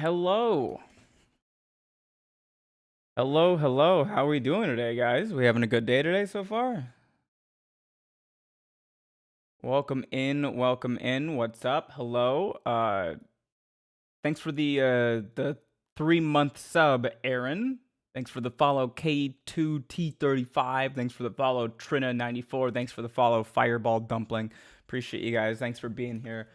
Hello. Hello. How are we doing today, guys? We having a good day today so far? Welcome in. What's up? Hello. Thanks for the 3-month sub, Aaron. Thanks for the follow, K2T35. Thanks for the follow, Trina94. Thanks for the follow, Fireball Dumpling. Appreciate you guys. Thanks for being here.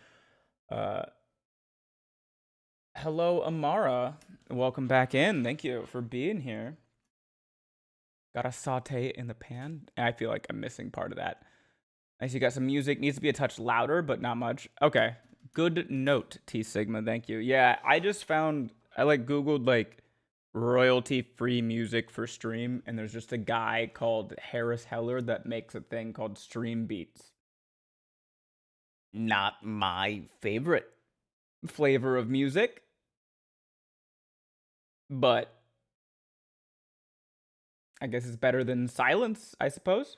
Hello, Amara. Welcome back in. Thank you for being here. Gotta saute in the pan. I feel like I'm missing part of that. Nice, you got some music. Needs to be a touch louder, but not much. Okay. Good note, T Sigma. Thank you. Yeah, I just found, I Googled royalty-free music for stream, and there's just a guy called Harris Heller that makes a thing called Stream Beats. Not my favorite flavor of music, but I guess it's better than silence, I suppose.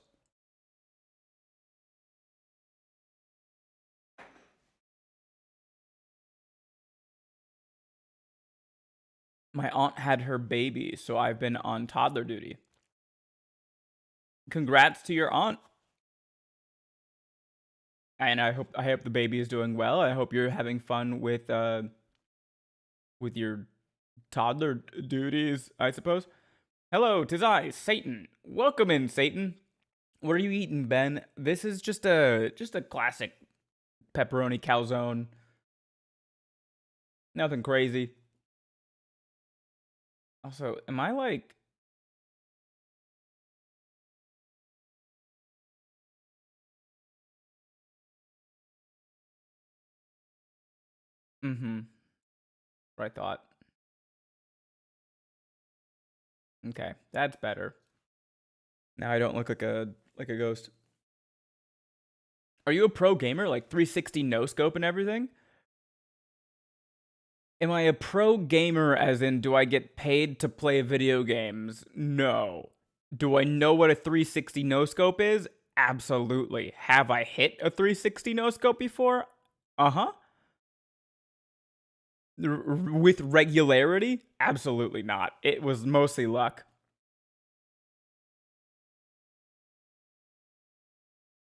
My aunt had her baby, so I've been on toddler duty. Congrats to your aunt. And I hope the baby is doing well. I hope you're having fun with your toddler duties, I suppose. Hello, 'tis I, Satan. Welcome in, Satan. What are you eating, Ben? This is just a classic pepperoni calzone. Nothing crazy. Also, am I what I thought. Okay, that's better. Now I don't look like a ghost. Are you a pro gamer, like 360 no scope and everything? Am I a pro gamer as in do I get paid to play video games? No. Do I know what a 360 no scope is? Absolutely. Have I hit a 360 no scope before? Uh-huh. With regularity? Absolutely not. It was mostly luck.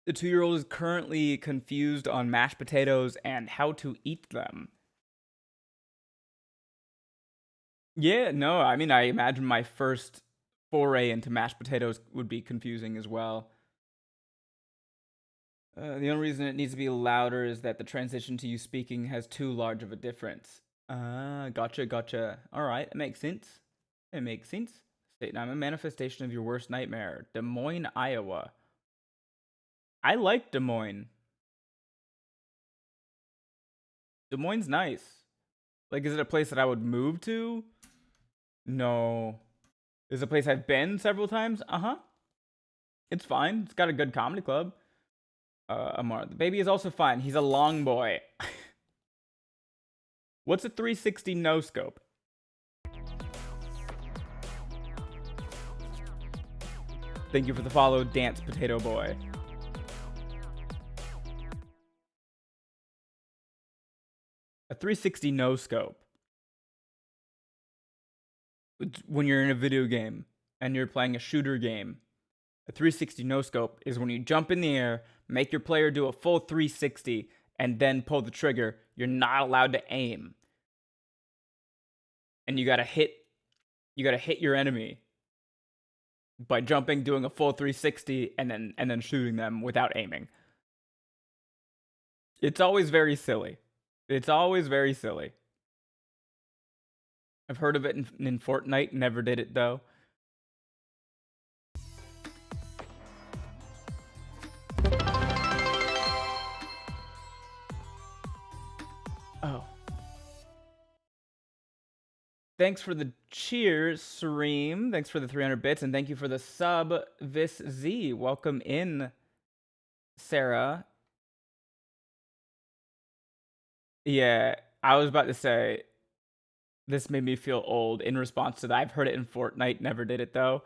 The 2-year-old is currently confused on mashed potatoes and how to eat them. Yeah, no, I mean, I imagine my first foray into mashed potatoes would be confusing as well. The only reason it needs to be louder is that the transition to you speaking has too large of a difference. Gotcha. Alright, it makes sense. State, I'm a manifestation of your worst nightmare. Des Moines, Iowa. I like Des Moines. Des Moines' nice. Like, is it a place that I would move to? No. Is it a place I've been several times? Uh-huh. It's fine. It's got a good comedy club. Amar, the baby is also fine. He's a long boy. What's a 360 no scope? Thank you for the follow, Dance Potato Boy. A 360 no scope. When you're in a video game and you're playing a shooter game, a 360 no scope is when you jump in the air, make your player do a full 360, and then pull the trigger. You're not allowed to aim. And you gotta hit your enemy by jumping, doing a full 360, and then shooting them without aiming. It's always very silly. I've heard of it in Fortnite, never did it though. Oh. Thanks for the cheers, Sareem. Thanks for the 300 bits, and thank you for the sub, Vis Z. Welcome in, Sarah. Yeah, I was about to say, this made me feel old in response to that. I've heard it in Fortnite, never did it though.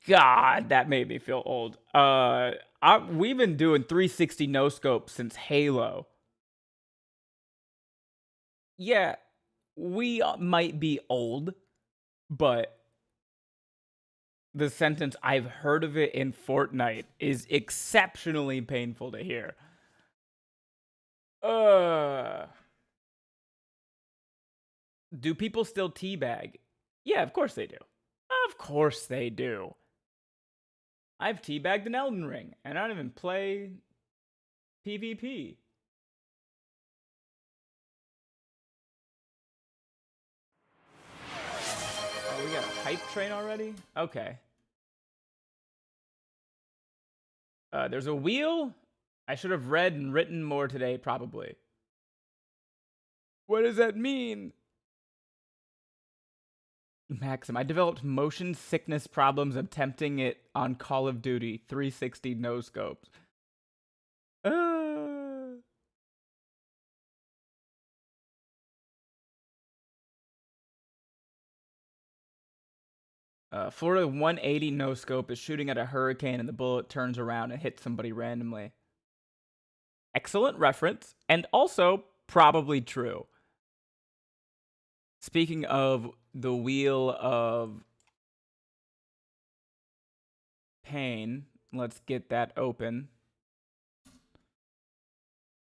God, that made me feel old. We've been doing 360 no scope since Halo. Yeah, we might be old, but the sentence "I've heard of it in Fortnite" is exceptionally painful to hear. Do people still teabag? Yeah, of course they do. Of course they do. I've teabagged in Elden Ring, and I don't even play PvP. Oh, we got a hype train already? Okay. There's a wheel? I should have read and written more today, probably. What does that mean? Maxim, I developed motion sickness problems attempting it on Call of Duty 360 no scopes. Florida 180 no scope is shooting at a hurricane and the bullet turns around and hits somebody randomly. Excellent reference, and also probably true. Speaking of the Wheel of Pain, let's get that open.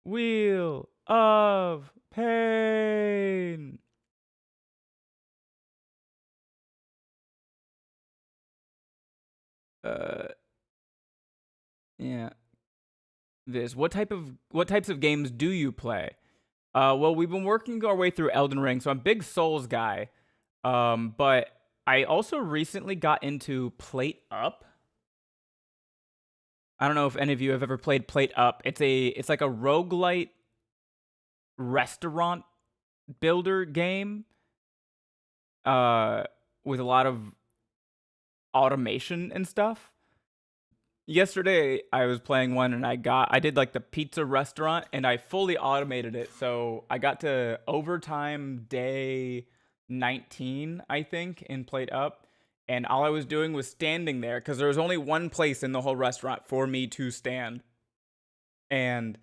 Wheel of Pain. Yeah. What types of games do you play? Well, we've been working our way through Elden Ring, so I'm a big Souls guy. But I also recently got into Plate Up. I don't know if any of you have ever played Plate Up. It's like a roguelite restaurant builder game. With a lot of automation and stuff. Yesterday I was playing one and I did like the pizza restaurant and I fully automated it. So I got to overtime day 19, I think, in Plate Up. And all I was doing was standing there because there was only one place in the whole restaurant for me to stand. And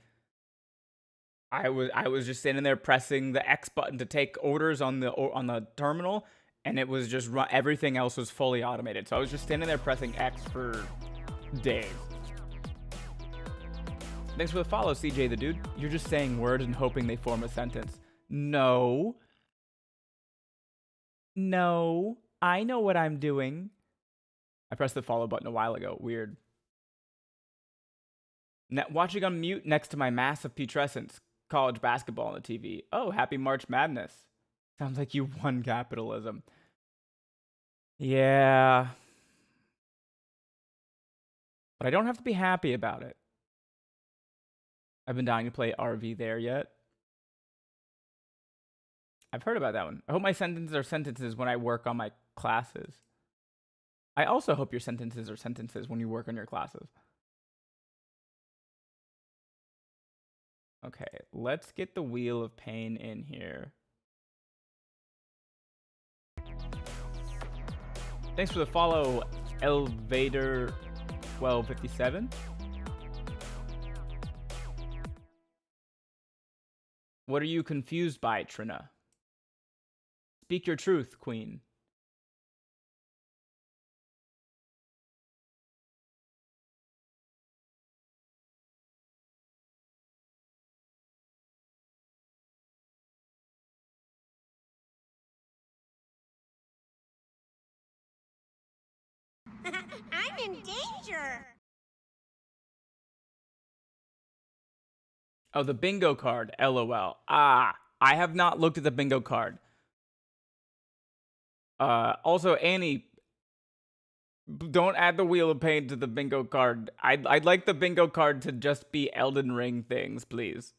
I was just standing there pressing the X button to take orders on the terminal, and it was just everything else was fully automated. So I was just standing there pressing X for days. Thanks for the follow, CJ the dude. You're just saying words and hoping they form a sentence. No. No. I know what I'm doing. I pressed the follow button a while ago. Weird. Watching on mute next to my massive putrescence. College basketball on the TV. Oh, happy March Madness. Sounds like you won capitalism. Yeah. But I don't have to be happy about it. I've been dying to play RV there yet. I've heard about that one. I hope my sentences are sentences when I work on my classes. I also hope your sentences are sentences when you work on your classes. Okay, let's get the Wheel of Pain in here. Thanks for the follow, Elevator1257. What are you confused by, Trina? Speak your truth, Queen. I'm in danger. Oh, the bingo card. LOL. Ah, I have not looked at the bingo card. Also, Annie, don't add the Wheel of Pain to the bingo card. I'd like the bingo card to just be Elden Ring things, please.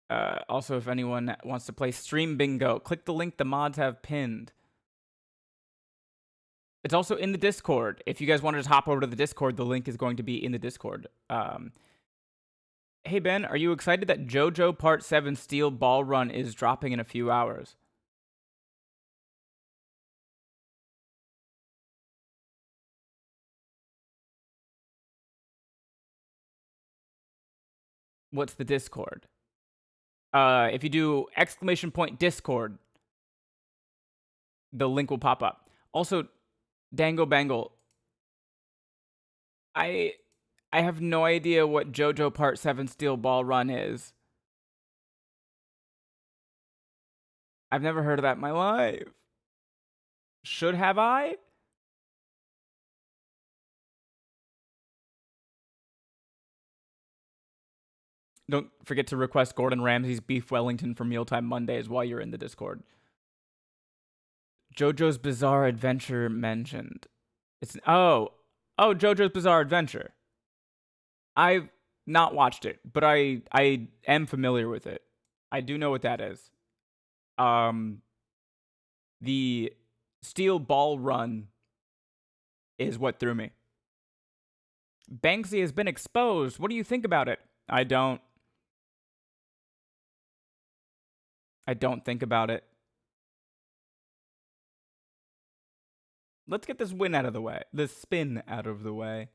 Also, if anyone wants to play Stream Bingo, click the link the mods have pinned. It's also in the Discord. If you guys want to just hop over to the Discord, the link is going to be in the Discord. Hey, Ben, are you excited that JoJo Part 7 Steel Ball Run is dropping in a few hours? What's the Discord? If you do !Discord, the link will pop up. Also, Dango Bangle, I have no idea what JoJo Part 7 Steel Ball Run is. I've never heard of that in my life. Should have I? Don't forget to request Gordon Ramsay's Beef Wellington for Mealtime Mondays while you're in the Discord. JoJo's Bizarre Adventure mentioned. It's JoJo's Bizarre Adventure. I've not watched it, but I am familiar with it. I do know what that is. The Steel Ball Run is what threw me. Banksy has been exposed. What do you think about it? I don't think about it. Let's get this win out of the way. This spin out of the way.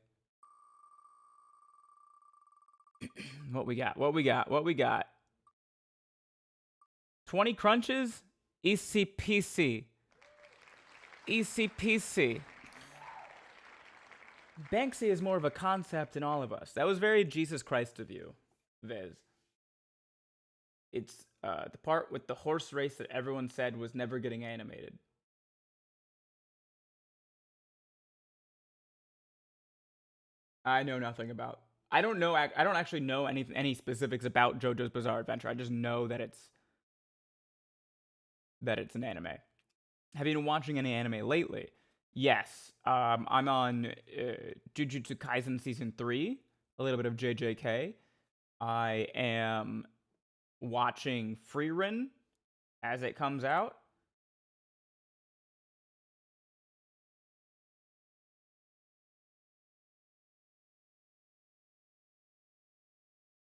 What we got? 20 crunches? Easy peasy. Banksy is more of a concept in all of us. That was very Jesus Christ of you, Viz. It's the part with the horse race that everyone said was never getting animated. I know nothing about. I don't actually know any specifics about JoJo's Bizarre Adventure. I just know that it's an anime. Have you been watching any anime lately? Yes. I'm on Jujutsu Kaisen Season 3, a little bit of JJK. I am watching Freerun as it comes out.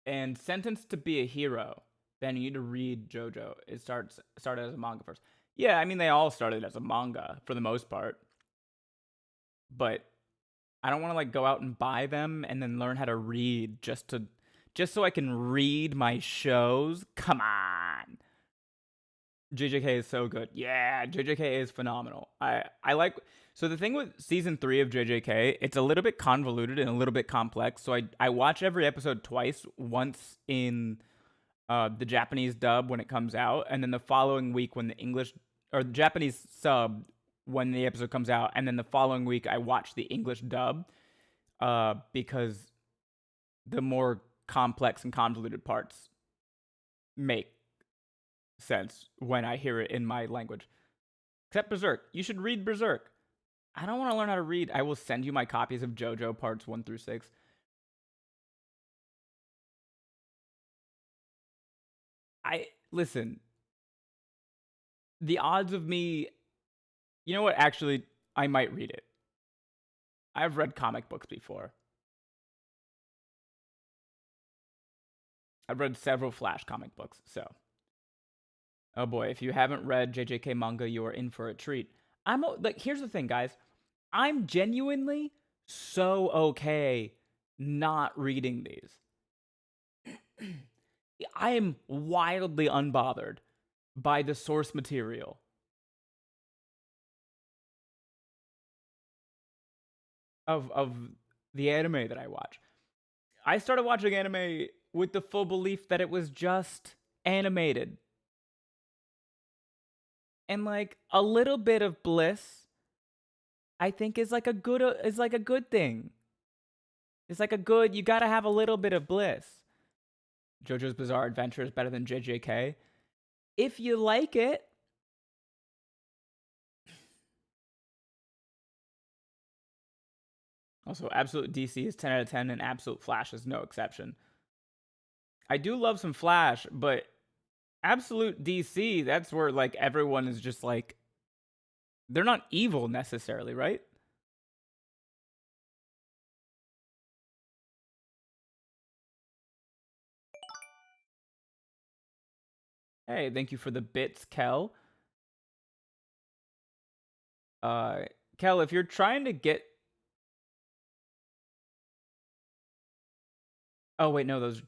And Sentenced to Be a Hero. Ben, you need to read JoJo. It started as a manga first. Yeah, I mean they all started as a manga for the most part. But I don't want to like go out and buy them and then learn how to read just so I can read my shows. Come on. JJK is so good. Yeah, JJK is phenomenal. I like. So the thing with season 3 of JJK, it's a little bit convoluted and a little bit complex. So I watch every episode twice. Once in the Japanese dub when it comes out, and then the following week when the English or the Japanese sub when the episode comes out, and then the following week I watch the English dub because the more complex and convoluted parts make sense when I hear it in my language. Except Berserk. You should read Berserk. I don't want to learn how to read. I will send you my copies of JoJo parts 1 through 6. Listen. The odds of me, you know what? Actually, I might read it. I've read comic books before. I've read several Flash comic books, so. Oh boy, if you haven't read JJK manga, you are in for a treat. Here's the thing, guys. I'm genuinely so okay not reading these. I am wildly unbothered by the source material. Of the anime that I watch. I started watching anime with the full belief that it was just animated. And like a little bit of bliss I think is like a good thing. It's like you got to have a little bit of bliss. JoJo's Bizarre Adventure is better than JJK. If you like it. Also, Absolute DC is 10 out of 10, and Absolute Flash is no exception. I do love some Flash, but Absolute DC, that's where like everyone is just like, they're not evil necessarily, right? Hey, thank you for the bits, Kel. Kel, if you're trying to get... Oh, wait, no, those...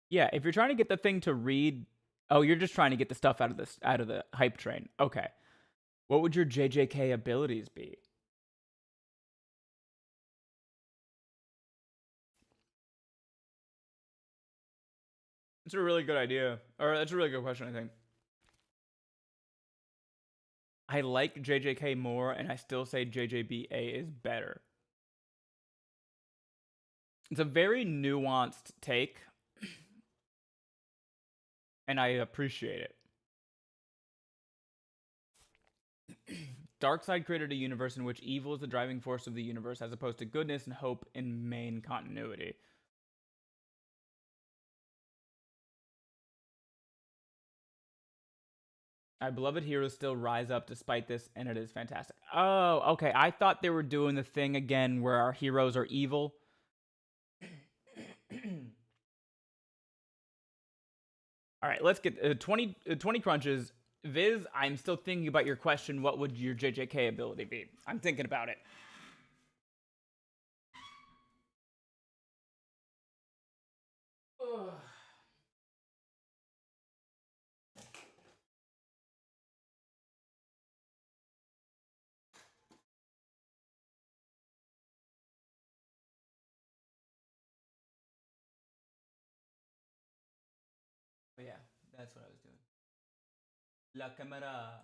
Yeah, if you're trying to get the thing to read Oh, you're just trying to get the stuff out of the hype train. Okay. What would your JJK abilities be? It's a really good idea. Or that's a really good question, I think. I like JJK more, and I still say JJBA is better. It's a very nuanced take, and I appreciate it. Darkseid created a universe in which evil is the driving force of the universe, as opposed to goodness and hope in main continuity. Our beloved heroes still rise up despite this, and it is fantastic. Oh, okay. I thought they were doing the thing again where our heroes are evil. All right, let's get 20 crunches. Viz, I'm still thinking about your question. What would your JJK ability be? I'm thinking about it. Ugh. But yeah, that's what I was doing. La cámara.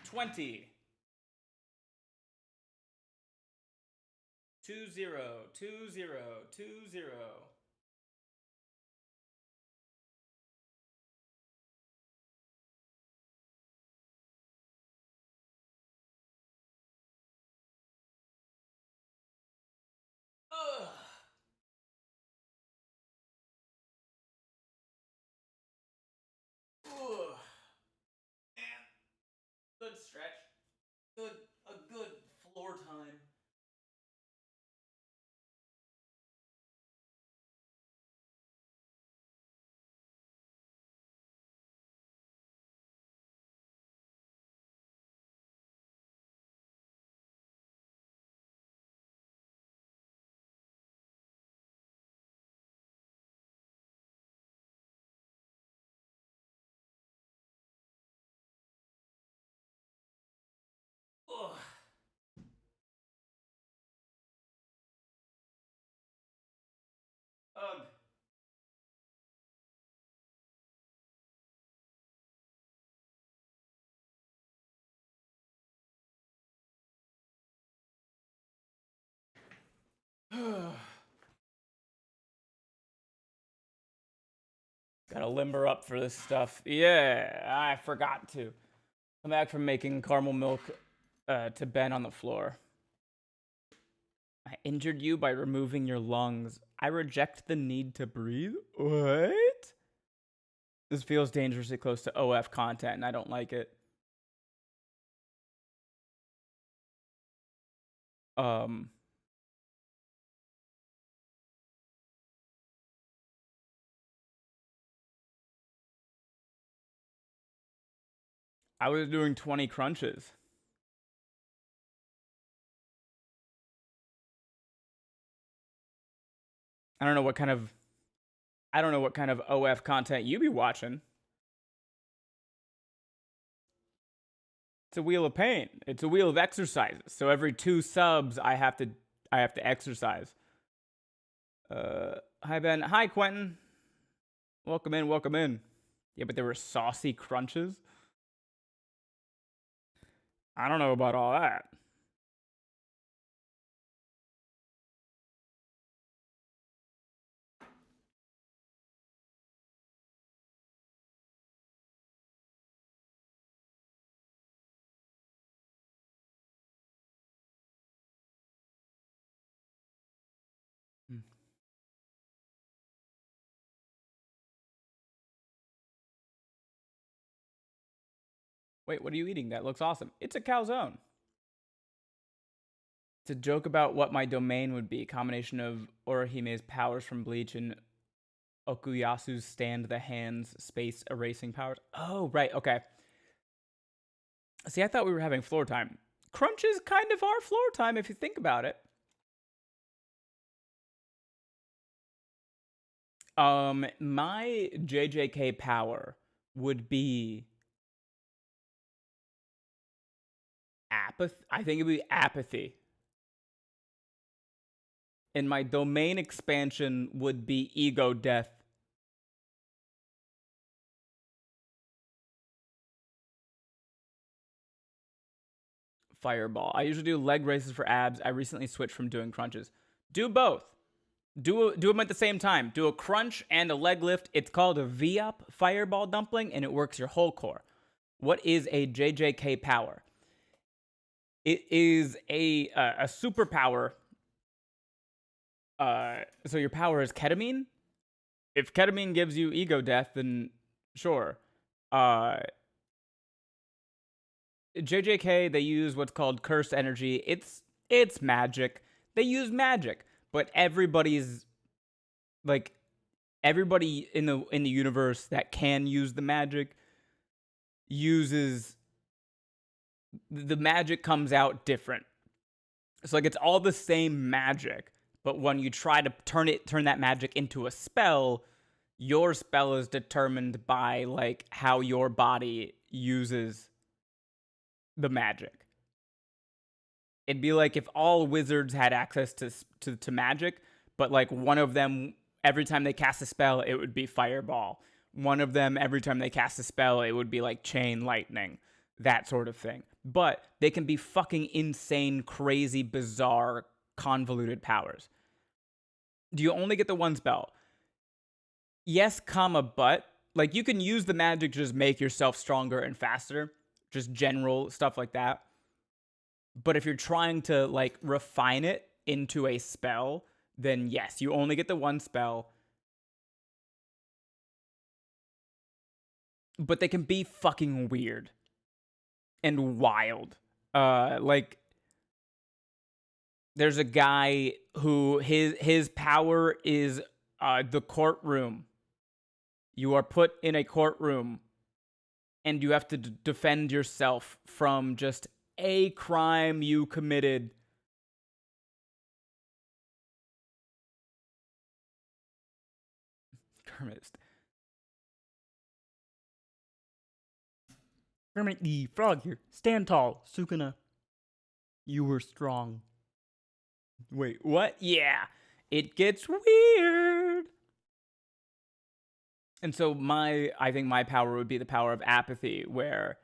20. 20. 20. 20. Ugh. Ugh. Man. Good stretch. A good floor time. Ugh. Ugh. Gotta limber up for this stuff. Yeah, I forgot to. Come back from making caramel milk to Ben on the floor. I injured you by removing your lungs. I reject the need to breathe. What? This feels dangerously close to OF content, and I don't like it. I was doing 20 crunches. I don't know what kind of OF content you be watching. It's a wheel of pain. It's a wheel of exercises. So every 2 subs, I have to exercise. Hi Ben. Hi Quentin. Welcome in. Welcome in. Yeah, but there were saucy crunches. I don't know about all that. Wait, what are you eating? That looks awesome. It's a calzone. It's a joke about what my domain would be. Combination of Orihime's powers from Bleach and Okuyasu's stand the hands space erasing powers. Oh, right. Okay. See, I thought we were having floor time. Crunches kind of are floor time if you think about it. My JJK power would be apathy. I think it would be apathy. And my domain expansion would be ego death. Fireball. I usually do leg raises for abs. I recently switched from doing crunches. Do both. Do them at the same time. Do a crunch and a leg lift. It's called a V-up fireball dumpling, and it works your whole core. What is a JJK power? It is a superpower. So your power is ketamine. If ketamine gives you ego death, then sure. JJK, they use what's called cursed energy. It's magic. They use magic, but everybody's like everybody in the universe that can use the magic uses the magic comes out different. So like it's all the same magic, but when you try to turn that magic into a spell, your spell is determined by like how your body uses the magic. It'd be like if all wizards had access to magic, but like one of them every time they cast a spell it would be fireball. One of them every time they cast a spell it would be like chain lightning, that sort of thing. But they can be fucking insane, crazy, bizarre, convoluted powers. Do you only get the one spell? Yes, comma, but like you can use the magic to just make yourself stronger and faster. Just general stuff like that. But if you're trying to like refine it into a spell, then yes, you only get the one spell. But they can be fucking weird and wild. Like there's a guy who his power is the courtroom. You are put in a courtroom and you have to defend yourself from just a crime you committed. Kermit the Frog here. Stand tall, Sukuna. You were strong. Wait, what? Yeah, it gets weird. And so I think my power would be the power of apathy, where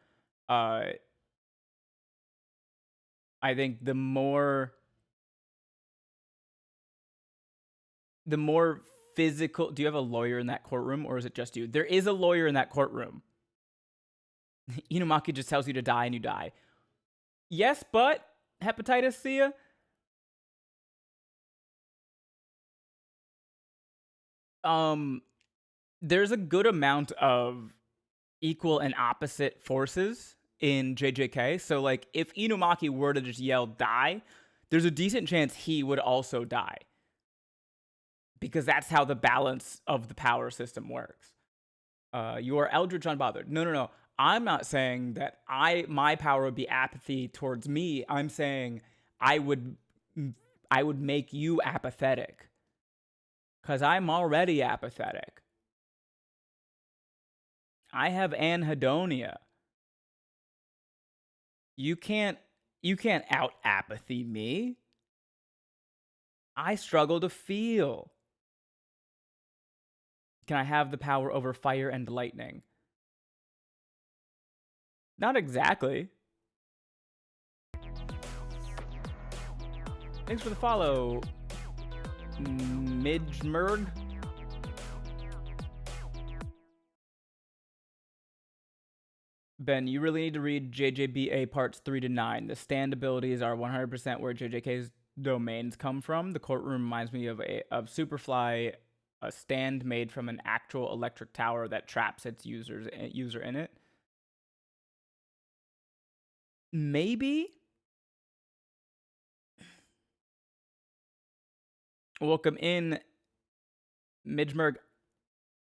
I think the more physical. Do you have a lawyer in that courtroom, or is it just you? There is a lawyer in that courtroom. Inumaki just tells you to die and you die. Yes, but hepatitis C. There's a good amount of equal and opposite forces in JJK. So like if Inumaki were to just yell die, there's a decent chance he would also die. Because that's how the balance of the power system works. You are eldritch unbothered. No. I'm not saying that my power would be apathy towards me. I'm saying I would make you apathetic. Because I'm already apathetic. I have anhedonia. You can't out apathy me. I struggle to feel. Can I have the power over fire and lightning? Not exactly. Thanks for the follow, Midgmerg. Ben, you really need to read JJBA parts 3 to 9. The stand abilities are 100% where JJK's domains come from. The courtroom reminds me of Superfly, a stand made from an actual electric tower that traps its user in it. Maybe. Welcome in, Midgmerg.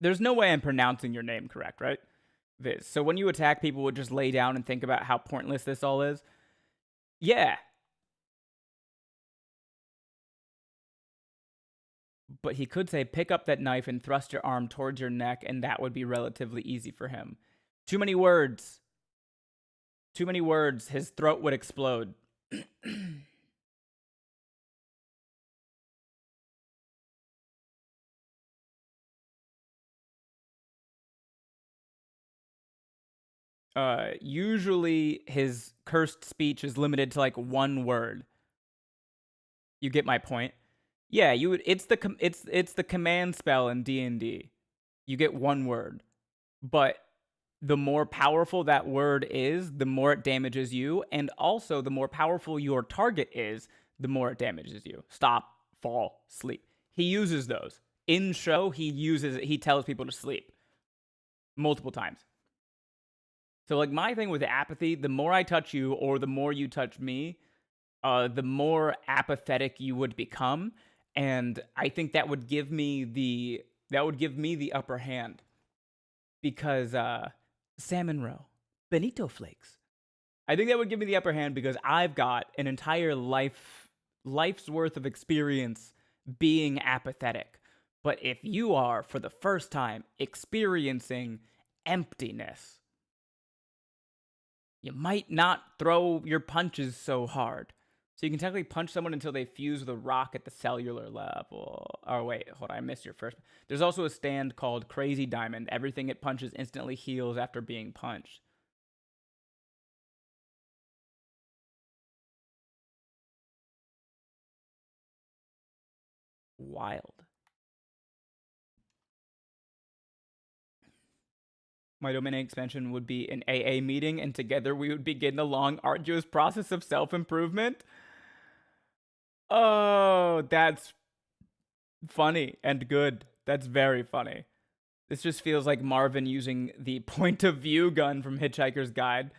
There's no way I'm pronouncing your name correct, right? Viz. So when you attack, people would just lay down and think about how pointless this all is. Yeah. But he could say, pick up that knife and thrust your arm towards your neck, and that would be relatively easy for him. Too many words. Too many words. His throat would explode. Usually his cursed speech is limited to like one word. You get my point. Yeah, you would. It's the command spell in D&D. You get one word, but the more powerful that word is, the more it damages you, and also the more powerful your target is, the more it damages you. Stop, fall, sleep. He uses those in show. He tells people to sleep multiple times. So like my thing with apathy, the more I touch you or the more you touch me, the more apathetic you would become, and I think that would give me the upper hand because salmon roe, Benito flakes. I think that would give me the upper hand because I've got an entire life's worth of experience being apathetic. But if you are for the first time experiencing emptiness, you might not throw your punches so hard. So you can technically punch someone until they fuse with a rock at the cellular level. Oh, wait, hold on, I missed your first. There's also a stand called Crazy Diamond. Everything it punches instantly heals after being punched. Wild. My domain expansion would be an AA meeting, and together we would begin the long, arduous process of self-improvement. Oh, that's funny and good. That's very funny. This just feels like Marvin using the point of view gun from Hitchhiker's Guide.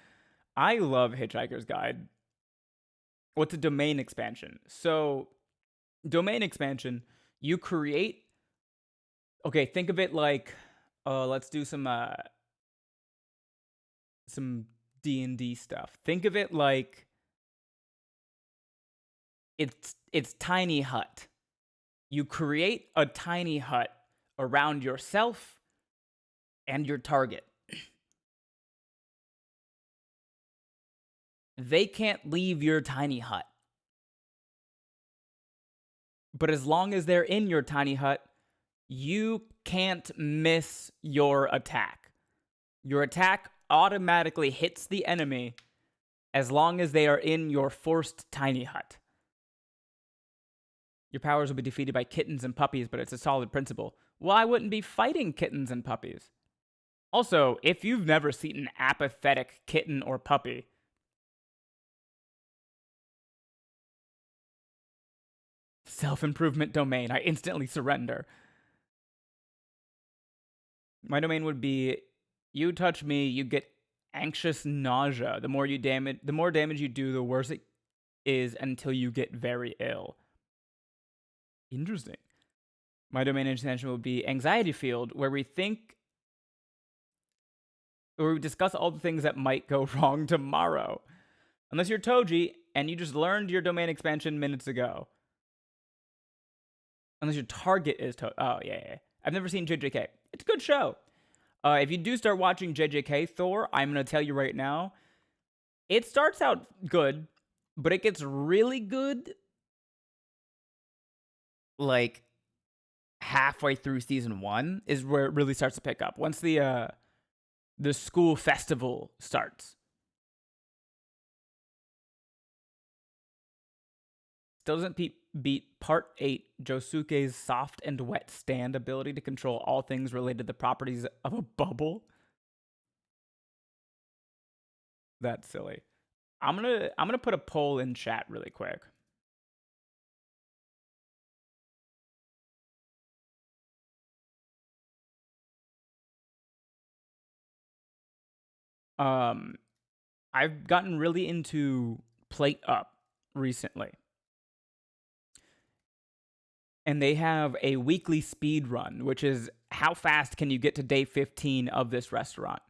I love Hitchhiker's Guide. What's a domain expansion? So, domain expansion, you create. Okay, think of it like, let's do some D&D stuff. Think of it like it's tiny hut. You create a tiny hut around yourself and your target. They can't leave your tiny hut. But as long as they're in your tiny hut, you can't miss your attack. Your attack automatically hits the enemy as long as they are in your forced tiny hut. Your powers will be defeated by kittens and puppies, but it's a solid principle. Well, I wouldn't be fighting kittens and puppies. Also, if you've never seen an apathetic kitten or puppy, self-improvement domain, I instantly surrender. My domain would be, you touch me, you get anxious nausea. The more damage you do, the worse it is until you get very ill. Interesting. My domain extension would be anxiety field, where we discuss all the things that might go wrong tomorrow. Unless you're Toji and you just learned your domain expansion minutes ago. Unless your target is Toji. Oh, yeah. I've never seen JJK. It's a good show. If you do start watching JJK Thor, I'm going to tell you right now, it starts out good, but it gets really good like halfway through season 1 is where it really starts to pick up. Once the school festival starts. Still doesn't beat Part 8, Josuke's soft and wet stand ability to control all things related to the properties of a bubble. That's silly. I'm gonna put a poll in chat really quick. I've gotten really into Plate Up recently. And they have a weekly speed run, which is how fast can you get to day 15 of this restaurant?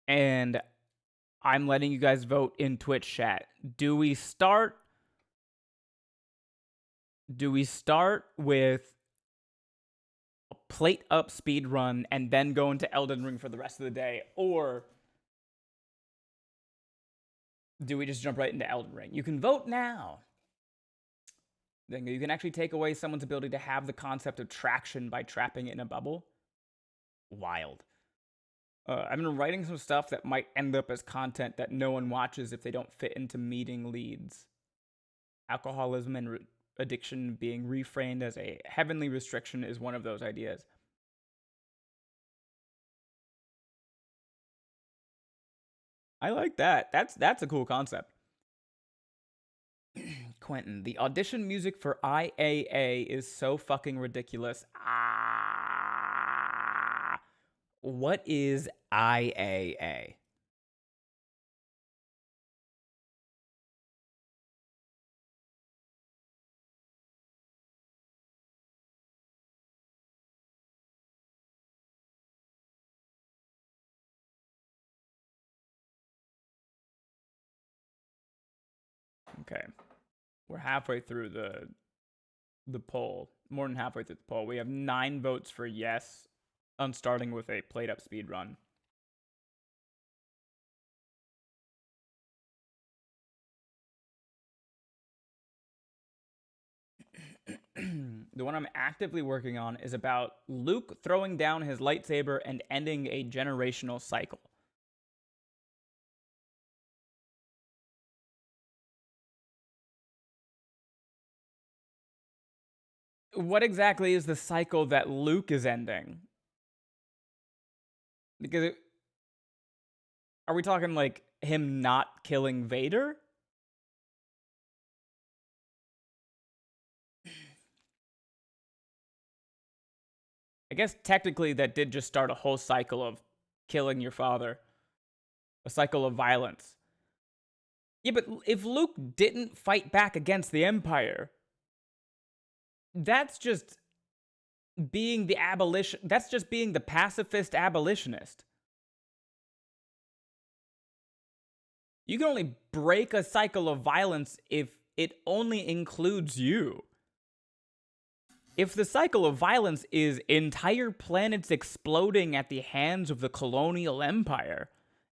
And I'm letting you guys vote in Twitch chat. Do we start with a plate up speed run and then go into Elden Ring for the rest of the day? Or do we just jump right into Elden Ring? You can vote now. Then you can actually take away someone's ability to have the concept of traction by trapping it in a bubble. Wild. I've been writing some stuff that might end up as content that no one watches if they don't fit into meeting leads. Alcoholism and addiction being reframed as a heavenly restriction is one of those ideas. I like that. That's a cool concept. Quentin, the audition music for IAA is so fucking ridiculous. What is IAA? Okay. We're halfway through the poll. More than halfway through the poll. We have 9 votes for yes on starting with a plate up speed run. The one I'm actively working on is about Luke throwing down his lightsaber and ending a generational cycle. What exactly is the cycle that Luke is ending? Because are we talking like him not killing Vader? I guess technically that did just start a whole cycle of killing your father. A cycle of violence. Yeah, but if Luke didn't fight back against the Empire, that's just being the that's just being the pacifist abolitionist. You can only break a cycle of violence if it only includes you. If the cycle of violence is entire planets exploding at the hands of the colonial empire,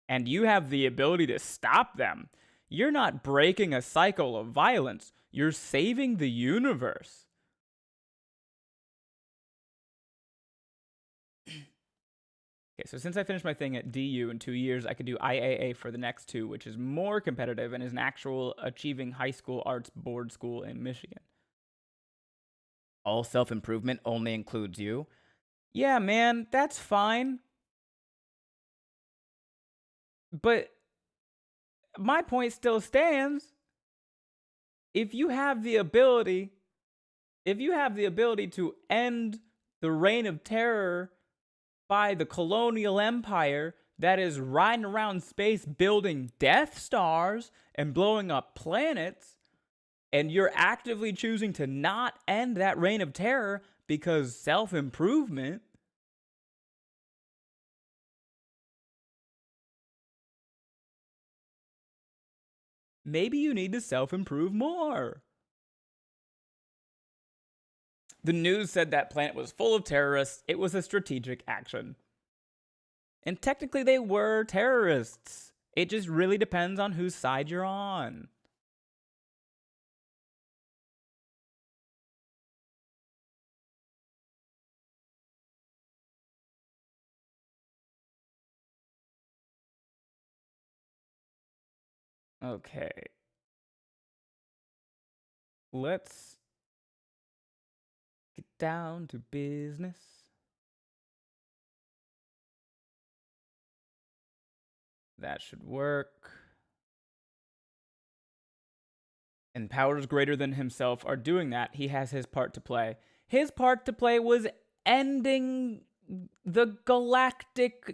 and you have the ability to stop them, you're not breaking a cycle of violence, you're saving the universe. Okay, so since I finished my thing at DU in 2 years, I could do IAA for the next 2, which is more competitive and is an actual achieving high school arts board school in Michigan. All self-improvement only includes you. Yeah, man, that's fine. But my point still stands. If you have the ability to end the reign of terror by the colonial empire that is riding around space building Death Stars and blowing up planets, and you're actively choosing to not end that reign of terror because self-improvement, maybe you need to self-improve more. The news said that planet was full of terrorists. It was a strategic action. And technically they were terrorists. It just really depends on whose side you're on. Okay. Let's get down to business. That should work. And powers greater than himself are doing that. He has his part to play. His part to play was ending the galactic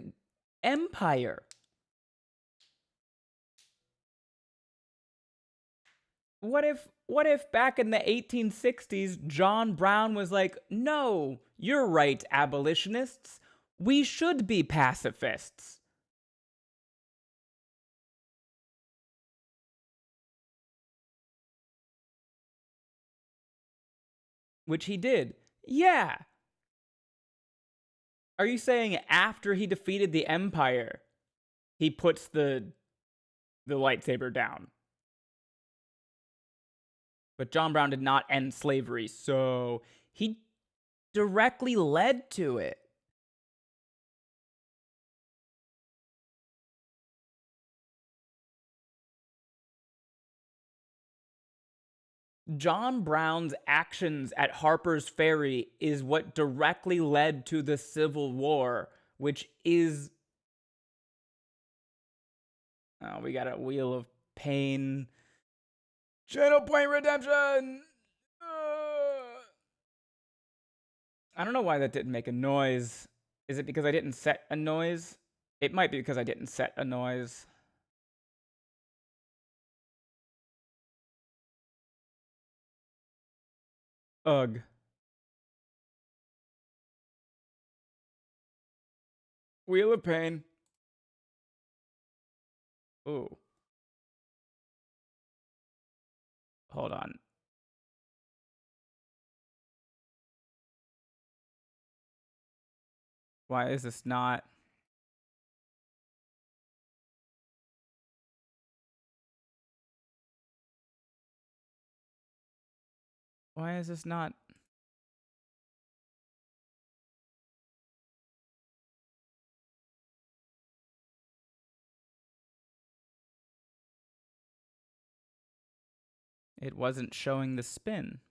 empire. What if back in the 1860s, John Brown was like, no, you're right, abolitionists. We should be pacifists. which he did. Yeah. Are you saying after he defeated the Empire, he puts the lightsaber down? But John Brown did not end slavery, so he directly led to it. John Brown's actions at Harper's Ferry is what directly led to the Civil War, which is... Oh, we got a Wheel of Pain. Channel Point Redemption! I don't know why that didn't make a noise. Is it because I didn't set a noise? It might be because I didn't set a noise. Ugh. Wheel of Pain. Ooh. Hold on. Why is this not... Why is this not... It wasn't showing the spin.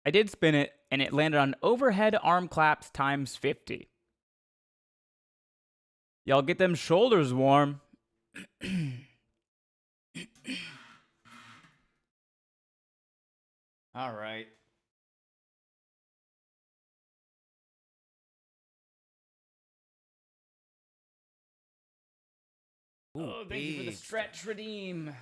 I did spin it, and it landed on overhead arm claps times 50. Y'all get them shoulders warm. All right. Ooh, oh, thank you for the stretch redeem.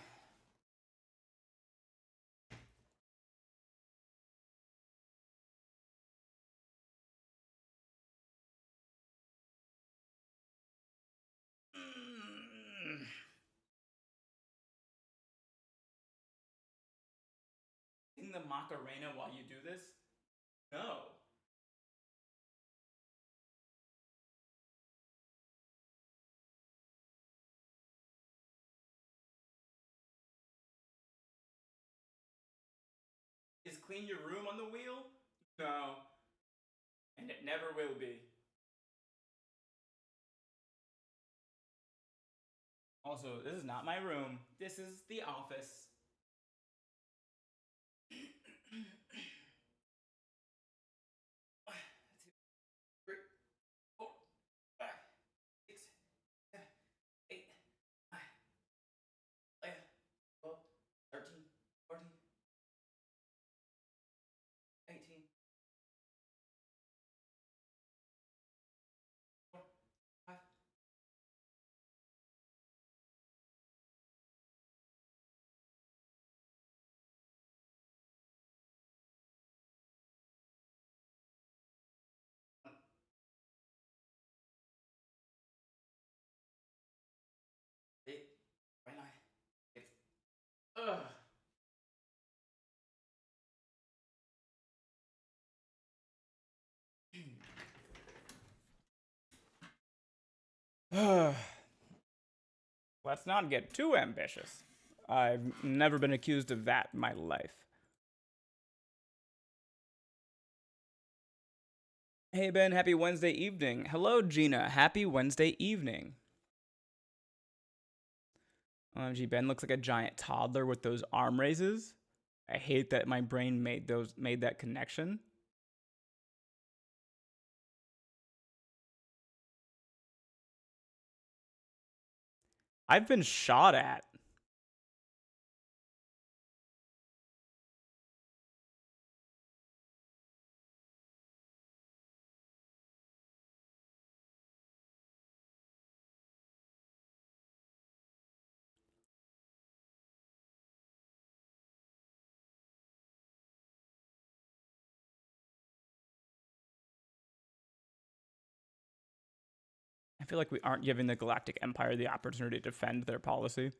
Sing the Macarena while you do this? No. Is clean your room on the wheel? No. And it never will be. Also, this is not my room. This is the office. 3, 4, 5, 6, 7, 8, 9, 11, 12, 13, 14, 18, 4, 5. Eight, 29, 6. Ugh. Let's not get too ambitious. I've never been accused of that in my life. Hey Ben, happy Wednesday evening. Hello Gina, happy Wednesday evening. OMG, Ben looks like a giant toddler with those arm raises. I hate that my brain made that connection. I've been shot at. I feel like we aren't giving the Galactic Empire the opportunity to defend their policy.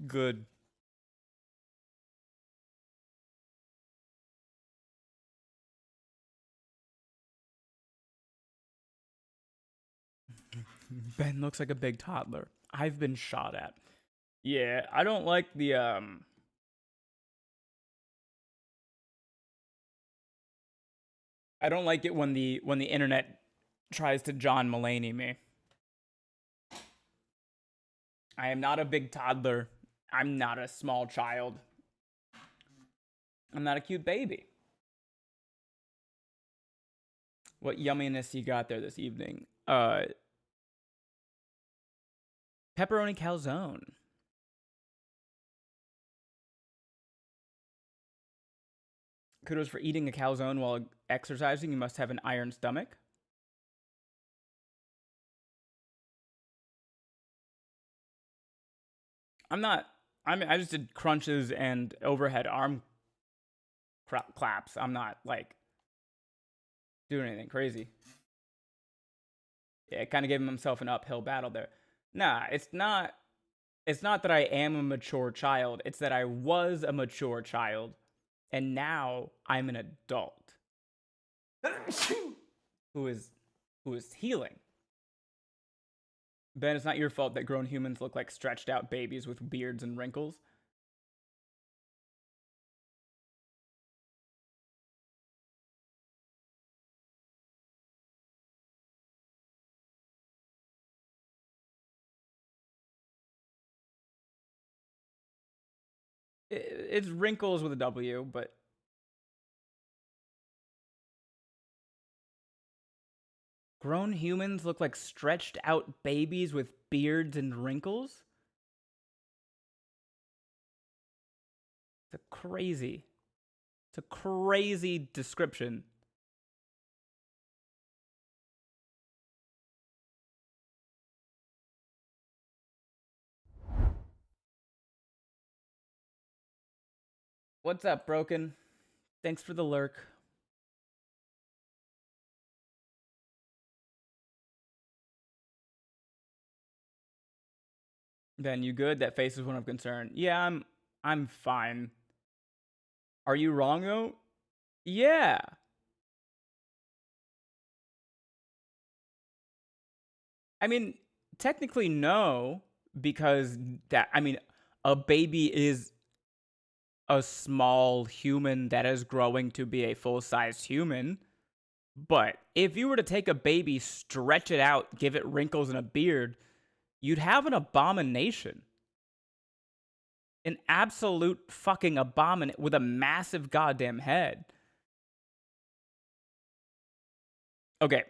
Good. Ben looks like a big toddler. I've been shot at. Yeah, I don't like the I don't like it when the internet tries to John Mulaney me. I am not a big toddler. I'm not a small child. I'm not a cute baby. What yumminess you got there this evening? Pepperoni calzone. Kudos for eating a calzone while exercising. You must have an iron stomach. I just did crunches and overhead arm claps. I'm not like doing anything crazy. Yeah, kind of gave himself an uphill battle there. Nah, it's not that I am a mature child. It's that I was a mature child, and now I'm an adult who is healing. Ben, it's not your fault that grown humans look like stretched out babies with beards and wrinkles. It's wrinkles with a W, but grown humans look like stretched out babies with beards and wrinkles? It's a crazy description. What's up, Broken? Thanks for the lurk. Ben, you good? That face is one of concern. Yeah, I'm fine. Are you wrong though? Yeah. I mean, technically no, because a baby is a small human that is growing to be a full-sized human. But if you were to take a baby, stretch it out, give it wrinkles and a beard, you'd have an abomination. An absolute fucking abomination with a massive goddamn head. Okay,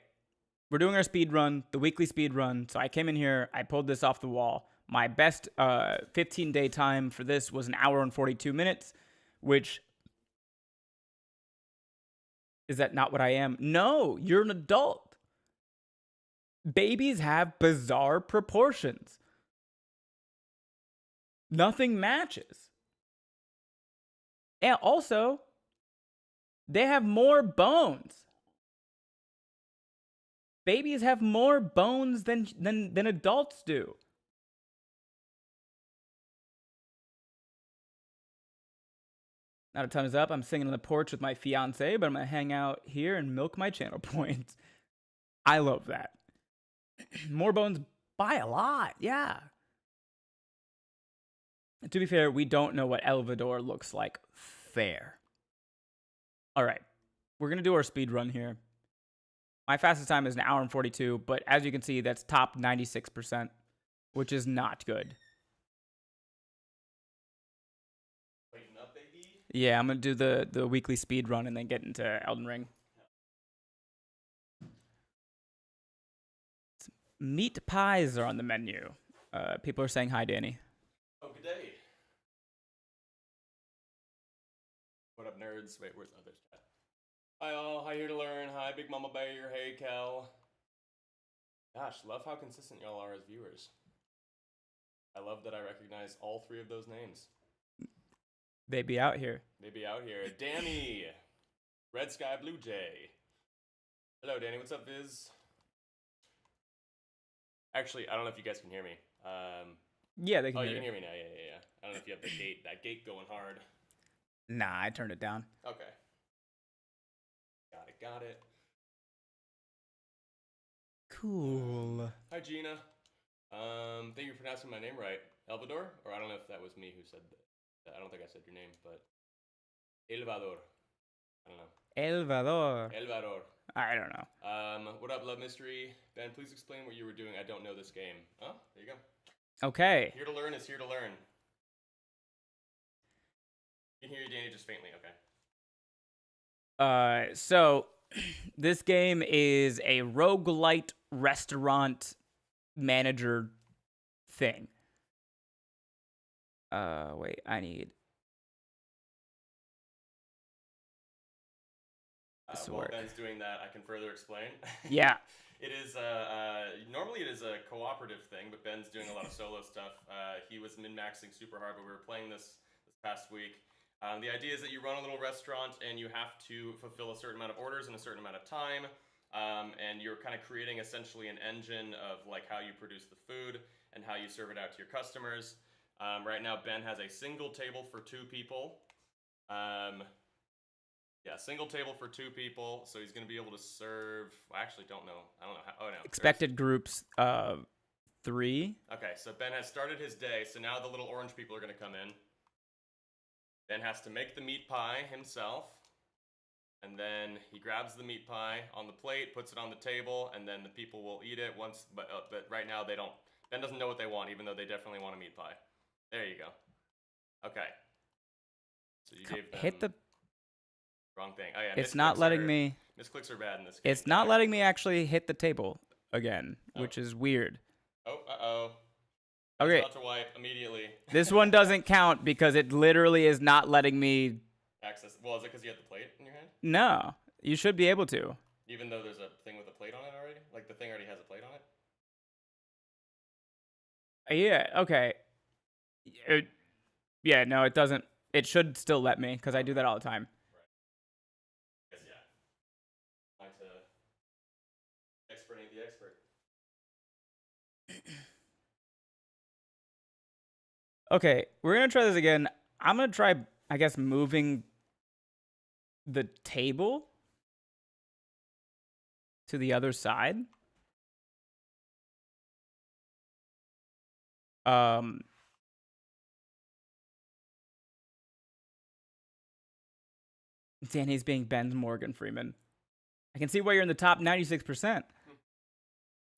we're doing our speed run, the weekly speed run. So I came in here, I pulled this off the wall. My best 15-day time for this was 1 hour and 42 minutes, which is that not what I am? No, you're an adult. Babies have bizarre proportions. Nothing matches. And also, they have more bones. Babies have more bones than adults do. Now the time is up. I'm singing on the porch with my fiance, but I'm going to hang out here and milk my channel points. I love that. More bones by a lot, yeah. To be fair, we don't know what Elvador looks like. Fair. All right. We're going to do our speed run here. My fastest time is 1 hour and 42, but as you can see, that's top 96%, which is not good. Waking up, baby? Yeah, I'm going to do the weekly speed run and then get into Elden Ring. Meat pies are on the menu. People are saying hi, Danny. Oh, good day. What up, nerds? Wait, where's the other chat? Hi, all. Hi, here to learn. Hi, Big Mama Bear. Hey, Kel. Gosh, love how consistent y'all are as viewers. I love that I recognize all 3 of those names. They be out here. They be out here. Danny. Red Sky Blue Jay. Hello, Danny. What's up, Viz? Actually, I don't know if you guys can hear me. Yeah, they can Oh, hear you can you. hear me now. Yeah. I don't know if you have that gate going hard. Nah, I turned it down. Okay. Got it. Cool. Hi, Gina. Think you're pronouncing my name right. Elvador? Or I don't know if that was me who said that. I don't think I said your name, but Elvador. I don't know. Elvador. Elvador. I don't know. What up, Love Mystery? Ben, please explain what you were doing. I don't know this game. Oh, there you go. Okay. Here to learn is here to learn. You can hear you, Danny, just faintly. Okay. So this game is a roguelite restaurant manager thing. Wait, I need this to While work. Ben's doing that, I can further explain. Yeah. It is normally it is a cooperative thing, but Ben's doing a lot of solo stuff. He was min-maxing super hard, but we were playing this past week. The idea is that you run a little restaurant and you have to fulfill a certain amount of orders in a certain amount of time, and you're kind of creating essentially an engine of like how you produce the food and how you serve it out to your customers. Right now, Ben has a single table for 2 people. Yeah, single table for 2 people, so he's going to be able to serve... Well, I actually don't know. I don't know how... Oh, no. Expected groups 3. Okay, so Ben has started his day, so now the little orange people are going to come in. Ben has to make the meat pie himself, and then he grabs the meat pie on the plate, puts it on the table, and then the people will eat it once... But right now, they don't... Ben doesn't know what they want, even though they definitely want a meat pie. There you go. Okay. So you gave them... Hit the... Wrong thing. Oh, yeah. It's not letting me... Misclicks are bad in this game. It's not letting me actually hit the table again, which is weird. Oh, uh-oh. Okay. About to wipe immediately. This one doesn't count because it literally is not letting me... Access. Well, is it because you have the plate in your hand? No. You should be able to. Even though there's a thing with a plate on it already? Like the thing already has a plate on it? Yeah, okay. Yeah, no, it doesn't. It should still let me because I do that all the time. Right. Guess, yeah. Time to expert ain't the expert. Okay, we're going to try this again. I'm going to try, I guess, moving the table to the other side. Danny's being Ben's Morgan Freeman. I can see why you're in the top 96%.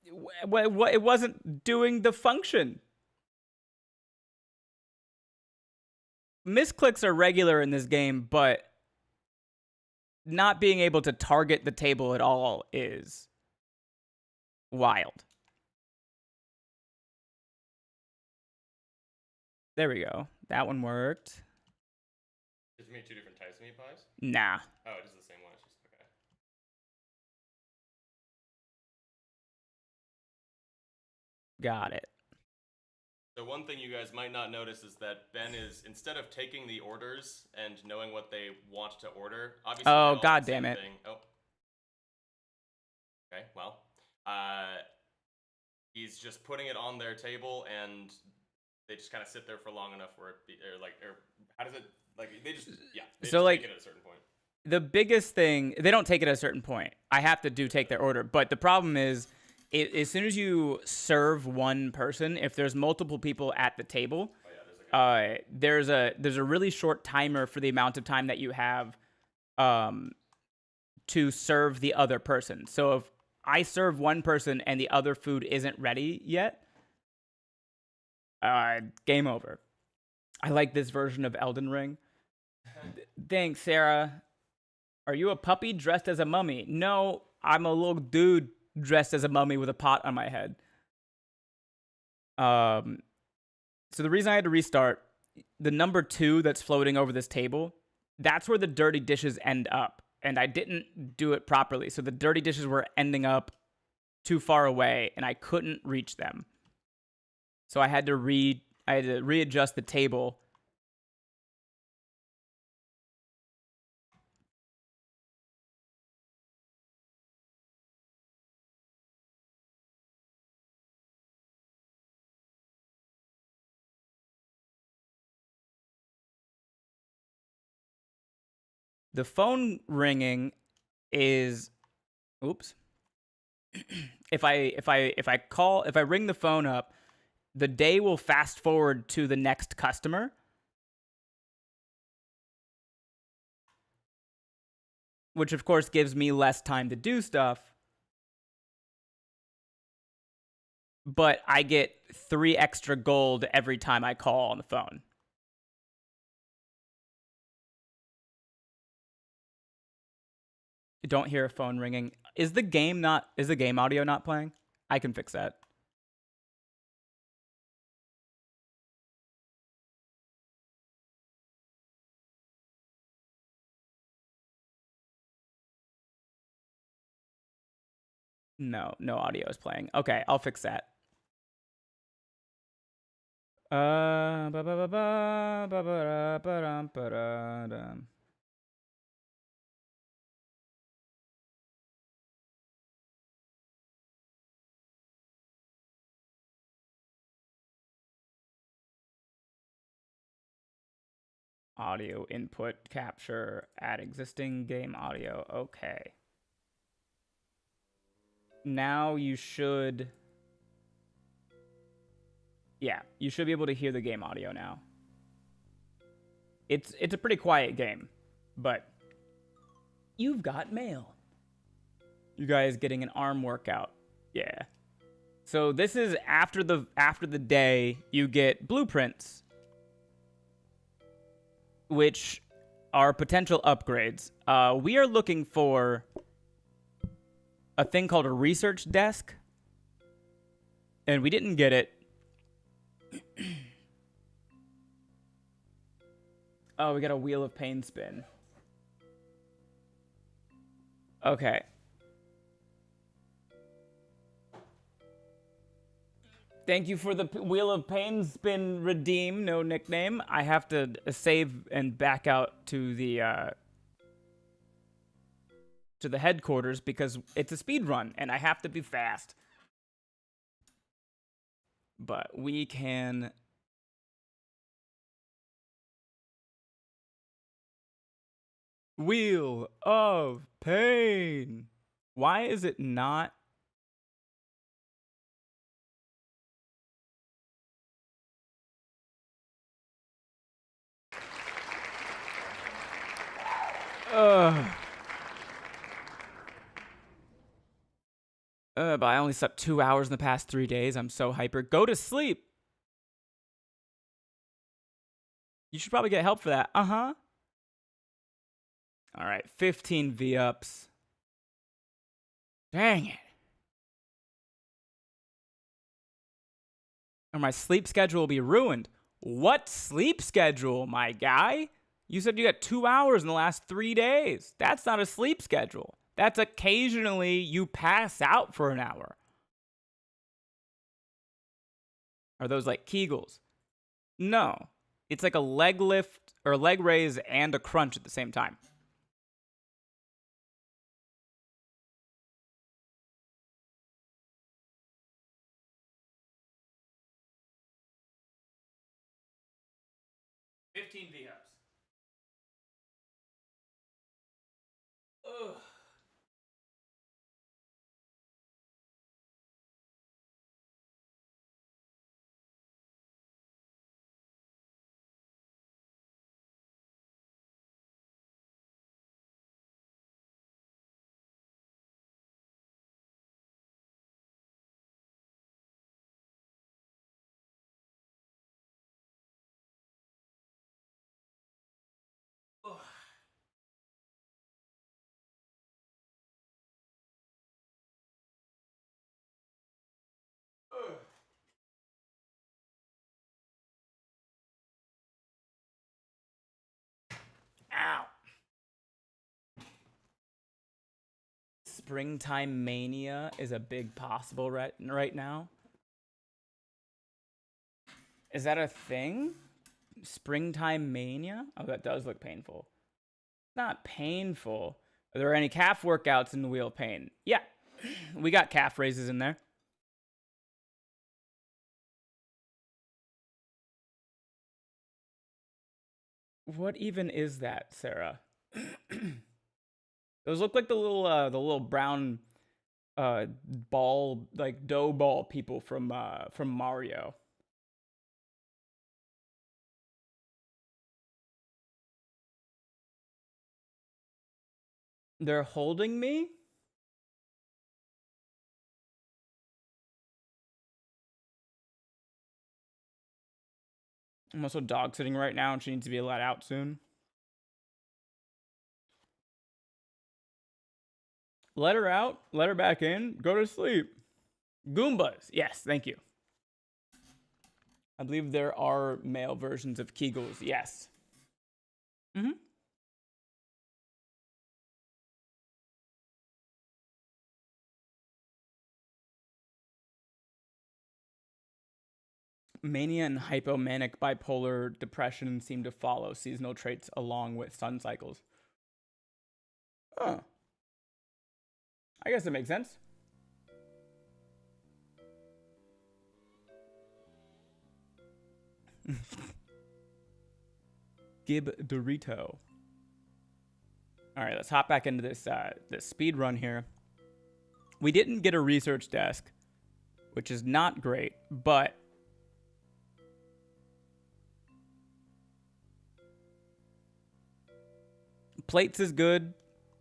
It wasn't doing the function. Misclicks are regular in this game, but not being able to target the table at all is wild. There we go. That one worked. Did you make 2 different types of meat pies? Nah. Oh, it is the same one. It's just okay. Got it. So one thing you guys might not notice is that Ben is, instead of taking the orders and knowing what they want to order, obviously... Oh, god damn it. Oh. Okay, well. He's just putting it on their table, and they just kind of sit there for long enough where how does it... Like, they just... Yeah, they so, just like, take it at a certain point. The biggest thing... They don't take it at a certain point. I have to take their order. But the problem is... as soon as you serve one person, if there's multiple people at the table, there's a really short timer for the amount of time that you have to serve the other person. So if I serve one person and the other food isn't ready yet, game over. I like this version of Elden Ring. Thanks, Sarah. Are you a puppy dressed as a mummy? No, I'm a little dude dressed as a mummy with a pot on my head. So the reason I had to restart, the number 2 that's floating over this table, that's where the dirty dishes end up. And I didn't do it properly. So the dirty dishes were ending up too far away and I couldn't reach them. So I had to readjust the table. The phone ringing is, oops. If I ring the phone up, the day will fast forward to the next customer. Which of course gives me less time to do stuff. But I get 3 extra gold every time I call on the phone. Don't hear a phone ringing. Is the game audio not playing? I can fix that. No audio is playing. Okay, I'll fix that. Audio input capture, add existing game audio. Okay. Now you should... Yeah, you should be able to hear the game audio now. It's a pretty quiet game, but you've got mail. You guys getting an arm workout. Yeah. So this is after the day you get blueprints, which are potential upgrades. We are looking for a thing called a research desk, and we didn't get it. Oh, we got a wheel of pain spin. Okay. Thank you for the wheel of pain spin redeem. No nickname. I have to save and back out to the headquarters because it's a speed run and I have to be fast. But we can... Wheel of pain. Why is it not? But I only slept 2 hours in the past 3 days. I'm so hyper. Go to sleep. You should probably get help for that. Uh-huh. All right, 15 V-ups. Dang it. Or my sleep schedule will be ruined. What sleep schedule, my guy? You said you got 2 hours in the last 3 days. That's not a sleep schedule. That's occasionally you pass out for an hour. Are those like Kegels? No. It's like a leg lift or leg raise and a crunch at the same time. $15 V-ups. Ugh. Ugh. Ugh. Ow. Springtime mania is a big possible right now. Is that a thing? Springtime mania? Oh, that does look painful. Not painful. Are there any calf workouts in the wheel of pain? Yeah. We got calf raises in there. What even is that, Sarah? Those look like the little brown ball, like dough ball people from Mario. They're holding me? I'm also dog sitting right now and she needs to be let out soon. Let her out, let her back in, go to sleep. Goombas, yes, thank you. I believe there are male versions of Kegels, yes. Mm-hmm. Mania and hypomanic bipolar depression seem to follow seasonal traits along with sun cycles. Oh. I guess it makes sense. Gib Dorito. All right, let's hop back into this speed run here. We didn't get a research desk, which is not great, but plates is good.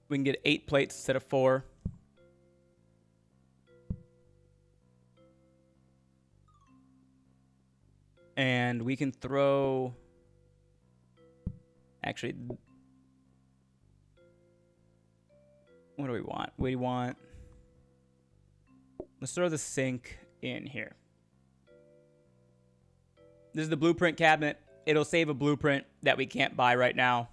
We can get 8 plates instead of 4. And we can throw... Actually, what do we want? We want... Let's throw the sink in here. This is the blueprint cabinet. It'll save a blueprint that we can't buy right now.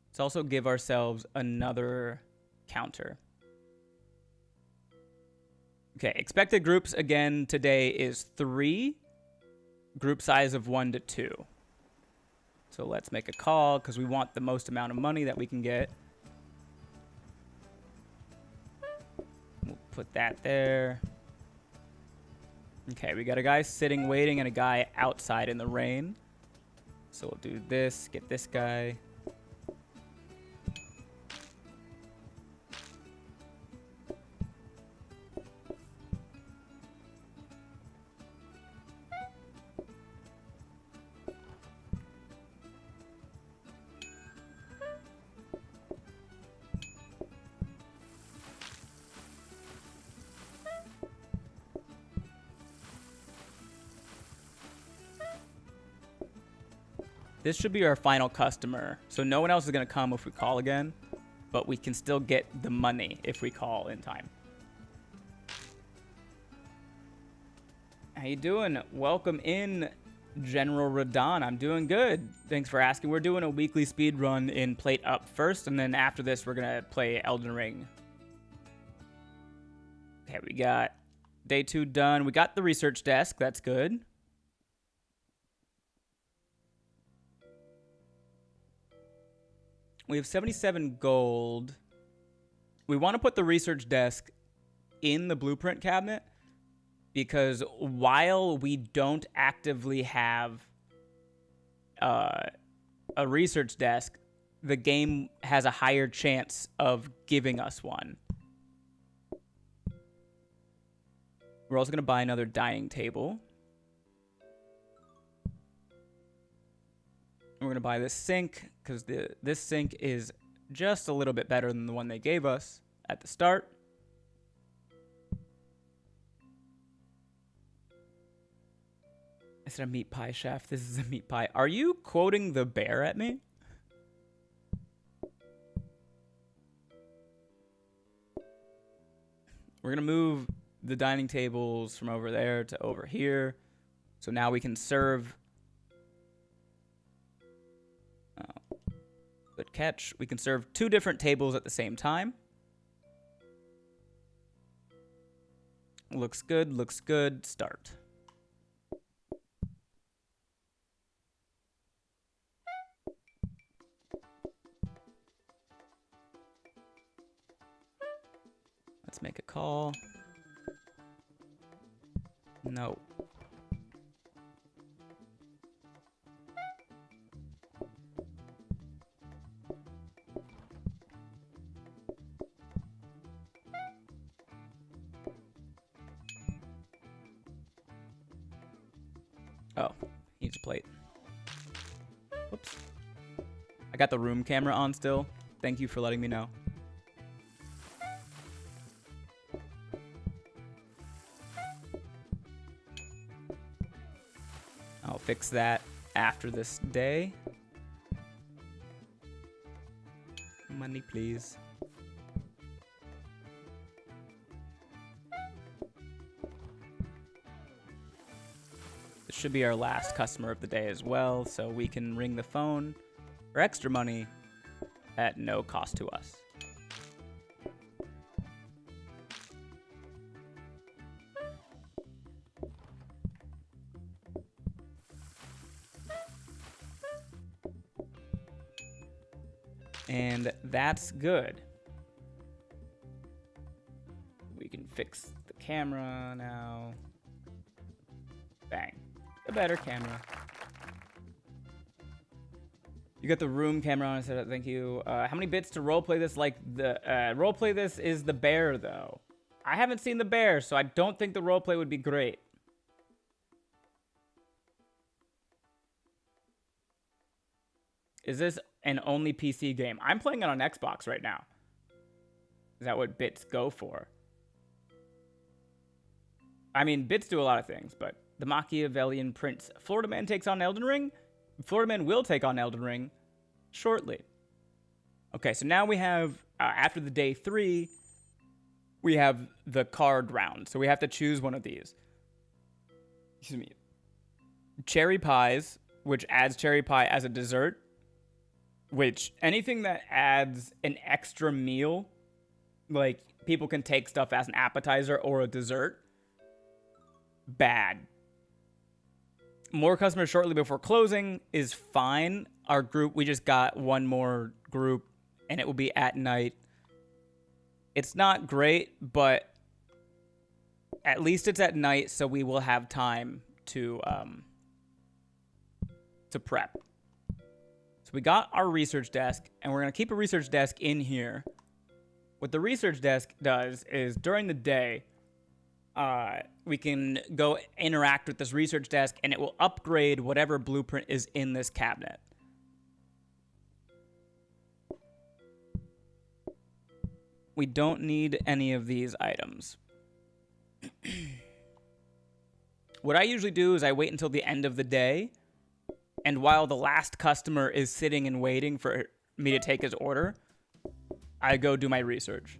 Let's also give ourselves another counter. Okay, expected groups again today is 3. Group size of 1 to 2. So let's make a call because we want the most amount of money that we can get. We'll put that there. Okay, we got a guy sitting waiting and a guy outside in the rain. So we'll do this, get this guy. This should be our final customer. So no one else is going to come if we call again, but we can still get the money if we call in time. How you doing? Welcome in, General Radon. I'm doing good. Thanks for asking. We're doing a weekly speed run in Plate Up first, and then after this, we're going to play Elden Ring. Okay, we got day 2 done. We got the research desk. That's good. We have 77 gold. We want to put the research desk in the blueprint cabinet because while we don't actively have a research desk, the game has a higher chance of giving us one. We're also going to buy another dining table. We're going to buy this sink because this sink is just a little bit better than the one they gave us at the start. I said a meat pie, chef. This is a meat pie. Are you quoting the bear at me? We're going to move the dining tables from over there to over here. So now we can serve... Good catch. We can serve 2 different tables at the same time. Looks good, looks good. Start. Let's make a call. No. Oh, he needs a plate. Whoops. I got the room camera on still. Thank you for letting me know. I'll fix that after this day. Money, please. This should be our last customer of the day as well, so we can ring the phone for extra money at no cost to us. And that's good. We can fix the camera now. Bang. A better camera. You got the room camera on, so thank you. How many bits to roleplay this? Like the roleplay this is the bear though. I haven't seen the bear, so I don't think the roleplay would be great. Is this an only PC game? I'm playing it on Xbox right now. Is that what bits go for? I mean, bits do a lot of things, but the Machiavellian Prince. Florida Man takes on Elden Ring? Florida Man will take on Elden Ring shortly. Okay, so now we have, after the day 3, we have the card round. So we have to choose one of these. Excuse me. Cherry pies, which adds cherry pie as a dessert. Which, anything that adds an extra meal, like people can take stuff as an appetizer or a dessert, bad. More customers shortly before closing is fine. Our group, we just got one more group, and it will be at night. It's not great, but at least it's at night, so we will have time to prep. So we got our research desk, and we're going to keep a research desk in here. What the research desk does is during the day, we can go interact with this research desk, and it will upgrade whatever blueprint is in this cabinet. We don't need any of these items. What I usually do is I wait until the end of the day, and while the last customer is sitting and waiting for me to take his order, I go do my research.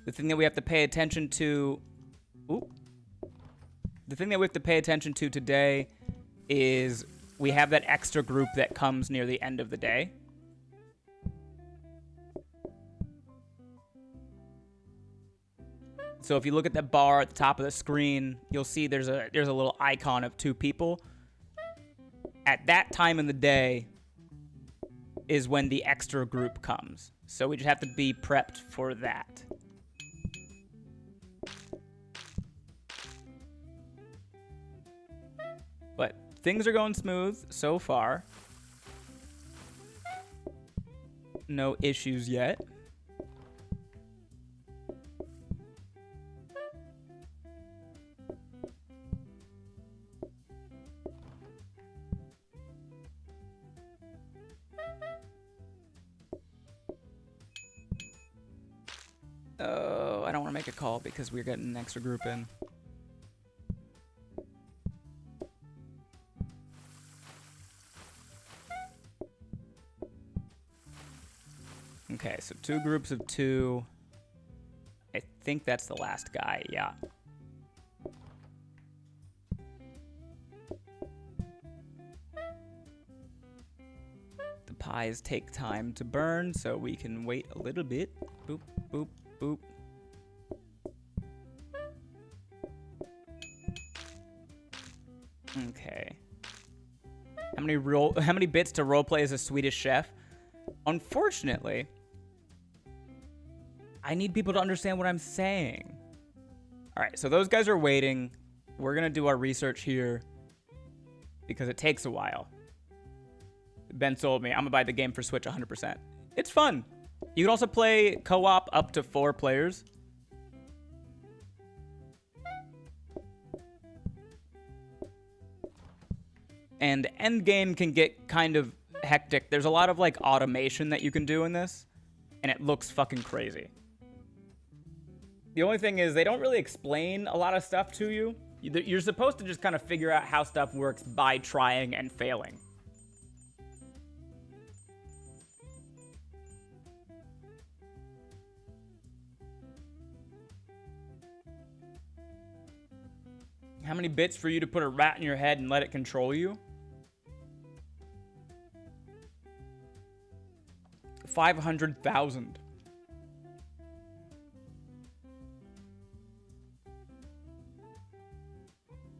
The thing that we have to pay attention to... The thing that we have to pay attention to today is we have that extra group that comes near the end of the day. So if you look at the bar at the top of the screen, you'll see there's a little icon of 2 people. At that time in the day is when the extra group comes. So we just have to be prepped for that. But things are going smooth so far. No issues yet. Oh, I don't want to make a call because we're getting an extra group in. Okay, so 2 groups of 2. I think that's the last guy, yeah. The pies take time to burn, so we can wait a little bit. Boop, boop, boop. Okay. How many bits to roleplay as a Swedish chef? Unfortunately, I need people to understand what I'm saying. All right, so those guys are waiting. We're going to do our research here because it takes a while. Ben sold me. I'm gonna buy the game for Switch 100%. It's fun. You can also play co-op up to 4 players. And endgame can get kind of hectic. There's a lot of like automation that you can do in this, and it looks fucking crazy. The only thing is they don't really explain a lot of stuff to you. You're supposed to just kind of figure out how stuff works by trying and failing. How many bits for you to put a rat in your head and let it control you? 500,000.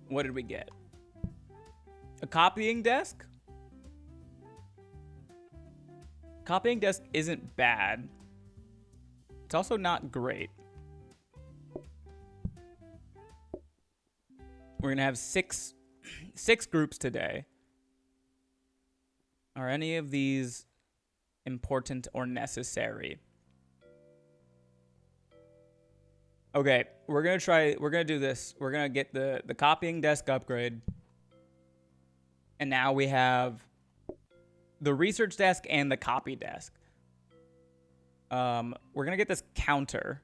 What did we get? A copying desk? Copying desk isn't bad. It's also not great. We're gonna have six groups today. Are any of these important or necessary? Okay, we're gonna do this. We're gonna get the copying desk upgrade. And now we have the research desk and the copy desk. We're gonna get this counter.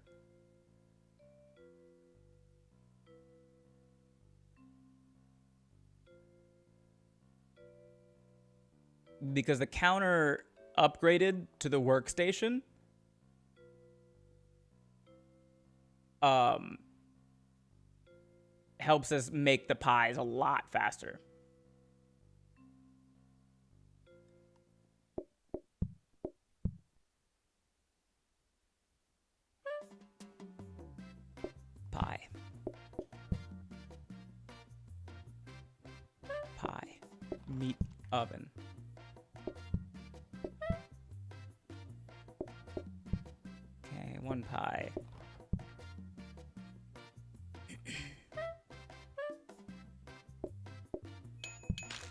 Because the counter upgraded to the workstation helps us make the pies a lot faster. Pie. Meat oven. Okay, 1 pie.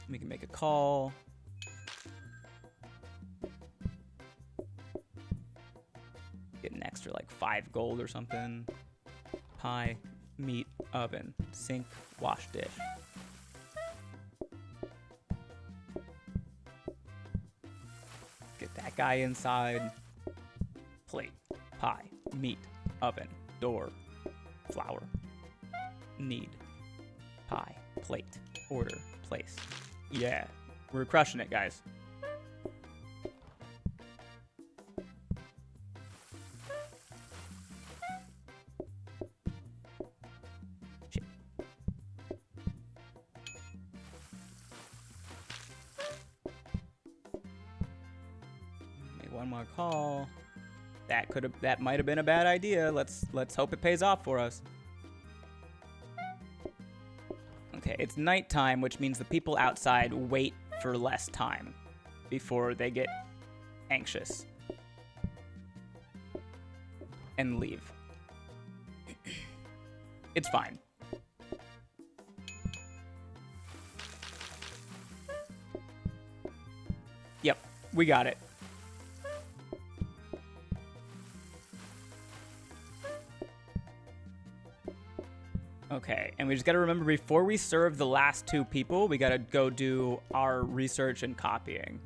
We can make a call. Get an extra like 5 gold or something. Pie, meat, oven, sink, wash dish. Get that guy inside. Plate, pie, meat, oven, door, flour, need, pie, plate, order, place. Yeah, we're crushing it, guys. Shit. Make one more call. That might have been a bad idea. Let's hope it pays off for us. Okay, it's nighttime, which means the people outside wait for less time before they get anxious and leave. It's fine. Yep, we got it. Okay, and we just gotta remember before we serve the last 2 people, we gotta go do our research and copying.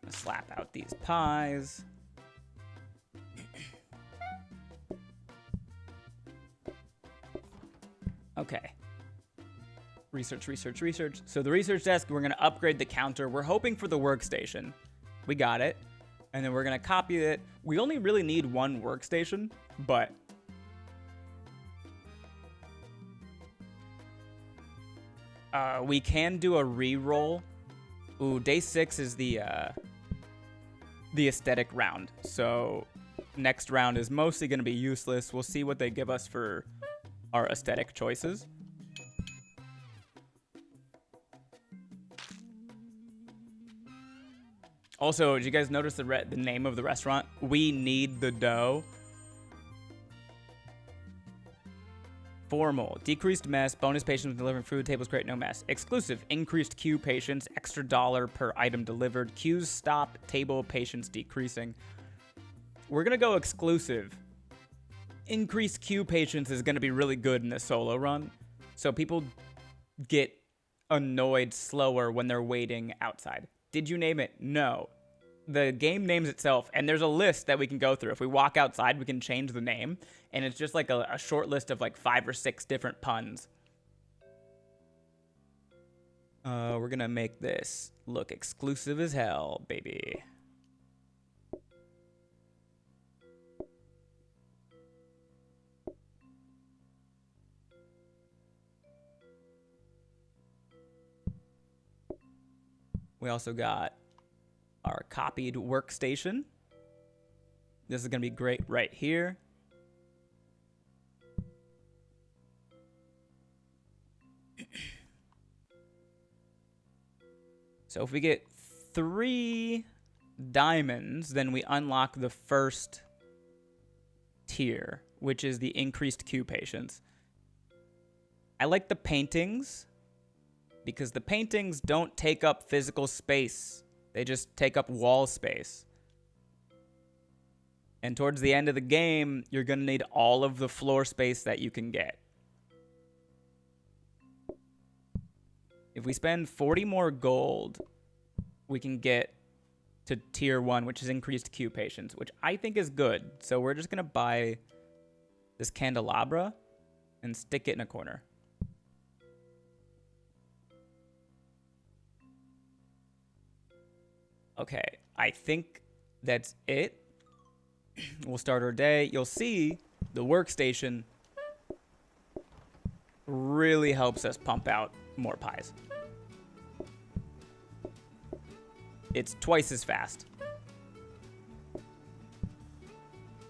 Slap out these pies. Okay. Research. So the research desk, we're going to upgrade the counter. We're hoping for the workstation. We got it. And then we're going to copy it. We only really need 1 workstation, but we can do a re-roll. Ooh, day 6 is the aesthetic round. So next round is mostly going to be useless. We'll see what they give us for our aesthetic choices. Also, did you guys notice the name of the restaurant? We Need the Dough. Formal. Decreased mess. Bonus patience when delivering food. Tables great, no mess. Exclusive. Increased queue patience. Extra $1 per item delivered. Queues stop. Table patience decreasing. We're going to go exclusive. Increased queue patience is going to be really good in this solo run. So people get annoyed slower when they're waiting outside. Did you name it? No. The game names itself, and there's a list that we can go through. If we walk outside, we can change the name, and it's just like a short list of like 5 or 6 different puns. We're gonna make this look exclusive as hell, baby. We also got our copied workstation. This is going to be great right here. So if we get 3 diamonds, then we unlock the first tier, which is the increased queue patience. I like the paintings because the paintings don't take up physical space. They just take up wall space. And towards the end of the game, you're going to need all of the floor space that you can get. If we spend 40 more gold, we can get to tier 1, which is increased queue patience, which I think is good. So we're just going to buy this candelabra and stick it in a corner. Okay, I think that's it. We'll start our day. You'll see the workstation really helps us pump out more pies. It's twice as fast.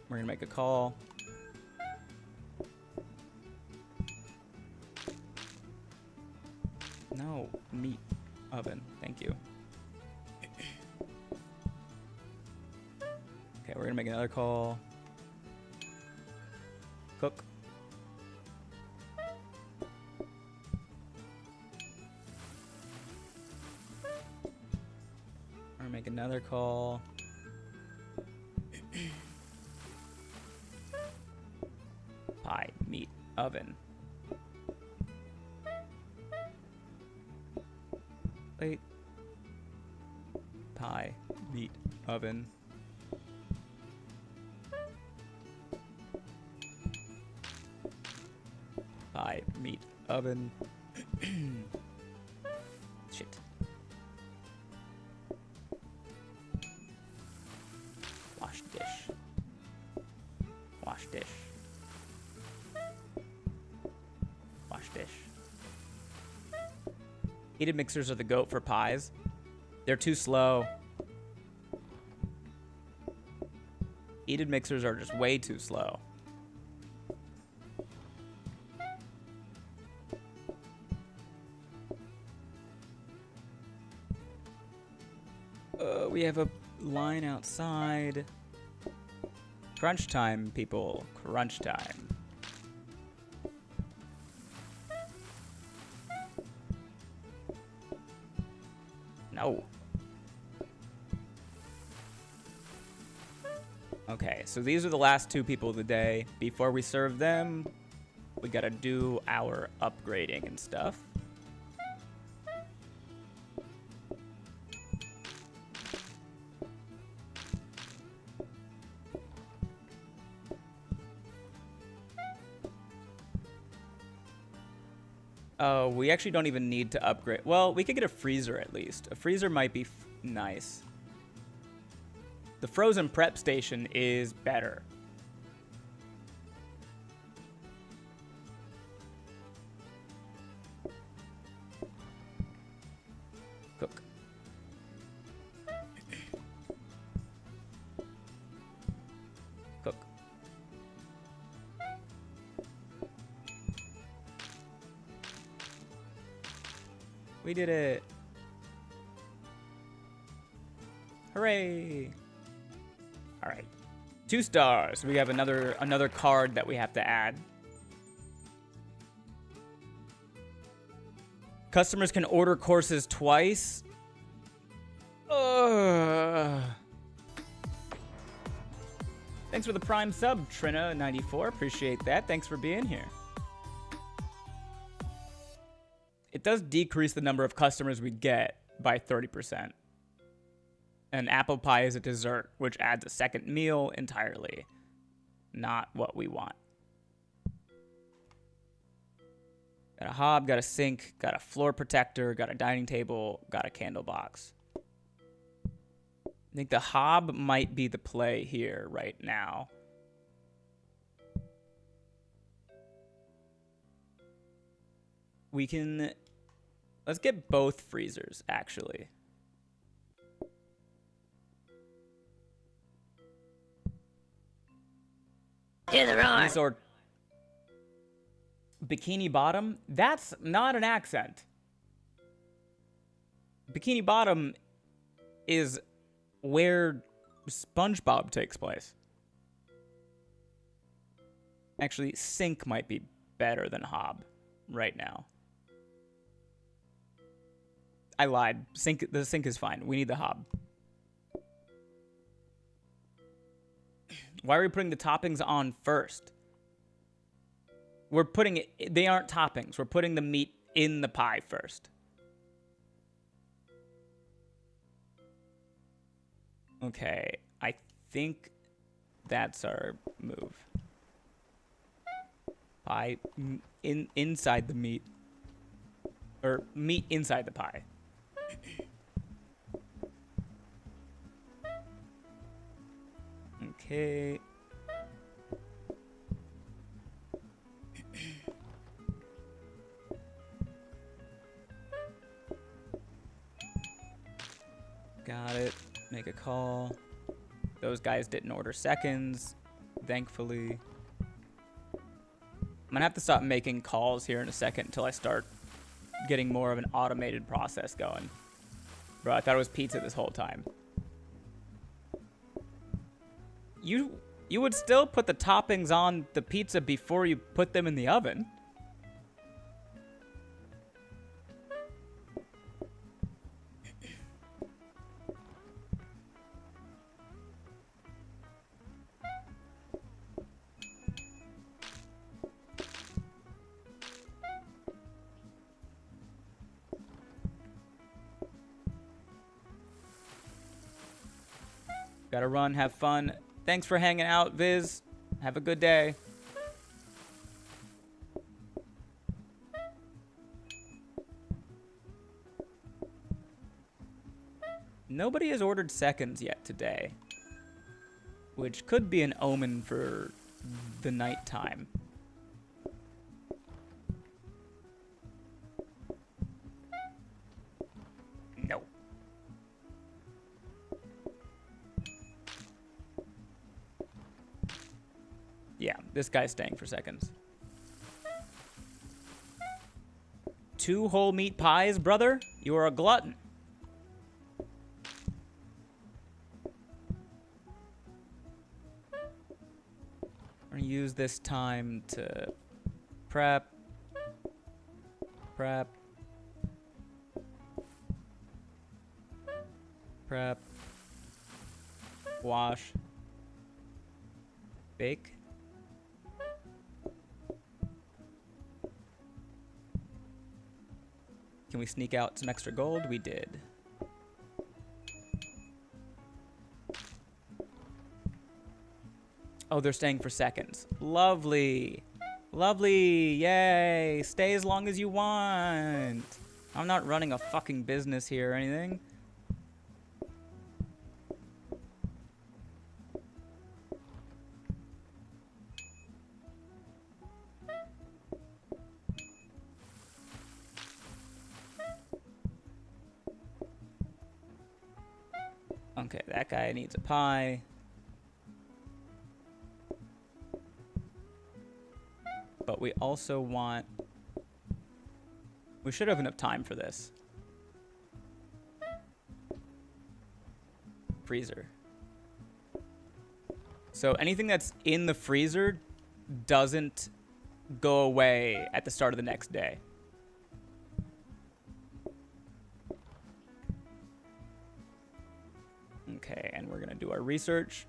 We're gonna make a call. No, meat oven. Thank you. Okay, we're gonna make another call. Cook. We're gonna make another call. Pie, meat, oven. Plate. Pie, meat, oven. Pie, meat, oven. Shit. Wash dish. Wash dish. Wash dish. Heated mixers are the goat for pies. They're too slow. Heated mixers are just way too slow. We have a line outside. Crunch time, people. Crunch time. No. Okay, so these are the last 2 people of the day. Before we serve them, we gotta do our upgrading and stuff. Oh, we actually don't even need to upgrade. Well, we could get a freezer at least. A freezer might be nice. The frozen prep station is better. Cook. Cook. We did it. Hooray. All right. 2 stars. We have another card that we have to add. Customers can order courses twice. Ugh. Thanks for the Prime sub, Trina94. Appreciate that. Thanks for being here. It does decrease the number of customers we get by 30%. And apple pie is a dessert, which adds a second meal entirely. Not what we want. Got a hob, got a sink, got a floor protector, got a dining table, got a candle box. I think the hob might be the play here right now. We can... Let's get both freezers, actually. To the roar. Resort. Bikini Bottom? That's not an accent. Bikini Bottom is where SpongeBob takes place. Actually, sink might be better than hob right now. I lied. The sink is fine. We need the hob. Why are we putting the toppings on first? We're putting it... They aren't toppings. We're putting the meat in the pie first. Okay. I think that's our move. Pie inside the meat. Or meat inside the pie. Okay. Got it. Make a call. Those guys didn't order seconds, thankfully. I'm gonna have to stop making calls here in a second until I start getting more of an automated process going. Bro, I thought it was pizza this whole time. You would still put the toppings on the pizza before you put them in the oven. Gotta run, have fun. Thanks for hanging out, Viz. Have a good day. Nobody has ordered seconds yet today, which could be an omen for the nighttime. No. Yeah, this guy's staying for seconds. 2 whole meat pies, brother? You are a glutton. We're gonna use this time to prep, wash, bake. Can we sneak out some extra gold? We did. Oh, they're staying for seconds. Lovely. Lovely. Yay. Stay as long as you want. I'm not running a fucking business here or anything. Okay, that guy needs a pie. But we also want... We should have enough time for this. freezer. So anything that's in the freezer doesn't go away at the start of the next day. Okay, and we're gonna do our research.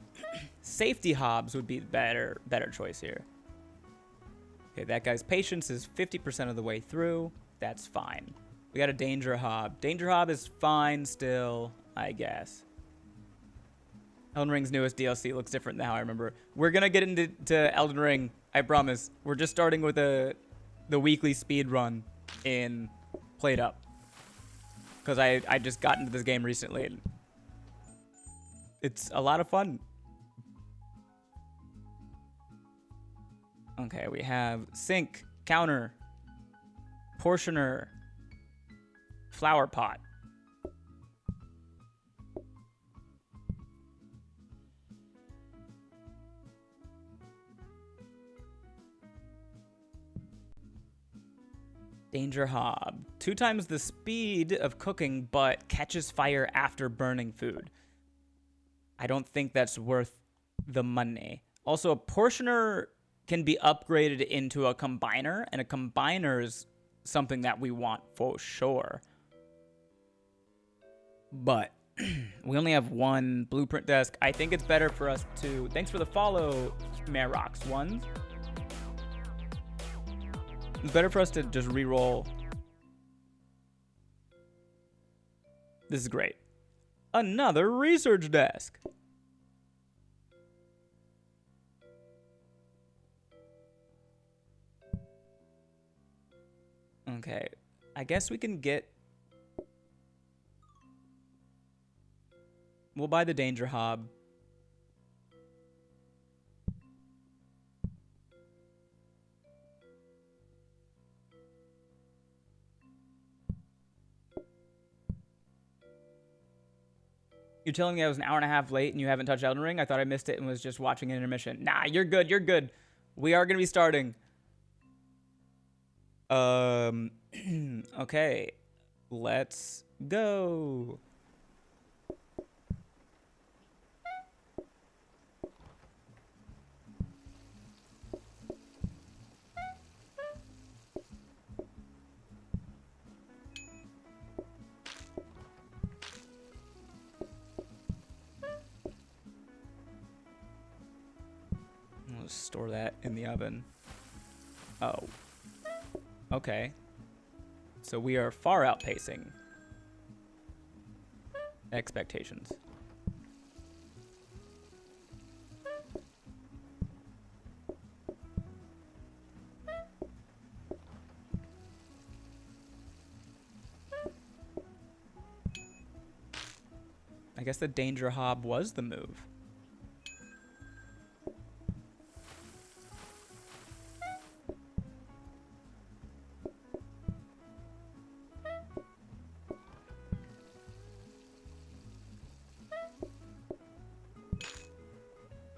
Safety hobs would be the better choice here. Okay, that guy's patience is 50% of the way through. That's fine. We got a danger hob. Danger hob is fine still, I guess. Elden Ring's newest DLC looks different than how I remember. We're gonna get into Elden Ring, I promise. We're just starting with the weekly speed run in Played Up. Because I just got into this game recently. And it's a lot of fun. Okay, we have sink, counter, portioner, flower pot. Danger hob. 2 times the speed of cooking, but catches fire after burning food. I don't think that's worth the money. Also, a portioner can be upgraded into a combiner, and a combiner is something that we want for sure. But we only have 1 blueprint desk. I think it's better for us to... Thanks for the follow, Marox1. It's better for us to just re-roll. This is great. Another research desk. Okay, I guess we can get... We'll buy the danger hob. You're telling me I was an hour and a half late and you haven't touched Elden Ring? I thought I missed it and was just watching an intermission. Nah, you're good, you're good. We are going to be starting. Okay. Let's go. Let's store that in the oven. Oh. Okay. So we are far outpacing expectations. I guess the danger hob was the move.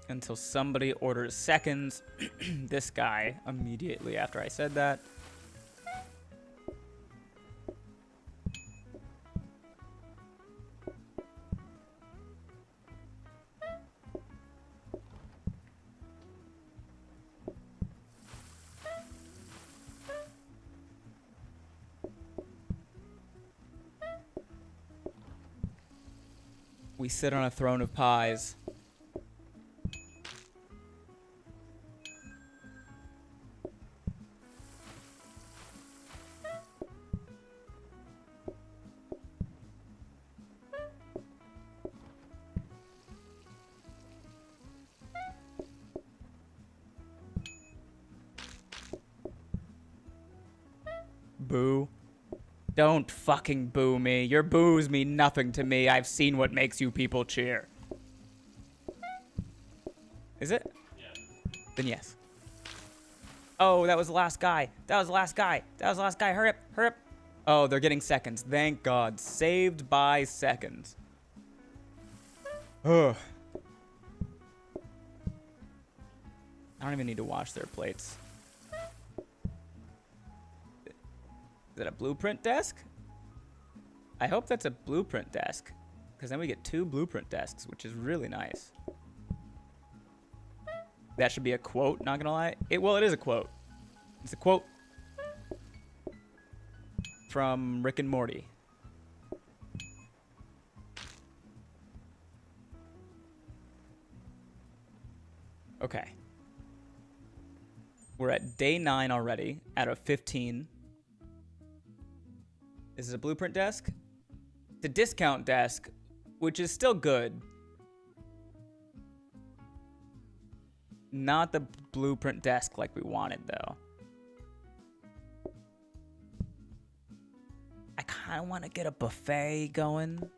Until somebody orders seconds. This guy, immediately after I said that. We sit on a throne of pies. Boo. Don't fucking boo me. Your boos mean nothing to me. I've seen what makes you people cheer. Is it? Yeah. Then yes. Oh, that was the last guy. That was the last guy. That was the last guy. Hurry up. Hurry up. Oh, they're getting seconds. Thank God. Saved by seconds. Ugh. I don't even need to wash their plates. Is that a blueprint desk? I hope that's a blueprint desk. Because then we get 2 blueprint desks, which is really nice. That should be a quote, not gonna lie. Well, it is a quote. It's a quote from Rick and Morty. Okay. We're at day 9 already, out of 15. This is a blueprint desk. The discount desk, which is still good. Not the blueprint desk like we wanted, though. I kind of want to get a buffet going,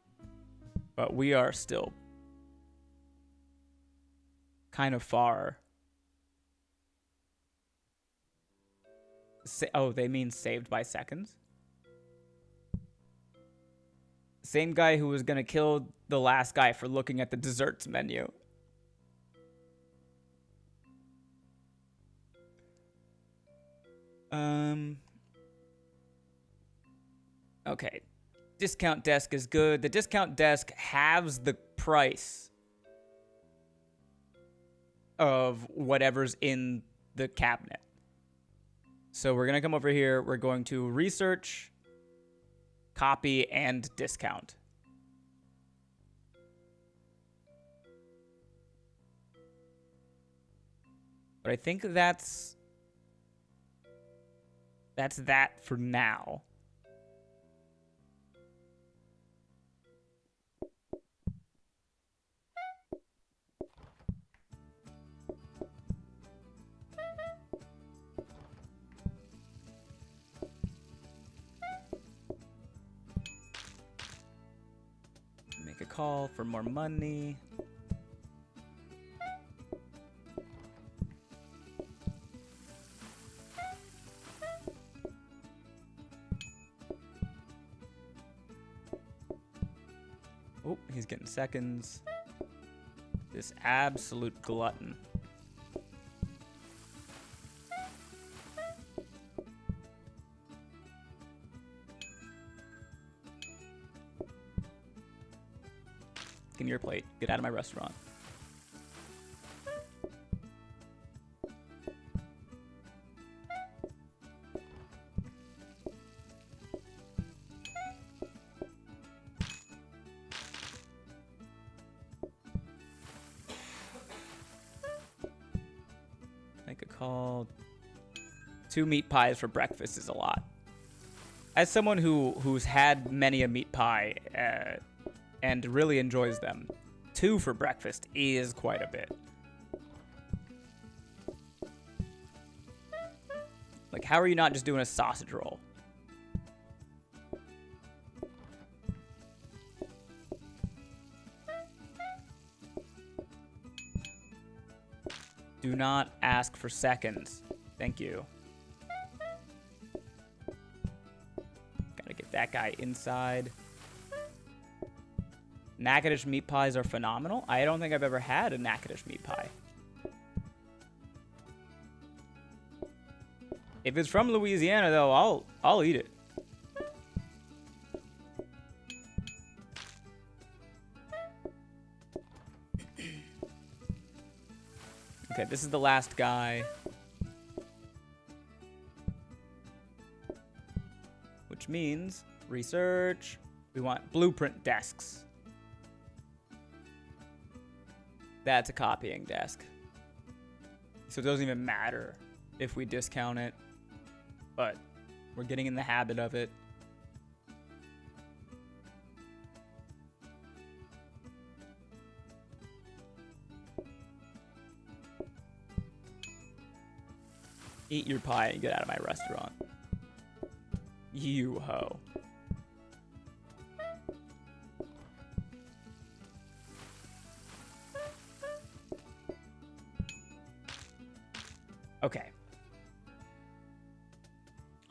but we are still kind of far. Oh, they mean saved by seconds? Same guy who was gonna kill the last guy for looking at the desserts menu. Okay. Discount desk is good. The discount desk halves the price of whatever's in the cabinet. So we're gonna come over here. We're going to research, copy, and discount. But I think that's that for now. Make a call for more money. Oh, he's getting seconds. This absolute glutton. Give me your plate. Get out of my restaurant. Make a call. 2 meat pies for breakfast is a lot. As someone who's had many a meat pie and really enjoys them, 2 for breakfast is quite a bit. Like, how are you not just doing a sausage roll? Do not ask for seconds. Thank you. Gotta get that guy inside. Natchitoches meat pies are phenomenal. I don't think I've ever had a Natchitoches meat pie. If it's from Louisiana, though, I'll eat it. Okay, this is the last guy. Which means research. We want blueprint desks. That's a copying desk. So it doesn't even matter if we discount it. But we're getting in the habit of it. Eat your pie and get out of my restaurant. You ho. Okay.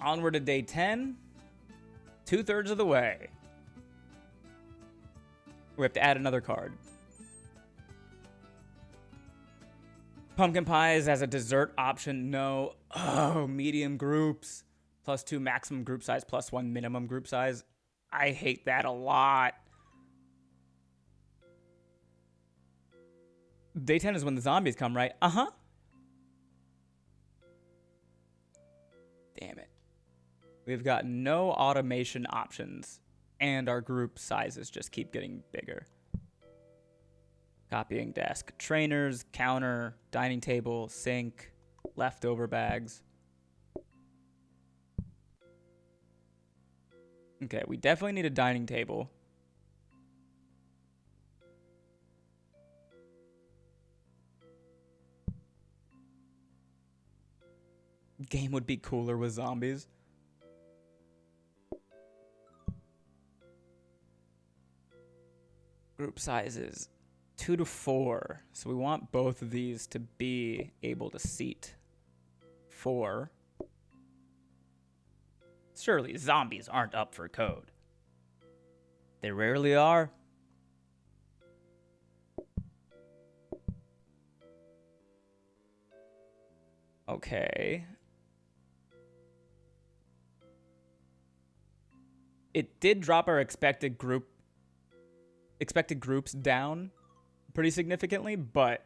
Onward to day 10. 2/3 of the way. We have to add another card. Pumpkin pies as a dessert option, no. Oh, medium groups. +2 maximum group size, +1 minimum group size. I hate that a lot. Day 10 is when the zombies come, right? Uh-huh. Damn it. We've got no automation options, and our group sizes just keep getting bigger. Copying desk. Trainers, counter, dining table, sink, leftover bags. Okay, we definitely need a dining table. Game would be cooler with zombies. Group sizes 2 to 4. So we want both of these to be able to seat 4. Surely zombies aren't up for code. They rarely are. Okay. It did drop our expected groups down pretty significantly, but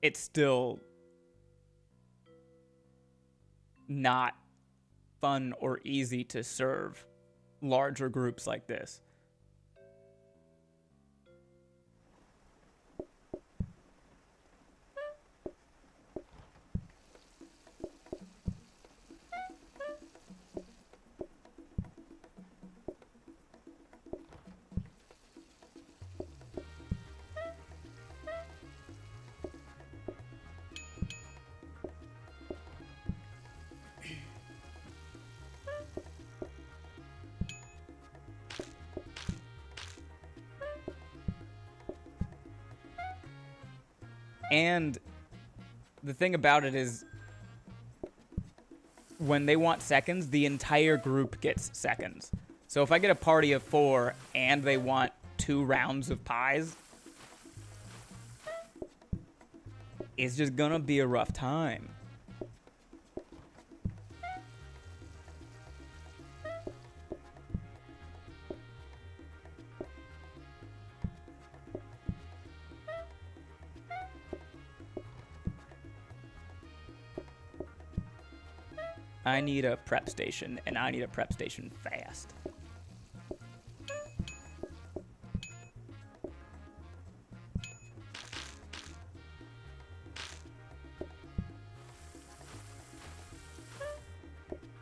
it's still not fun or easy to serve larger groups like this. And the thing about it is, when they want seconds, the entire group gets seconds. So if I get a party of 4 and they want 2 rounds of pies, it's just gonna be a rough time. I need a prep station, and I need a prep station fast.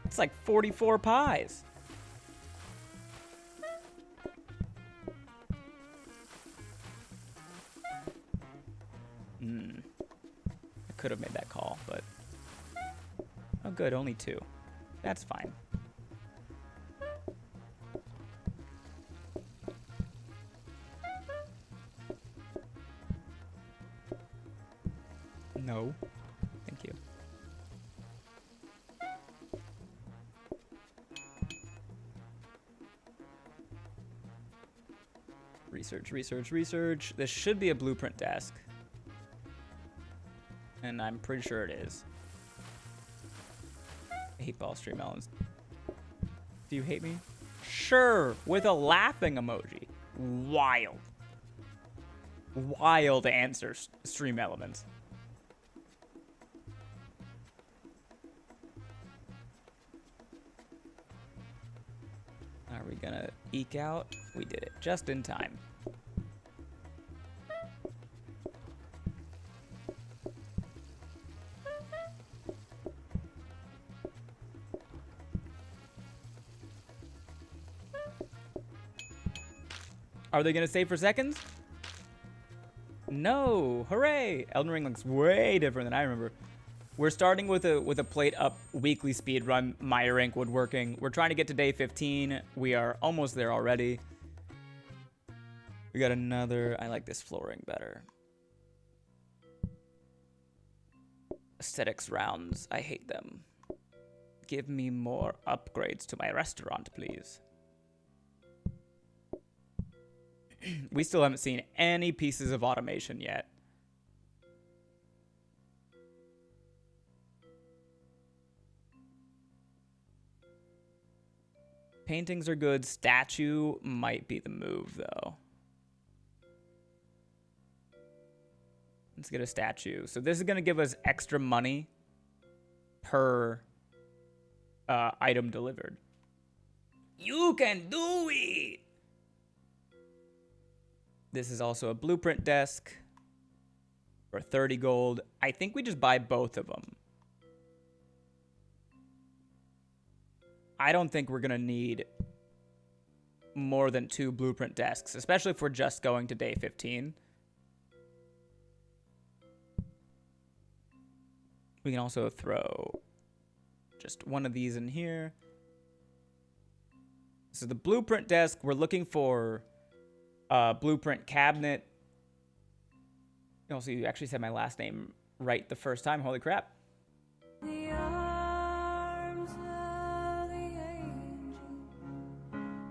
It's like 44 pies. I could have made that call, but... Oh, good, only 2. That's fine. No. Thank you. Research, research, research. This should be a blueprint desk. And I'm pretty sure it is. I hate ball stream melons. Do you hate me? Sure, with a laughing emoji. Wild. Wild answer, stream elements. Are we gonna eke out? We did it just in time. Are they gonna save for seconds? No, hooray! Elden Ring looks way different than I remember. We're starting with a plate up weekly speed run, Maya Rank woodworking. We're trying to get to day 15. We are almost there already. We got another. I like this flooring better. Aesthetics rounds. I hate them. Give me more upgrades to my restaurant, please. We still haven't seen any pieces of automation yet. Paintings are good. Statue might be the move, though. Let's get a statue. So this is going to give us extra money per item delivered. You can do it! This is also a blueprint desk for 30 gold. I think we just buy both of them. I don't think we're going to need more than 2 blueprint desks, especially if we're just going to day 15. We can also throw just one of these in here. So the blueprint desk, we're looking for a blueprint cabinet. Also, you actually said my last name right the first time. Holy crap.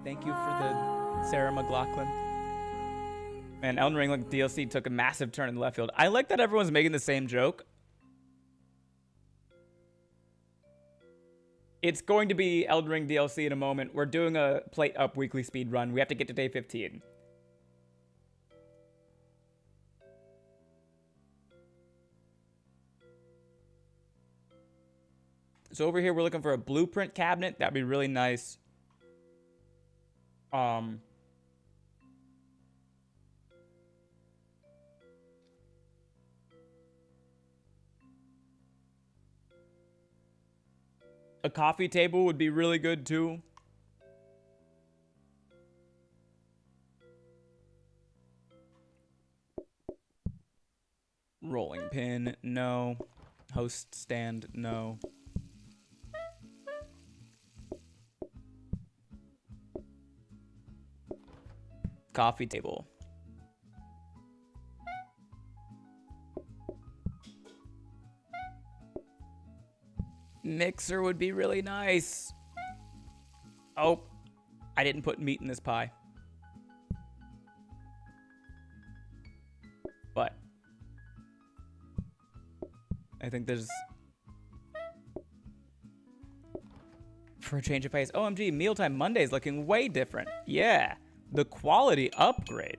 Thank you for the Sarah McLaughlin. Man, Elden Ring DLC took a massive turn in the left field. I like that everyone's making the same joke. It's going to be Elden Ring DLC in a moment. We're doing a plate up weekly speed run. We have to get to day 15. So over here, we're looking for a blueprint cabinet. That'd be really nice. A coffee table would be really good too. Rolling pin, no. Host stand, no. Coffee table. Mixer would be really nice. Oh, I didn't put meat in this pie. But I think there's... For a change of pace. OMG, Mealtime Monday is looking way different. Yeah, the quality upgrade.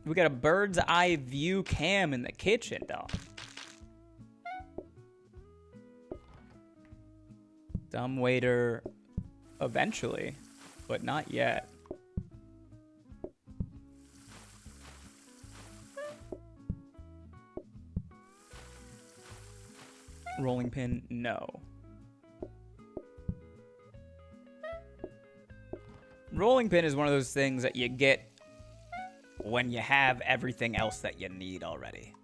We got a bird's eye view cam in the kitchen, dog. Dumb waiter eventually, but not yet. Rolling pin, no. Rolling pin is one of those things that you get when you have everything else that you need already.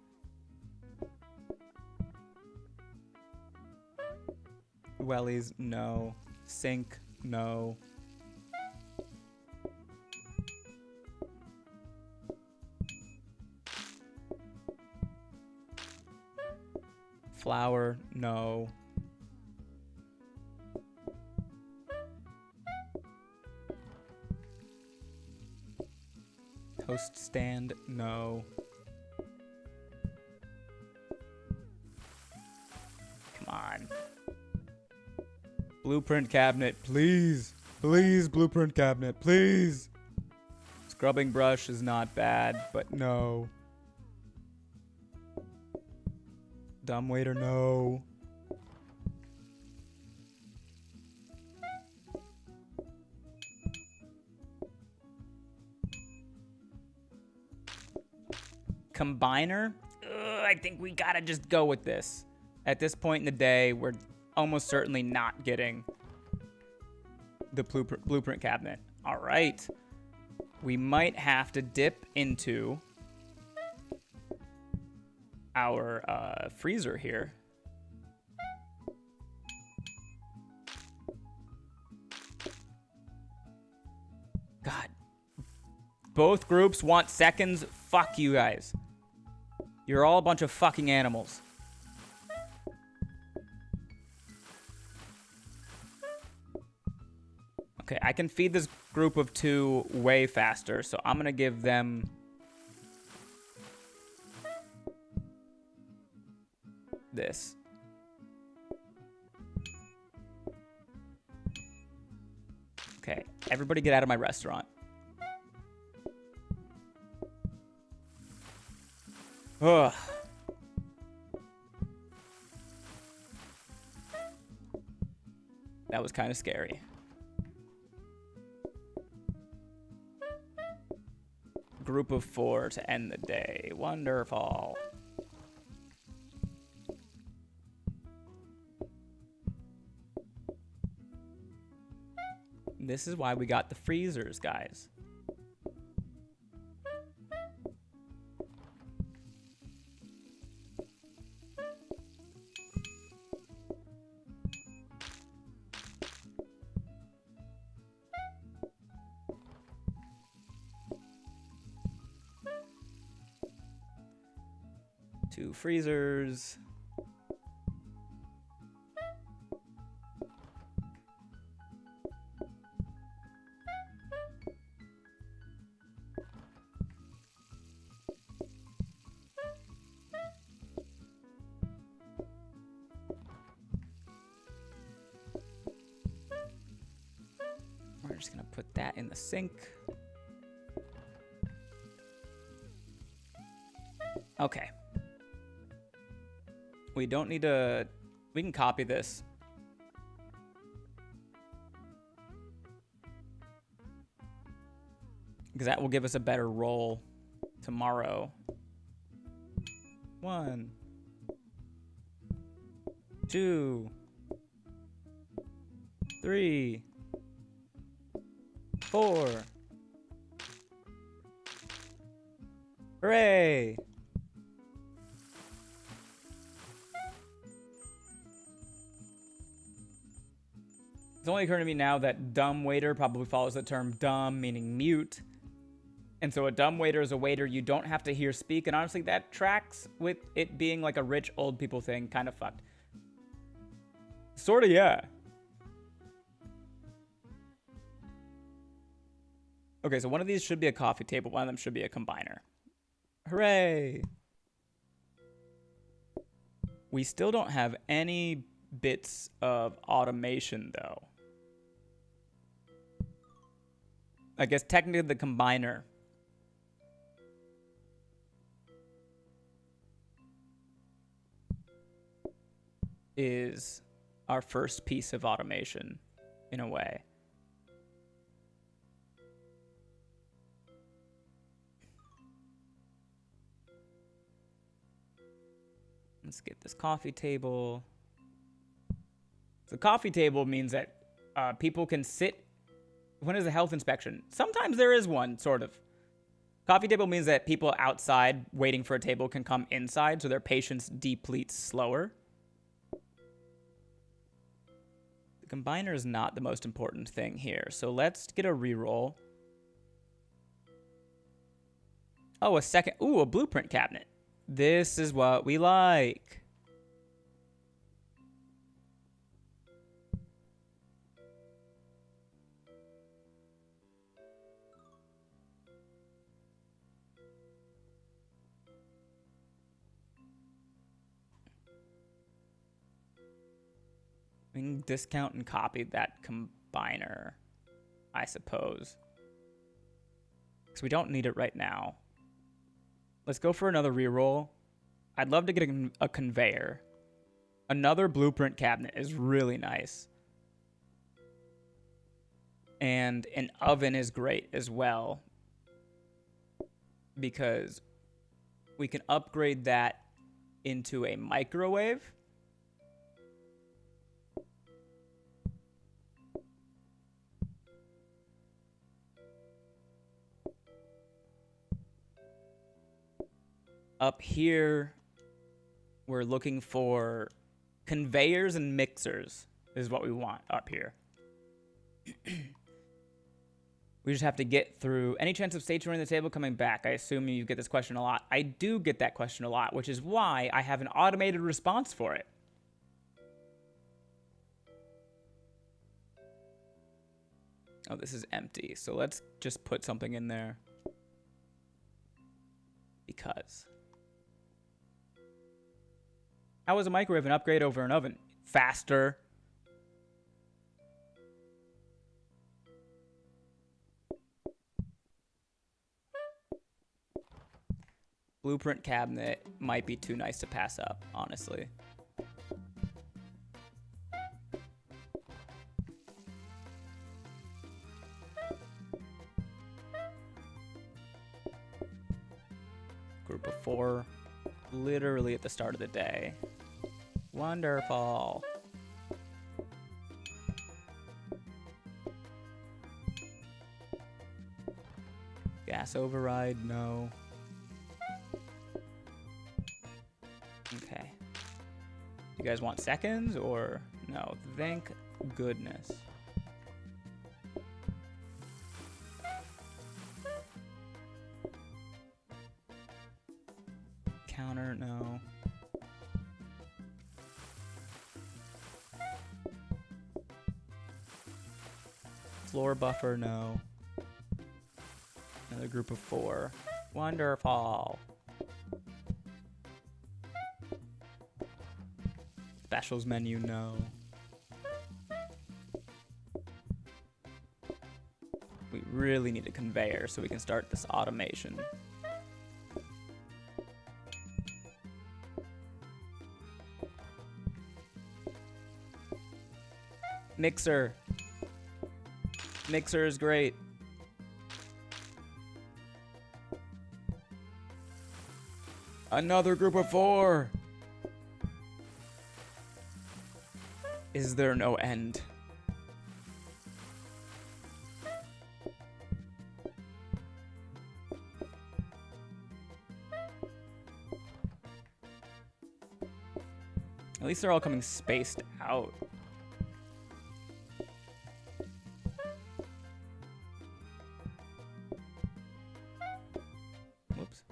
Wellies, no. Sink, no. Flour, no. Toast stand, no. Come on. Blueprint cabinet, please. Please, blueprint cabinet, please. Scrubbing brush is not bad, but no. Dumb waiter, no. Combiner? I think we gotta just go with this. At this point in the day, we're almost certainly not getting the blueprint cabinet. All right. We might have to dip into our freezer here. God. Both groups want seconds. Fuck you guys. You're all a bunch of fucking animals. Okay, I can feed this group of 2 way faster, so I'm gonna give them this. Okay, everybody get out of my restaurant. Ugh. That was kind of scary. Group of 4 to end the day. Wonderful. This is why we got the freezers, guys. Two freezers. We're just gonna put that in the sink. Okay. We don't need to... We can copy this. Because that will give us a better roll tomorrow. 1, 2, 3, 4. Hooray! It's only occurring to me now that dumb waiter probably follows the term dumb, meaning mute. And so a dumb waiter is a waiter you don't have to hear speak. And honestly, that tracks with it being like a rich old people thing. Kind of fucked. Sorta, yeah. Okay, so one of these should be a coffee table. One of them should be a combiner. Hooray! We still don't have any bits of automation, though. I guess technically the combiner is our first piece of automation, in a way. Let's get this coffee table. The coffee table means that people can sit. When is a health inspection? Sometimes there is one, sort of. Coffee table means that people outside waiting for a table can come inside, so their patience depletes slower. The combiner is not the most important thing here, so let's get a reroll. Oh, a second. Ooh, a blueprint cabinet. This is what we like. We can discount and copy that combiner, I suppose. Because we don't need it right now. Let's go for another reroll. I'd love to get a conveyor. Another blueprint cabinet is really nice. And an oven is great as well. Because we can upgrade that into a microwave. Up here, we're looking for conveyors and mixers is what we want up here. We just have to get through. Any chance of stationary the table coming back? I assume you get this question a lot. I do get that question a lot, which is why I have an automated response for it. Oh, this is empty. So let's just put something in there. Because. How is a microwave an upgrade over an oven? Faster. Blueprint cabinet might be too nice to pass up, honestly. Group of 4, literally at the start of the day. Wonderful. Gas override, no. Okay. You guys want seconds or no? Thank goodness. Counter, no. Floor buffer, no. Another group of 4. Wonderful. Specials menu, no. We really need a conveyor so we can start this automation. Mixer. Mixer is great. Another group of 4. Is there no end? At least they're all coming spaced out. Whoops.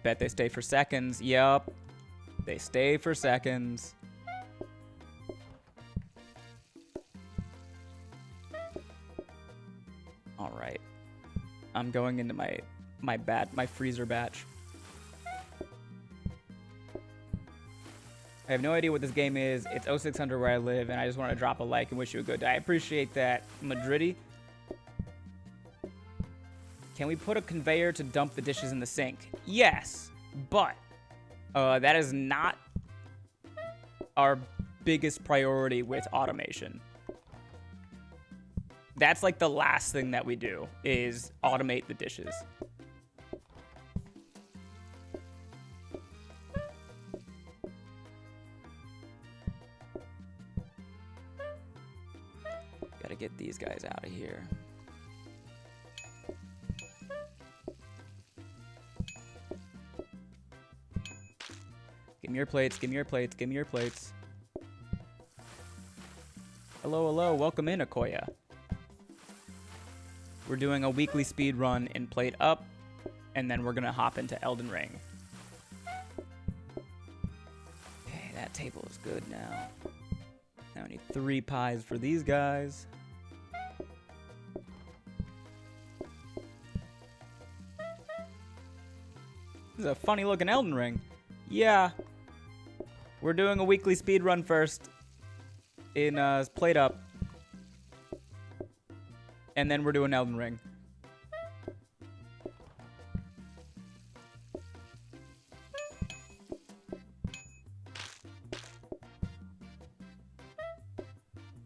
Bet they stay for seconds. Yup. They stay for seconds. All right. I'm going into my freezer batch. I have no idea what this game is. It's 0600 where I live, and I just want to drop a like and wish you a good day. I appreciate that, Madridi. Can we put a conveyor to dump the dishes in the sink? Yes, but that is not our biggest priority with automation. That's like the last thing that we do is automate the dishes. Gotta get these guys out of here. Give me your plates, give me your plates, give me your plates. Hello, hello, welcome in, Akoya. We're doing a weekly speed run in Plate Up, and then we're gonna hop into Elden Ring. Okay, that table is good now. Now I need 3 pies for these guys. This is a funny looking Elden Ring. Yeah. We're doing a weekly speed run first in Plate Up. And then we're doing Elden Ring.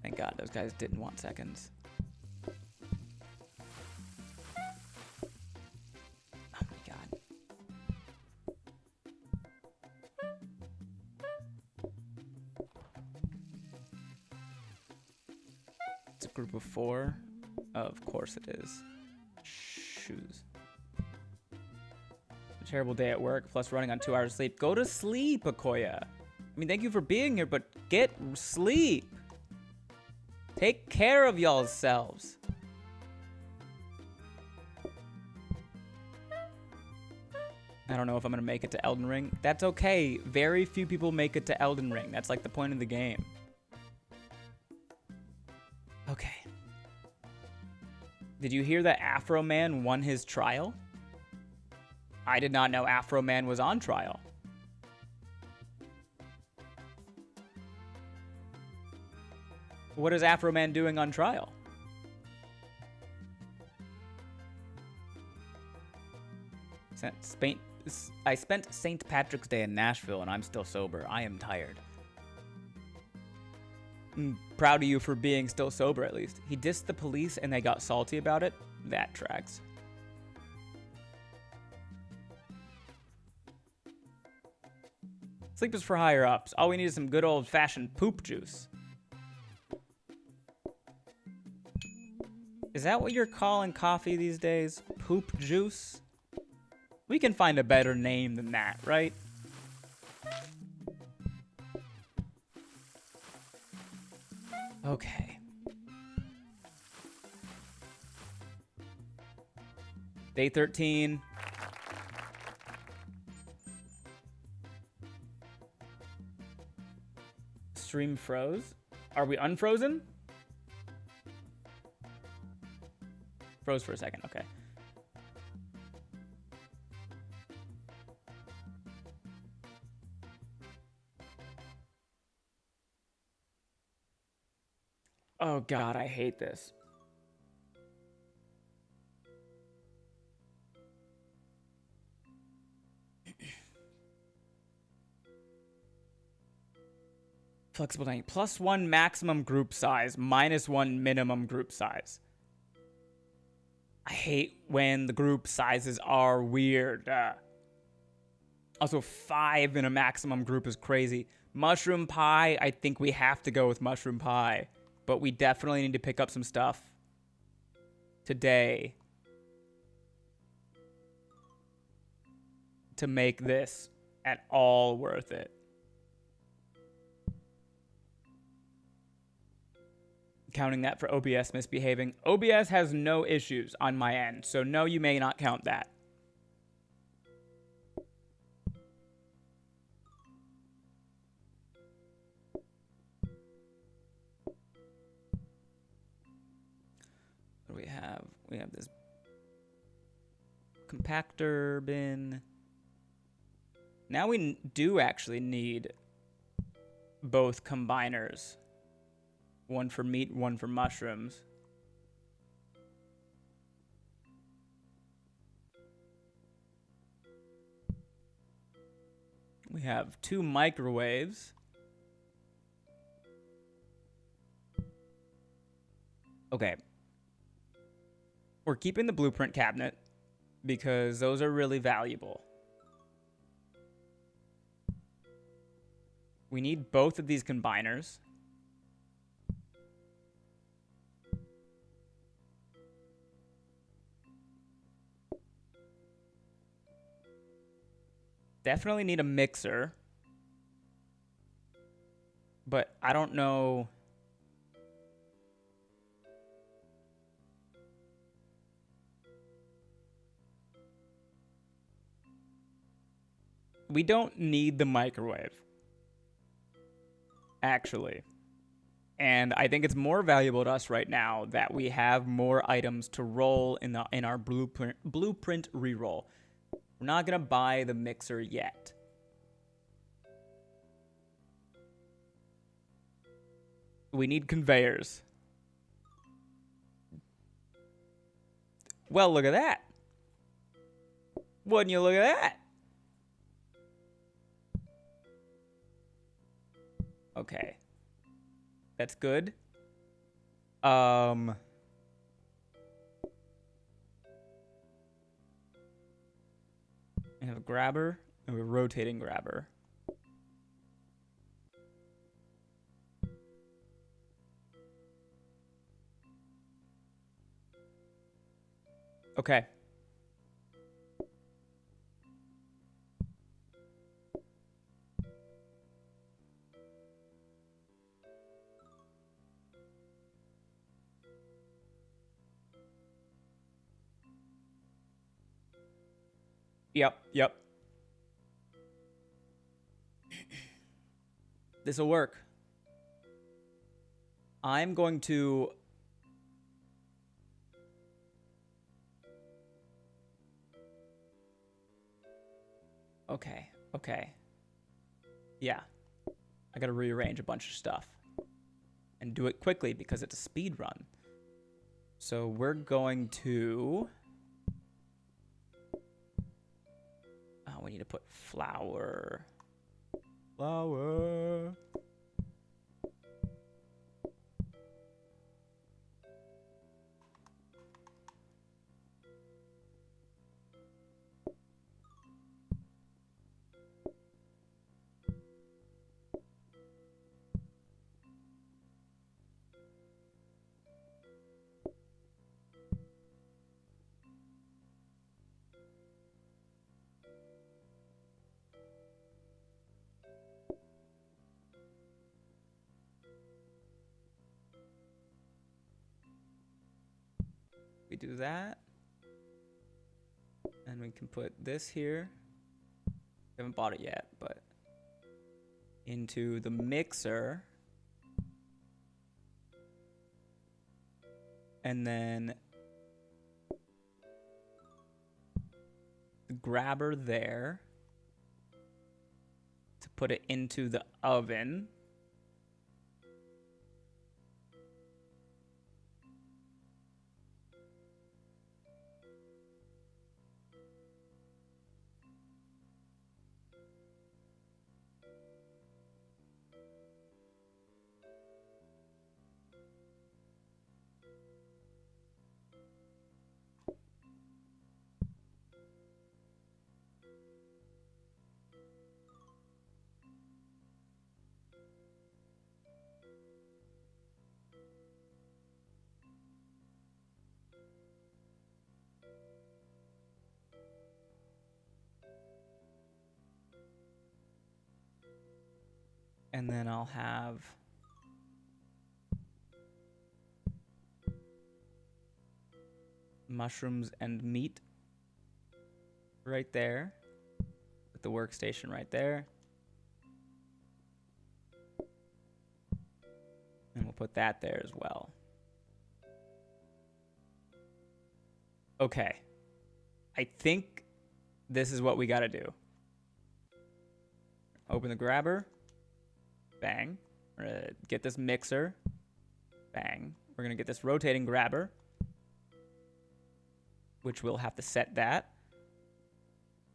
Thank God those guys didn't want seconds. Oh my God. It's a group of 4. Of course it is. Shoes. A terrible day at work, plus running on 2 hours of sleep. Go to sleep, Akoya. I mean, thank you for being here, but get sleep. Take care of y'all's selves. I don't know if I'm going to make it to Elden Ring. That's okay. Very few people make it to Elden Ring. That's like the point of the game. Okay. Did you hear that Afro Man won his trial? I did not know Afro Man was on trial. What is Afro Man doing on trial? I spent St. Patrick's Day in Nashville and I'm still sober. I am tired. I'm proud of you for being still sober at least. He dissed the police and they got salty about it. That tracks. Sleep is for higher ups. All we need is some good old fashioned poop juice. Is that what you're calling coffee these days? Poop juice? We can find a better name than that, right? Okay. Day 13. Stream froze. Are we unfrozen? Froze for a second, okay. Oh god, I hate this. Flexible dining. +1 maximum group size, -1 minimum group size. I hate when the group sizes are weird. Also, 5 in a maximum group is crazy. Mushroom pie, I think we have to go with mushroom pie. But we definitely need to pick up some stuff today to make this at all worth it. Counting that for OBS misbehaving. OBS has no issues on my end, so no, you may not count that. What do we have? We have this compactor bin. Now we do actually need both combiners. One for meat, one for mushrooms. We have 2 microwaves. Okay. We're keeping the blueprint cabinet because those are really valuable. We need both of these combiners. Definitely need a mixer. But I don't know. We don't need the microwave. Actually. And I think it's more valuable to us right now that we have more items to roll in our blueprint reroll. We're not going to buy the mixer yet. We need conveyors. Well, look at that. Wouldn't you look at that? Okay. That's good. I have a grabber and a rotating grabber. Okay. Yep. This'll work. I'm going to Okay, okay. Yeah. I gotta rearrange a bunch of stuff. And do it quickly because it's a speed run. So we're going to... Oh, we need to put flour. Flour. We do that. And we can put this here. We haven't bought it yet, but into the mixer. And then the grabber there to put it into the oven. And then I'll have mushrooms and meat right there. With the workstation right there. And we'll put that there as well. Okay. I think this is what we gotta do. Open the grabber. Bang. We're gonna get this mixer. Bang. We're gonna get this rotating grabber, which we'll have to set that.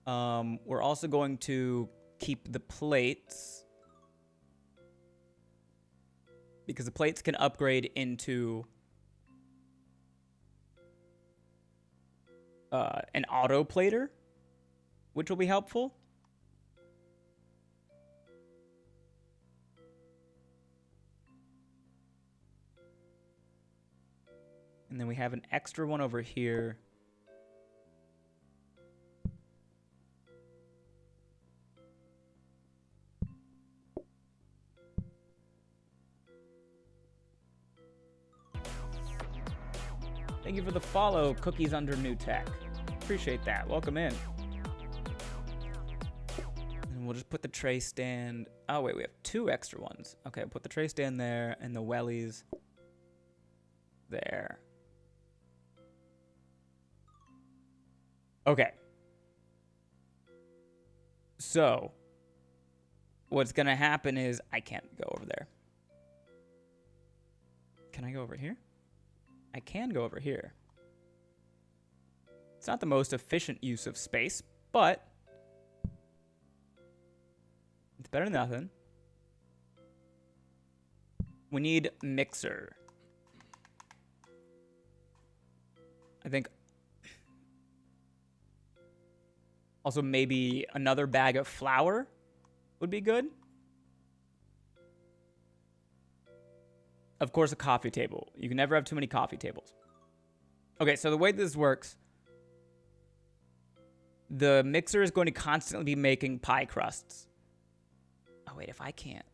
We're also going to keep the plates, because the plates can upgrade into an auto plater, which will be helpful. And then we have an extra one over here. Thank you for the follow, Cookies Under New Tech. Appreciate that. Welcome in. And we'll just put the tray stand. Oh, wait, we have 2 extra ones. Okay, put the tray stand there and the wellies there. Okay. So, what's going to happen is I can't go over there. Can I go over here? I can go over here. It's not the most efficient use of space, but it's better than nothing. We need mixer. I think also maybe another bag of flour would be good. Of course, a coffee table. You can never have too many coffee tables. Okay, so the way this works, the mixer is going to constantly be making pie crusts. Oh, wait, if I can't.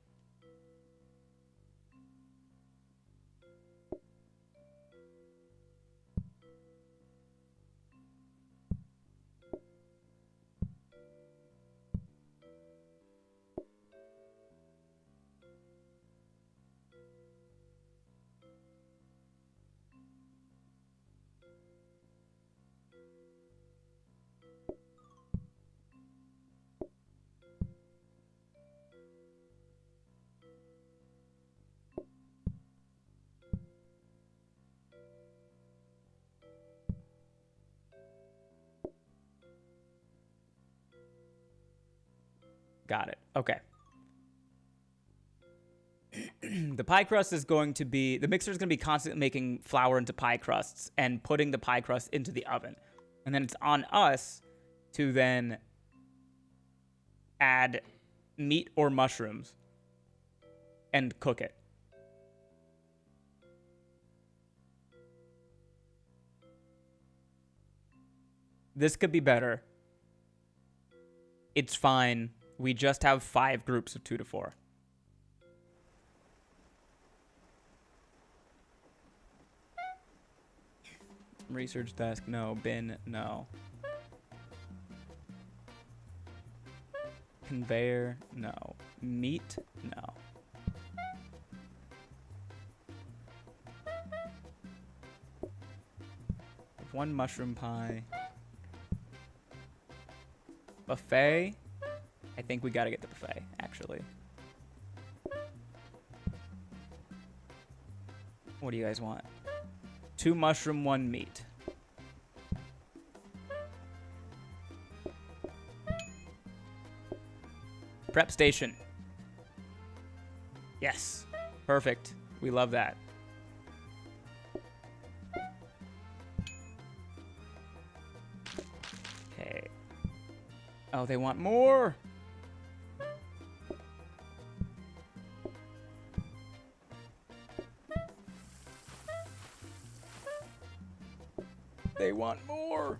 Got it. Okay. The pie crust is going to be, the mixer is going to be constantly making flour into pie crusts and putting the pie crust into the oven. And then it's on us to then add meat or mushrooms and cook it. This could be better. It's fine. We just have 5 groups of 2 to 4. Research desk, no. Bin, no. Conveyor, no. Meat, no. One mushroom pie. Buffet. I think we gotta get the buffet, actually. What do you guys want? 2 mushroom, 1 meat. Prep station. Yes. Perfect. We love that. Okay. Oh, they want more. They want more.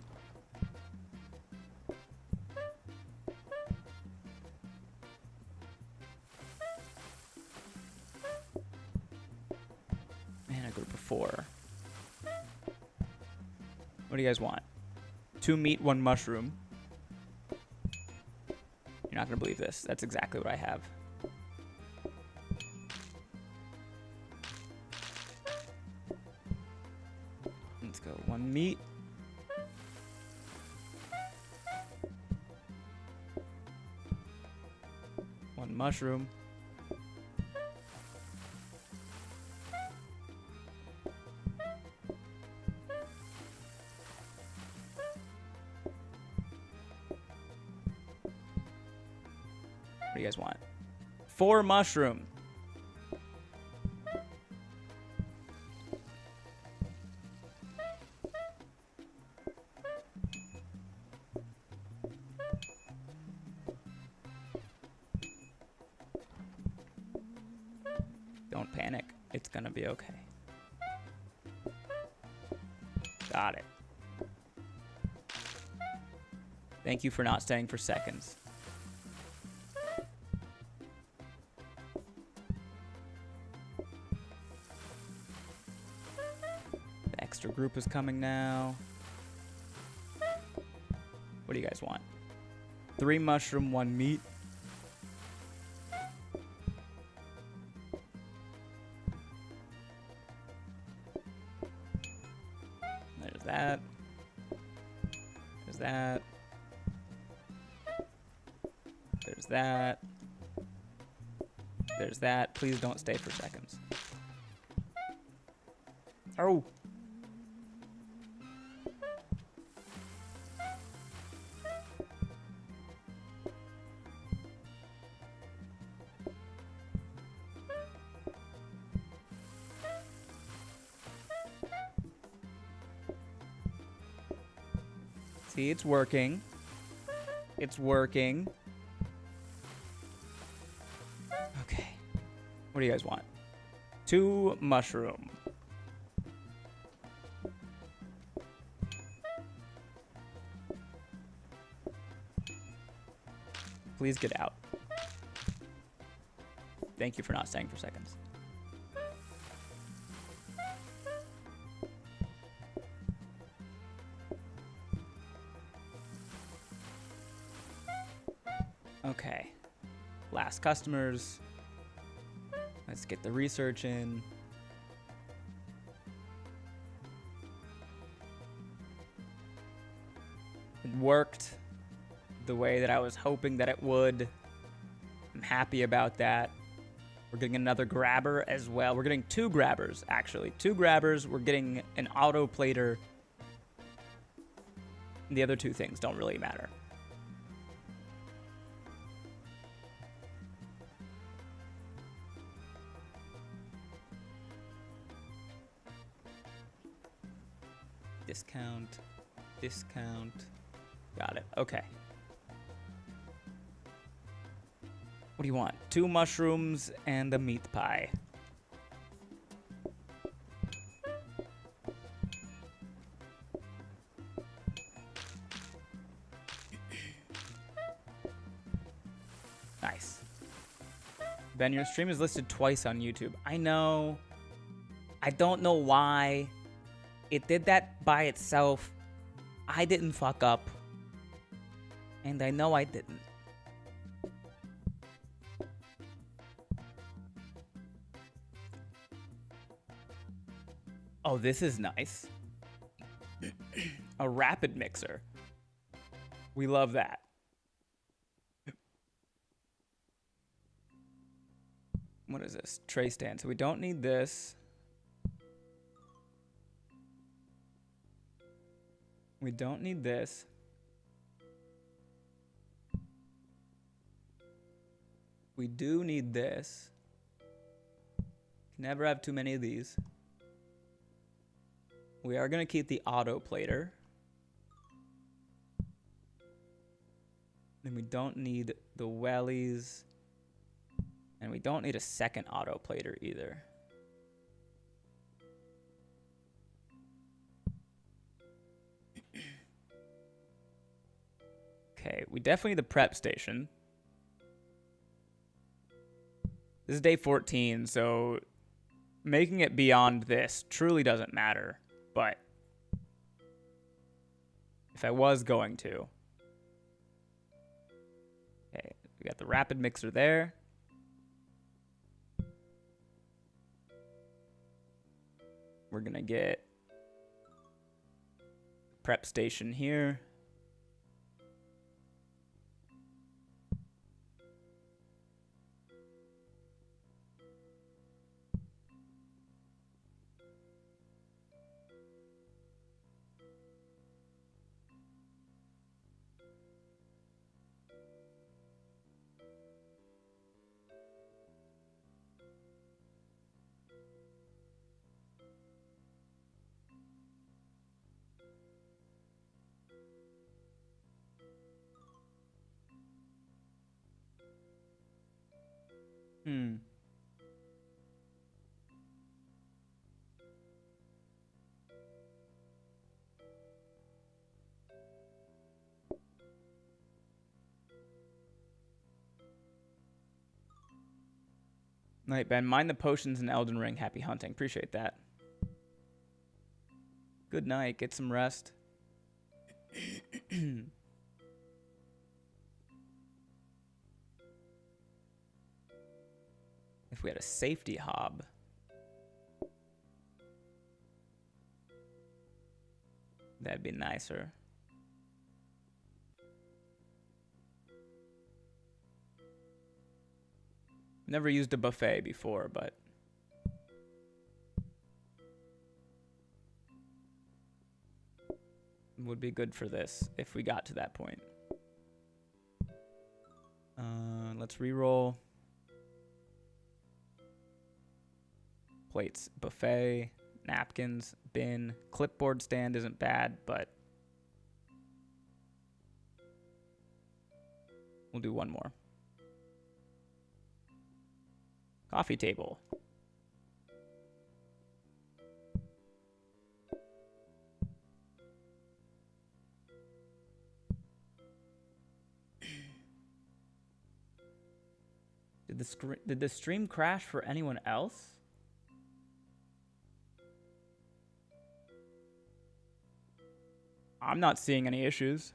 Man, a group of 4. What do you guys want? 2 meat, 1 mushroom. You're not gonna believe this. That's exactly what I have. Let's go 1 meat. Mushroom. What do you guys want? 4 mushroom. Don't panic. It's gonna be okay. Got it. Thank you for not staying for seconds. The extra group is coming now. What do you guys want? 3 mushroom, 1 meat. There's that. There's that. There's that. There's that. Please don't stay for seconds. Oh. See, it's working. It's working. Okay. What do you guys want? 2 mushroom. Please get out. Thank you for not staying for seconds. Okay. Last customers. Let's get the research in. It worked the way that I was hoping that it would. I'm happy about that. We're getting another grabber as well. We're getting 2 grabbers, actually. 2 grabbers. We're getting an auto plater. The other 2 things don't really matter. Discount. Discount. Got it. Okay. What do you want? 2 mushrooms and a meat pie. Nice. Ben, your stream is listed twice on YouTube. I know. I don't know why. It did that by itself. I didn't fuck up. And I know I didn't. Oh, this is nice. A rapid mixer. We love that. What is this? Tray stand. So we don't need this. We don't need this. We do need this. Can never have too many of these. We are going to keep the auto plater. And we don't need the wellies. And we don't need a second auto plater either. Okay, we definitely need the prep station. This is day 14, so making it beyond this truly doesn't matter. But if I was going to. Okay, we got the rapid mixer there. We're going to get prep station here. Night, Ben. Mind the potions in Elden Ring. Happy hunting. Appreciate that. Good night. Get some rest. If we had a safety hob. That'd be nicer. Never used a buffet before, but would be good for this if we got to that point. Let's re-roll. Plates, buffet, napkins, bin, clipboard stand isn't bad, but we'll do one more. Coffee table. Did the stream crash for anyone else? I'm not seeing any issues.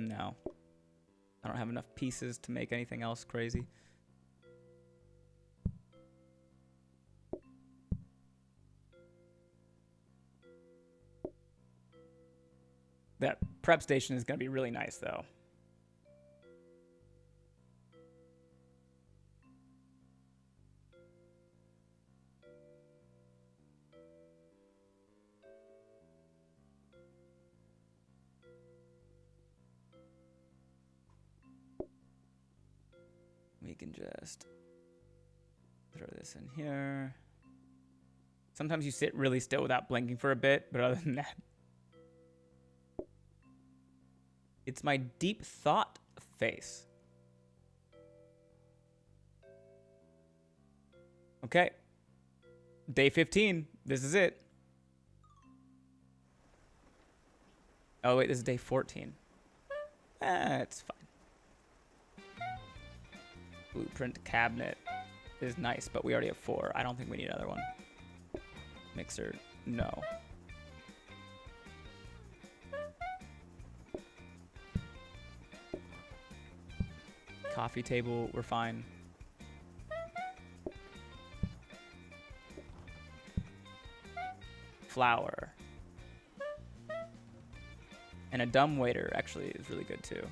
No. I don't have enough pieces to make anything else crazy. That prep station is going to be really nice, though. We can just throw this in here. Sometimes you sit really still without blinking for a bit, but other than that, it's my deep thought face. Okay. Day 15. This is it. Oh, wait, this is day 14. It's fine. Blueprint cabinet is nice, but we already have 4. I don't think we need another one. Mixer, no. Coffee table, we're fine. Flour. And a dumbwaiter actually is really good too.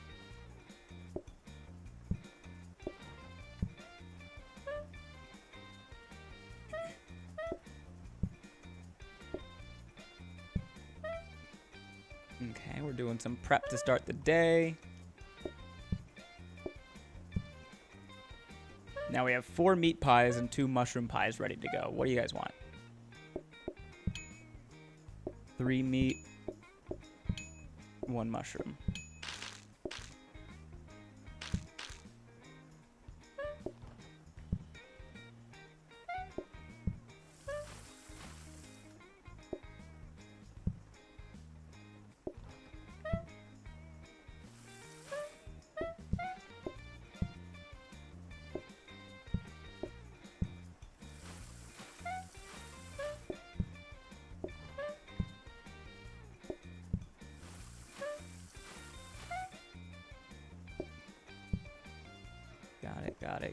Okay, we're doing some prep to start the day. Now we have 4 meat pies and 2 mushroom pies ready to go. What do you guys want? 3 meat, 1 mushroom.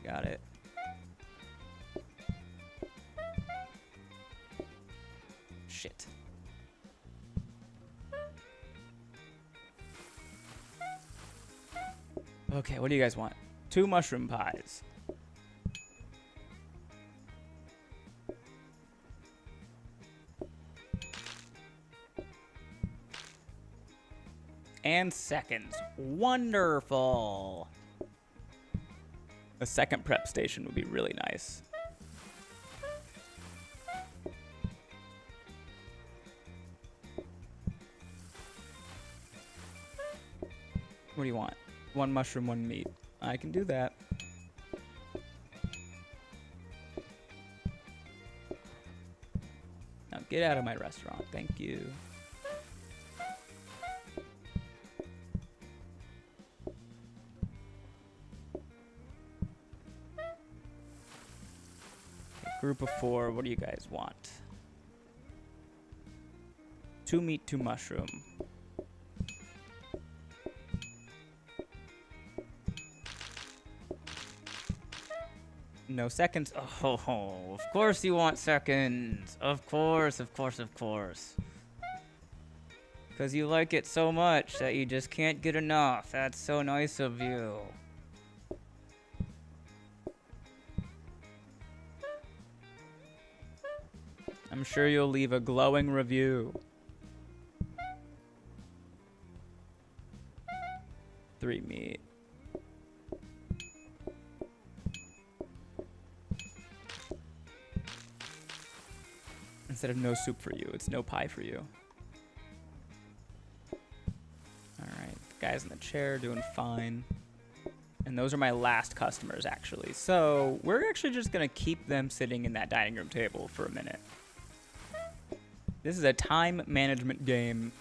Got it. Shit. Okay, what do you guys want? 2 mushroom pies. And seconds. Wonderful. A second prep station would be really nice. What do you want? 1 mushroom, 1 meat. I can do that. Now get out of my restaurant. Thank you. Group of 4, what do you guys want? 2 meat, 2 mushroom. No seconds? Oh, of course you want seconds. Of course. Because you like it so much that you just can't get enough. That's so nice of you. I'm sure you'll leave a glowing review. 3 meat. Instead of no soup for you, it's no pie for you. Alright, the guy's in the chair doing fine. And those are my last customers, actually. So we're actually just going to keep them sitting in that dining room table for a minute. This is a time management game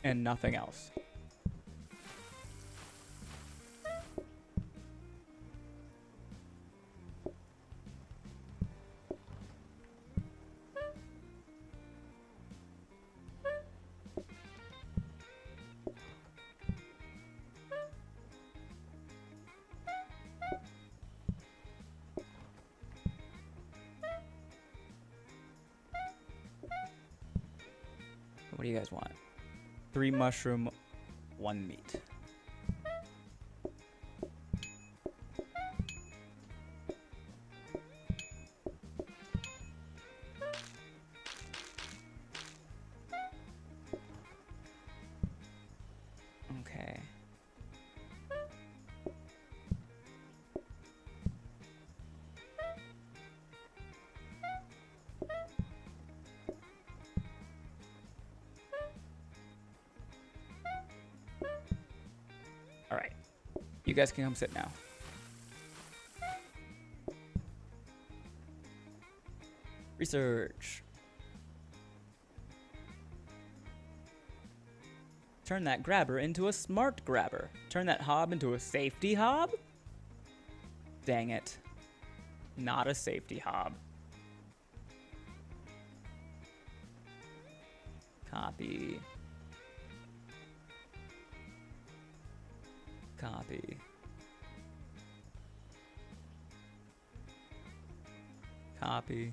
and nothing else. do you guys want? 3 mushroom, 1 meat. Okay. All right. You guys can come sit now. Research. Turn that grabber into a smart grabber. Turn that hob into a safety hob? Dang it. Not a safety hob. Copy. Copy. Copy.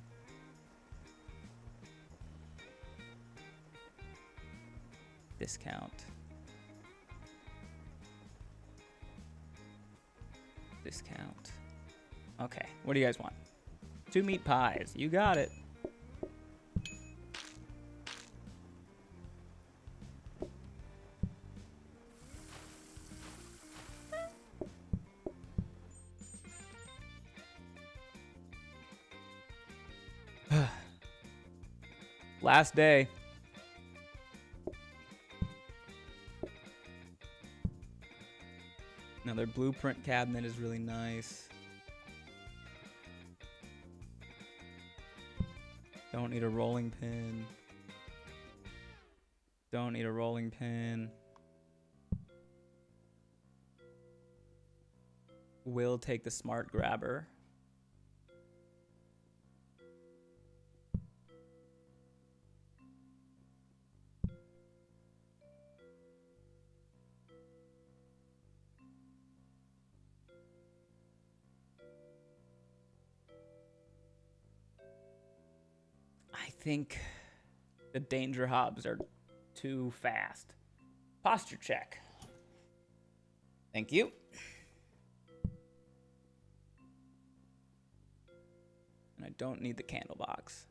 Discount. Discount. Okay, what do you guys want? 2 meat pies. You got it. Last day. Now their blueprint cabinet is really nice. Don't need a rolling pin. Don't need a rolling pin. Will take the smart grabber. I think the danger hobs are too fast. Posture check. Thank you. And I don't need the candle box.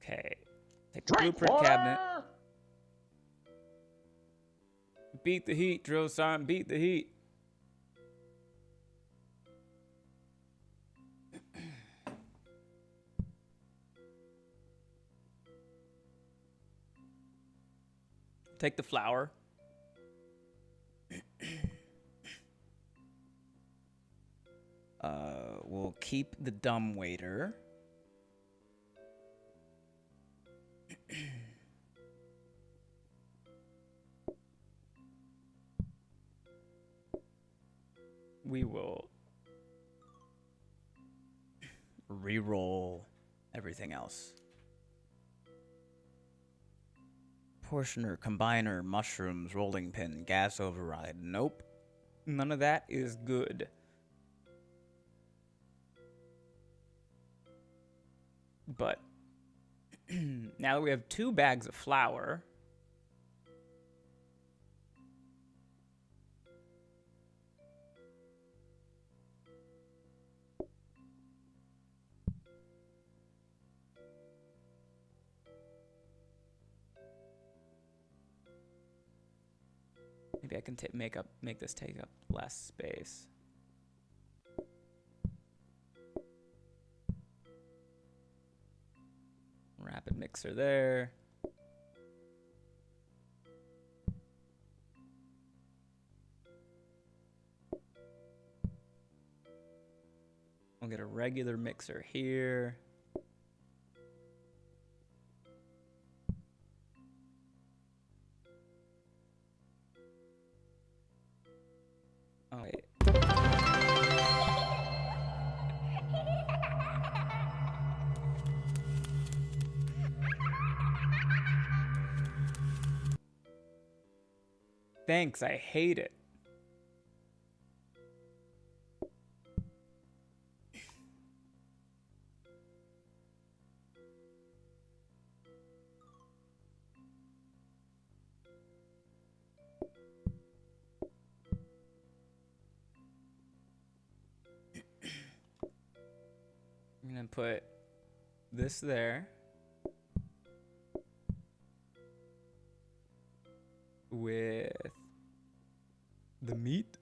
Okay. Take the blueprint cabinet. Beat the heat, drill sergeant. Beat the heat. Take the flour. We'll keep the dumb waiter. We will re-roll everything else. Portioner, combiner, mushrooms, rolling pin, gas override. Nope. None of that is good. But now that we have 2 bags of flour, maybe I can make this take up less space. Rapid mixer there. We'll get a regular mixer here. Oh, wait. Thanks, I hate it. And put this there. With the meat.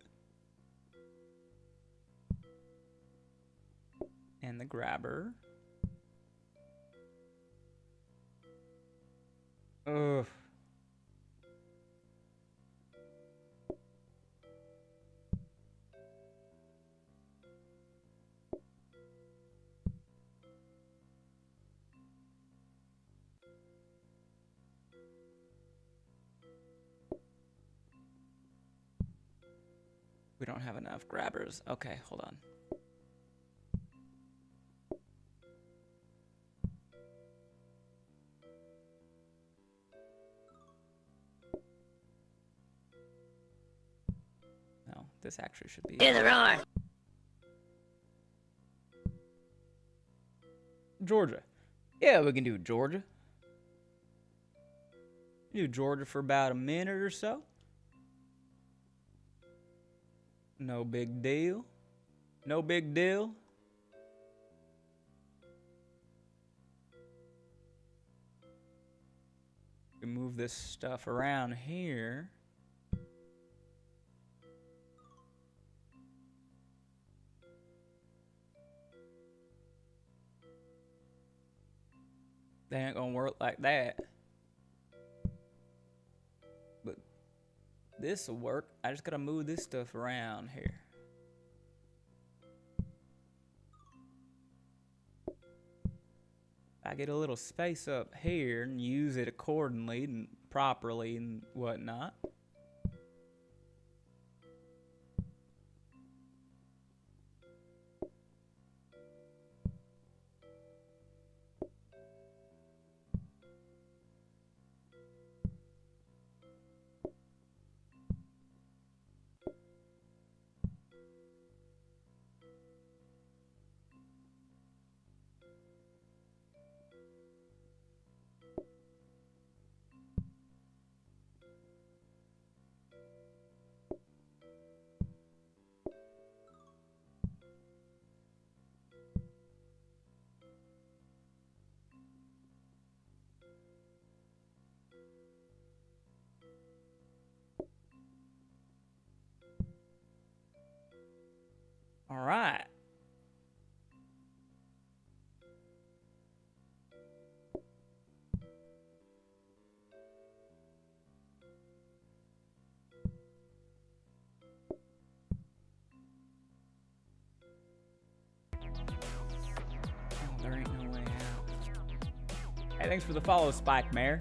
And the grabber. Ugh. We don't have enough grabbers. Okay, hold on. No, this actually should be. In the roar. Georgia. Yeah, we can do Georgia. Do Georgia for about a minute or so. No big deal. No big deal. We move this stuff around here. They ain't gonna work like that. But this will work. I just gotta move this stuff around here. I get a little space up here and use it accordingly and properly and whatnot. All right. Oh, there ain't no way out. Hey, thanks for the follow, Spike Mare.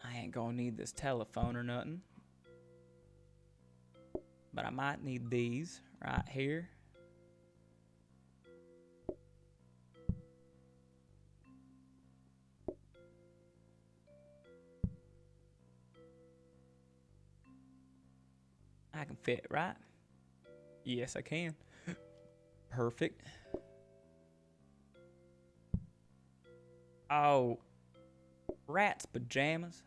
I ain't gonna need this telephone or nothing. But I might need these right here. I can fit, right? Yes, I can. Perfect. Oh, rat's pajamas.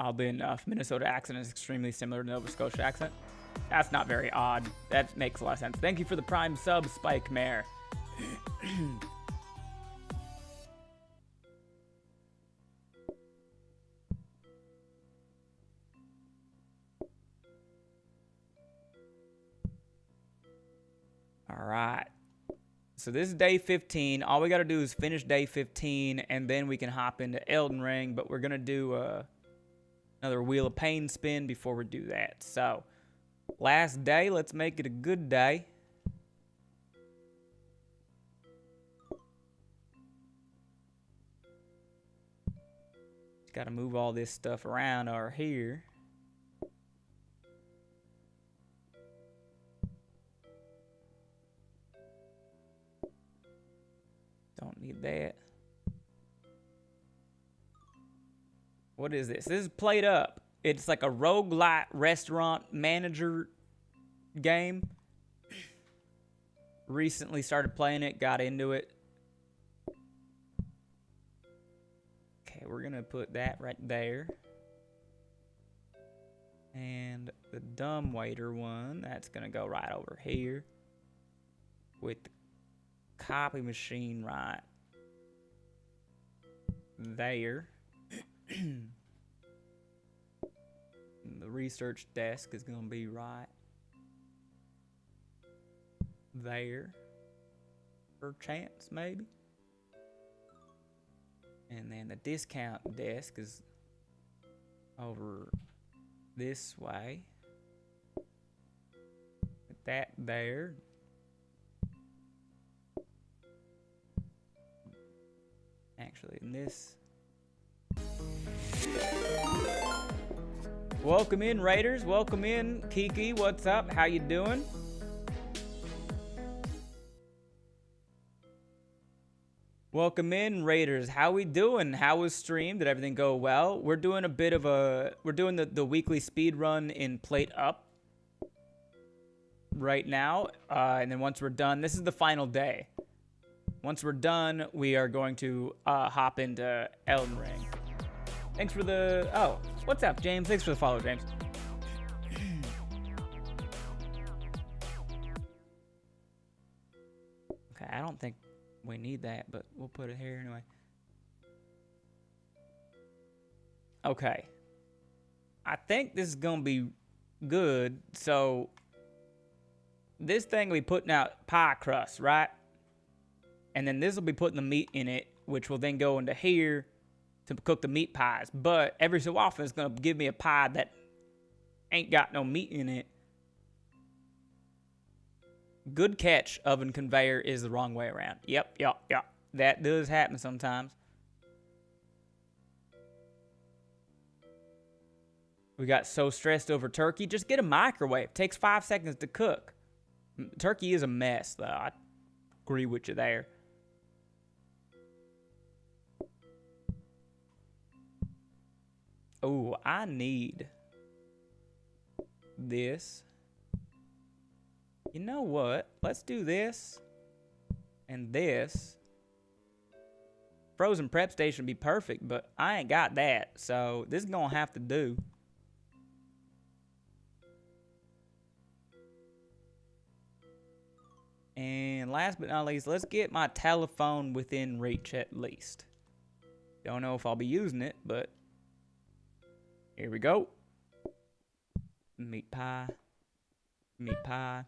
Oddly enough, Minnesota accent is extremely similar to Nova Scotia accent. That's not very odd. That makes a lot of sense. Thank you for the prime sub, Spike Mare. All right. So this is day 15. All we got to do is finish day 15, and then we can hop into Elden Ring. But we're going to do another Wheel of Pain spin before we do that. So, last day. Let's make it a good day. Just got to move all this stuff around over here. Don't need that. What is this? This is plate up. It's like a roguelite restaurant manager game. Recently started playing it, got into it. Okay, we're gonna put that right there. And the dumbwaiter one, that's gonna go right over here. With the copy machine right there. The research desk is gonna be right there. Per chance, maybe. And then the discount desk is over this way. Put that there. Actually, in this. Welcome in, Raiders. Welcome in, Kiki. What's up? How you doing? Welcome in, Raiders. How we doing? How was stream? Did everything go well? We're doing a bit of a... We're doing the weekly speed run in Plate Up right now. And then once we're done, this is the final day. Once we're done, we are going to hop into Elden Ring. Thanks for the... Oh, what's up, James? Thanks for the follow, James. Okay, I don't think we need that, but we'll put it here anyway. Okay. I think this is going to be good. So, this thing will be putting out pie crust, right? And then this will be putting the meat in it, which will then go into here to cook the meat pies. But every so often, it's going to give me a pie that ain't got no meat in it. Good catch, oven conveyor is the wrong way around. Yep. That does happen sometimes. We got so stressed over turkey. Just get a microwave. Takes 5 seconds to cook. Turkey is a mess, though. I agree with you there. Oh, I need this. You know what? Let's do this and this. Frozen prep station would be perfect, but I ain't got that. So this is going to have to do. And last but not least, let's get my telephone within reach at least. Don't know if I'll be using it, but here we go. Meat pie. Meat pie.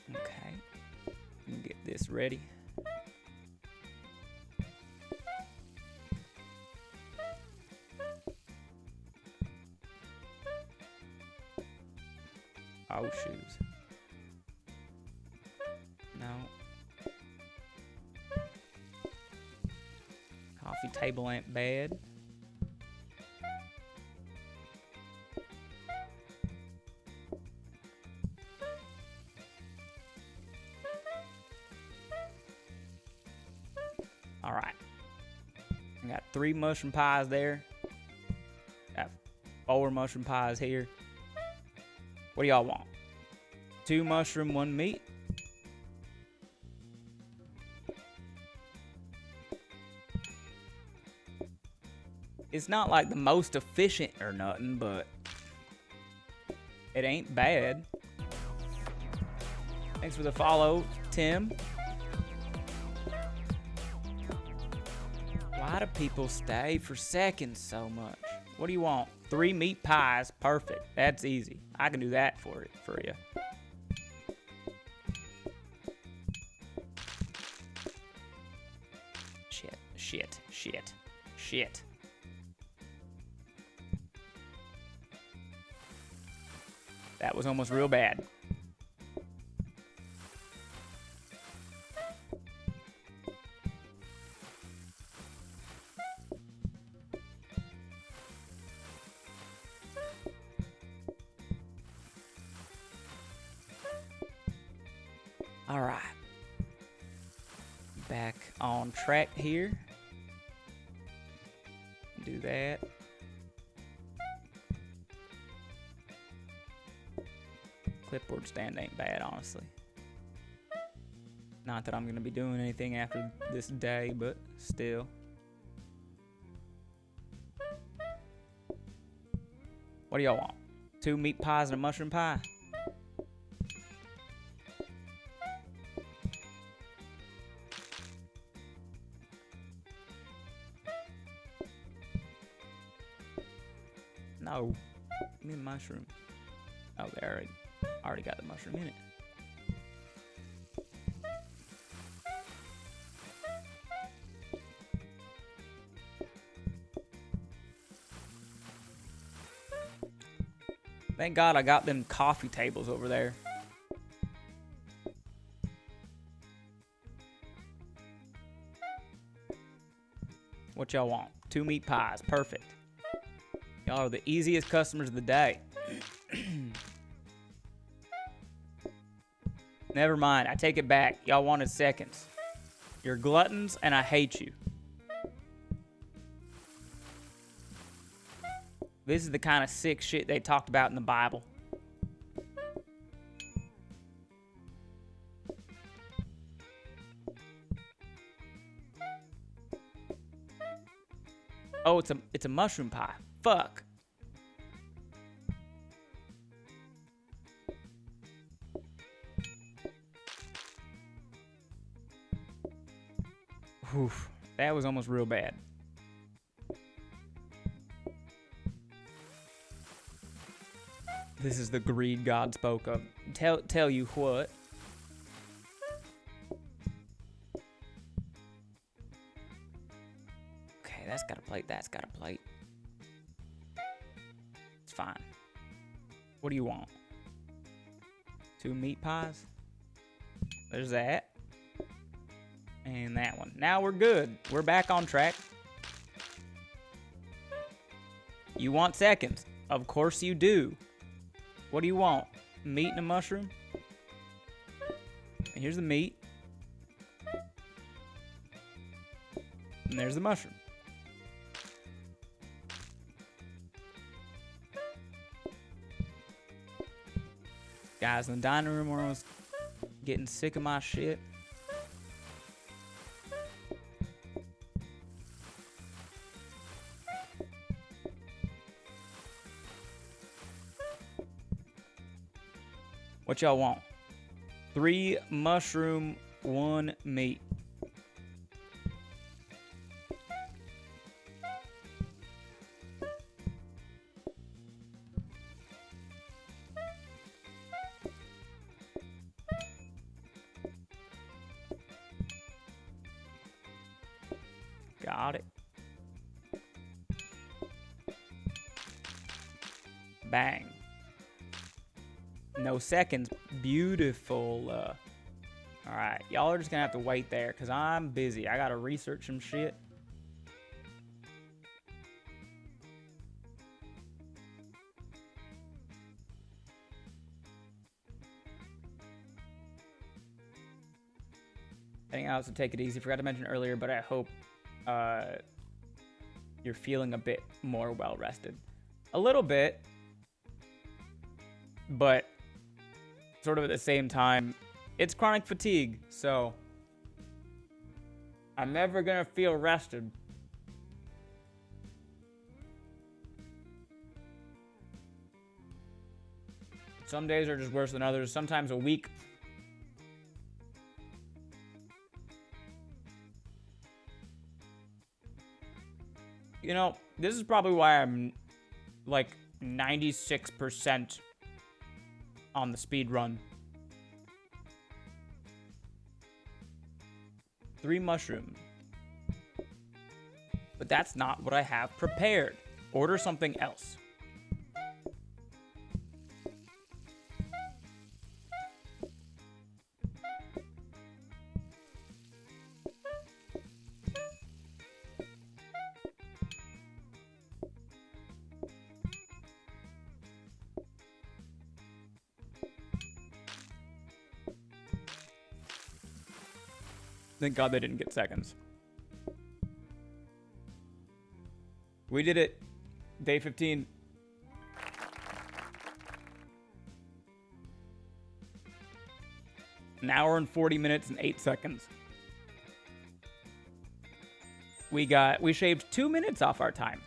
Okay. Get this ready. Oh, shoes. No. Coffee table ain't bad. All right. I got 3 mushroom pies there. Got 4 mushroom pies here. What do y'all want? 2 mushroom, 1 meat. It's not like the most efficient or nothing, but it ain't bad. Thanks for the follow, Tim. Why do people stay for seconds so much? What do you want? 3 meat pies. Perfect. That's easy. I can do that for you. Shit. That was almost real bad. All right. Back on track here. Do that. Clipboard stand ain't bad, honestly. Not that I'm gonna be doing anything after this day, but still. What do y'all want? 2 meat pies and a mushroom pie? No. Give me a mushroom. Oh, they already got the mushroom in it. Thank God I got them coffee tables over there. What y'all want? 2 meat pies. Perfect. Y'all are the easiest customers of the day. Never mind. I take it back. Y'all wanted seconds. You're gluttons, and I hate you. This is the kind of sick shit they talked about in the Bible. Oh, it's a mushroom pie. Fuck. Oof, that was almost real bad. This is the greed God spoke of. Tell you what. Okay, that's got a plate. That's got a plate. It's fine. What do you want? 2 meat pies? There's that. And that one. Now we're good. We're back on track. You want seconds? Of course you do. What do you want? Meat and a mushroom? And here's the meat. And there's the mushroom. Guys in the dining room are almost getting sick of my shit. What y'all want? 3 mushroom, 1 meat. Got it. Bang. No seconds. Beautiful. All right. Y'all are just going to have to wait there because I'm busy. I got to research some shit. I think I also take it easy. Forgot to mention earlier, but I hope you're feeling a bit more well-rested. A little bit. But sort of at the same time, it's chronic fatigue, so I'm never gonna feel rested. Some days are just worse than others. Sometimes a week. You know, this is probably why I'm like 96% on the speed run. 3 mushrooms. But that's not what I have prepared. Order something else. Thank God they didn't get seconds. We did it. Day 15. An hour and 40 minutes and 8 seconds. We shaved 2 minutes off our time.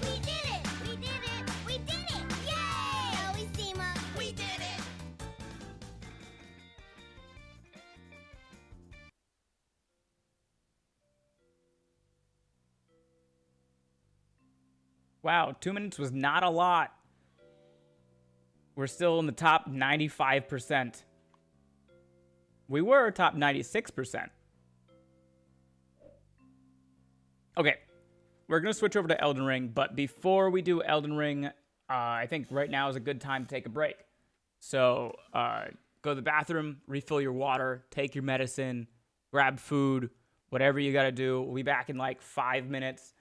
We did it! We did it! We did it! Yay! Always team up. We did it! Wow, 2 minutes was not a lot. We're still in the top 95%. We were top 96%. Okay, we're going to switch over to Elden Ring, but before we do Elden Ring, I think right now is a good time to take a break. So go to the bathroom, refill your water, take your medicine, grab food, whatever you got to do. We'll be back in like 5 minutes.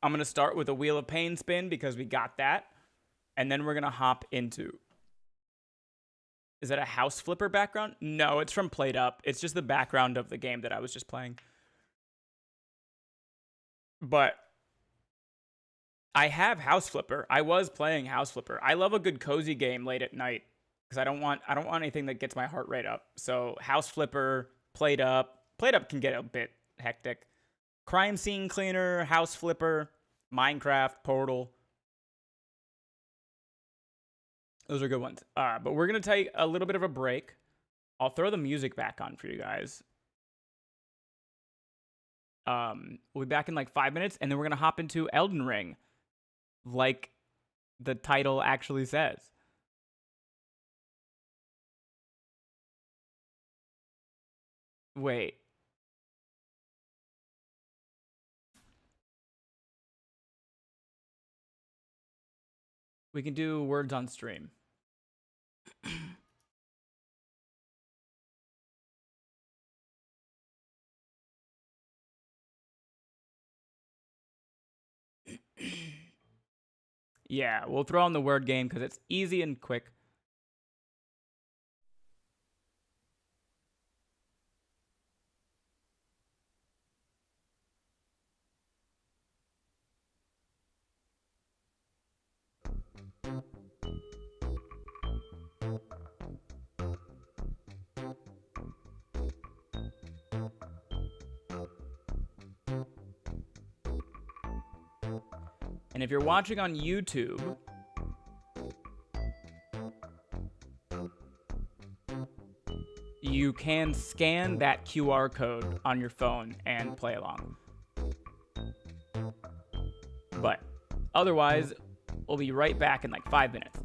I'm going to start with a Wheel of Pain spin because we got that. And then we're going to hop into... Is that a house flipper background? No, it's from Played Up. It's just the background of the game that I was just playing. But I have House Flipper. I was playing House Flipper. I love a good cozy game late at night because I don't want anything that gets my heart rate up. So House Flipper, Played Up can get a bit hectic. Crime Scene Cleaner, House Flipper, Minecraft, Portal. Those are good ones. But we're going to take a little bit of a break. I'll throw the music back on for you guys. We'll be back in like 5 minutes, and then we're going to hop into Elden Ring, like the title actually says. Wait. We can do words on stream. Yeah, we'll throw on the word game because it's easy and quick. And if you're watching on YouTube, you can scan that QR code on your phone and play along. But otherwise, we'll be right back in like 5 minutes.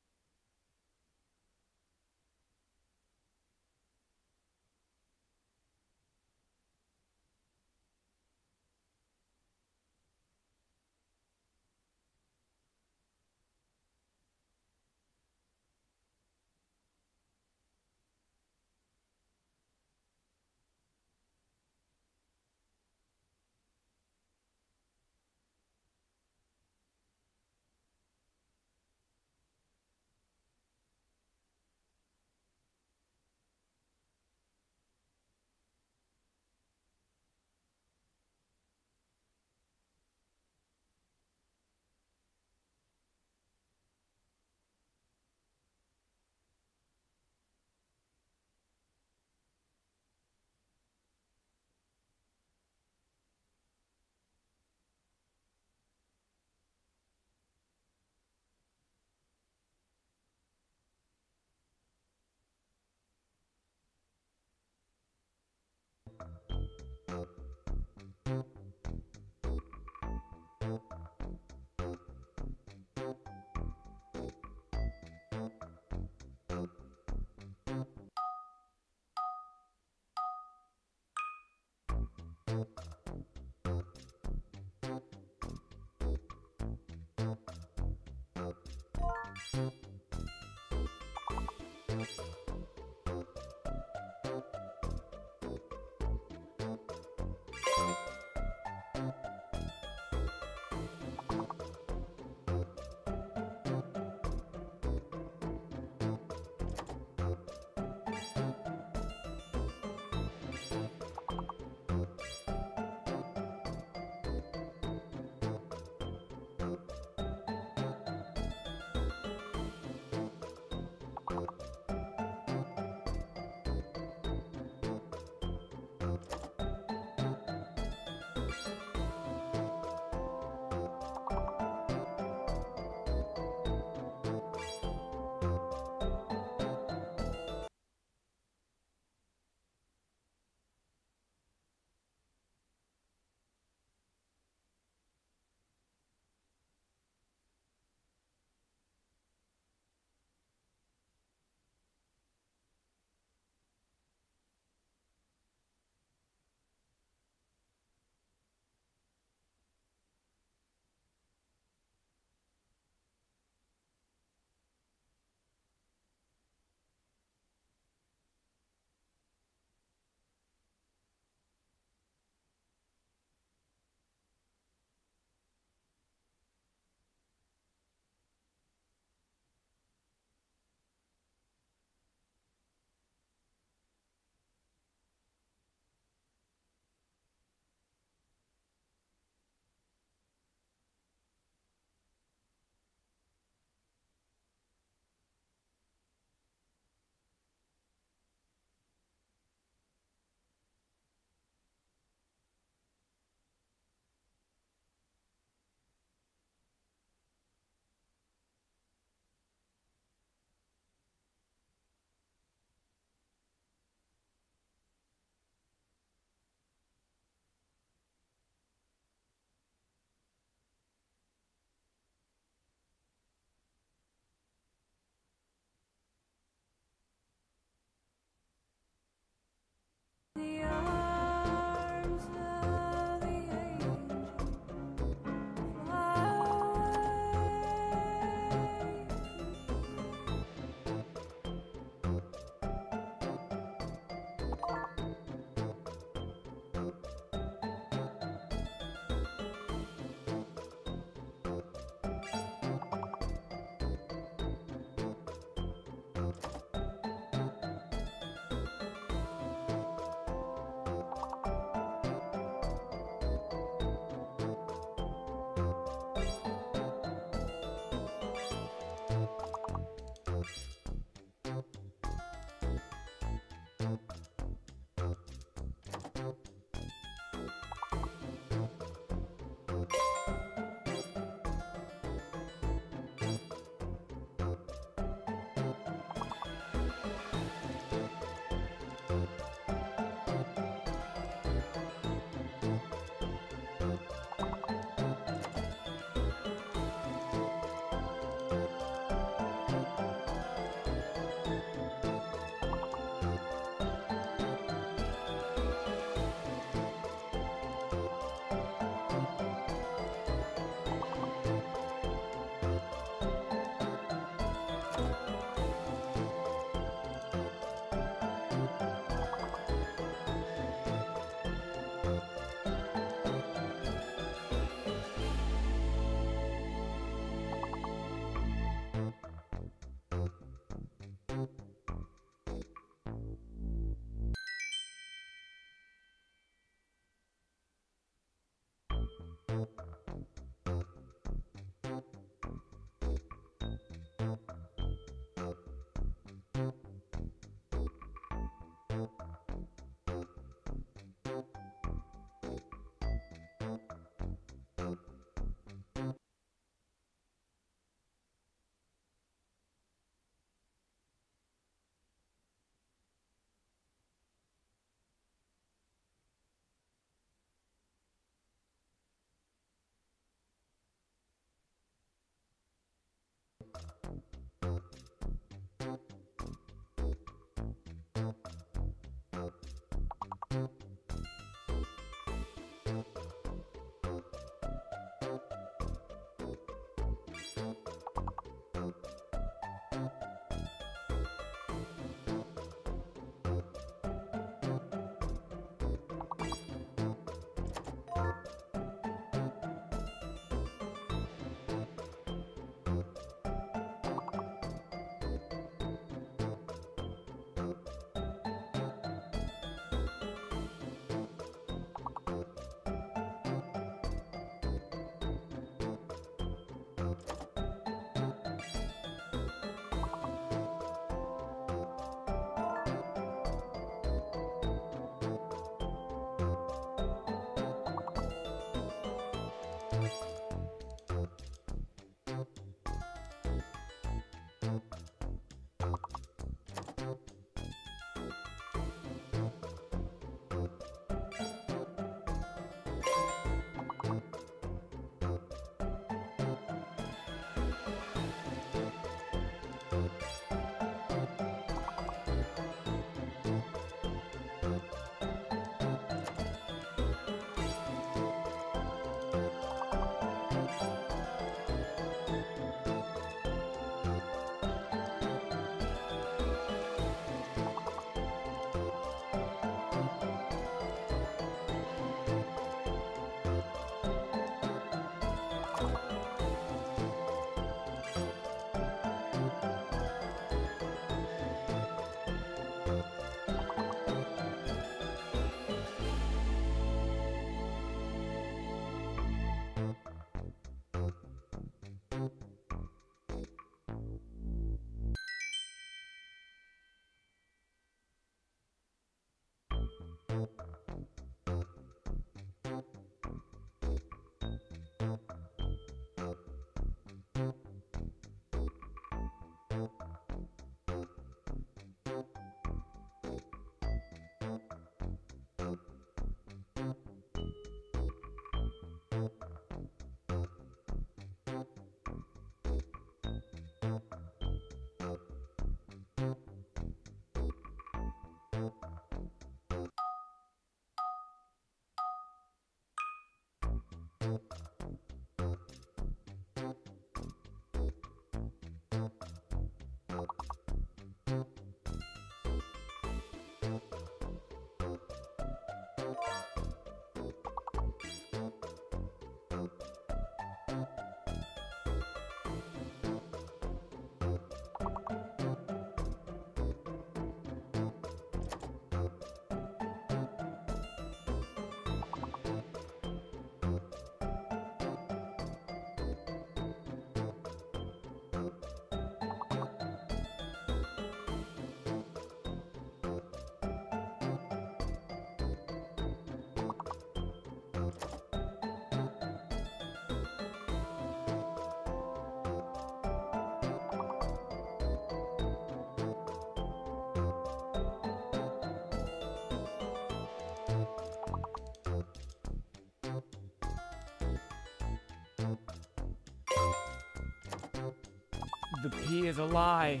The P is a lie.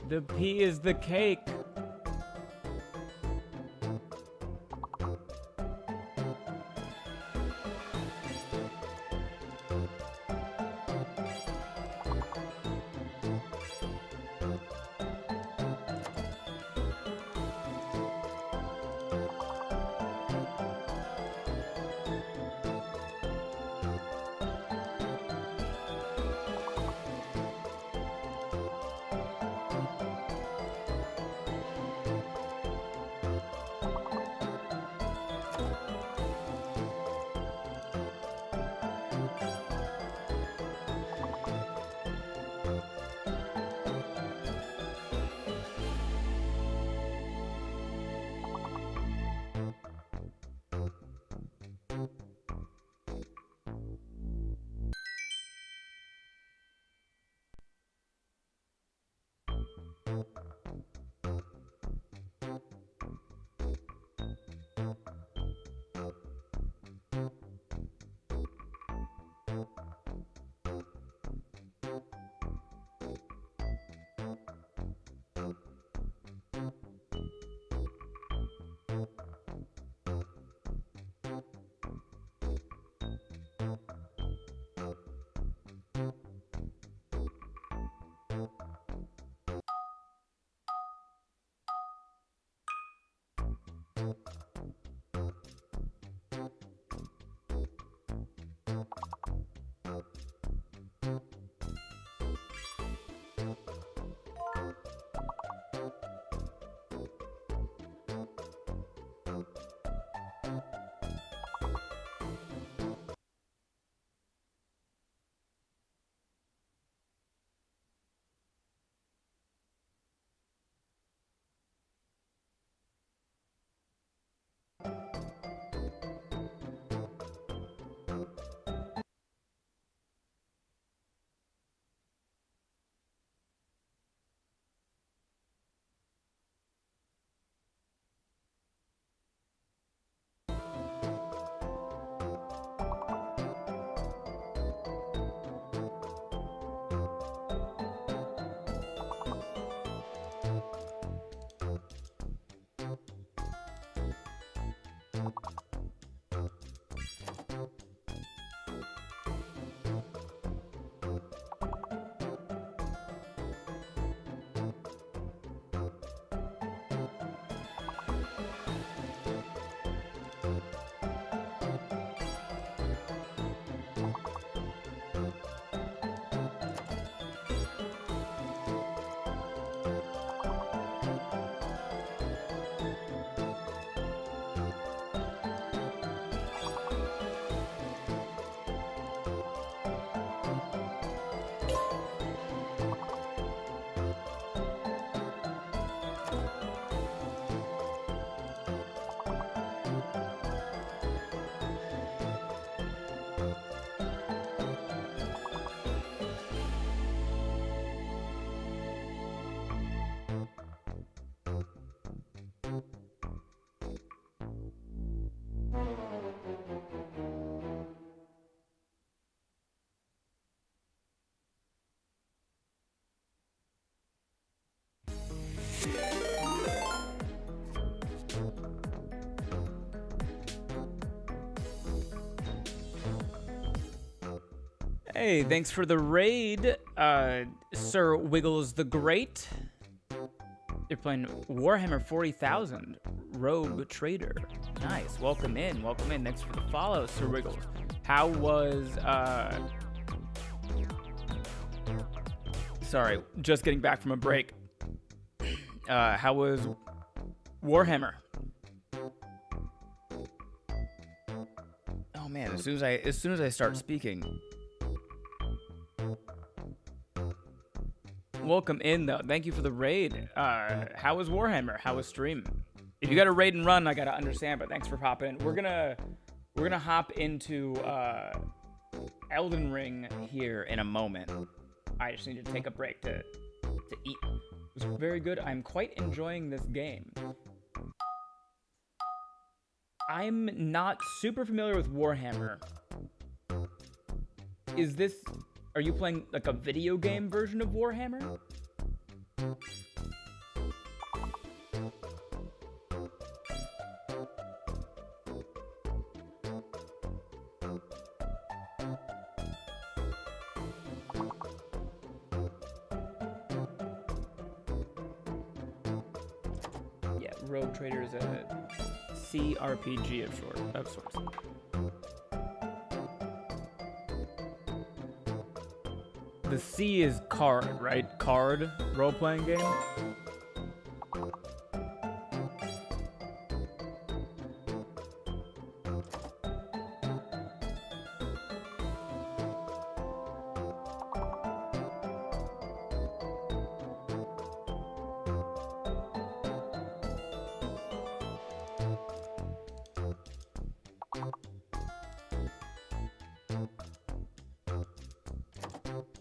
The P is the cake. Hey, thanks for the raid, Sir Wiggles the Great. You're playing Warhammer 40,000, Rogue Trader. Nice, welcome in, welcome in. Thanks for the follow, Sir Wiggles. How was, sorry, just getting back from a break. How was Warhammer? Oh man, as soon as I start speaking. Welcome in though. Thank you for the raid. How was Warhammer? How was stream? If you got a raid and run, I gotta understand, but thanks for popping in. We're gonna hop into Elden Ring here in a moment. I just need to take a break to eat. It was very good. I'm quite enjoying this game. I'm not super familiar with Warhammer. Are you playing like a video game version of Warhammer? Yeah, Rogue Trader is a CRPG of sorts. The C is card, right? Card role-playing game?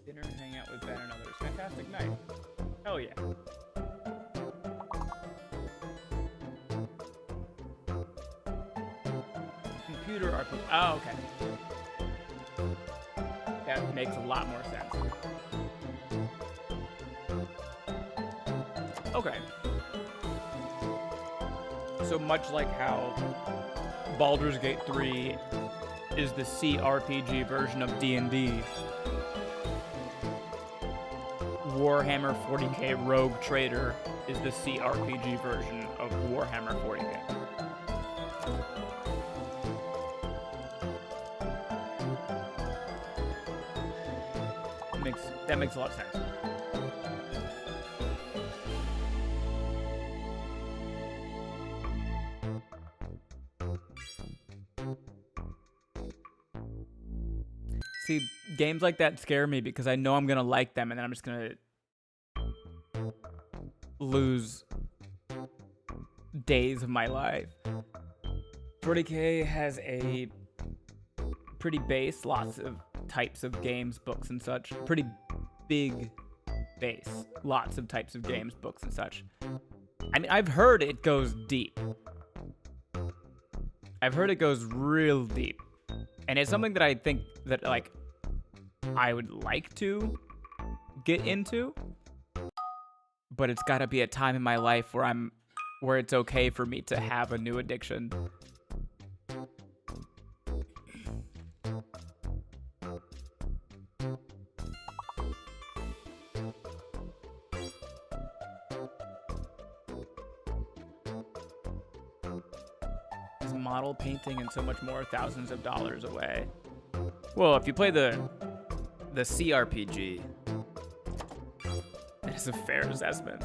Dinner and hang out with Ben and others. Fantastic night. Hell yeah. Computer RPG. Oh, okay. That makes a lot more sense. Okay. So much like how Baldur's Gate 3 is the CRPG version of D&D, Warhammer 40k Rogue Trader is the CRPG version of Warhammer 40k. That makes a lot of sense. See, games like that scare me because I know I'm gonna like them and then I'm just gonna lose days of my life. 40k has a pretty base, lots of types of games, books and such. Pretty big base, lots of types of games, books and such. I mean, I've heard it goes deep. I've heard it goes real deep. And it's something that I think that, like, I would like to get into, but it's gotta be a time in my life where it's okay for me to have a new addiction. Model painting and so much more, thousands of dollars away. Well, if you play the CRPG, that is a fair assessment.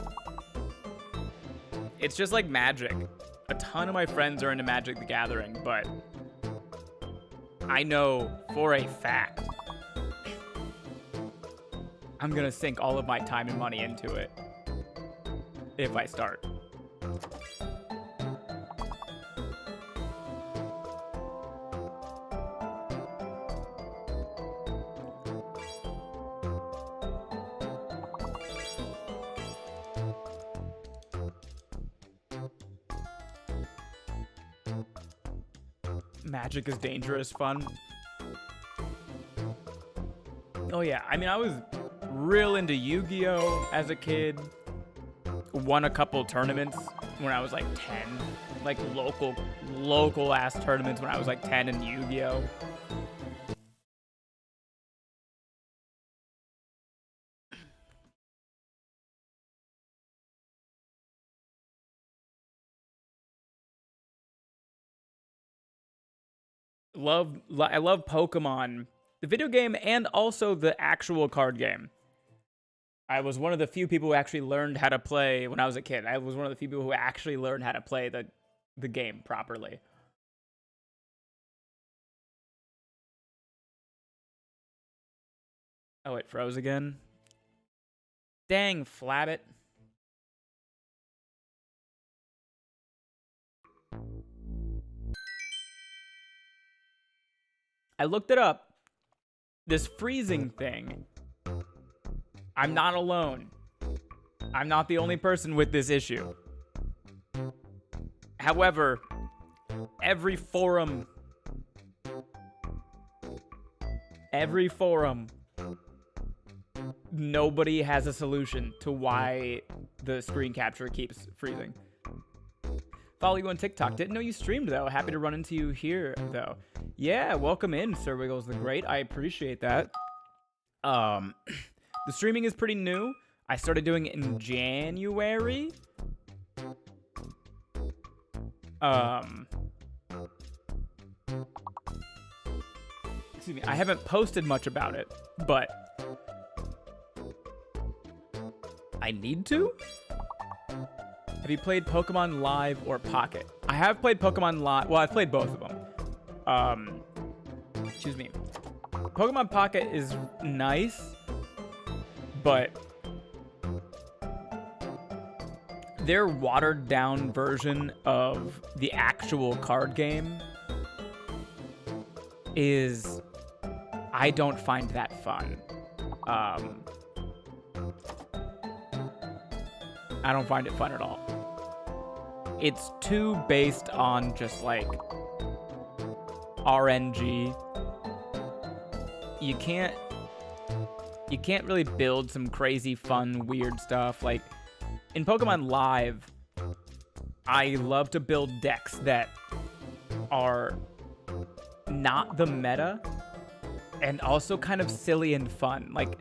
It's just like Magic. A ton of my friends are into Magic the Gathering, but I know for a fact I'm gonna sink all of my time and money into it if I start. Magic is Dangerous fun. Oh yeah, I mean, I was real into Yu-Gi-Oh as a kid. Won a couple tournaments when I was like 10, like local ass tournaments when I was like 10 in Yu-Gi-Oh. I love Pokemon, the video game, and also the actual card game. I was one of the few people who actually learned how to play when I was a kid. I was one of the few people who actually learned how to play the game properly. Oh, it froze again. Dang, Flabbit. I looked it up. This freezing thing. I'm not alone. I'm not the only person with this issue. However, every forum, nobody has a solution to why the screen capture keeps freezing. Follow you on TikTok. Didn't know you streamed, though. Happy to run into you here, though. Yeah, welcome in, Sir Wiggles the Great. I appreciate that. The streaming is pretty new. I started doing it in January. Excuse me. I haven't posted much about it, but I need to? Have you played Pokemon Live or Pocket? I have played Pokemon Live. Well, I've played both of them. Excuse me. Pokemon Pocket is nice, but their watered down version of the actual card game is, I don't find that fun. I don't find it fun at all. It's too based on just like RNG. You can't really build some crazy fun weird stuff. Like in Pokemon Live, I love to build decks that are not the meta and also kind of silly and fun. Like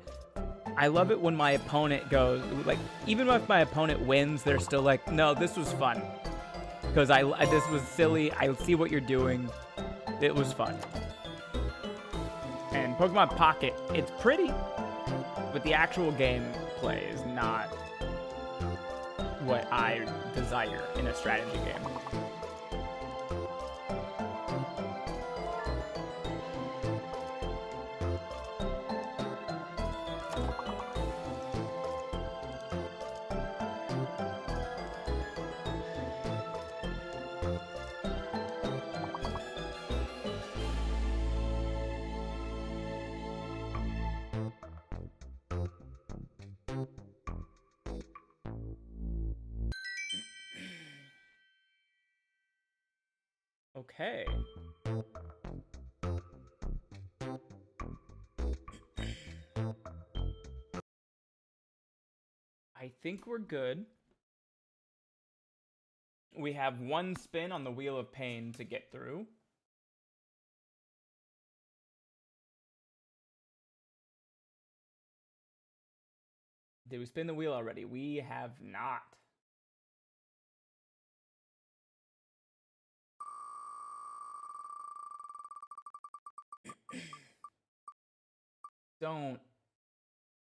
I love it when my opponent goes, like, even if my opponent wins, they're still like, no, this was fun. Because this was silly. I see what you're doing. It was fun. And Pokemon Pocket, it's pretty, but the actual gameplay is not what I desire in a strategy game. Okay. I think we're good. We have one spin on the Wheel of Pain to get through. Did we spin the wheel already? We have not.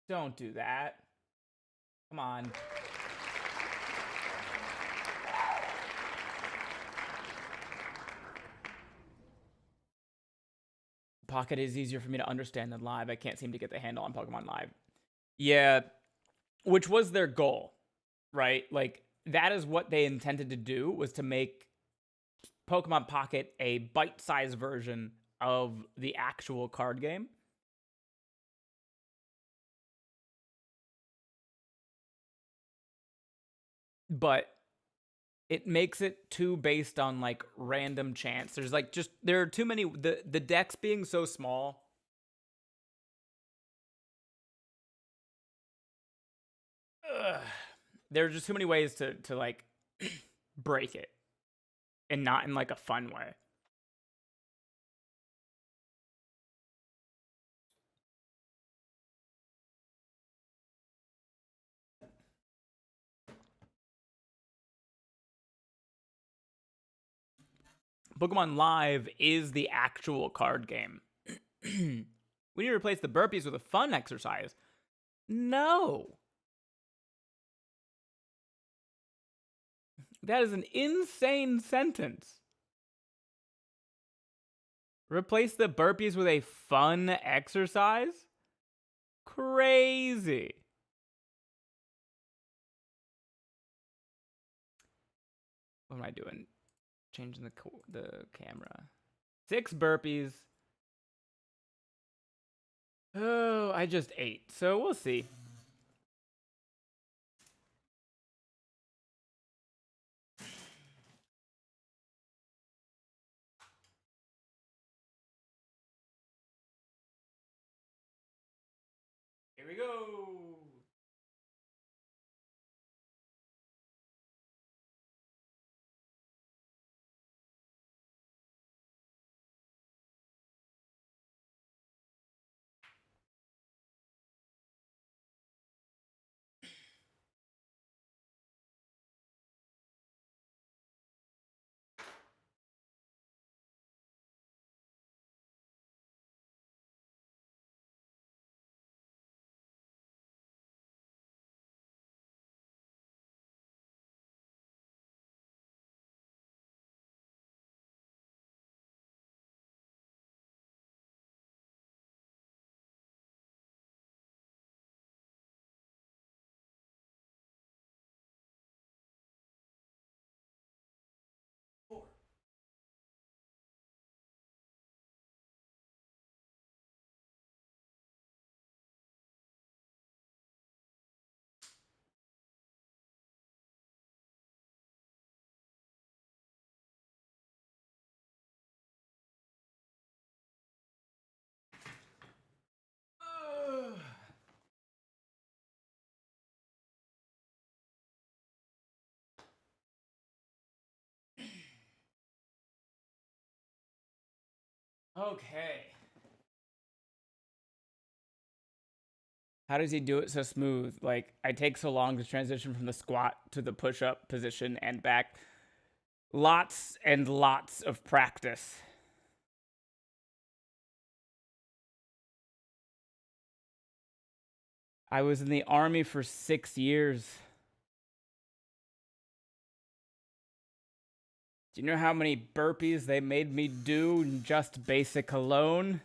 Don't do that. Come on. Pocket is easier for me to understand than Live. I can't seem to get the handle on Pokemon Live. Yeah, which was their goal, right? Like, that is what they intended to do, was to make Pokemon Pocket a bite-sized version of the actual card game. But it makes it too based on like random chance. There's like just there are too many the decks being so small. Ugh, there are just too many ways to like break it and not in like a fun way. Pokemon Live is the actual card game. We need to replace the burpees with a fun exercise. No. That is an insane sentence. Replace the burpees with a fun exercise? Crazy. What am I doing? Changing the camera. 6 burpees. Oh, I just ate. So we'll see. Here we go. Okay. How does he do it so smooth? Like, I take so long to transition from the squat to the push-up position and back. Lots and lots of practice. I was in the army for 6 years. Do you know how many burpees they made me do in just basic alone?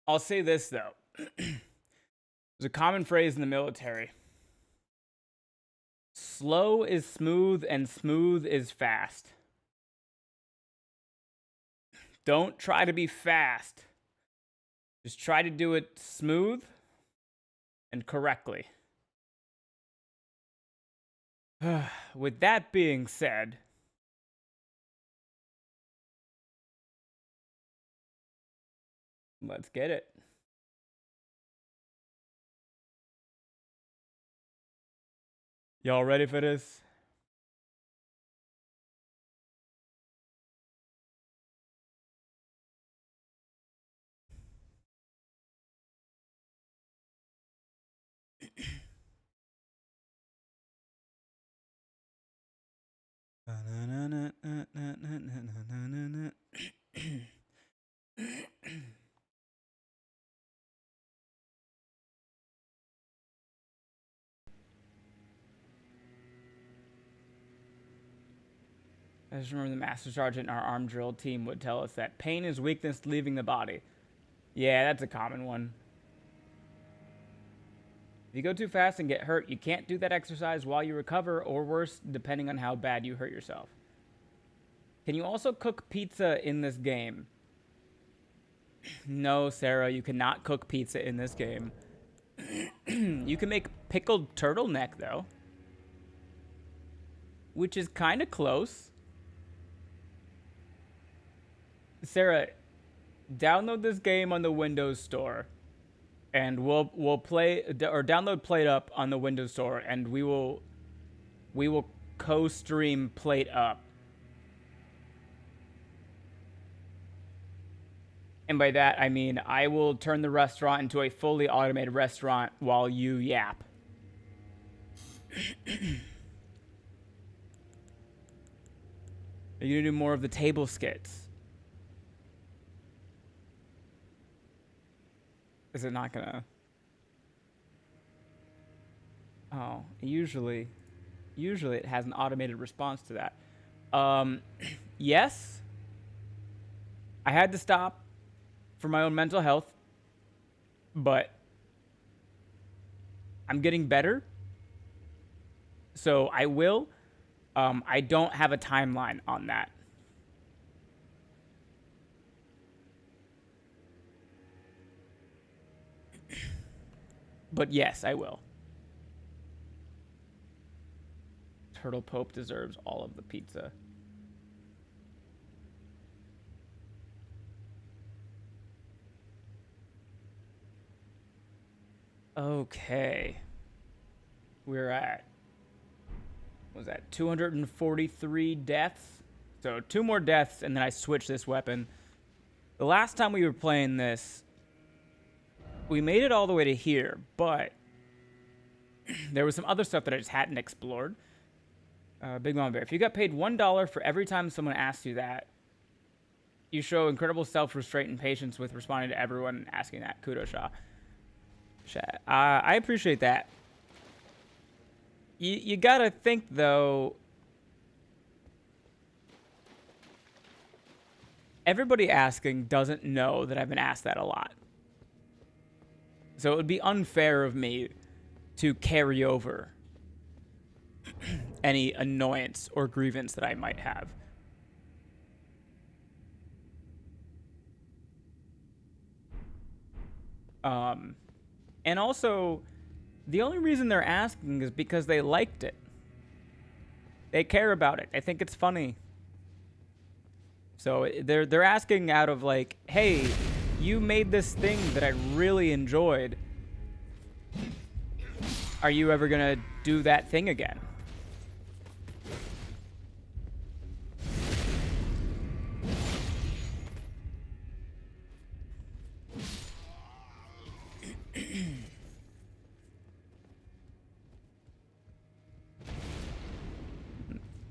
I'll say this, though. There's a common phrase in the military. Slow is smooth and smooth is fast. Don't try to be fast. Just try to do it smooth and correctly. With that being said, let's get it. Y'all ready for this? I just remember the master sergeant in our arm drill team would tell us that pain is weakness leaving the body. Yeah, that's a common one. If you go too fast and get hurt, you can't do that exercise while you recover, or worse, depending on how bad you hurt yourself. Can you also cook pizza in this game? No, Sarah, you cannot cook pizza in this game. You can make pickled turtleneck, though. Which is kind of close. Sarah, download this game on the Windows Store. And we'll play, or download Plate Up on the Windows Store, and we will co-stream Plate Up. And by that, I mean I will turn the restaurant into a fully automated restaurant while you yap. Are you gonna do more of the table skits? Is it not gonna? Oh, usually it has an automated response to that. Yes. I had to stop for my own mental health, but I'm getting better. So I will. I don't have a timeline on that. But yes, I will. Turtle Pope deserves all of the pizza. Okay. We're at, what was that, 243 deaths? So 2 more deaths, and then I switch this weapon. The last time we were playing this, we made it all the way to here, but there was some other stuff that I just hadn't explored. Big Mama Bear, if you got paid $1 for every time someone asks you that, you show incredible self-restraint and patience with responding to everyone asking that. Kudos, Shaw. I appreciate that. You gotta think, though, everybody asking doesn't know that I've been asked that a lot. So it would be unfair of me to carry over any annoyance or grievance that I might have. And also, the only reason they're asking is because they liked it. They care about it. I think it's funny. So they're asking out of like, hey, you made this thing that I really enjoyed. Are you ever gonna do that thing again?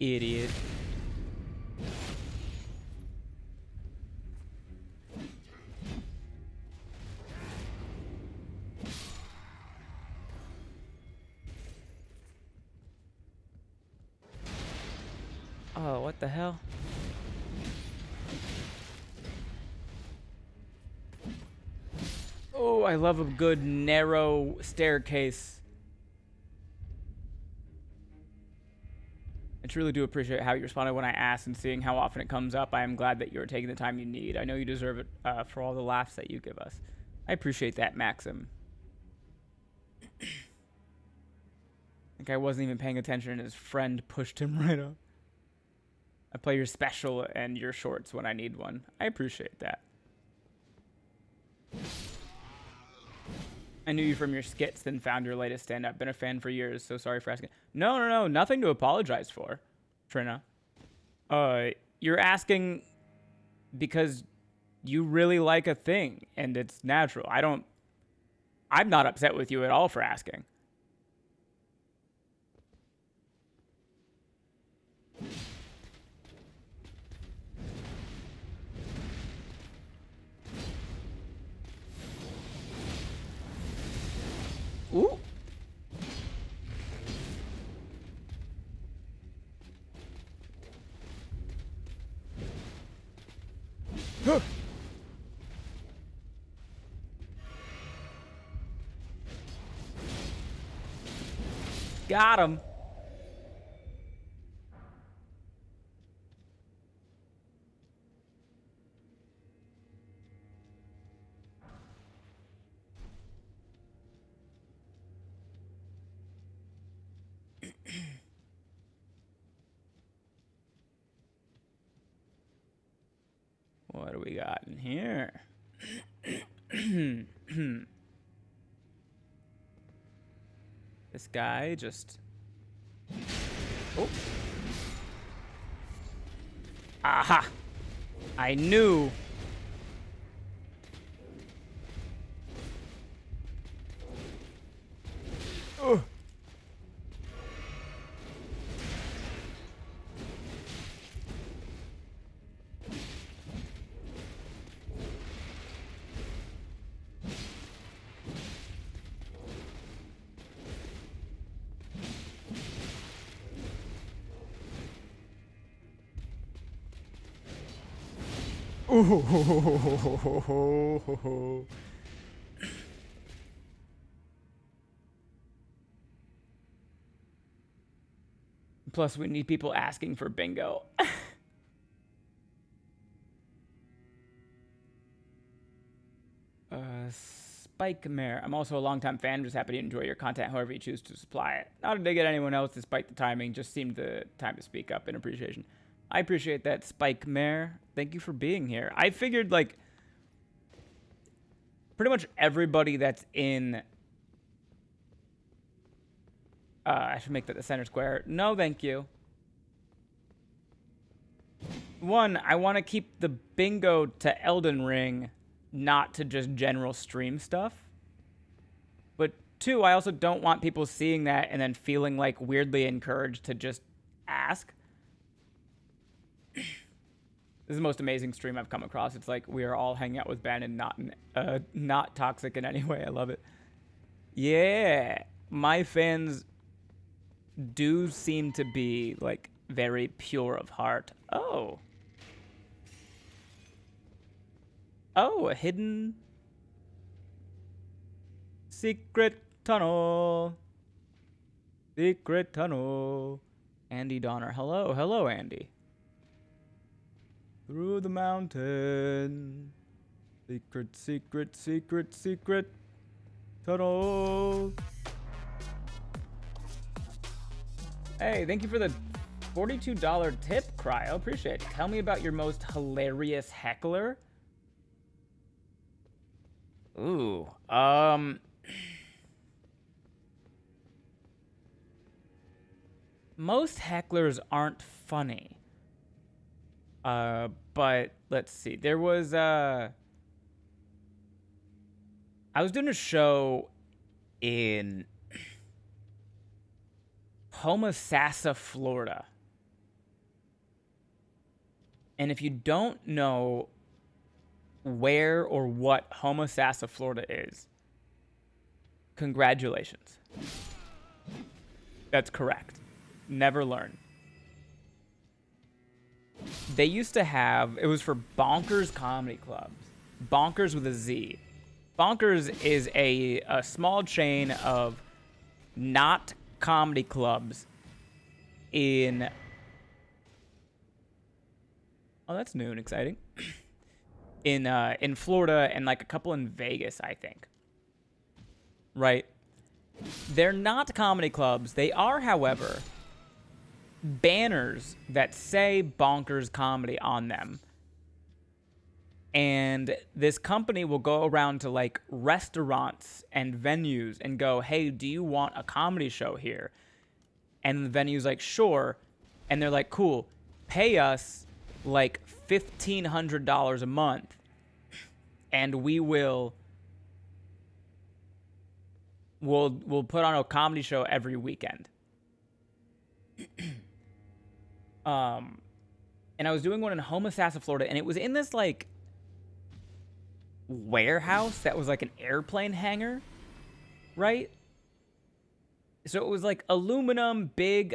Idiot. Oh, what the hell? Oh, I love a good narrow staircase. I truly do appreciate how you responded when I asked, and seeing how often it comes up. I am glad that you're taking the time you need. I know you deserve it for all the laughs that you give us. I appreciate that, Maxim. I think I wasn't even paying attention and his friend pushed him right up. I play your special and your shorts when I need one. I appreciate that. I knew you from your skits, then found your latest stand-up. Been a fan for years, so sorry for asking. No, nothing to apologize for, Trina. You're asking because you really like a thing, and it's natural. I'm not upset with you at all for asking. Ooh. Got him. What do we got in here? This guy just... Oh. Aha! I knew. Ugh. Ooh. Plus, we need people asking for bingo. Spike Mare. I'm also a longtime fan. Just happy to enjoy your content however you choose to supply it. Not to dig at anyone else despite the timing. Just seemed the time to speak up in appreciation. I appreciate that, Spike Mare. Thank you for being here. I figured, like, pretty much everybody that's in... I should make that the center square. No, thank you. One, I want to keep the bingo to Elden Ring, not to just general stream stuff. But two, I also don't want people seeing that and then feeling, like, weirdly encouraged to just ask. This is the most amazing stream I've come across. It's like we are all hanging out with Ben and not toxic in any way. I love it. Yeah, my fans do seem to be like very pure of heart. Oh, a hidden secret tunnel. Secret tunnel. Andy Donner. Hello, Andy. Through the mountain. Secret tunnel. Hey, thank you for the $42 tip, Cryo. Appreciate it. Tell me about your most hilarious heckler. Ooh, most hecklers aren't funny. But let's see. There was I was doing a show in Homosassa, Florida. And if you don't know where or what Homosassa, Florida is, congratulations. That's correct. Never learn. They used to have, it was for Bonkers Comedy Clubs. Bonkers with a Z. Bonkers is a small chain of not comedy clubs in... Oh, that's new and exciting. In Florida and like a couple in Vegas, I think. Right? They're not comedy clubs. They are, however, banners that say Bonkers Comedy on them. And this company will go around to like restaurants and venues and go, hey, do you want a comedy show here? And the venue's like, sure. And they're like, cool, pay us like $1,500 a month. And we'll put on a comedy show every weekend. And I was doing one in Homosassa, Florida, and it was in this like warehouse that was like an airplane hangar, right? So it was like aluminum, big,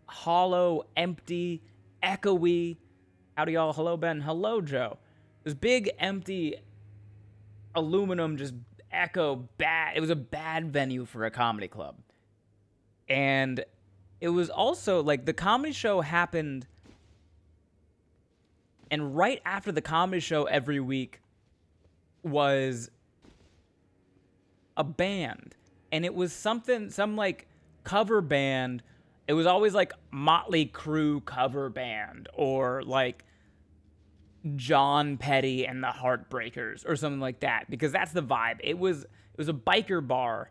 hollow, empty, echoey. Howdy y'all, hello Ben, hello Joe. This big, empty, aluminum, just echo, bad. It was a bad venue for a comedy club. And it was also like the comedy show happened, and right after the comedy show every week was a band. And it was some like cover band. It was always like Motley Crue cover band or like John Petty and the Heartbreakers or something like that, because that's the vibe. It was a biker bar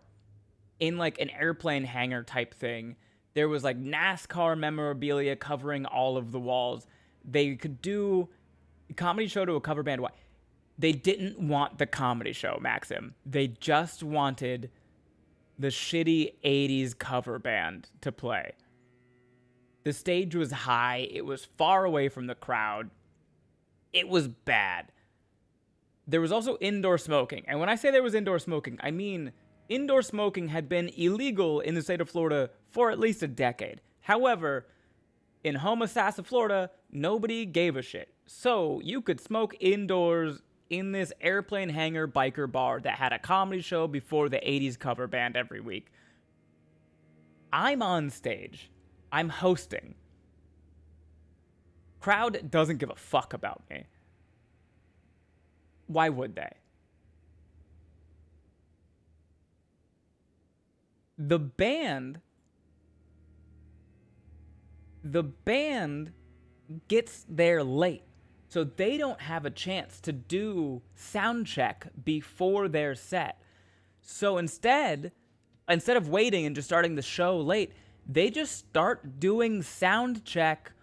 in like an airplane hangar type thing. There was like NASCAR memorabilia covering all of the walls. They could do a comedy show to a cover band. Why? They didn't want the comedy show, Maxim. They just wanted the shitty 80s cover band to play. The stage was high. It was far away from the crowd. It was bad. There was also indoor smoking. And when I say there was indoor smoking, I mean indoor smoking had been illegal in the state of Florida for at least a decade. However, in Homosassa, Florida, nobody gave a shit. So you could smoke indoors in this airplane hangar biker bar that had a comedy show before the 80s cover band every week. I'm on stage. I'm hosting. Crowd doesn't give a fuck about me. Why would they? The band gets there late. So they don't have a chance to do sound check before their set. So instead of waiting and just starting the show late, they just start doing sound check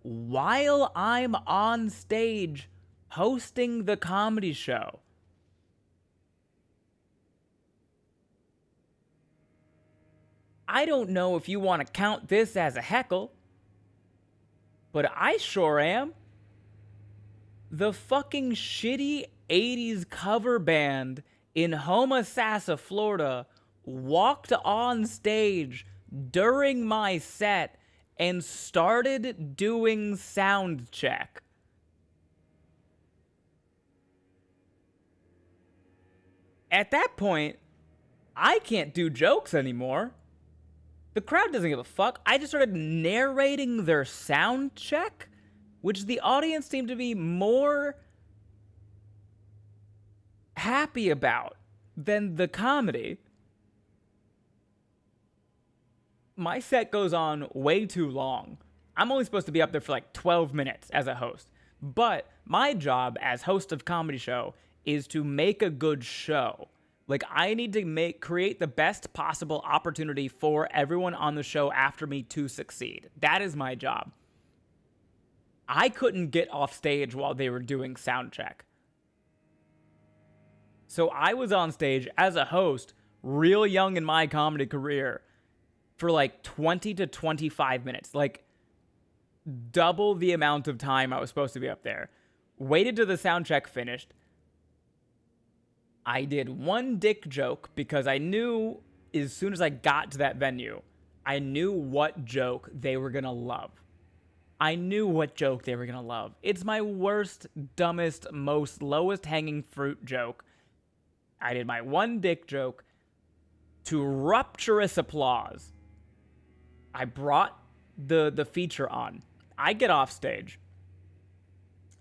while I'm on stage hosting the comedy show. I don't know if you want to count this as a heckle, but I sure am. The fucking shitty 80s cover band in Homosassa, Florida, walked on stage during my set and started doing sound check. At that point, I can't do jokes anymore. The crowd doesn't give a fuck. I just started narrating their sound check, which the audience seemed to be more happy about than the comedy. My set goes on way too long. I'm only supposed to be up there for like 12 minutes as a host. But my job as host of comedy show is to make a good show. Like, I need to create the best possible opportunity for everyone on the show after me to succeed. That is my job. I couldn't get off stage while they were doing sound check. So I was on stage as a host, real young in my comedy career, for like 20 to 25 minutes. Like, double the amount of time I was supposed to be up there. Waited till the sound check finished. I did one dick joke because I knew as soon as I got to that venue, I knew what joke they were going to love. I knew what joke they were going to love. It's my worst, dumbest, most lowest hanging fruit joke. I did my one dick joke to rapturous applause. I brought the feature on. I get off stage.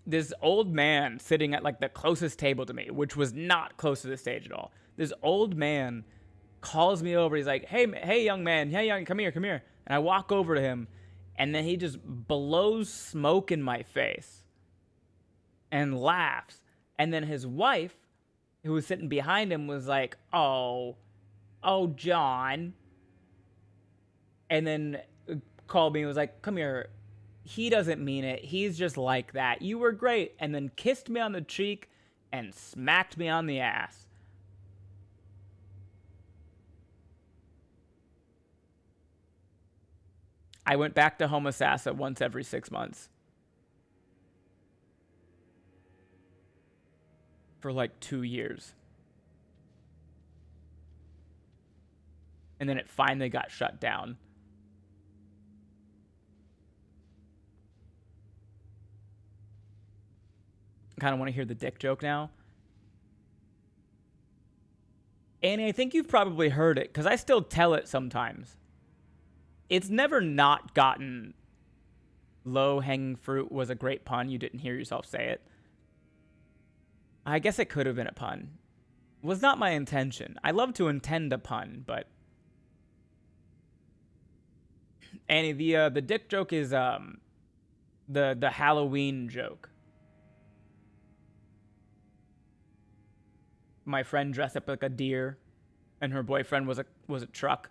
This old man sitting at like the closest table to me, which was not close to the stage at all. This old man calls me over. He's like, hey, young man. Hey, come here. And I walk over to him, and then he just blows smoke in my face and laughs. And then his wife, who was sitting behind him, was like, oh, John. And then called me and was like, come here. He doesn't mean it. He's just like that. You were great. And then kissed me on the cheek and smacked me on the ass. I went back to Homosassa once every 6 months. For like 2 years. And then it finally got shut down. Kind of want to hear the dick joke now. Annie, I think you've probably heard it, because I still tell it sometimes. It's never not gotten low-hanging fruit was a great pun. You didn't hear yourself say it. I guess it could have been a pun. It was not my intention. I love to intend a pun, but... Annie, the dick joke is the Halloween joke. my friend dressed up like a deer, and her boyfriend was a truck.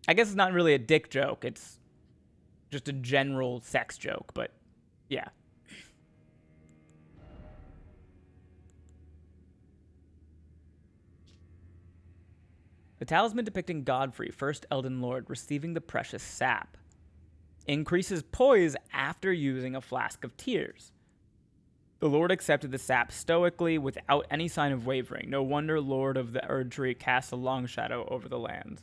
I guess it's not really a dick joke. It's just a general sex joke, but yeah. The talisman depicting Godfrey, first Elden Lord, receiving the precious sap. Increases poise after using a flask of tears. The Lord accepted the sap stoically without any sign of wavering. No wonder Lord of the Erd Tree casts a long shadow over the lands.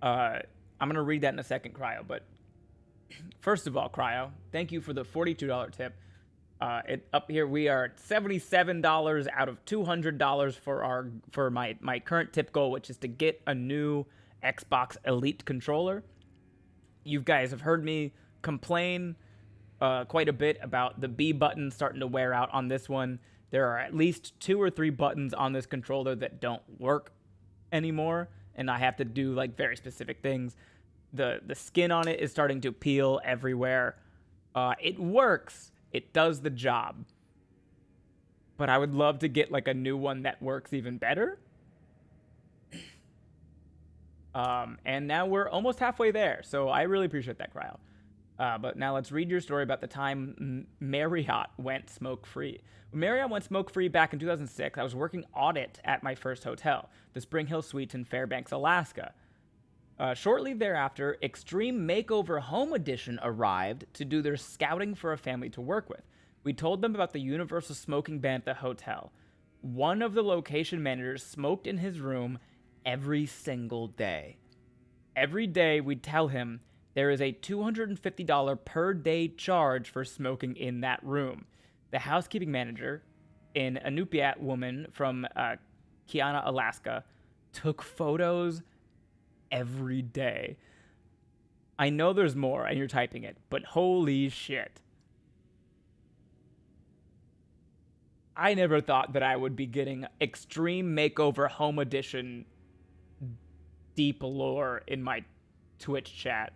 I'm going to read that in a second, Cryo, but first of all, Cryo, thank you for the $42 tip. Up here we are at $77 out of $200 for my current tip goal, which is to get a new Xbox Elite controller. You guys have heard me complain quite a bit about the B button starting to wear out on this one. There are at least 2 or 3 buttons on this controller that don't work anymore, and I have to do like very specific things. The skin on it is starting to peel everywhere. It works. It does the job. But I would love to get like a new one that works even better. And now we're almost halfway there, so I really appreciate that, Cryo. But now let's read your story about the time Marriott went smoke-free. When Marriott went smoke-free back in 2006, I was working audit at my first hotel, the Spring Hill Suites in Fairbanks, Alaska. Shortly thereafter, Extreme Makeover Home Edition arrived to do their scouting for a family to work with. We told them about the universal smoking ban at the hotel. One of the location managers smoked in his room every single day. Every day we'd tell him there is a $250 per day charge for smoking in that room. The housekeeping manager, an Inupiat woman from Kiana, Alaska, took photos every day. I know there's more and you're typing it, but holy shit. I never thought that I would be getting Extreme Makeover Home Edition deep lore in my Twitch chat.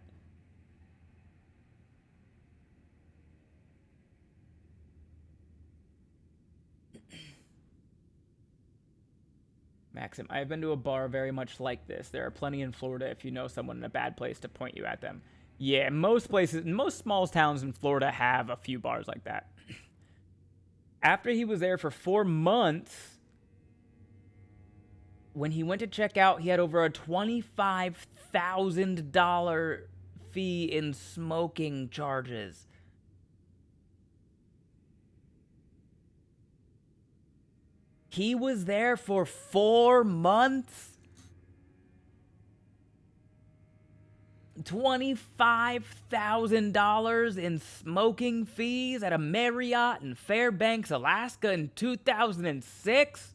Maxim, I have been to a bar very much like this. There are plenty in Florida if you know someone in a bad place to point you at them. Yeah, most places, most small towns in Florida have a few bars like that. After he was there for 4 months, when he went to check out, he had over a $25,000 fee in smoking charges. He was there for 4 months? $25,000 in smoking fees at a Marriott in Fairbanks, Alaska in 2006?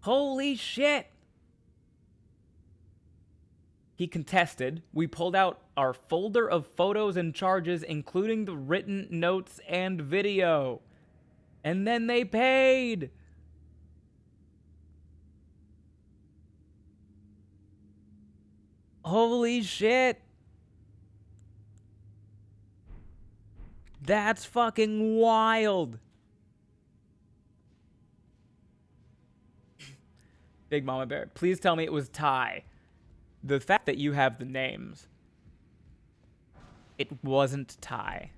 Holy shit. He contested. We pulled out our folder of photos and charges, including the written notes and video. And then they paid. Holy shit. That's fucking wild. Big Mama Bear, please tell me it was Ty. The fact that you have the names. It wasn't Ty.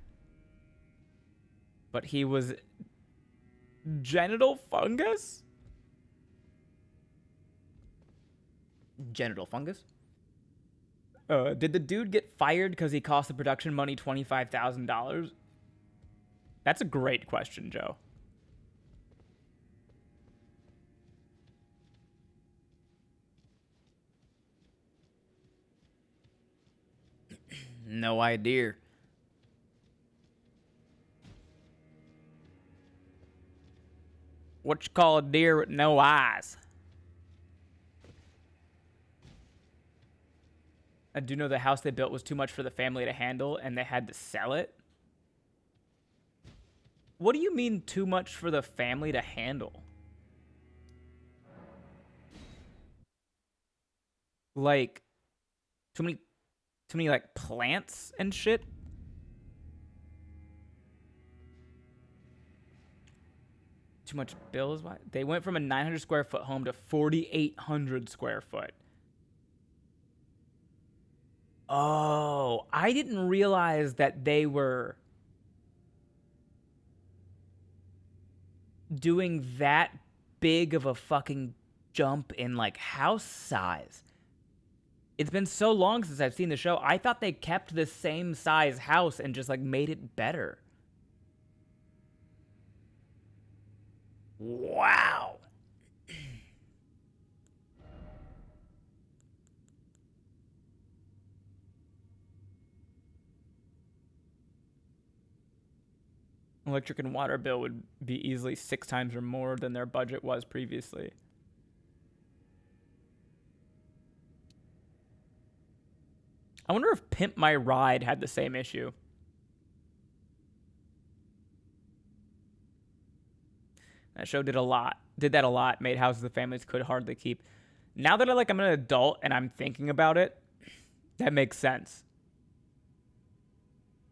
But he was genital fungus? Genital fungus? Did the dude get fired because he cost the production money $25,000? That's a great question, Joe. No idea. What you call a deer with no eyes? I do know the house they built was too much for the family to handle, and they had to sell it. What do you mean too much for the family to handle? like too many like plants and shit. Too much bills. Why they went from a 900 square foot home to 4,800 square foot. Oh, I didn't realize that they were doing that big of a fucking jump in like house size. It's been so long since I've seen the show. I thought they kept the same size house and just like made it better. Wow. Electric and water bill would be easily 6 times or more than their budget was previously. I wonder if Pimp My Ride had the same issue. That show did that a lot, made houses the families could hardly keep. Now that I'm an adult and I'm thinking about it, that makes sense.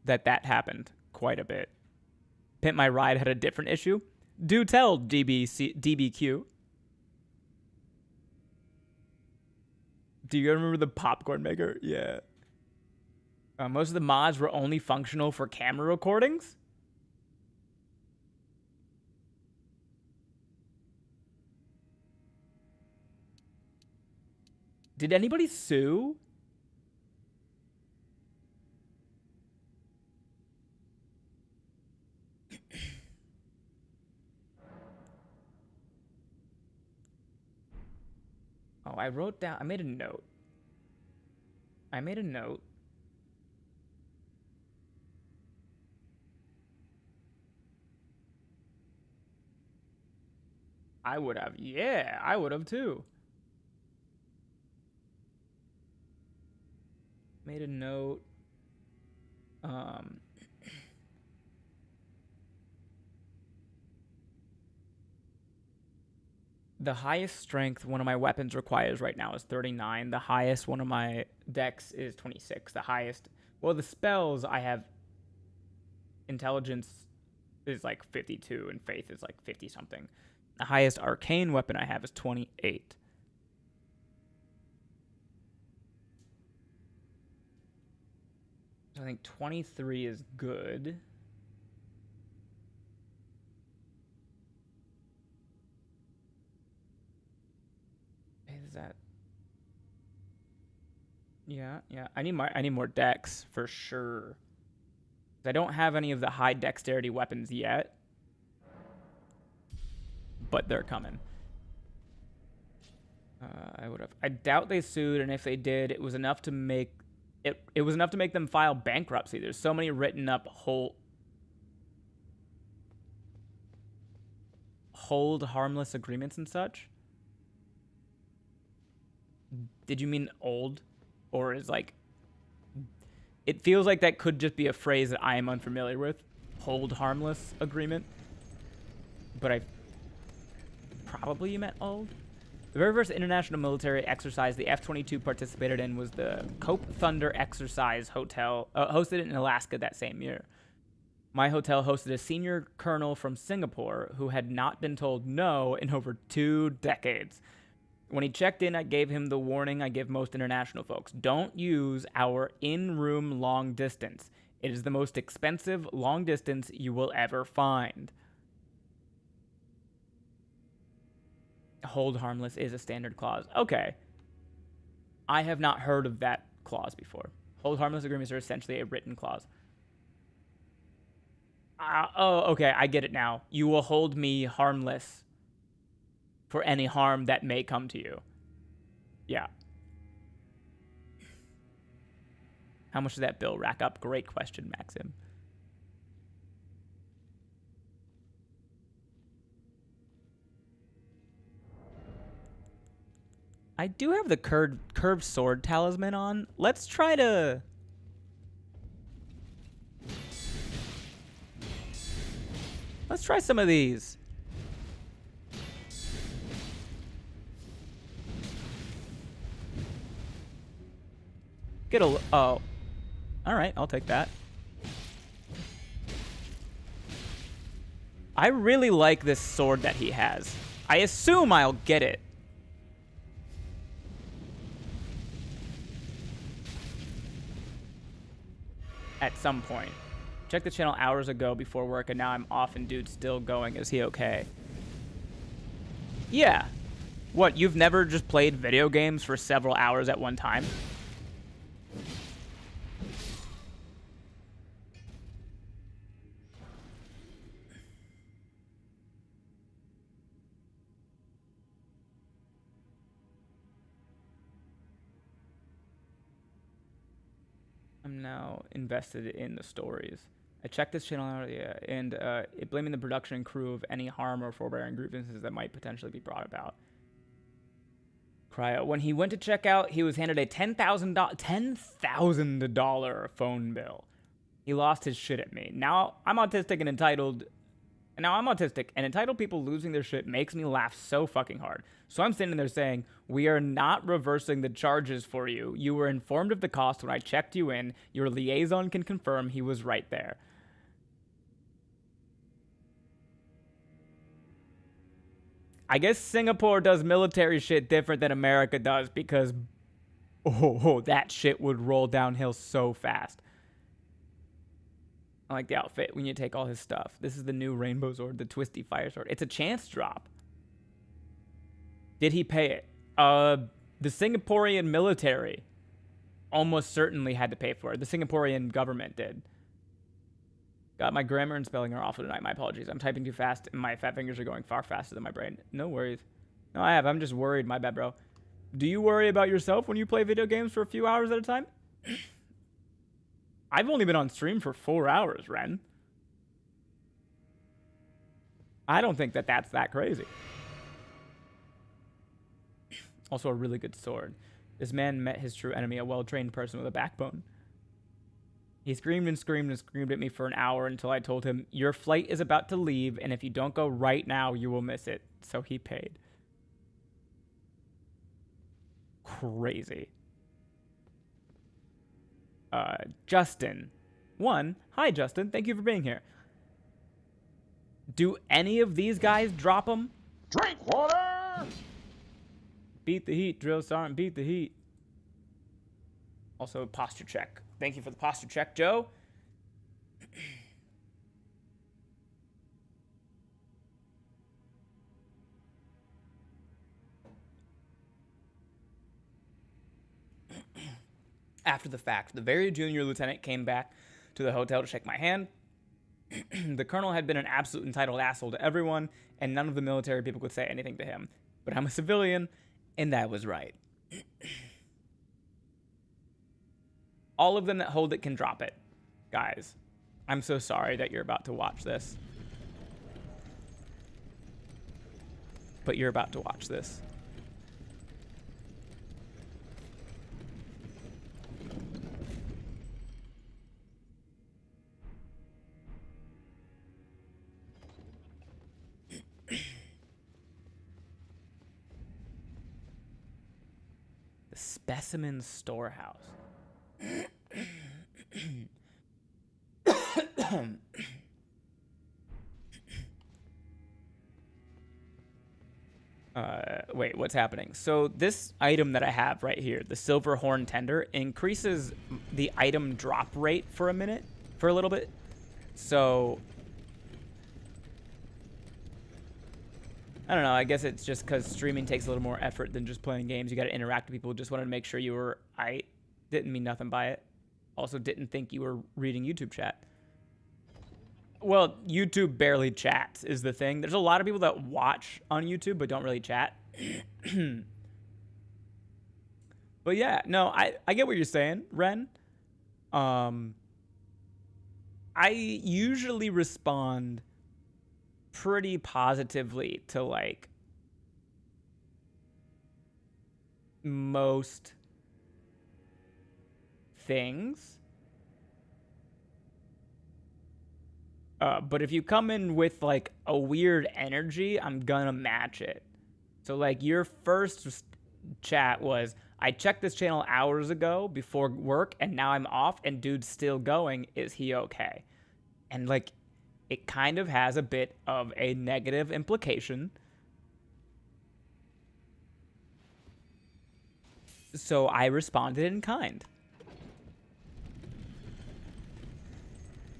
That happened quite a bit. Pimp My Ride had a different issue. Do tell, DBQ. Do you remember the popcorn maker? Yeah. Most of the mods were only functional for camera recordings. Did anybody sue? Oh, I made a note. I would have. Yeah, I would have too. Made a note. The highest strength one of my weapons requires right now is 39. The highest one of my decks is 26. The highest, well, the spells I have, intelligence is like 52 and faith is like 50 something. The highest arcane weapon I have is 28. I think 23 is good. Is that? Yeah. I need more decks for sure. I don't have any of the high dexterity weapons yet, but they're coming. I doubt they sued, and if they did, it was enough to make it was enough to make them file bankruptcy. There's so many written up hold harmless agreements and such. Did you mean old? Or is like, it feels like that could just be a phrase that I am unfamiliar with. Hold harmless agreement. But I probably you meant old. The very first international military exercise the F-22 participated in was the Cope Thunder Exercise Hotel, hosted in Alaska that same year. My hotel hosted a senior colonel from Singapore who had not been told no in over 2 decades. When he checked in, I gave him the warning I give most international folks. Don't use our in-room long distance. It is the most expensive long distance you will ever find. Hold harmless is a standard clause. Okay. I have not heard of that clause before. Hold harmless agreements are essentially a written clause. Okay, I get it now. You will hold me harmless for any harm that may come to you. Yeah. How much does that bill rack up? Great question, Maxim. I do have the curved sword talisman on. Let's try some of these. Get a... Oh. Alright, I'll take that. I really like this sword that he has. I assume I'll get it. At some point. Checked the channel hours ago before work, and now I'm off and dude's still going. Is he okay? Yeah. What, you've never just played video games for several hours at one time? I'm now invested in the stories. I checked this channel out, yeah, and it blaming the production and crew of any harm or forbearing grievances that might potentially be brought about. Cryo. When he went to check out, he was handed a $10,000 phone bill. He lost his shit at me. Now I'm autistic and entitled. And entitled people losing their shit makes me laugh so fucking hard. So I'm sitting there saying, we are not reversing the charges for you. You were informed of the cost when I checked you in. Your liaison can confirm he was right there. I guess Singapore does military shit different than America does because, that shit would roll downhill so fast. I like the outfit when you take all his stuff. This is the new rainbow sword, the twisty fire sword. It's a chance drop. Did he pay it? The Singaporean military almost certainly had to pay for it. The Singaporean government did. God, my grammar and spelling are awful tonight. My apologies. I'm typing too fast, and my fat fingers are going far faster than my brain. No worries. No, I'm just worried. My bad, bro. Do you worry about yourself when you play video games for a few hours at a time? I've only been on stream for 4 hours, Ren. I don't think that's that crazy. Also a really good sword. This man met his true enemy, a well-trained person with a backbone. He screamed and screamed and screamed at me for an hour until I told him, your flight is about to leave, and if you don't go right now, you will miss it. So he paid. Crazy. Justin. Hi, Justin. Thank you for being here. Do any of these guys drop them? Drink water! Beat the heat, drill sergeant. Beat the heat. Also, posture check. Thank you for the posture check, Joe. After the fact, the very junior lieutenant came back to the hotel to shake my hand. The colonel had been an absolute entitled asshole to everyone, and none of the military people could say anything to him. But I'm a civilian, and that was right. All of them that hold it can drop it. Guys, I'm so sorry that you're about to watch this. But you're about to watch this. The Specimen Storehouse. Wait, what's happening? So this item that I have right here, the Silver Horn Tender, increases the item drop rate for a little bit. So I don't know. I guess it's just because streaming takes a little more effort than just playing games. You got to interact with people. Just wanted to make sure you were. I didn't mean nothing by it. Also, didn't think you were reading YouTube chat. Well, YouTube barely chats is the thing. There's a lot of people that watch on YouTube but don't really chat. But yeah, no, I get what you're saying, Ren. I usually respond pretty positively to like most things. But if you come in with like a weird energy, I'm gonna match it. So like your first chat was, I checked this channel hours ago before work, and now I'm off, and dude's still going. Is he okay? And, like, it kind of has a bit of a negative implication. So I responded in kind.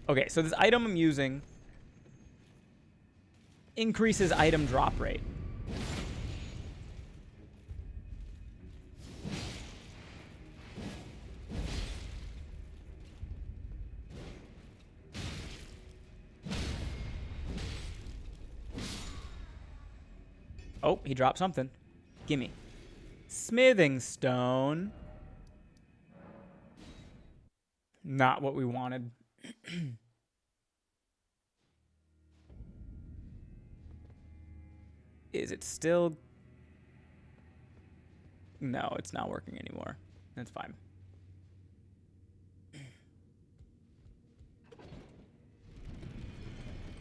Okay, so this item I'm using increases item drop rate. Oh, he dropped something. Gimme. Smithing stone. Not what we wanted. Is it still... No, it's not working anymore. That's fine. I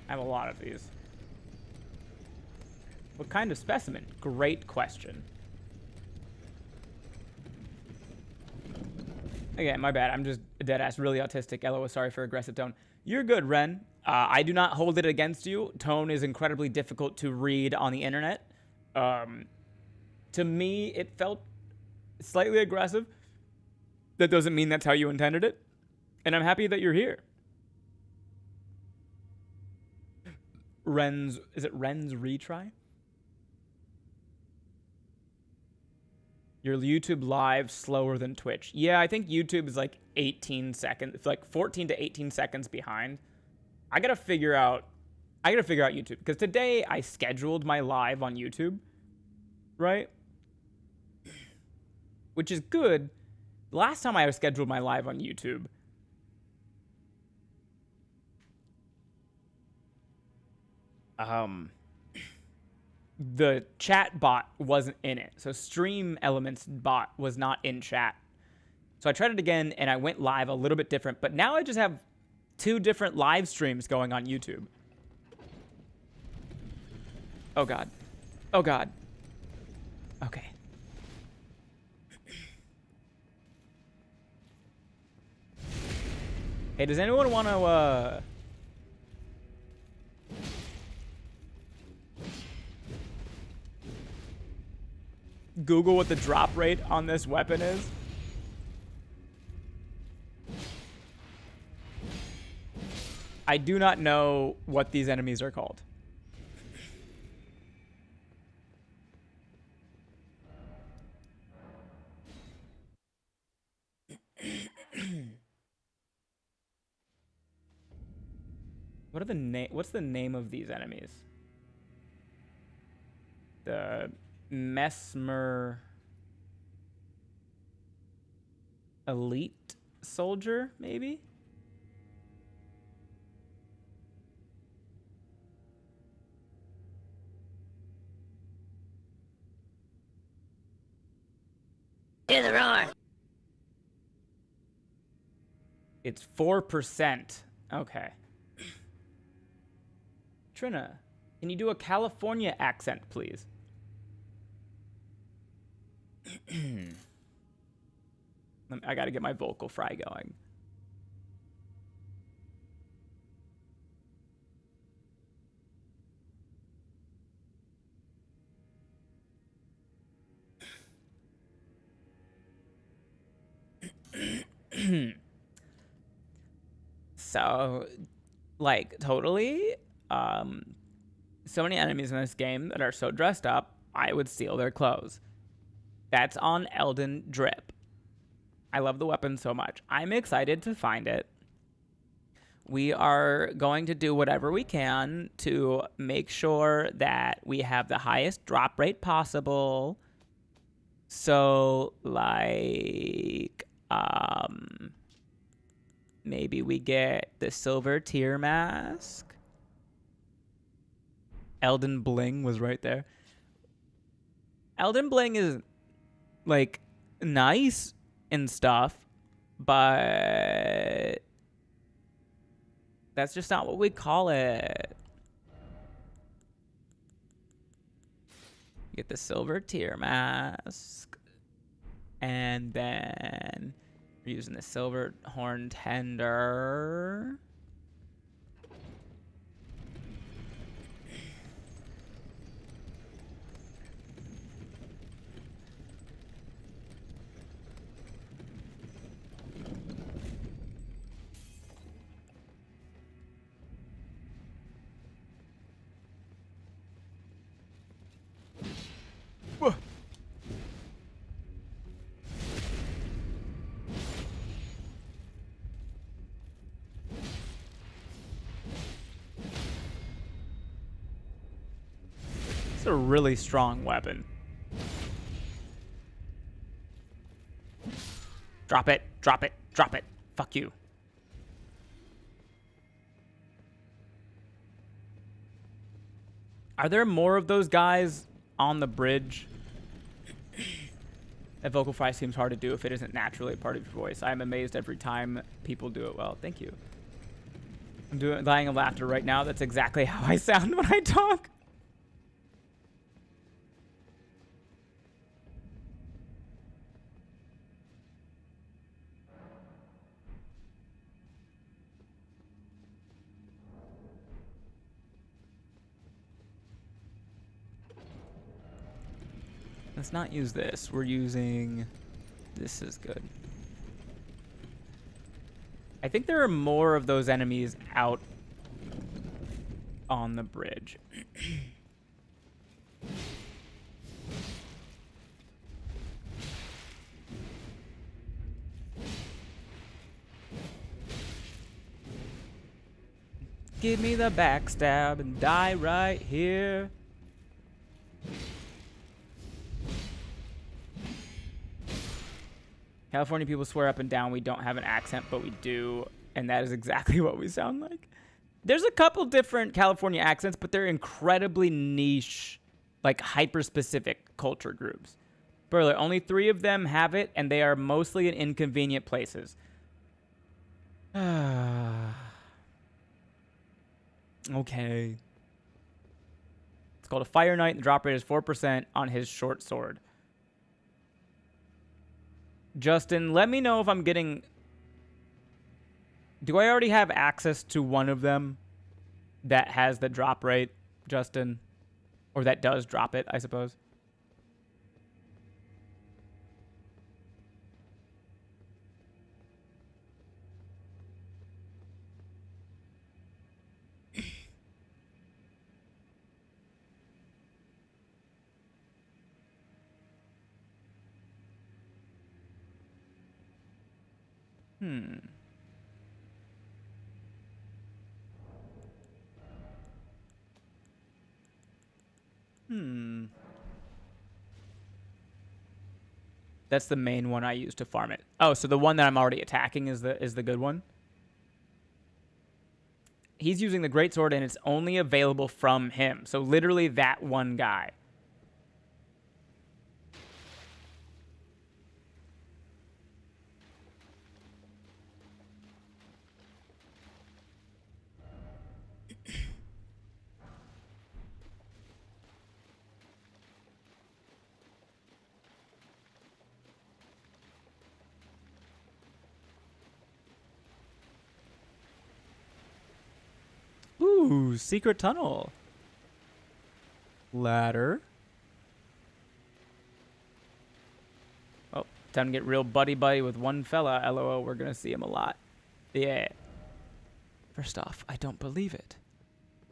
have a lot of these. What kind of specimen? Great question. Again, my bad. I'm just deadass, really autistic. LOL, sorry for aggressive tone. You're good, Ren. I do not hold it against you. Tone is incredibly difficult to read on the internet. To me, it felt slightly aggressive. That doesn't mean that's how you intended it. And I'm happy that you're here. Is it Ren's retry? Your YouTube live slower than Twitch. Yeah, I think YouTube is like 18 seconds. It's like 14 to 18 seconds behind. I gotta figure out YouTube. Because today I scheduled my live on YouTube. Right? Which is good. Last time I scheduled my live on YouTube, the chat bot wasn't in it. So Stream Elements bot was not in chat. So I tried it again, and I went live a little bit different. But now I just have 2 different live streams going on YouTube. Oh, God. Oh, God. Okay. Hey, does anyone want to, Google what the drop rate on this weapon is? I do not know what these enemies are called. What's the name of these enemies? The Mesmer Elite Soldier, maybe? Hear the roar. It's 4%. Okay. Trina, can you do a California accent, please? I gotta get my vocal fry going. So, like, totally, so many enemies in this game that are so dressed up, I would steal their clothes. That's on Elden Drip. I love the weapon so much. I'm excited to find it. We are going to do whatever we can to make sure that we have the highest drop rate possible. So, like, maybe we get the silver tier mask. Elden Bling was right there. Elden Bling is, like, nice and stuff, but that's just not what we call it. Get the silver tier mask. And then we're using the silver horn tender. It's a really strong weapon. Drop it, drop it, drop it. Fuck you. Are there more of those guys on the bridge? That vocal fry seems hard to do if it isn't naturally a part of your voice. I'm amazed every time people do it well. Thank you. I'm dying of laughter right now. That's exactly how I sound when I talk. Let's not use this. We're using... This is good. I think there are more of those enemies out on the bridge. Give me the backstab and die right here. California people swear up and down we don't have an accent, but we do, and that is exactly what we sound like. There's a couple different California accents, but they're incredibly niche, like hyper-specific culture groups. Burler, only 3 of them have it, and they are mostly in inconvenient places. Okay. It's called a Fire Knight, and the drop rate is 4% on his short sword. Justin, let me know if I'm getting... Do I already have access to one of them that has the drop rate, Justin? Or that does drop it, I suppose. That's the main one I use to farm it. Oh, so the one that I'm already attacking is the good one? He's using the greatsword, and it's only available from him. So literally that one guy. Ooh, secret tunnel. Ladder. Oh, time to get real buddy-buddy with one fella. LOL, we're going to see him a lot. Yeah. First off, I don't believe it.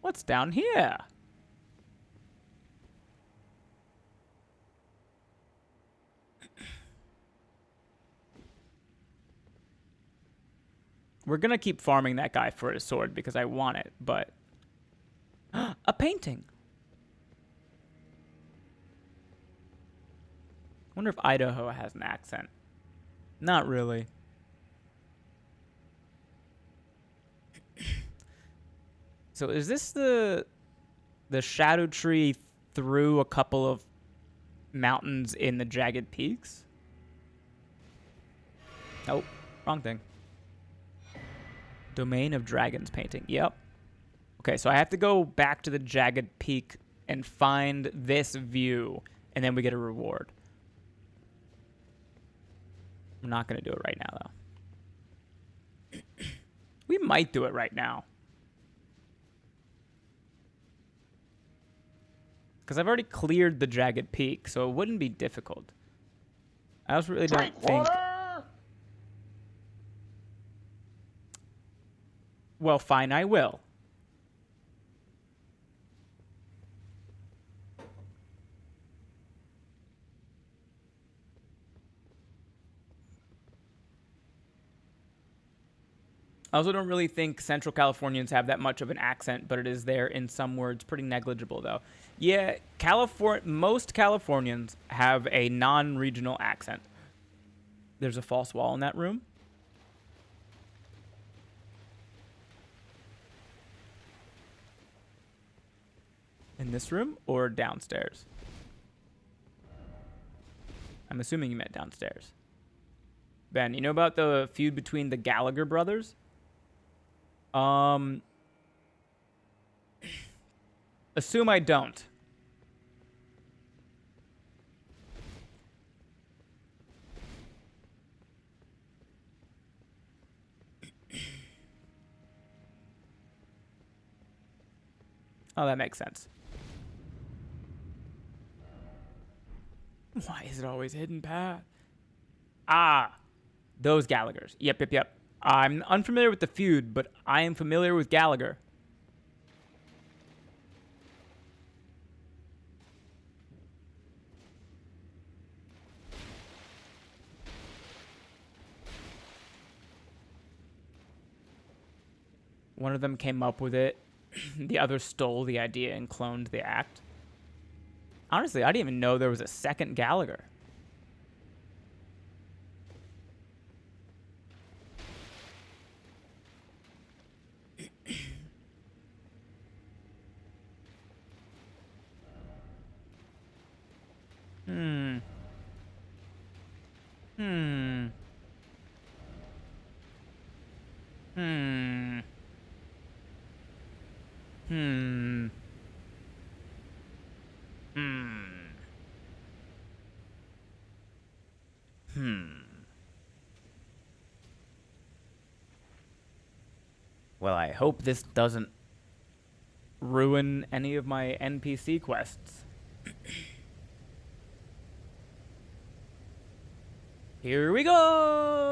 What's down here? We're going to keep farming that guy for his sword because I want it, but... A painting! Wonder if Idaho has an accent. Not really. So is this the shadow tree through a couple of mountains in the jagged peaks? Nope, wrong thing. Domain of Dragons painting. Yep. Okay, so I have to go back to the jagged peak and find this view, and then we get a reward. I'm not going to do it right now, though. We might do it right now. Because I've already cleared the Jagged Peak, so it wouldn't be difficult. I also really don't think... Well, fine, I will. I also don't really think Central Californians have that much of an accent, but it is there in some words. Pretty negligible, though. Yeah, most Californians have a non-regional accent. There's a false wall in that room. In this room or downstairs? I'm assuming you meant downstairs. Ben, you know about the feud between the Gallagher brothers? Assume I don't. Oh, that makes sense. Why is it always hidden path? Ah, those Gallaghers. Yep. I'm unfamiliar with the feud, but I am familiar with Gallagher. One of them came up with it. The other stole the idea and cloned the act. Honestly, I didn't even know there was a second Gallagher. Well, I hope this doesn't ruin any of my NPC quests. Here we go!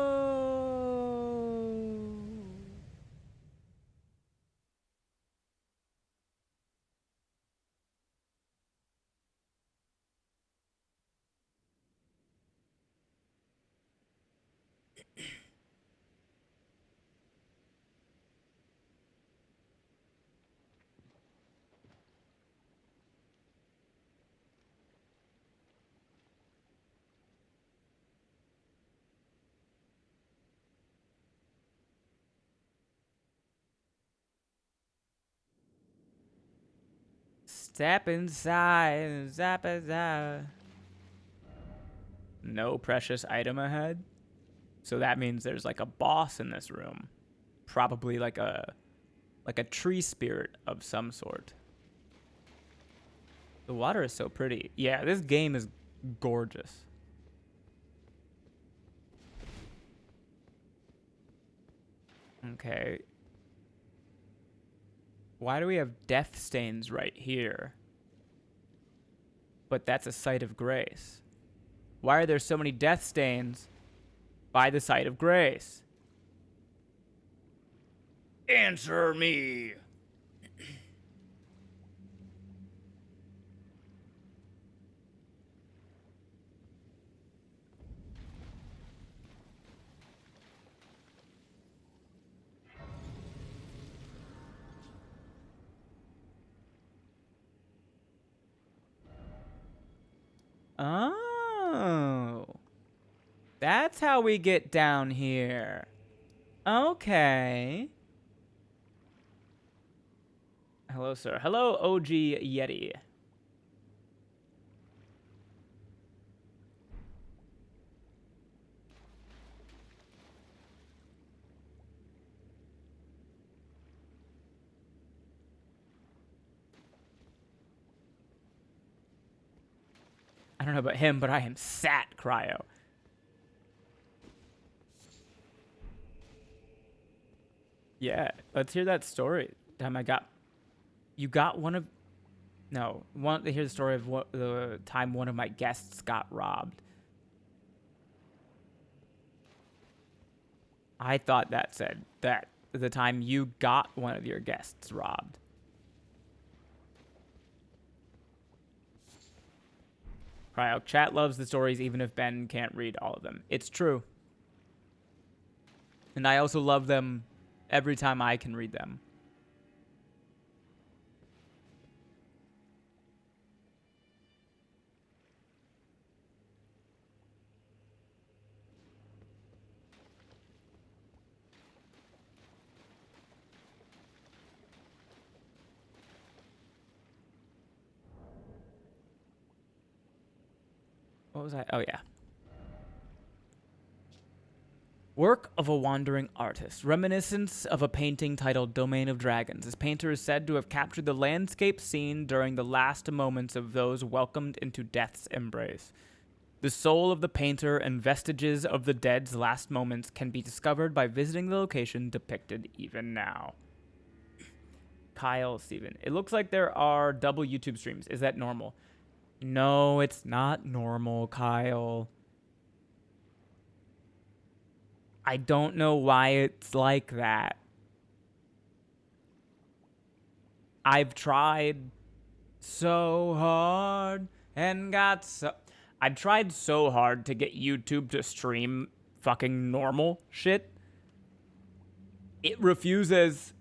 Step inside, zap zap. No precious item ahead. So that means there's like a boss in this room. Probably like a tree spirit of some sort. The water is so pretty. Yeah, this game is gorgeous. Okay. Why do we have death stains right here? But that's a site of grace. Why are there so many death stains by the site of grace? Answer me. Oh. That's how we get down here. Okay. Hello, sir. Hello, OG Yeti. I don't know about him, but I am sat cryo. Yeah, let's hear that story. Time you got one of, no, want to hear the story of what the time one of my guests got robbed. I thought that said that the time you got one of your guests robbed. Cryo, chat loves the stories even if Ben can't read all of them. It's true. And I also love them every time I can read them. What was I? Oh, yeah. Work of a wandering artist, reminiscence of a painting titled Domain of Dragons. This painter is said to have captured the landscape scene during the last moments of those welcomed into death's embrace. The soul of the painter and vestiges of the dead's last moments can be discovered by visiting the location depicted even now. Kyle, Steven. It looks like there are double YouTube streams. Is that normal? No, it's not normal, Kyle. I don't know why it's like that. I've tried so hard and got so... I tried so hard to get YouTube to stream fucking normal shit. It refuses.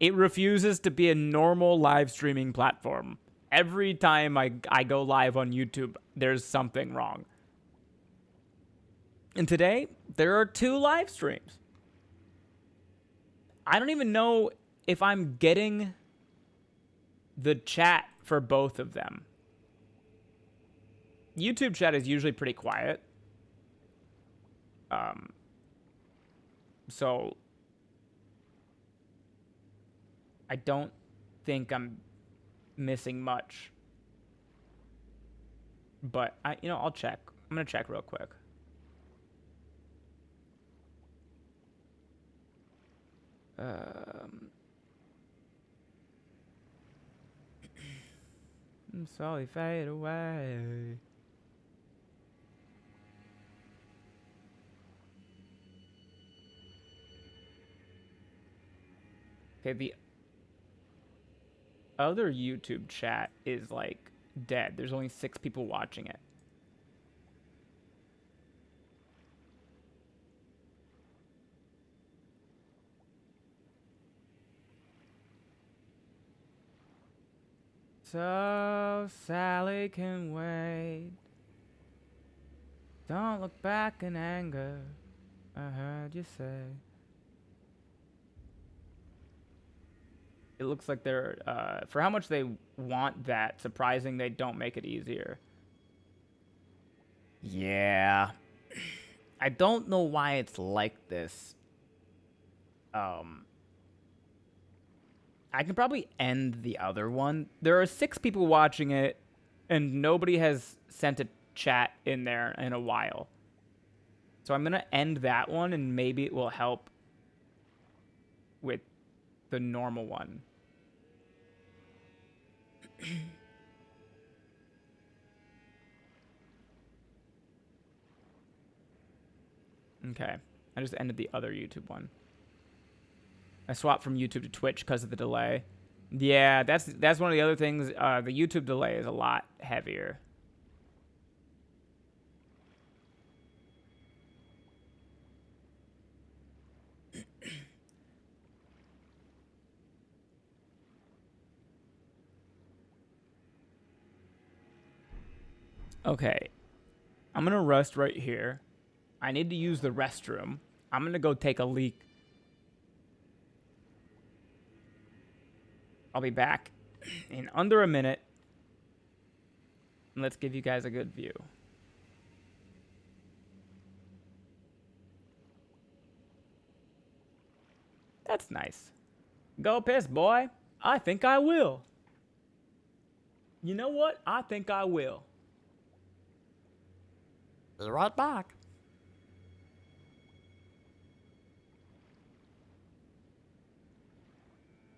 It refuses to be a normal live streaming platform. Every time I go live on YouTube, there's something wrong. And today, there are 2 live streams. I don't even know if I'm getting the chat for both of them. YouTube chat is usually pretty quiet. So I don't think I'm missing much. But I'll check. I'm gonna check real quick. Slowly fade away. Okay, the other YouTube chat is like dead. There's only 6 people watching it. So Sally can wait. Don't look back in anger. I heard you say. It looks like they're, for how much they want that, surprising they don't make it easier. Yeah. I don't know why it's like this. I can probably end the other one. There are 6 people watching it, and nobody has sent a chat in there in a while. So I'm going to end that one, and maybe it will help with the normal one. Okay. I just ended the other YouTube one. I swapped from YouTube to Twitch because of the delay. Yeah, that's one of the other things. The YouTube delay is a lot heavier. Okay. I'm going to rest right here. I need to use the restroom. I'm going to go take a leak. I'll be back in under a minute. And let's give you guys a good view. That's nice. Go piss, boy. I think I will. You know what? I think I will. Be right back.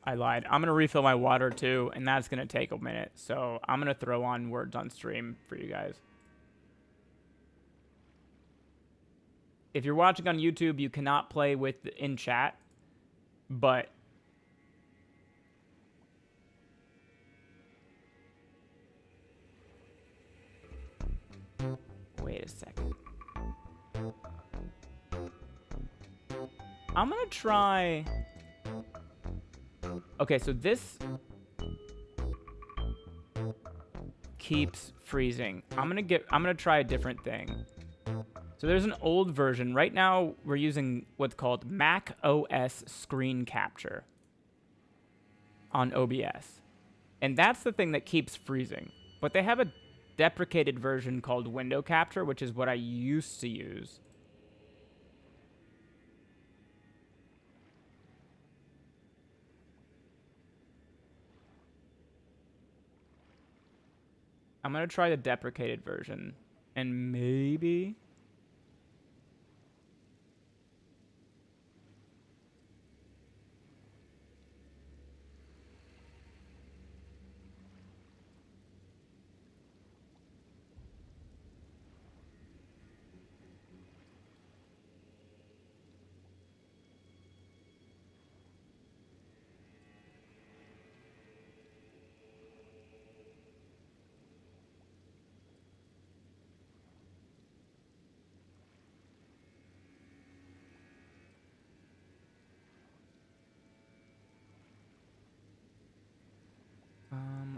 I lied. I'm going to refill my water too, and that's going to take a minute. So I'm going to throw on words on stream for you guys. If you're watching on YouTube, you cannot play with in chat, but wait a second. I'm going to try. Okay, so this keeps freezing. I'm going to try a different thing. So there's an old version. Right now, we're using what's called Mac OS screen capture on OBS. And that's the thing that keeps freezing. But they have a deprecated version called window capture, which is what I used to use. I'm going to try the deprecated version. And maybe...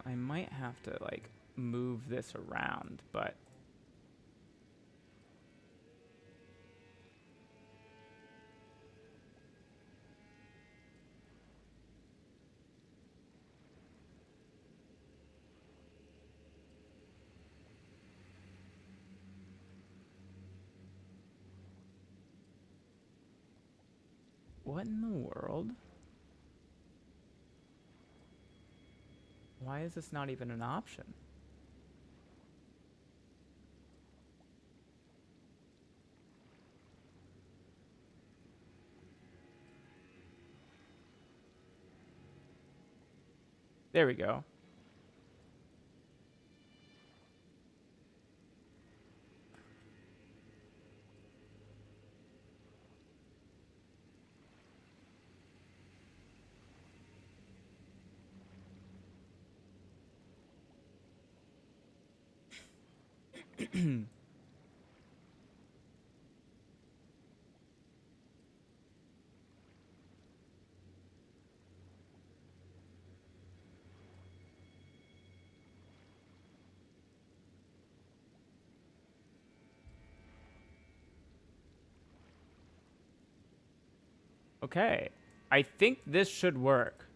I might have to, like, move this around, but... What in the world? Why is this not even an option? There we go. Okay. I think this should work.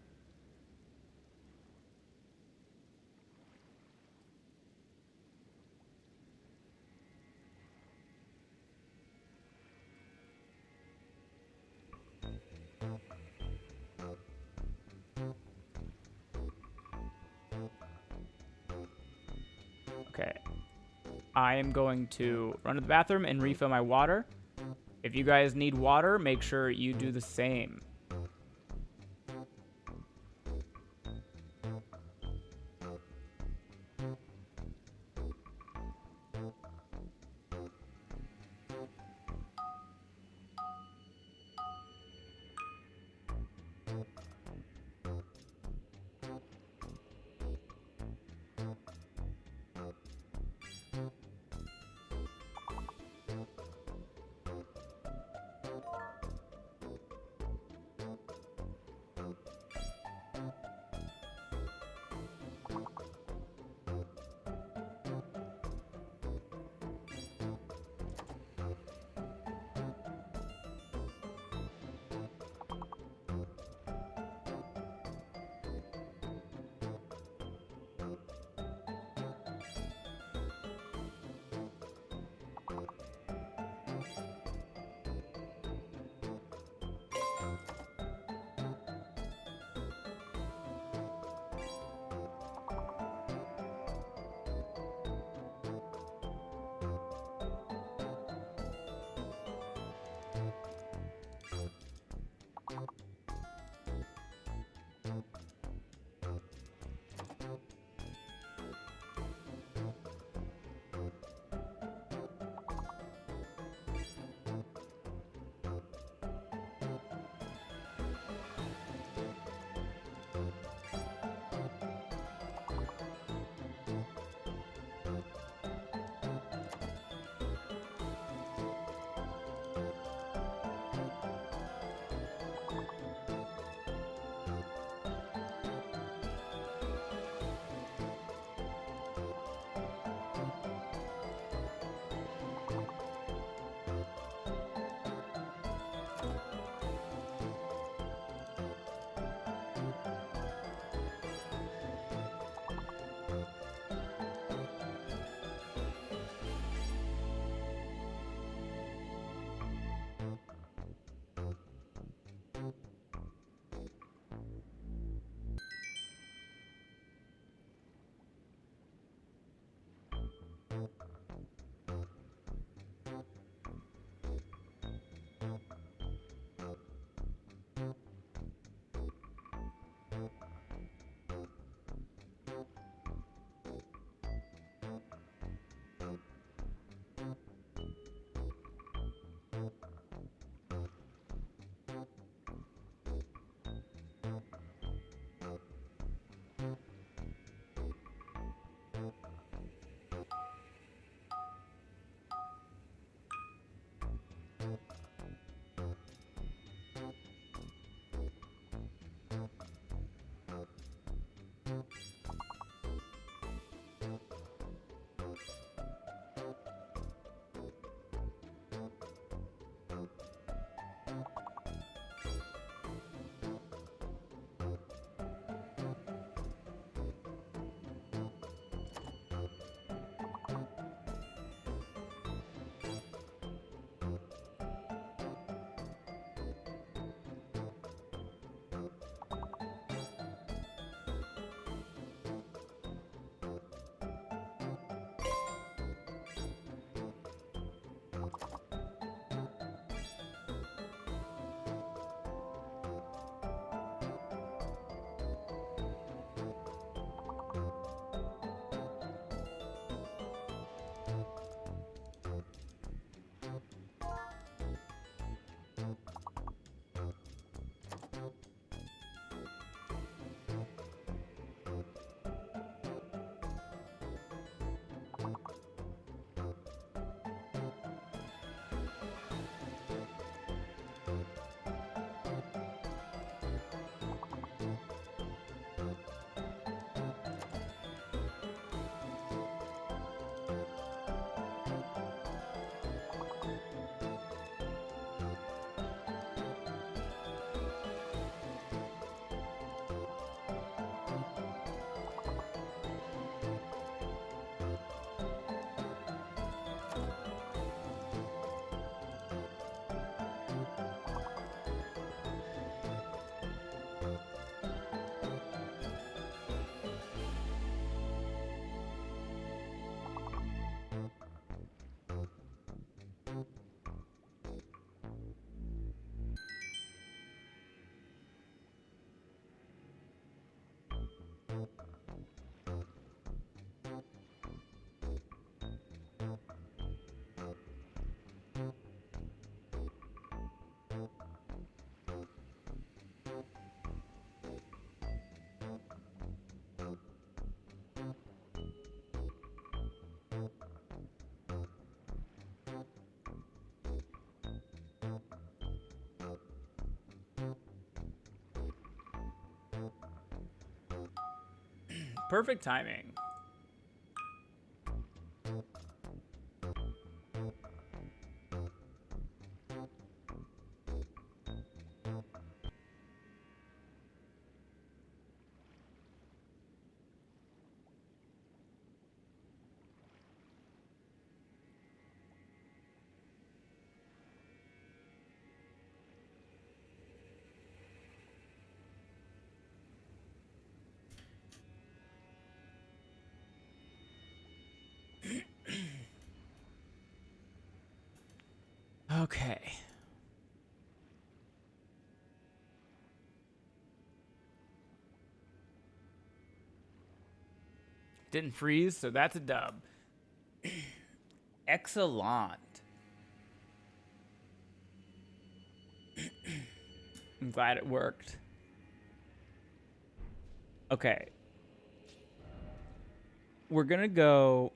Okay. I am going to run to the bathroom and refill my water. If you guys need water, make sure you do the same. perfect timing. Okay. Didn't freeze, so that's a dub. Excellent. I'm glad it worked. Okay. We're gonna go...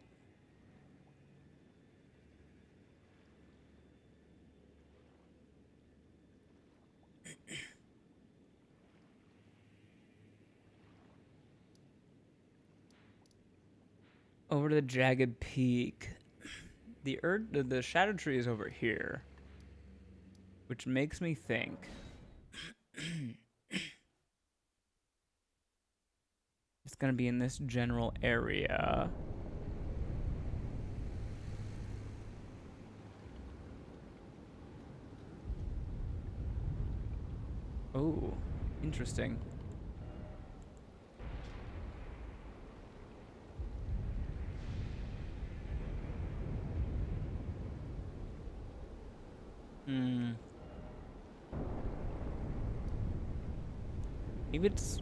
over to the jagged peak. The shadow tree is over here, which makes me think it's gonna be in this general area. Oh, interesting. Maybe it's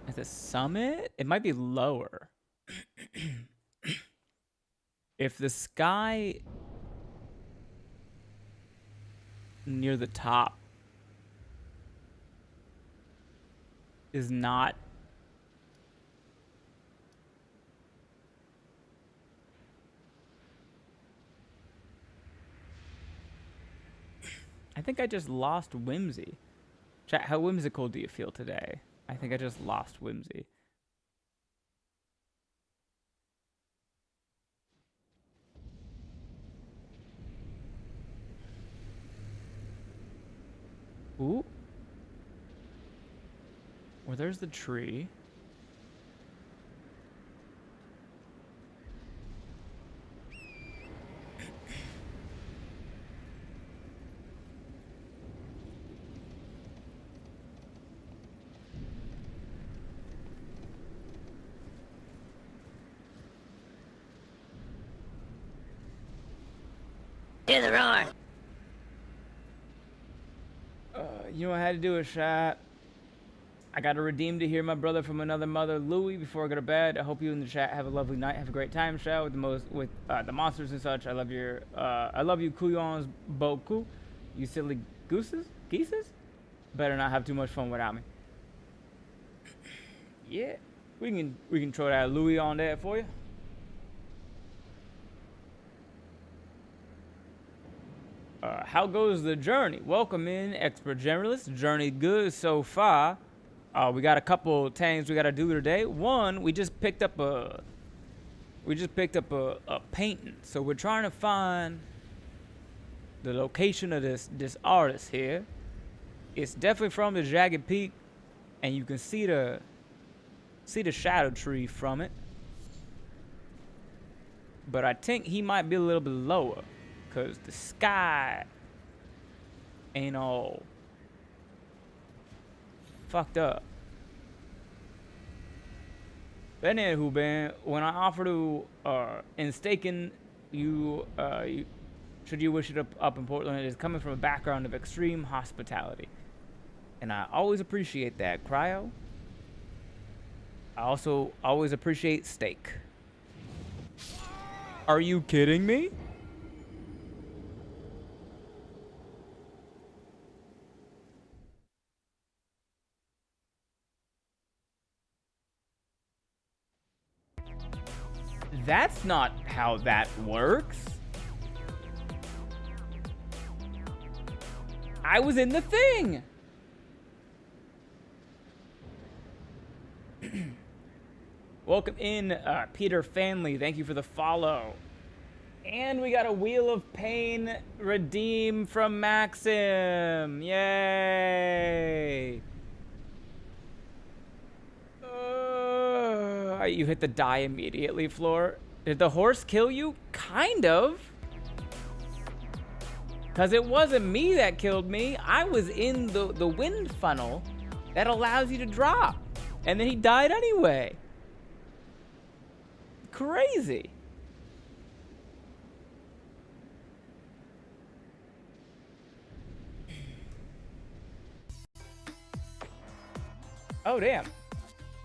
at the summit? It might be lower. If the sky near the top is not I think I just lost Whimsy. Chat, how whimsical do you feel today? I think I just lost Whimsy. Ooh. Well, there's the tree. Hear the roar. You know what I had to do a shot. I got to redeem to hear my brother from another mother, Louie, before I go to bed. I hope you in the chat have a lovely night. Have a great time, Shao, with the monsters and such. I love you, Kuyons Boku. You silly gooses? Geeses? Better not have too much fun without me. Yeah, we can throw that Louie on there for you. How goes the journey? Welcome in, expert generalist. Journey good so far. We got a couple things we gotta do today. One, we just picked up a painting. So we're trying to find the location of this artist here. It's definitely from the jagged peak, and you can see the shadow tree from it. But I think he might be a little bit lower, cause the sky ain't all fucked up. But anywho, Ben, when I offer to in staking you, should you wish it up in Portland, it is coming from a background of extreme hospitality, and I always appreciate that, Cryo. I also always appreciate steak. Are you kidding me? That's not how that works. I was in the thing. Welcome in, Peter Fanley. Thank you for the follow. And we got a Wheel of Pain redeem from Maxim. Yay! You hit the die immediately, Floor. Did the horse kill you? Kind of. Because it wasn't me that killed me. I was in the wind funnel that allows you to drop. And then he died anyway. Crazy. Oh, damn.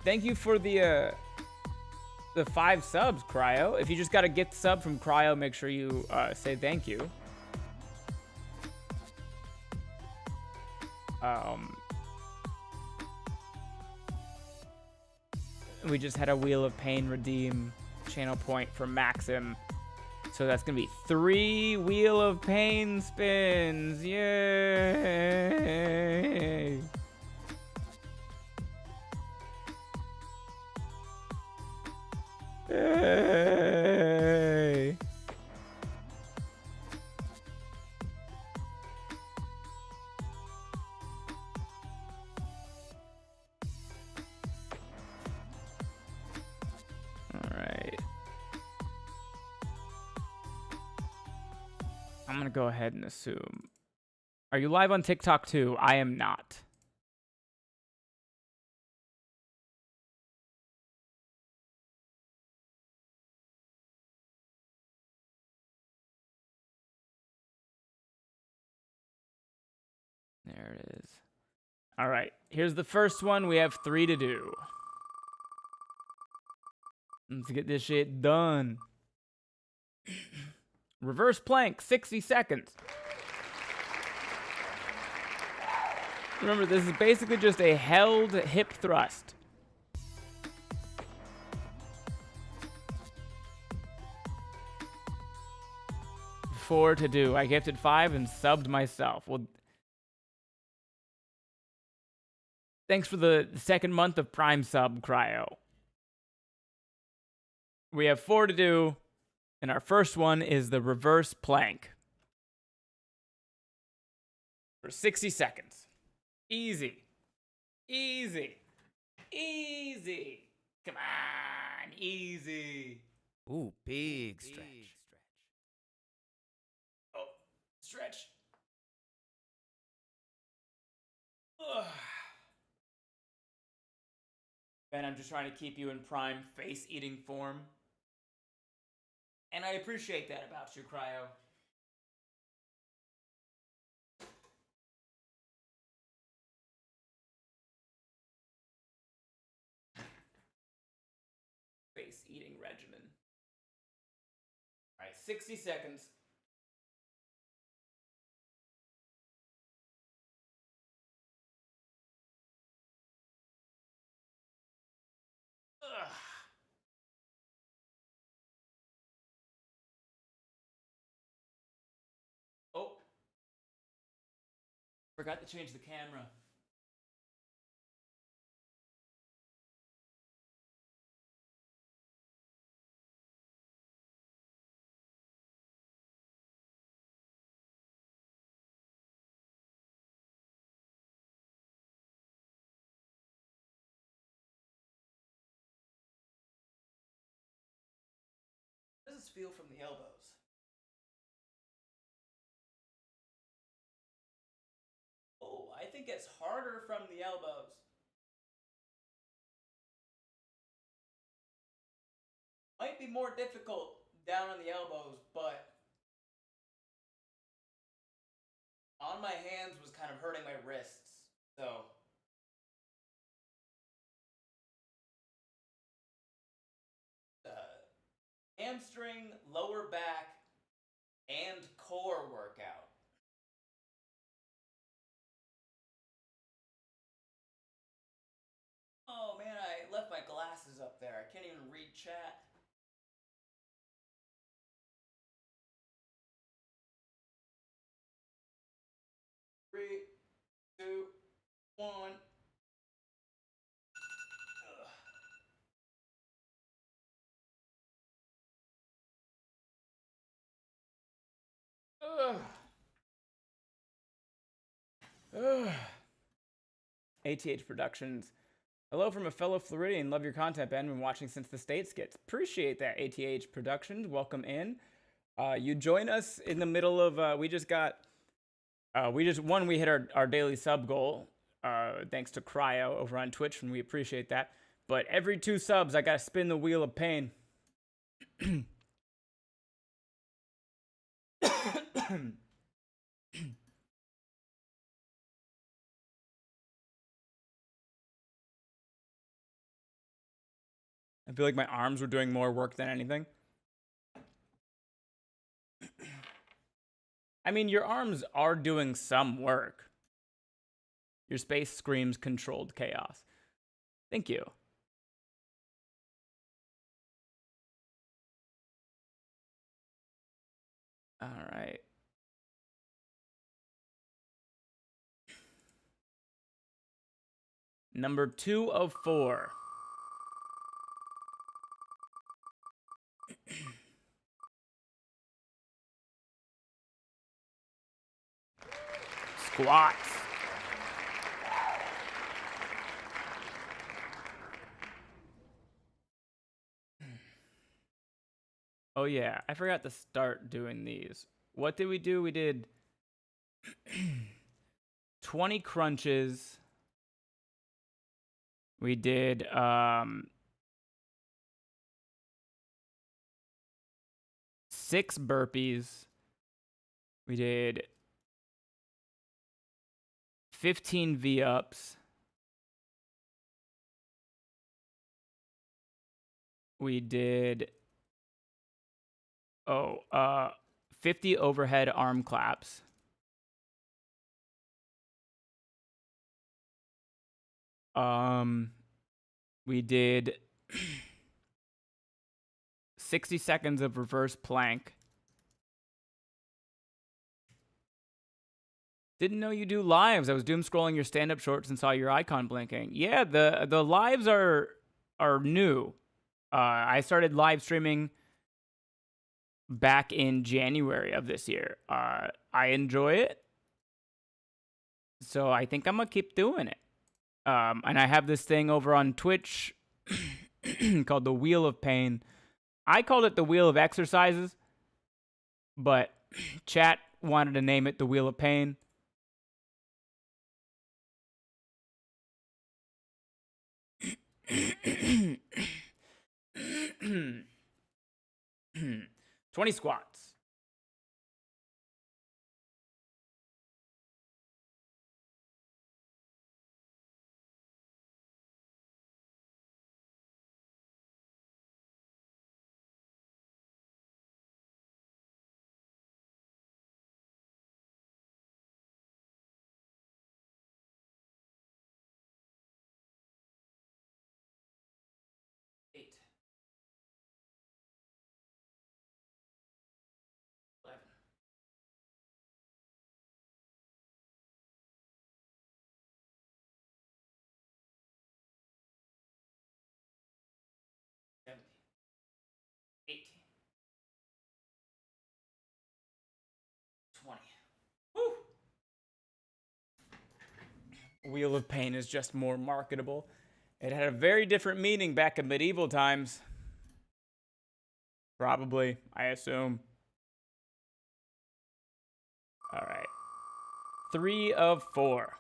Thank you for the 5 subs, Cryo. If you just got a gift sub from Cryo, make sure you say thank you. We just had a Wheel of Pain redeem channel point for Maxim. So that's going to be 3 Wheel of Pain spins. Yay! Yay! Alright. I'm gonna go ahead and assume. Are you live on TikTok too? I am not. There it is. All right, here's the first one. We have 3 to do. Let's get this shit done. Reverse plank, 60 seconds. Remember, this is basically just a held hip thrust. Four to do. I gifted 5 and subbed myself. Well, thanks for the second month of Prime sub, Cryo. We have 4 to do, and our first one is the reverse plank. For 60 seconds. Easy. Easy. Easy. Come on. Easy. Ooh, big stretch. Oh, stretch. Ugh. Ben, I'm just trying to keep you in prime face-eating form. And I appreciate that about you, Cryo. Face-eating regimen. All right, 60 seconds. Ugh. Oh. Forgot to change the camera. How does this feel from the elbows? Oh, I think it's harder from the elbows. Might be more difficult down on the elbows, but on my hands was kind of hurting my wrists. So hamstring, lower back, and core workout. Oh man, I left my glasses up there. I can't even read chat. Three, two, one. Ugh. ATH Productions. Hello from a fellow Floridian. Love your content, Ben. Been watching since the state skits. Appreciate that, ATH Productions. Welcome in. You join us in the middle of, we hit our daily sub goal, thanks to Cryo over on Twitch, and we appreciate that. But every 2 subs, I gotta spin the wheel of pain. I feel like my arms were doing more work than anything. I mean, your arms are doing some work. Your space screams controlled chaos. Thank you. All right. Number 2 of 4. Squats. Oh yeah, I forgot to start doing these. What did we do? We did 20 crunches. We did 6 burpees. We did 15 V-ups. We did 50 overhead arm claps. We did 60 seconds of reverse plank. Didn't know you do lives. I was doom scrolling your stand-up shorts and saw your icon blinking. Yeah, the lives are new. I started live streaming back in January of this year. I enjoy it, so I think I'm gonna keep doing it. And I have this thing over on Twitch called the Wheel of Pain. I called it the Wheel of Exercises, but chat wanted to name it the Wheel of Pain. $20 squats. Eight. 11. 17. 18. 20. Woo! Wheel of Pain is just more marketable. It had a very different meaning back in medieval times. Probably, I assume. All right. 3 of 4.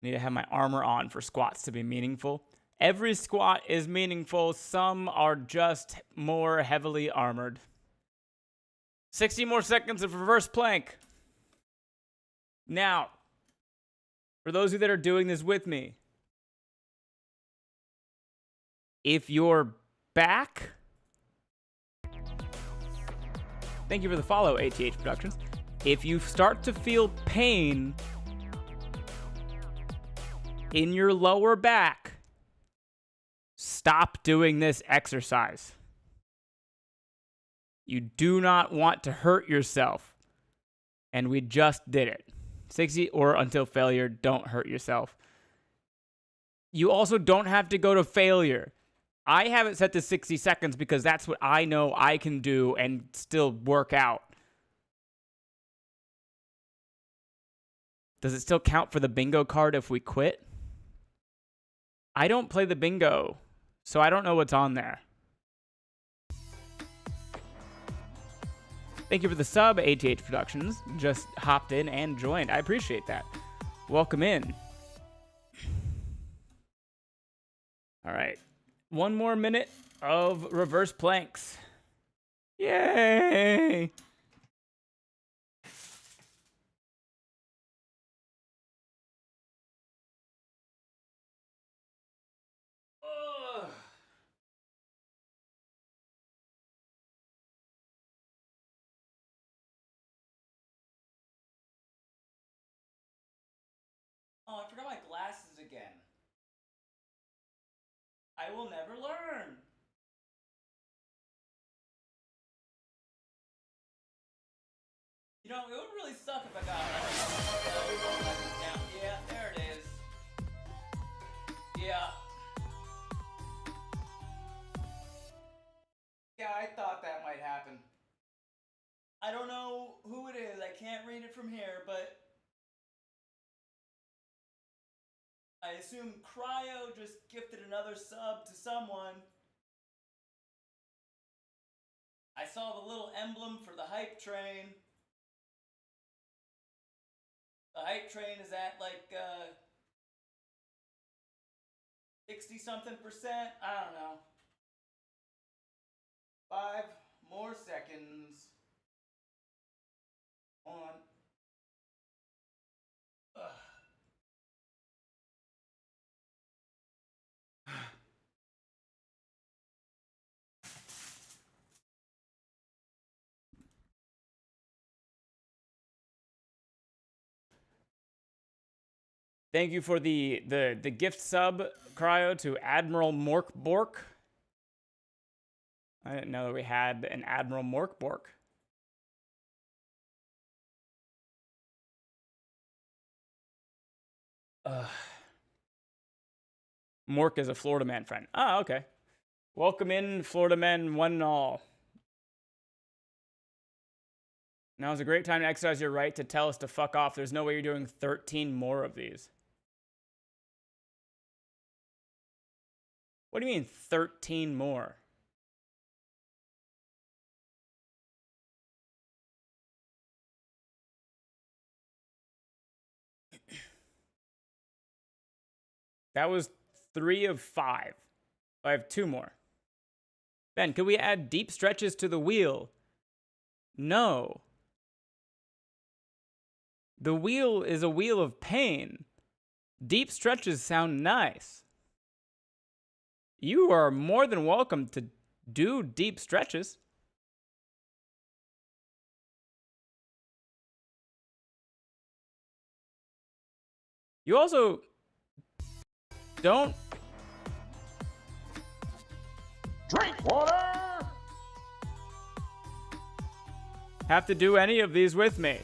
Need to have my armor on for squats to be meaningful. Every squat is meaningful. Some are just more heavily armored. 60 more seconds of reverse plank. Now, for those of you that are doing this with me, if you're back, thank you for the follow, ATH Productions. If you start to feel pain in your lower back, stop doing this exercise. You do not want to hurt yourself. And we just did it. 60 or until failure. Don't hurt yourself. You also don't have to go to failure. I have it set to 60 seconds because that's what I know I can do and still work out. Does it still count for the bingo card if we quit? I don't play the bingo, so I don't know what's on there. Thank you for the sub, ATH Productions. Just hopped in and joined. I appreciate that. Welcome in. All right. One more minute of reverse planks. Yay! Oh, I forgot my glasses again. I will never learn. You know, it would really suck if I got Yeah, there it is. Yeah. Yeah, I thought that might happen. I don't know who it is. I can't read it from here, but I assume Cryo just gifted another sub to someone. I saw the little emblem for the hype train. The hype train is at like 60-something%. I don't know. 5 more seconds. On. Ugh. Thank you for the gift sub, Cryo, to Admiral Morkbork. I didn't know that we had an Admiral Morkbork. Mork is a Florida man friend. Ah, okay. Welcome in, Florida men, one and all. Now is a great time to exercise your right to tell us to fuck off. There's no way you're doing 13 more of these. What do you mean 13 more? That was 3 of 5. I have 2 more. Ben, could we add deep stretches to the wheel? No. The wheel is a wheel of pain. Deep stretches sound nice. You are more than welcome to do deep stretches. You also don't Drink water! have to do any of these with me.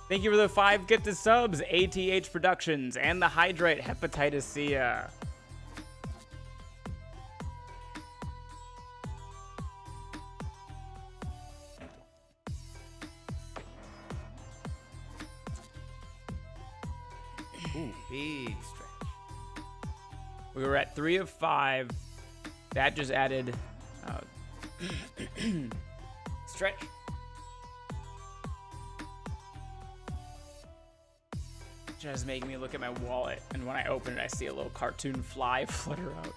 Thank you for the 5 gifted subs, ATH Productions, and the Hydrate Hepatitis C. Ooh, big stretch. We were at 3 of 5. That just added stretch. Just making me look at my wallet, and when I open it, I see a little cartoon fly flutter out.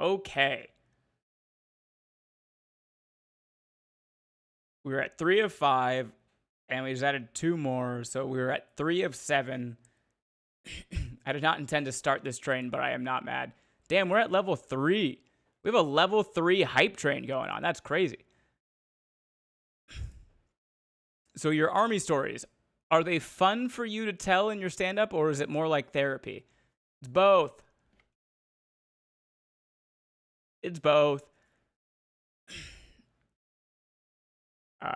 Okay. We were at 3 of 5, and we just added 2 more, so we were at 3 of 7. I did not intend to start this train, but I am not mad. Damn, we're at level 3. We have a level 3 hype train going on. That's crazy. So your army stories. Are they fun for you to tell in your stand-up, or is it more like therapy? It's both. It's both.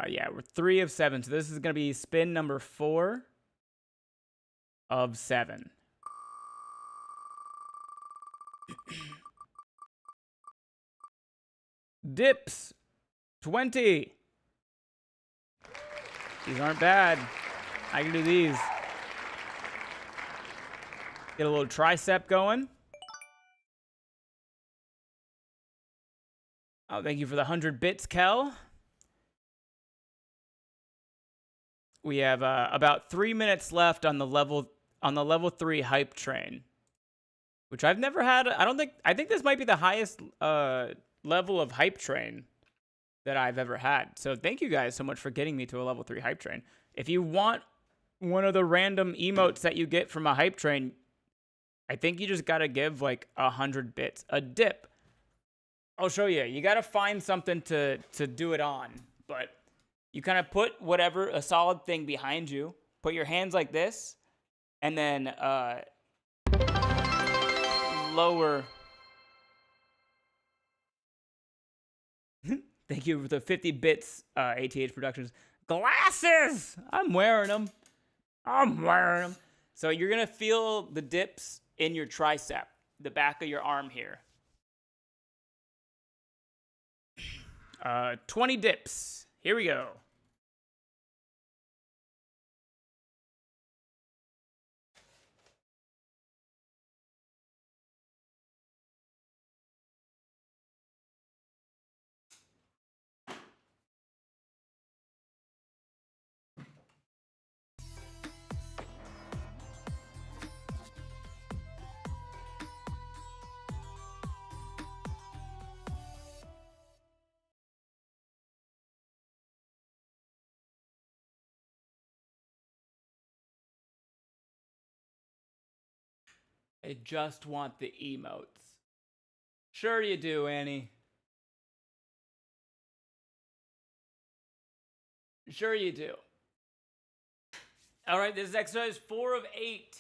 Yeah, we're 3 of 7. So this is going to be spin number 4 of 7. Dips. 20. These aren't bad. I can do these. Get a little tricep going. Oh, thank you for the 100 bits, Kel. We have about 3 minutes left on the level 3 hype train, which I've never had. I think this might be the highest level of hype train that I've ever had. So thank you guys so much for getting me to a level 3 hype train. If you want one of the random emotes that you get from a hype train, I think you just gotta give like 100 bits. A dip. I'll show you. You gotta find something to do it on, but you kind of put whatever, a solid thing behind you, put your hands like this, and then lower. Thank you for the 50 bits, ATH Productions. Glasses! I'm wearing them. So you're going to feel the dips in your tricep, the back of your arm here. 20 dips. Here we go. I just want the emotes. Sure you do, Annie. Sure you do. All right, this is exercise 4 of 8.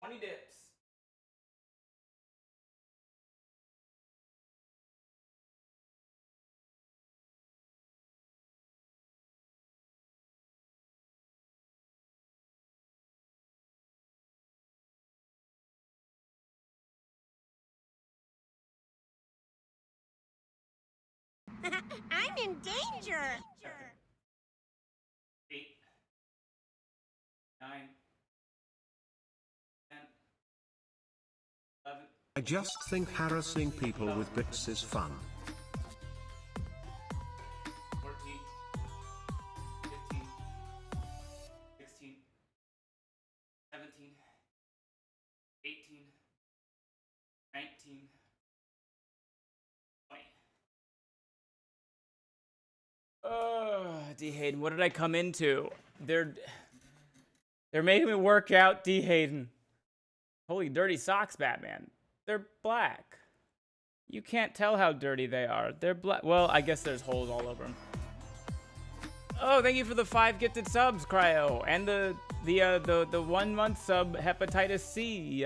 20 dips. I'm in danger. 8, 9, 10, 11. I just think harassing people with bits is fun. 14, 15, 16, 17, 18, 19, 20. D. Hayden, what did I come into? They're making me work out, D. Hayden. Holy dirty socks, Batman. They're black. You can't tell how dirty they are. They're black. Well, I guess there's holes all over them. Oh, thank you for the 5 gifted subs, Cryo, and the 1 month sub, Hepatitis C.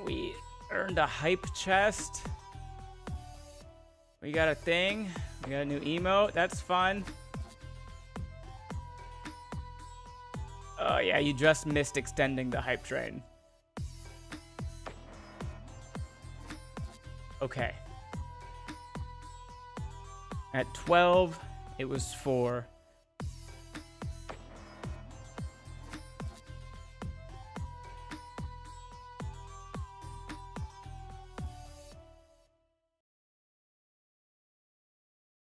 We earned a hype chest. We got a thing. We got a new emote. That's fun. Oh yeah, you just missed extending the hype train. Okay. At 12, it was 4.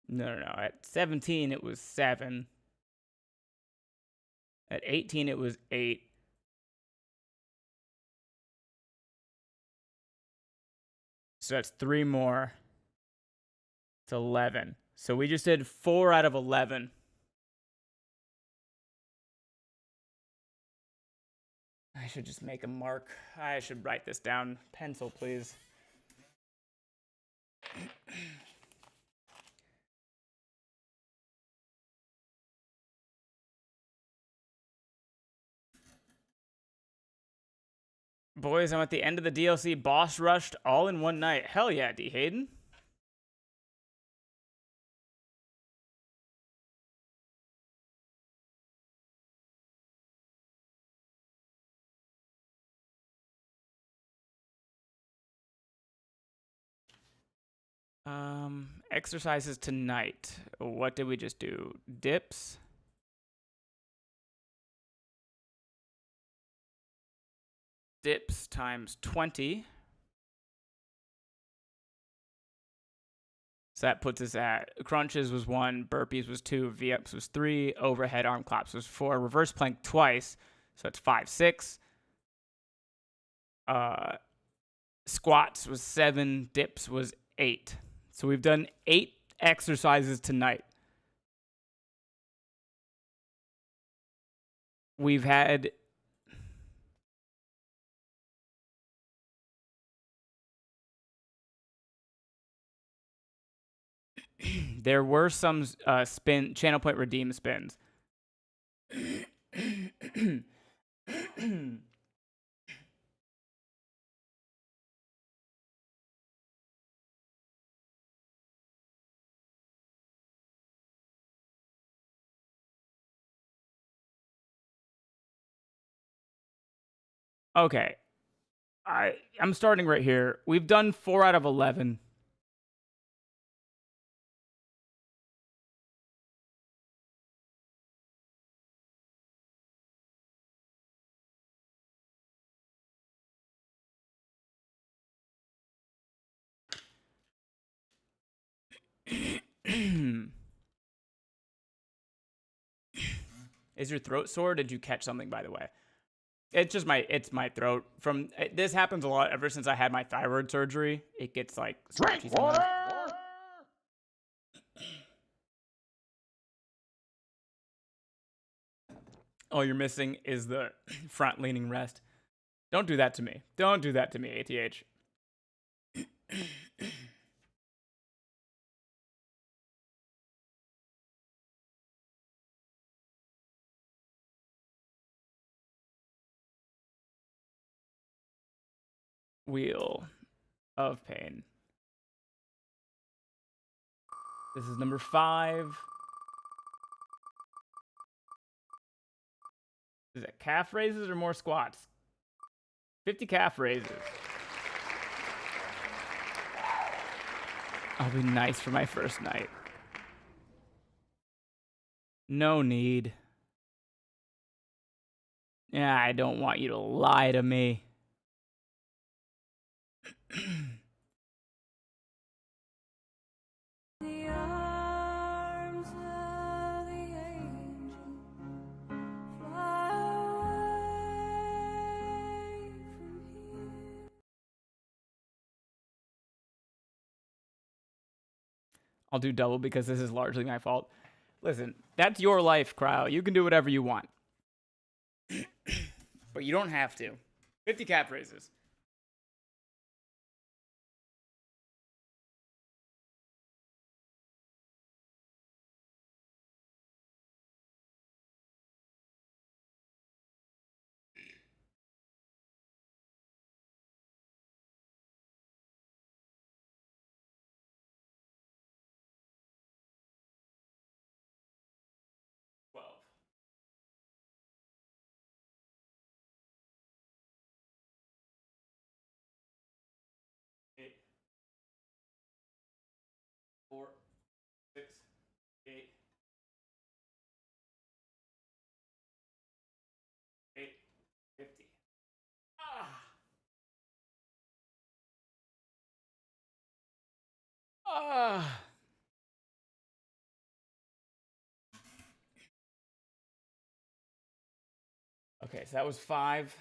No. At 17, it was 7. At 18, it was 8. So that's 3 more. It's 11. So we just did 4 out of 11. should just make a mark. I should write this down. Pencil, please. Boys, I'm at the end of the DLC boss rushed all in one night. Hell yeah, D. Hayden. Exercises tonight. What did we just do? Dips. Dips times 20. So that puts us at crunches was 1, burpees was 2, V-ups was 3, overhead arm claps was 4, reverse plank twice, so it's 5, 6. Squats was 7, dips was 8. So we've done 8 exercises tonight. We've had there were some channel point redeem spins. Okay. I'm starting right here. We've done 4 out of 11. Is your throat sore? Did you catch something, by the way? It's my throat. This happens a lot ever since I had my thyroid surgery. It gets like Drink scratchy sometimes. water. All you're missing is the front leaning rest. Don't do that to me. Don't do that to me, ATH. Wheel of Pain. This is number 5. Is it calf raises or more squats? 50 calf raises. I'll be nice for my first night. No need. Yeah, I don't want you to lie to me. The arms of the angel fly away from here. I'll do double because this is largely my fault. Listen, that's your life, Cryo. You can do whatever you want. But you don't have to. 50 calf raises. Eight. 4, 6, 8. 8, 50. Okay, so that was 5.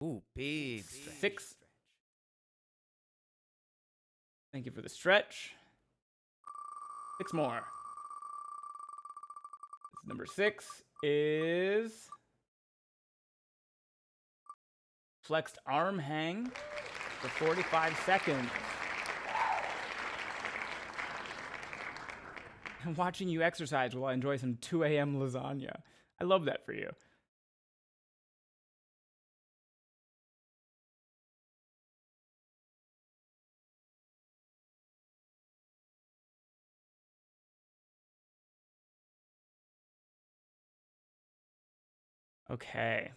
Ooh, big stretch. 6. Thank you for the stretch. 6 more. This is number 6. is flexed arm hang for 45 seconds. And watching you exercise while I enjoy some 2 a.m. lasagna. I love that for you. Okay.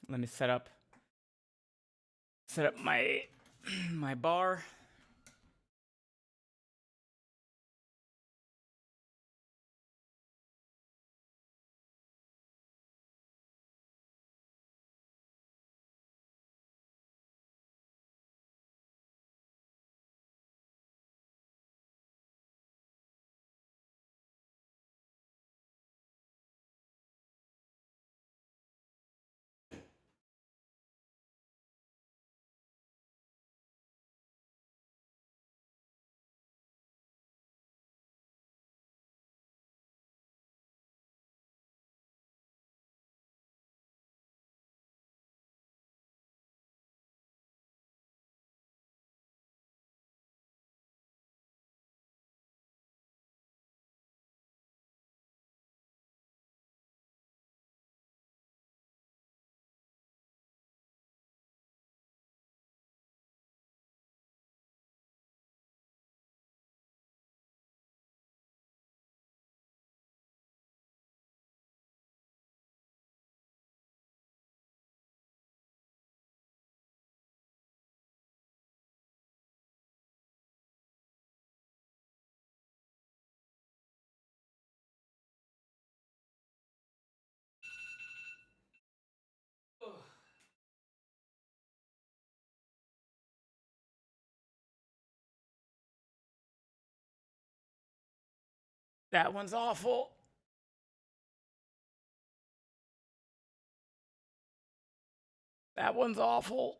Let me set up my my bar. That one's awful. That one's awful.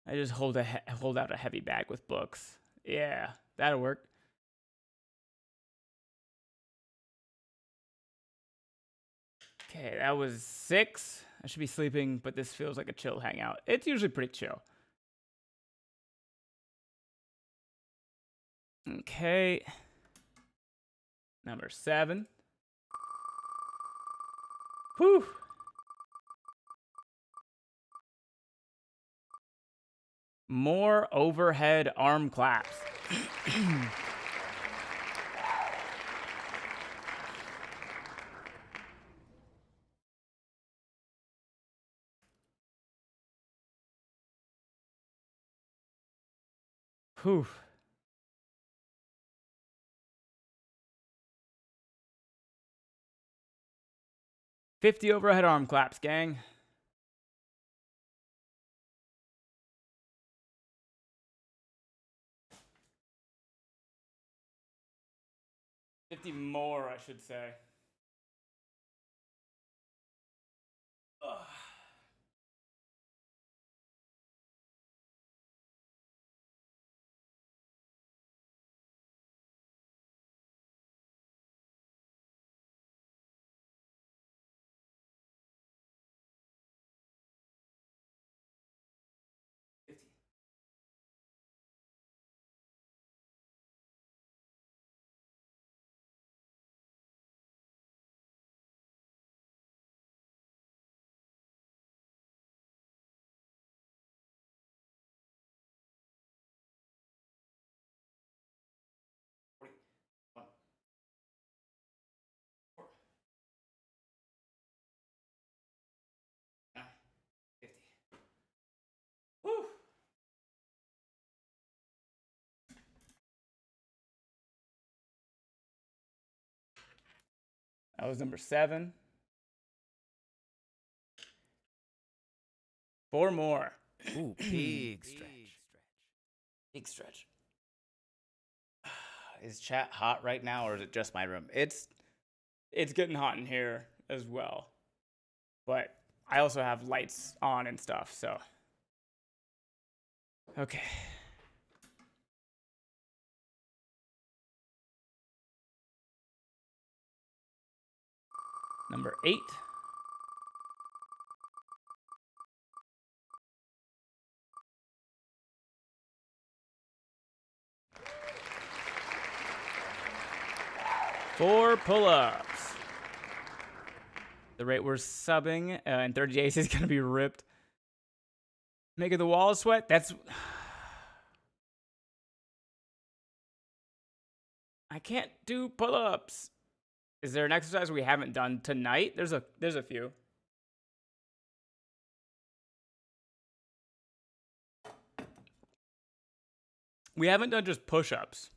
I just hold out a heavy bag with books. Yeah, that'll work. Okay, that was 6. I should be sleeping, but this feels like a chill hangout. It's usually pretty chill. Okay. Number 7. Whew. More overhead arm claps. Whew. $50 overhead arm claps, gang. $50 more, I should say. Ugh. Whew. That was number 7. 4 more. Ooh, big stretch. Big stretch. Is chat hot right now, or is it just my room? It's getting hot in here as well. But I also have lights on and stuff, so. Okay. Number 8. Four pull-ups. The rate we're subbing in 30 days is going to be ripped. Making the walls sweat? That's... I can't do pull-ups. Is there an exercise we haven't done tonight? There's a few. We haven't done just push-ups.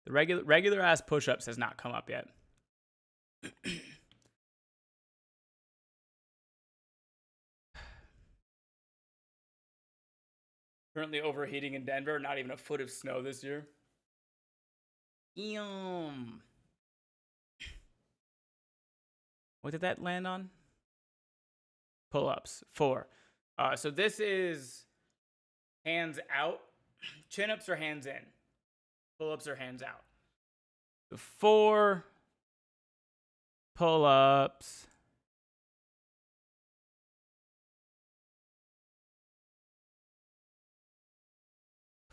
The regular ass push-ups has not come up yet. Currently overheating in Denver. Not even a foot of snow this year. Yum. What did that land on? Pull-ups. 4. So this is hands out. Chin-ups are hands in. Pull-ups are hands out. So 4 pull-ups.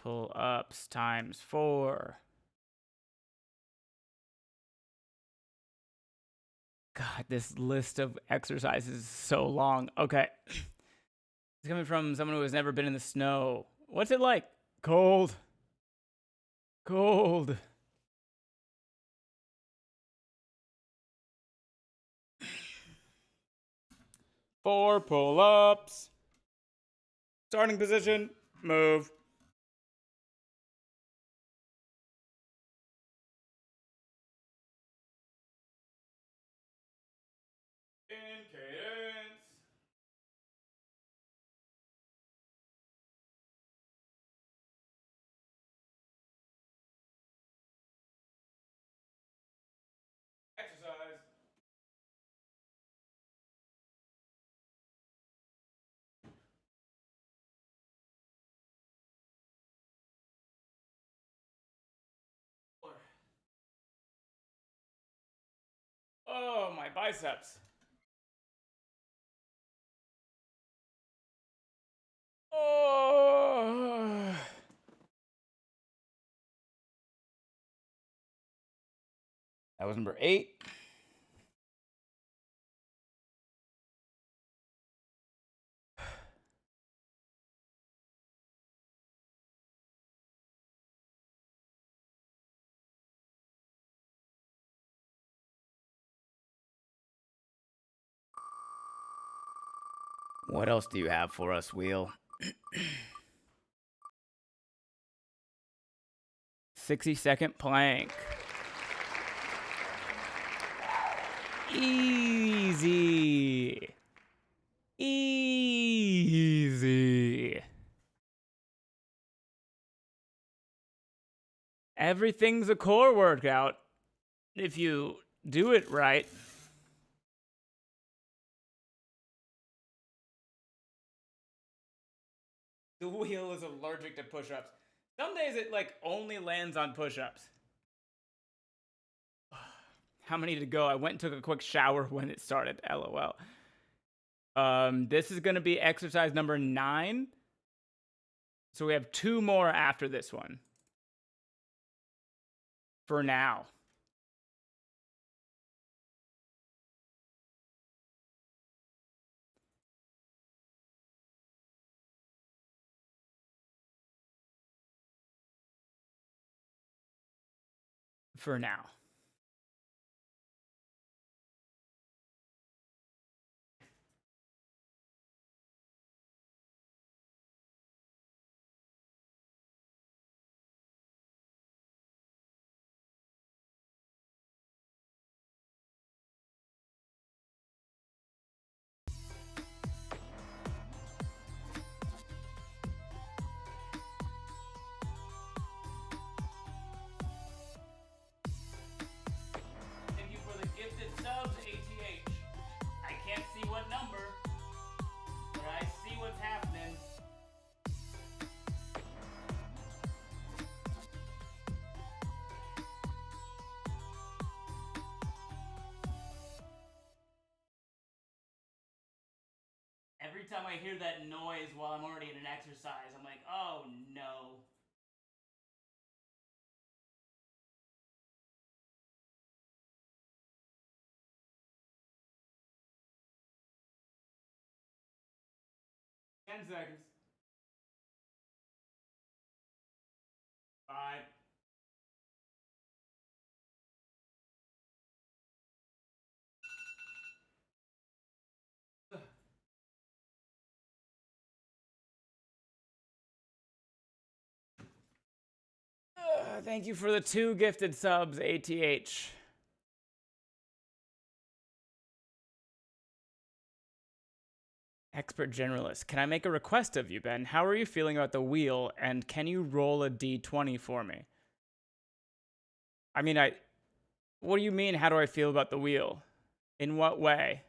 Pull-ups times 4. God, this list of exercises is so long. Okay. It's coming from someone who has never been in the snow. What's it like? Cold. Cold. Four pull-ups. Starting position. Move. In cadence. Exercise. Oh, my biceps. Oh. That was number 8. What else do you have for us, Wheel? 60-second plank. Easy. Easy. Everything's a core workout if you do it right. The wheel is allergic to push-ups. Some days it like only lands on push-ups. How many to go? I went and took a quick shower when it started. LOL. This is going to be exercise number 9. So we have 2 more after this one. For now. For now. every time I hear that noise while I'm already in an exercise, I'm like, oh no. $10. 5. Thank you for the 2 gifted subs, ATH. Expert generalist. Can I make a request of you, Ben? How are you feeling about the wheel, and can you roll a d20 for me? I mean, what do you mean, how do I feel about the wheel? In what way?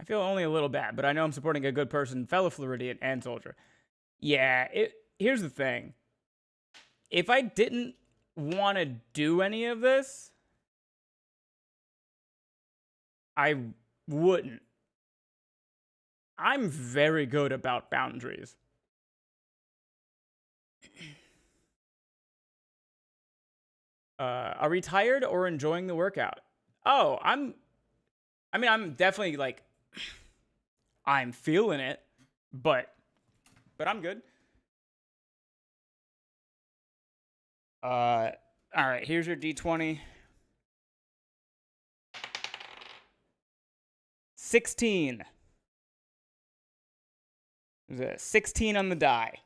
I feel only a little bad, but I know I'm supporting a good person, fellow Floridian, and soldier. Yeah, here's the thing. If I didn't want to do any of this, I wouldn't. I'm very good about boundaries. Are we tired or enjoying the workout? Oh, I'm definitely like, I'm feeling it, but I'm good. All right, here's your D20. 16. There's a 16 on the die.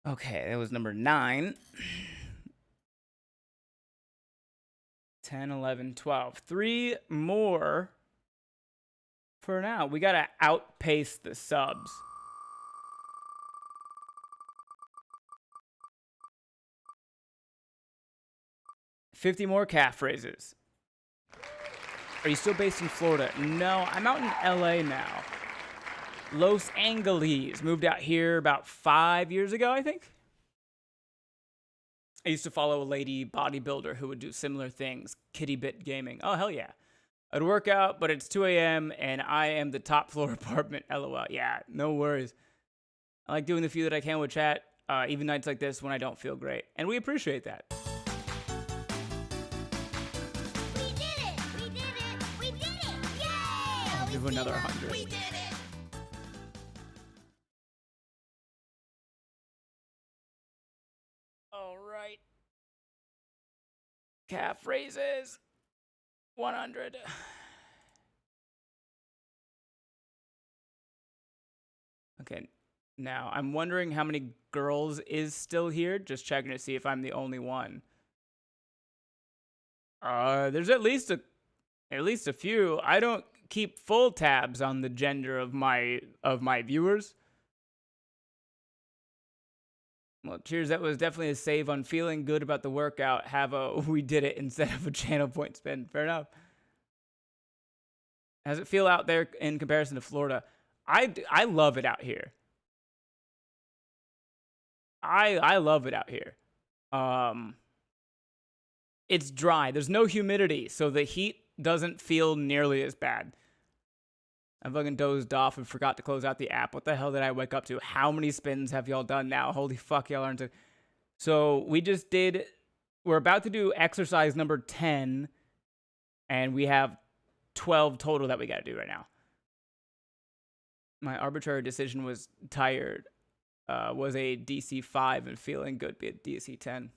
Okay, that was number 9. 10, 11, 12. 3 more for now. We got to outpace the subs. $50 more calf raises. Are you still based in Florida? No, I'm out in LA now. Los Angeles. Moved out here about 5 years ago, I think. I used to follow a lady bodybuilder who would do similar things. Kitty Bit Gaming. Oh, hell yeah. I'd work out, but it's 2 a.m. and I am the top floor apartment. LOL. Yeah, no worries. I like doing the few that I can with chat, even nights like this when I don't feel great. And we appreciate that. We did it! We did it! We did it! Yay! I'll give another 100. We did it! All right. Calf raises. 100. Okay. Now, I'm wondering how many girls is still here. Just checking to see if I'm the only one. There's at least a few. I don't keep full tabs on the gender of my viewers. Well, cheers. That was definitely a save on feeling good about the workout. Have a we did it instead of a channel point spend. Fair enough. How does it feel out there in comparison to Florida? I love it out here. I love it out here. It's dry. There's no humidity, so the heat doesn't feel nearly as bad. I fucking dozed off and forgot to close out the app. What the hell did I wake up to? How many spins have y'all done now? Holy fuck, y'all aren't. So we're about to do exercise number 10, and we have 12 total that we got to do right now. My arbitrary decision was tired. Was a DC 5 and feeling good be a DC 10.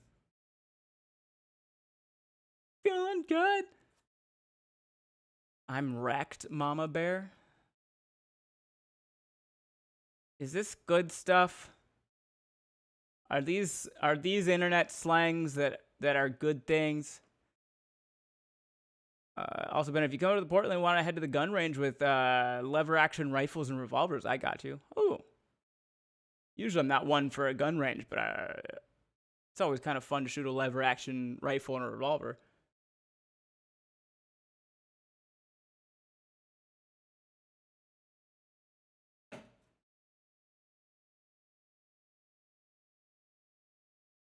Feeling good. I'm wrecked, Mama Bear. Is this good stuff? Are these internet slangs that are good things? Also, Ben, if you come to the Portland and want to head to the gun range with lever action rifles and revolvers, I got you. Ooh. Usually I'm not one for a gun range, but it's always kind of fun to shoot a lever action rifle and a revolver.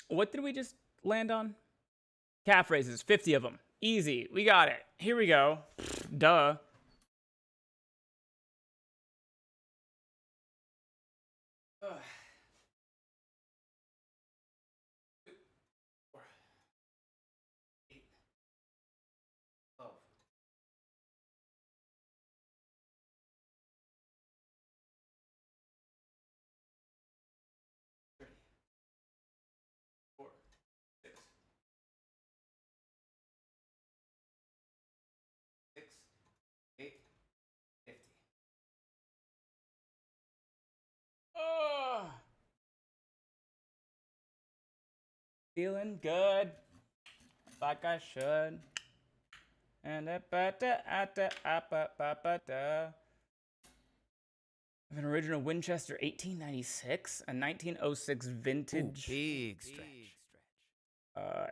What did we just land on? Calf raises, 50 of them. Easy, we got it. Here we go. Duh. Ugh. 2, 4, 8, 12. 30, 4, 6, 6, 8, 50. Oh, feeling good, like I should. And I have an original Winchester 1896, a 1906 vintage, Big stretch.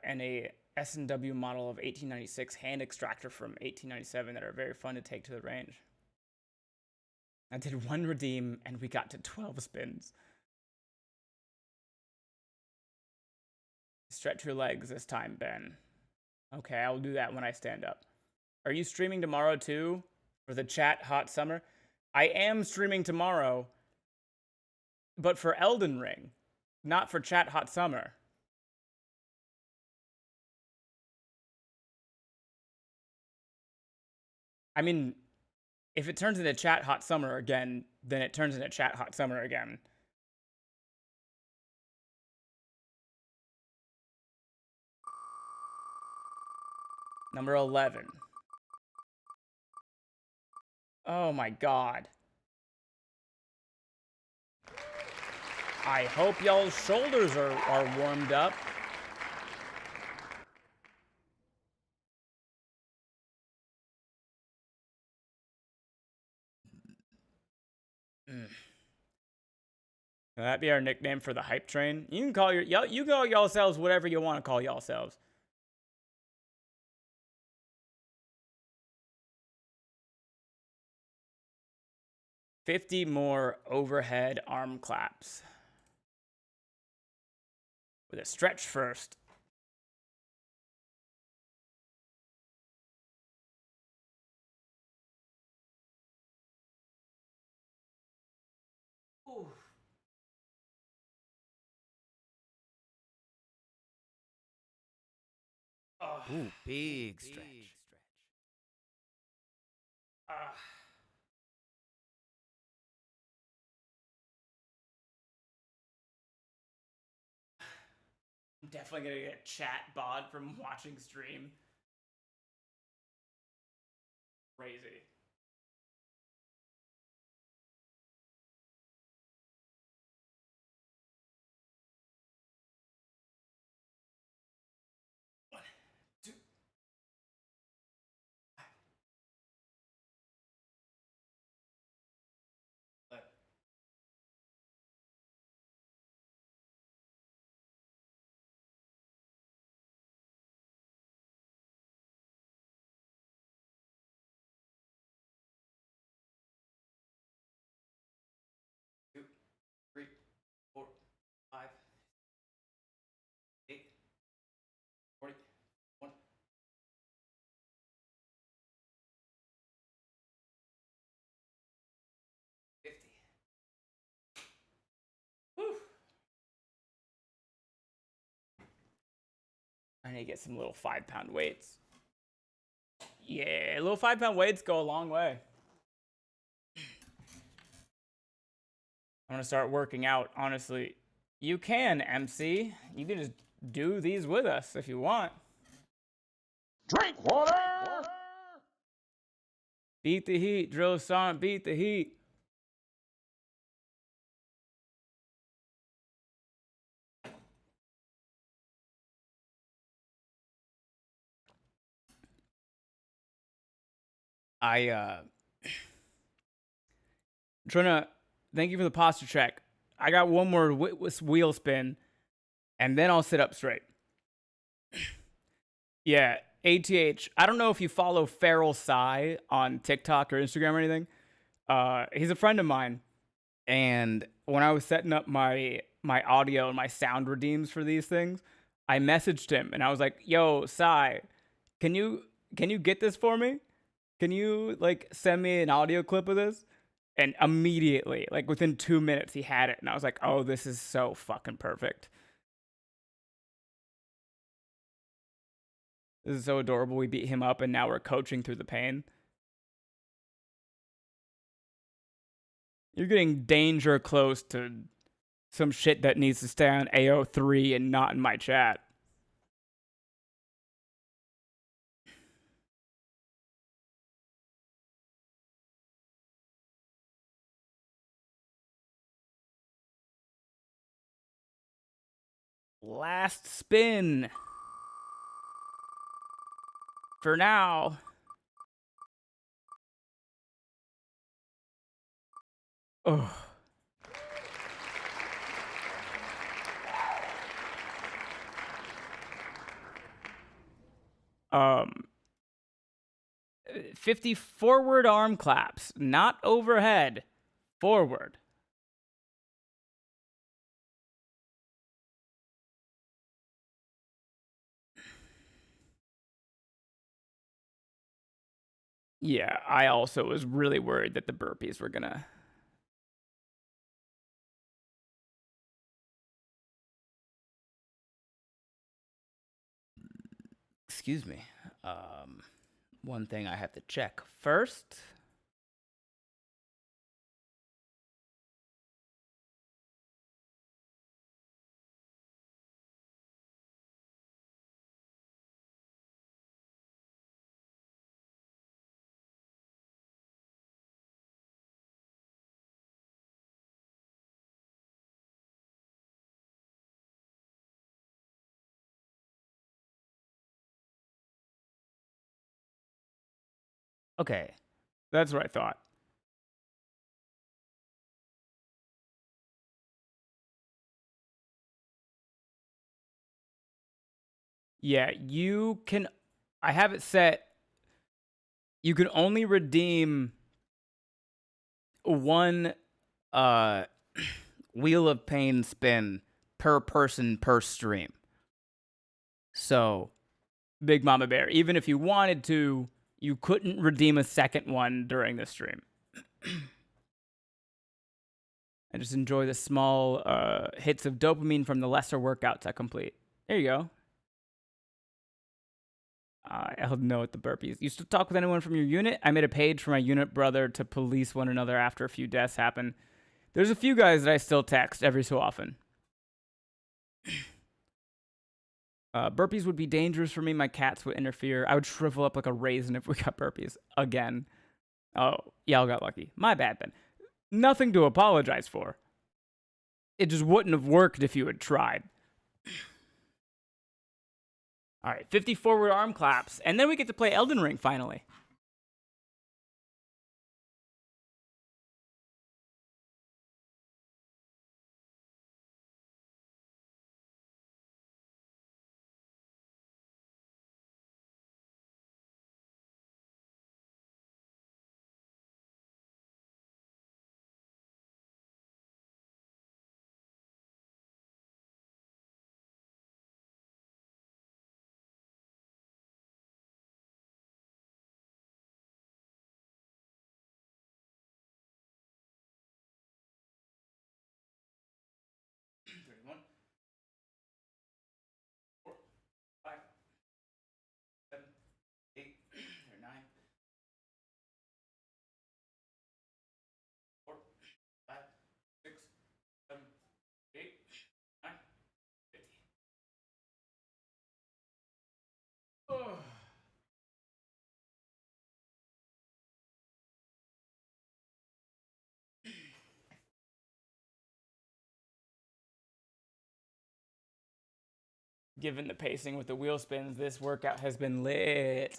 and a S&W model of 1896 hand extractor from 1897 that are very fun to take to the range. I did 1 redeem and we got to 12 spins. Stretch your legs this time, Ben. Okay, I'll do that when I stand up. Are you streaming tomorrow too? For the chat hot summer? I am streaming tomorrow, but for Elden Ring, not for chat hot summer. I mean, if it turns into chat hot summer again, then it turns into chat hot summer again. Number 11. Oh my god. I hope y'all's shoulders are warmed up. Will that be our nickname for the hype train? You can call you call yourselves whatever you want to call yourselves. $50 more overhead arm claps. With a stretch first. Ooh. Ooh, big stretch. I'm definitely gonna get chat bod from watching stream. Crazy. One, 2, 5, 11. 2, 3, 4, 5, 8, 40, 1, 50. Whew. I need to get some little 5-pound weights. Yeah, little 5-pound weights go a long way. I'm gonna start working out, honestly. You can, MC. You can just do these with us if you want. Drink water! Beat the heat, Drill Sergeant, beat the heat. Trina, thank you for the posture check. I got one more wheel spin, and then I'll sit up straight. Yeah, ATH. I don't know if you follow Feral Sai on TikTok or Instagram or anything. He's a friend of mine, and when I was setting up my audio and my sound redeems for these things, I messaged him and I was like, "Yo, Sai, can you get this for me? Can you like send me an audio clip of this?" And immediately, like within 2 minutes, he had it, and I was like, "Oh, this is so fucking perfect. This is so adorable." We beat him up, and now we're coaching through the pain. You're getting danger close to some shit that needs to stay on AO3 and not in my chat. Last spin. For now. Oh. Um, 50 forward arm claps, not overhead, forward. Yeah, I also was really worried that the burpees were gonna. Excuse me. One thing I have to check first. Okay, that's what I thought. Yeah, you can. I have it set. You can only redeem one Wheel of Pain spin per person per stream. So, Big Mama Bear, even if you wanted to, you couldn't redeem a second one during the stream. I just enjoy the small hits of dopamine from the lesser workouts I complete. There you go. I'll know at the burpees. You still talk with anyone from your unit? I made a page for my unit brother to police one another after a few deaths happen. There's a few guys that I still text every so often. Burpees would be dangerous for me. My cats would interfere. I would shrivel up like a raisin if we got burpees again. Oh, y'all got lucky. My bad, Ben. Nothing to apologize for. It just wouldn't have worked if you had tried. All right, 50 forward arm claps, and then we get to play Elden Ring finally. One, 4, 5, 7, 8, 9, 4, 5, 6, 7, 8, 9, 50. Oh. Given the pacing with the wheel spins, this workout has been lit.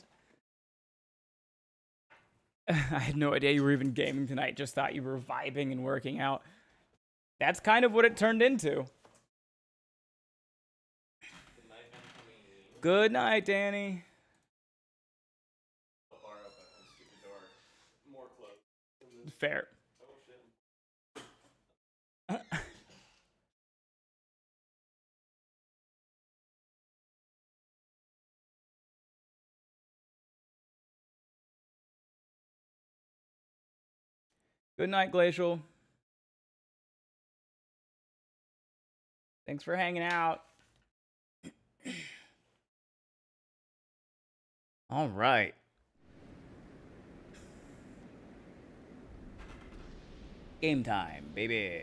I had no idea you were even gaming tonight. Just thought you were vibing and working out. That's kind of what it turned into. Good night, Danny. Far open. Just keep the door more closed. Fair. Oh shit. Good night, Glacial. Thanks for hanging out. All right. Game time, baby.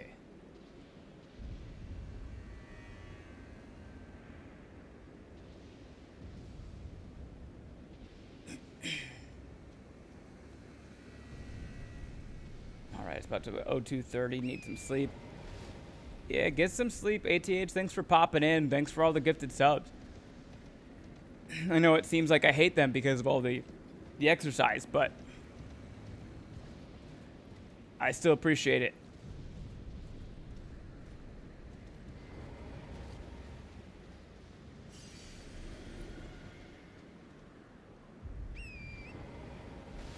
All right, it's about to be 02:30. Need some sleep. Yeah, get some sleep, ATH. Thanks for popping in. Thanks for all the gifted subs. I know it seems like I hate them because of all the exercise, but I still appreciate it.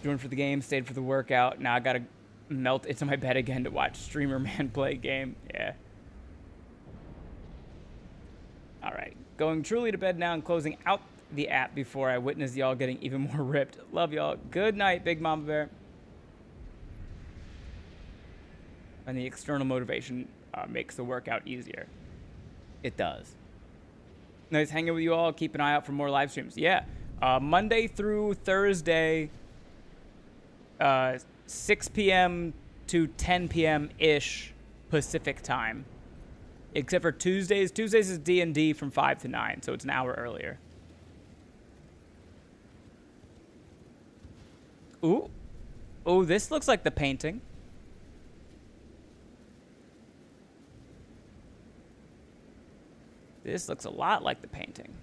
Joined for the game, stayed for the workout. Now I gotta melt into my bed again to watch Streamer Man play game. Yeah. All right. Going truly to bed now and closing out the app before I witness y'all getting even more ripped. Love y'all. Good night, Big Mama Bear. And the external motivation makes the workout easier. It does. Nice hanging with you all. Keep an eye out for more live streams. Yeah. Monday through Thursday, 6 p.m. to 10 p.m.-ish Pacific time. Except for Tuesdays. Tuesdays is D&D from 5 to 9, so it's an hour earlier. Ooh. Oh, this looks like the painting. This looks a lot like the painting.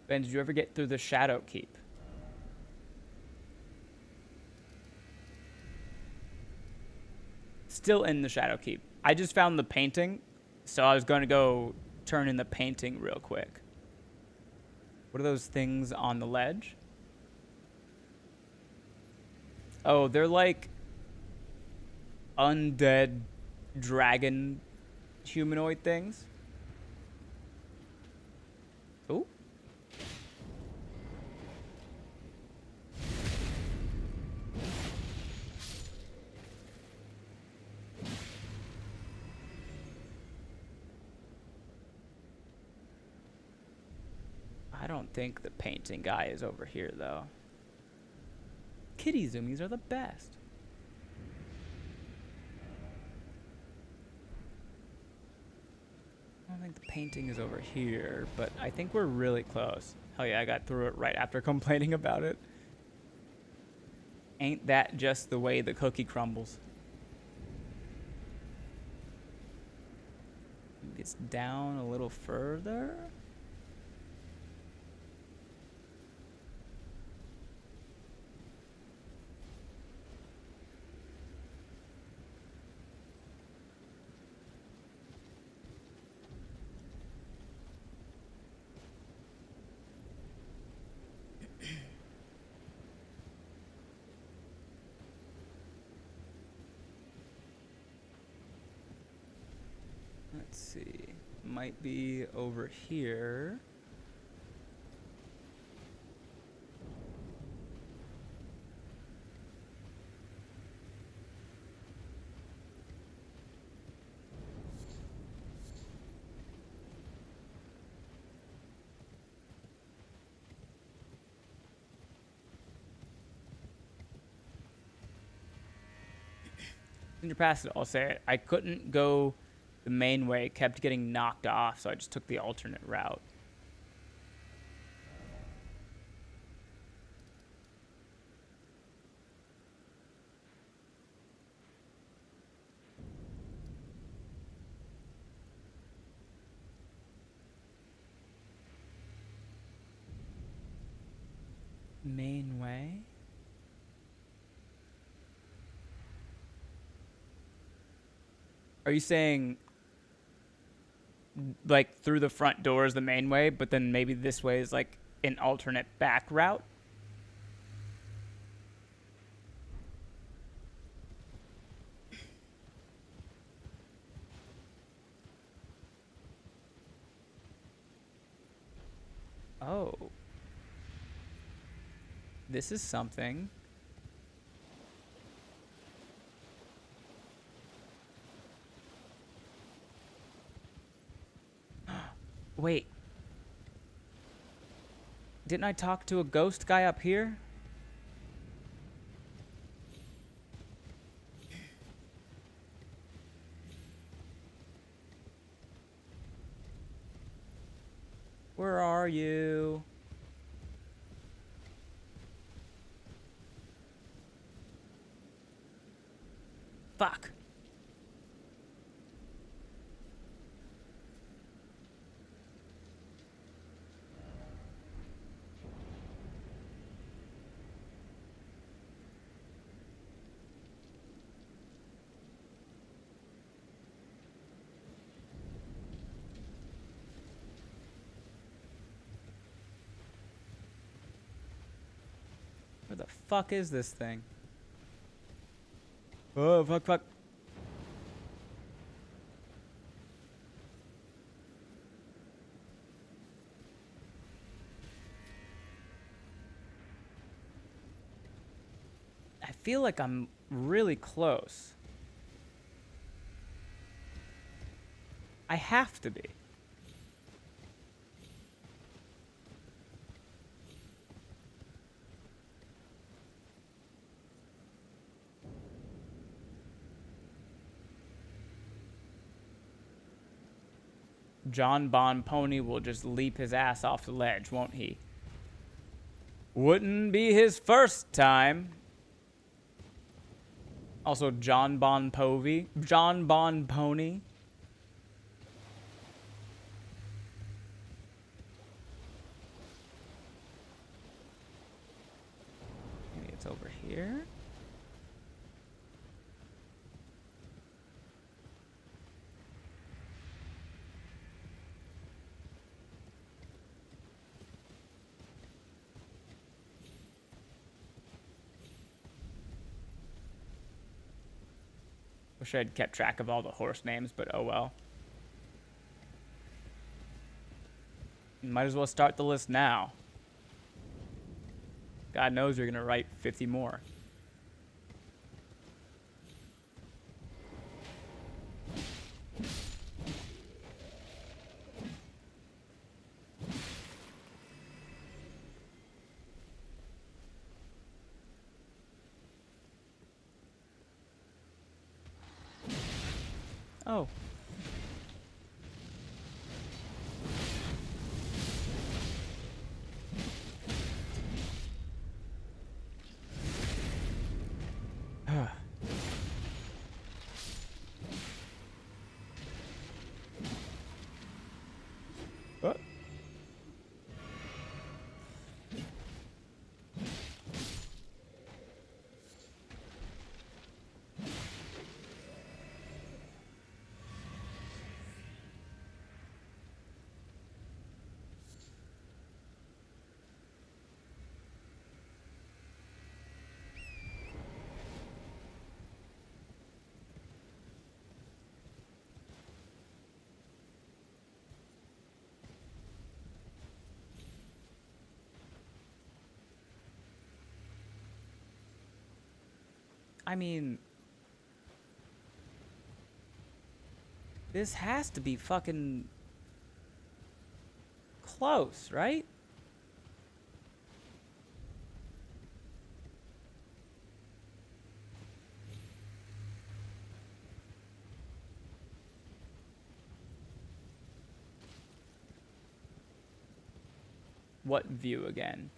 Ben, did you ever get through the Shadow Keep? Still in the Shadow Keep. I just found the painting, so I was going to go turn in the painting real quick. What are those things on the ledge? Oh, they're like undead dragon humanoid things. Oh. I don't think the painting guy is over here, though. Kitty zoomies are the best. I don't think the painting is over here, but I think we're really close. Hell yeah, I got through it right after complaining about it. Ain't that just the way the cookie crumbles? It's down a little further. Let's see. Might be over here. In your past, I'll say it. I couldn't go the main way, kept getting knocked off, so I just took the alternate route. Main way? Are you saying like through the front door is the main way, but then maybe this way is like an alternate back route? Oh. This is something. Wait. Didn't I talk to a ghost guy up here? Where are you? Fuck. Where the fuck is this thing? Oh, fuck, fuck. I feel like I'm really close. I have to be. John Bon Pony will just leap his ass off the ledge, won't he? Wouldn't be his first time. Also, John Bon Povey. John Bon Pony. Maybe it's over here. Wish I'd kept track of all the horse names, but oh well. Might as well start the list now. God knows you're gonna write 50 more. Oh. What? I mean, this has to be fucking close, right? What view again?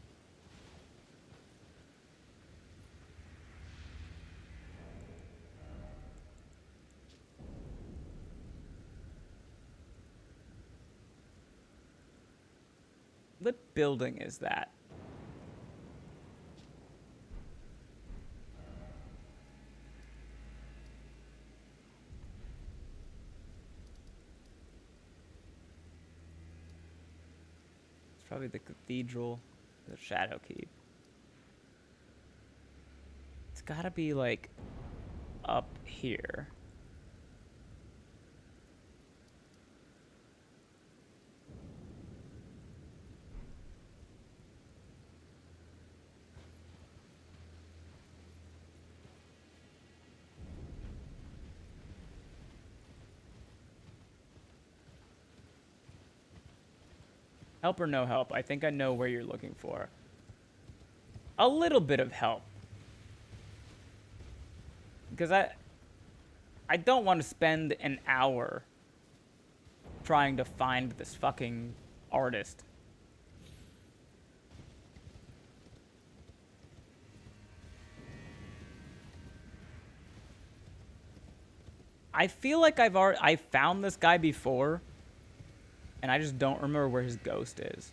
What building is that? It's probably the cathedral, the Shadow Keep. It's gotta be like up here. Help or no help? I think I know where you're looking for. A little bit of help. Because I don't want to spend an hour trying to find this fucking artist. I feel like I found this guy before, and I just don't remember where his ghost is.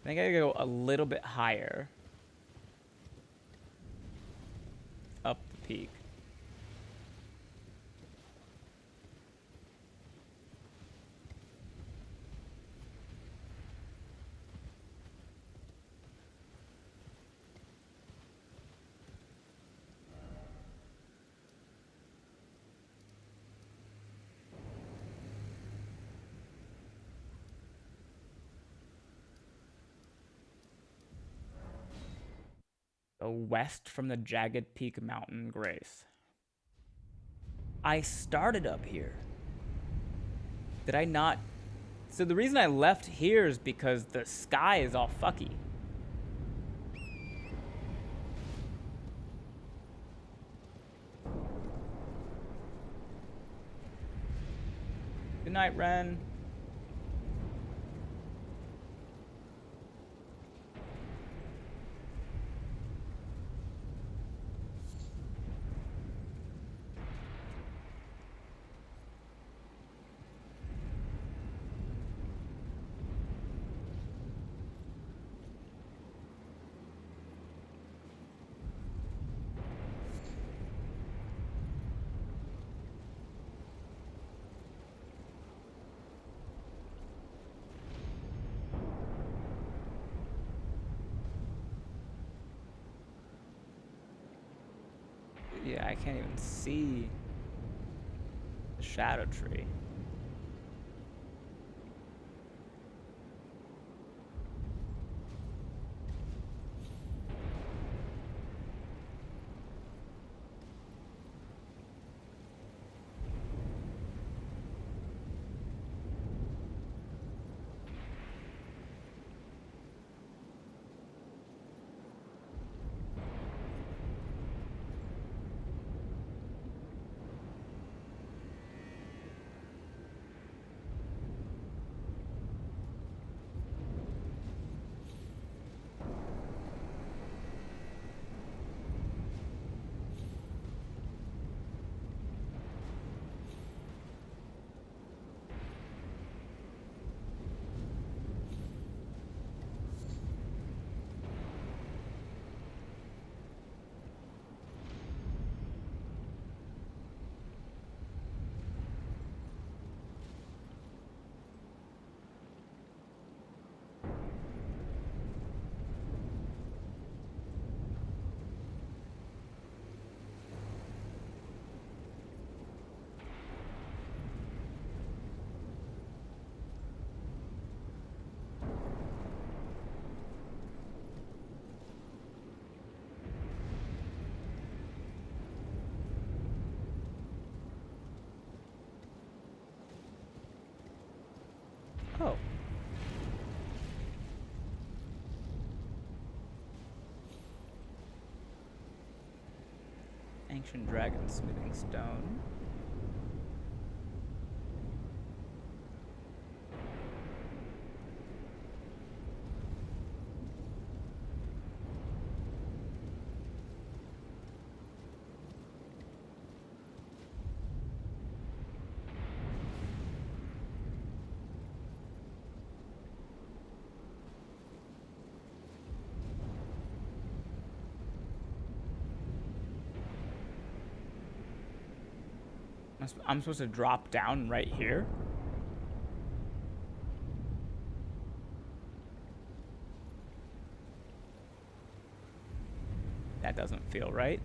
I think I gotta go a little bit higher. Up the peak. Go west from the jagged peak mountain grace. I started up here. Did I not? So the reason I left here is because the sky is all fucky. Good night, Ren. Yeah, I can't even see the shadow tree. Oh. Ancient dragon smithing stone. I'm supposed to drop down right here? That doesn't feel right.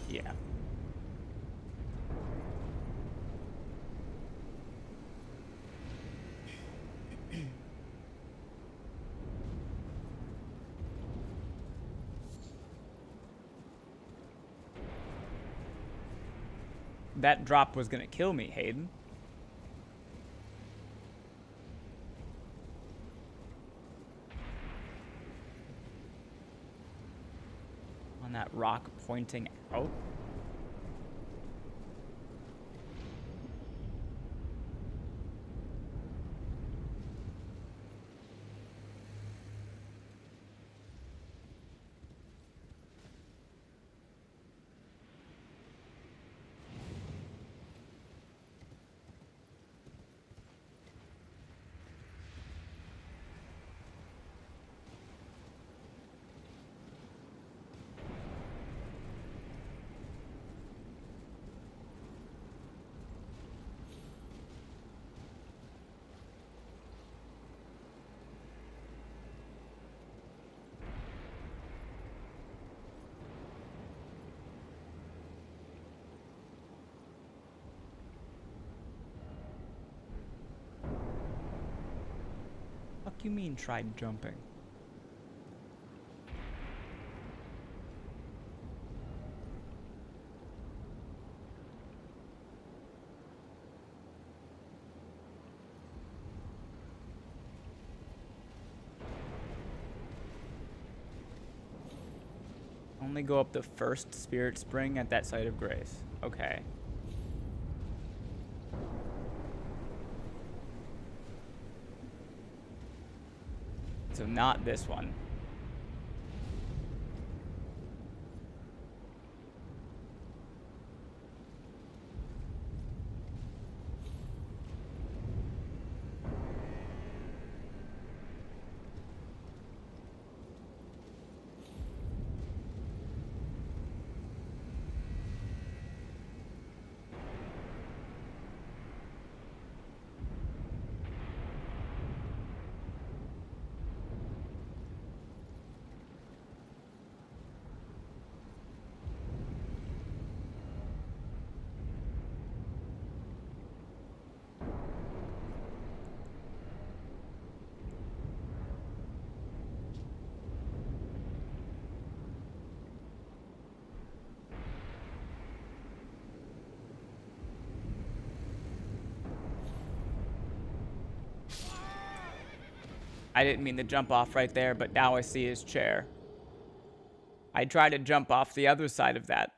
Yeah. That drop was gonna kill me, Hayden. On that rock pointing out. Fuck you mean tried jumping? Only go up the first spirit spring at that site of grace. Okay. So not this one. I didn't mean to jump off right there, but now I see his chair. I tried to jump off the other side of that.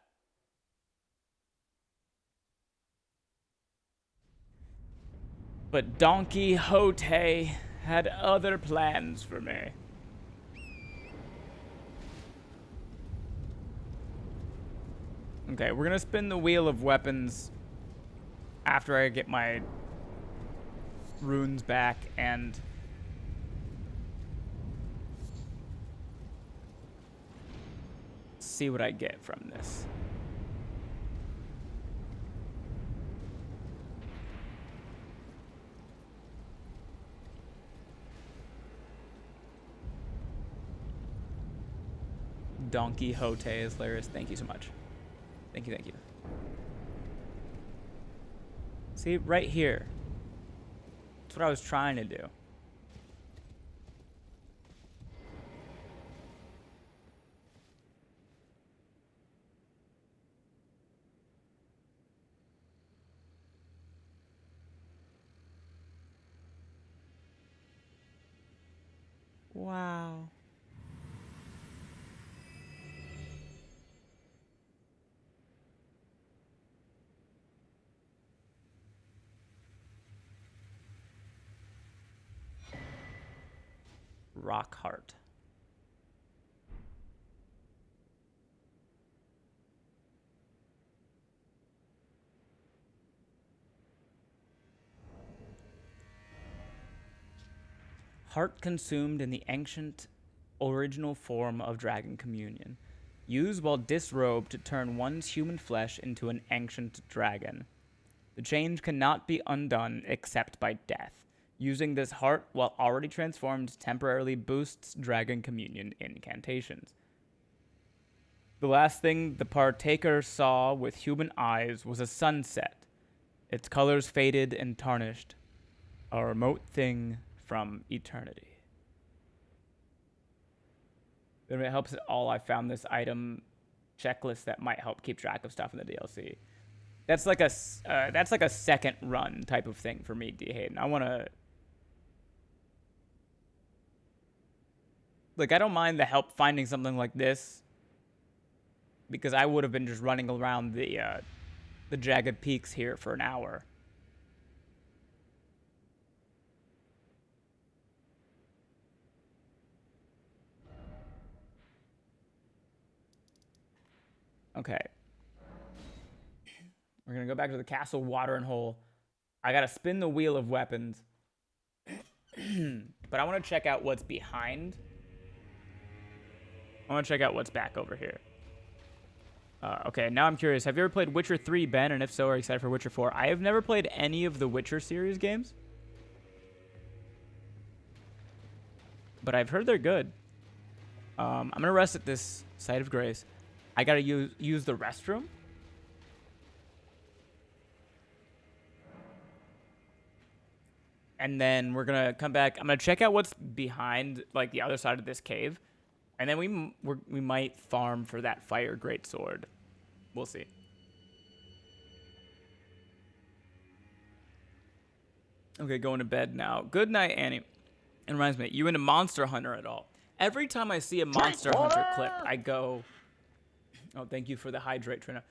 But Don Quixote had other plans for me. Okay, we're gonna spin the wheel of weapons after I get my runes back and see what I get from this. Don Quixote is hilarious. Thank you so much. Thank you, thank you. See, right here. That's what I was trying to do. Wow. Rock heart. Heart consumed in the ancient original form of dragon communion. Used while disrobed to turn one's human flesh into an ancient dragon. The change cannot be undone except by death. Using this heart while already transformed temporarily boosts dragon communion incantations. The last thing the partaker saw with human eyes was a sunset, its colors faded and tarnished, a remote thing from eternity. If it helps at all, I found this item checklist that might help keep track of stuff in the DLC. That's like a second run type of thing for me, D. Hayden. I want to... Like, I don't mind the help finding something like this, because I would have been just running around the jagged peaks here for an hour. Okay. We're going to go back to the castle watering hole. I got to spin the wheel of weapons. But I want to check out what's behind. I want to check out what's back over here. Okay, now I'm curious. Have you ever played Witcher 3, Ben? And if so, are you excited for Witcher 4? I have never played any of the Witcher series games. But I've heard they're good. I'm going to rest at this site of grace. I got to use the restroom. And then we're going to come back. I'm going to check out what's behind, like, the other side of this cave. And then we might farm for that fire greatsword. We'll see. Okay, going to bed now. Good night, Annie. It reminds me, you into Monster Hunter at all? Every time I see a Monster Hunter clip, I go... Oh, thank you for the hydrate, Trina.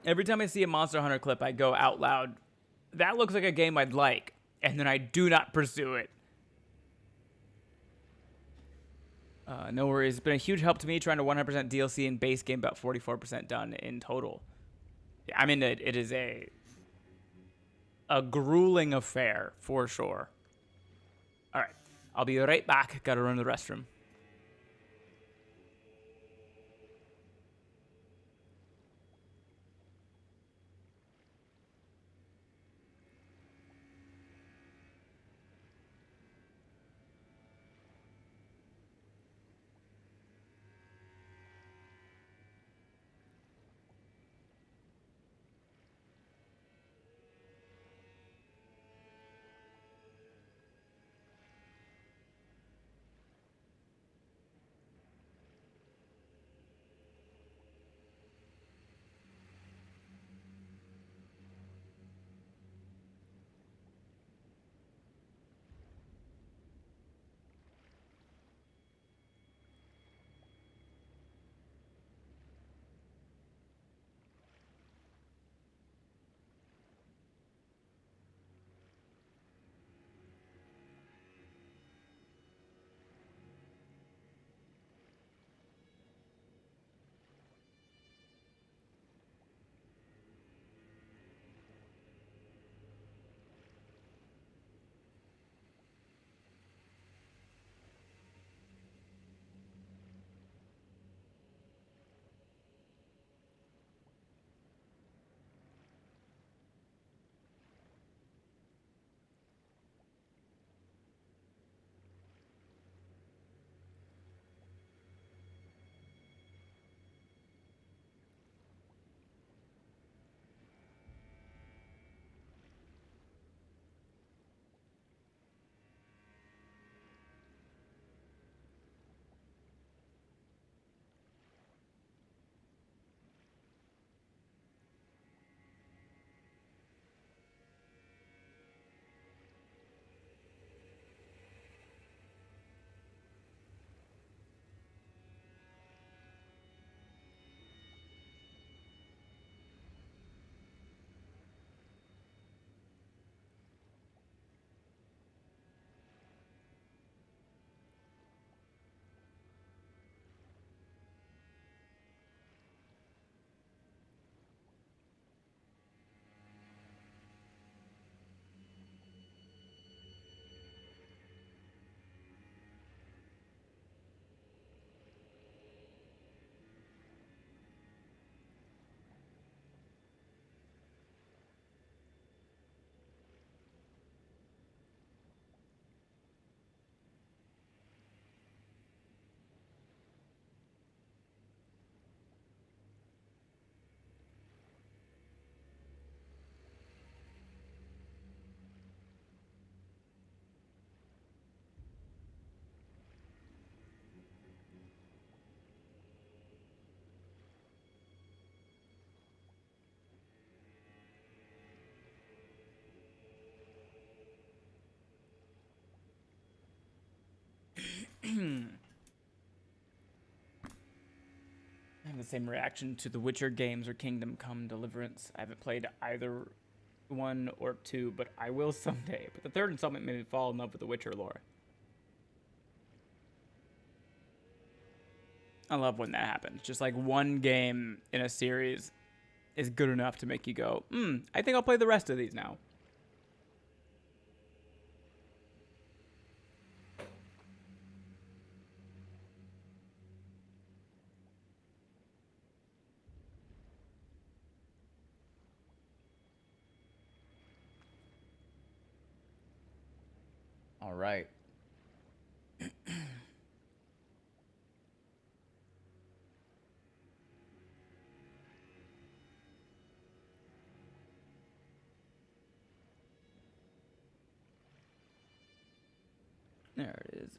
Every time I see a Monster Hunter clip, I go out loud, that looks like a game I'd like. And then I do not pursue it. No worries. It's been a huge help to me trying to 100% DLC and base game, about 44% done in total. I mean, it is a grueling affair, for sure. All right. I'll be right back. Gotta run to the restroom. the same reaction to the Witcher games or Kingdom Come Deliverance. I haven't played either 1 or 2, but I will someday. But the third installment made me fall in love with the Witcher lore. I love when that happens. Just like one game in a series is good enough to make you go, I think I'll play the rest of these now. All right. There it is.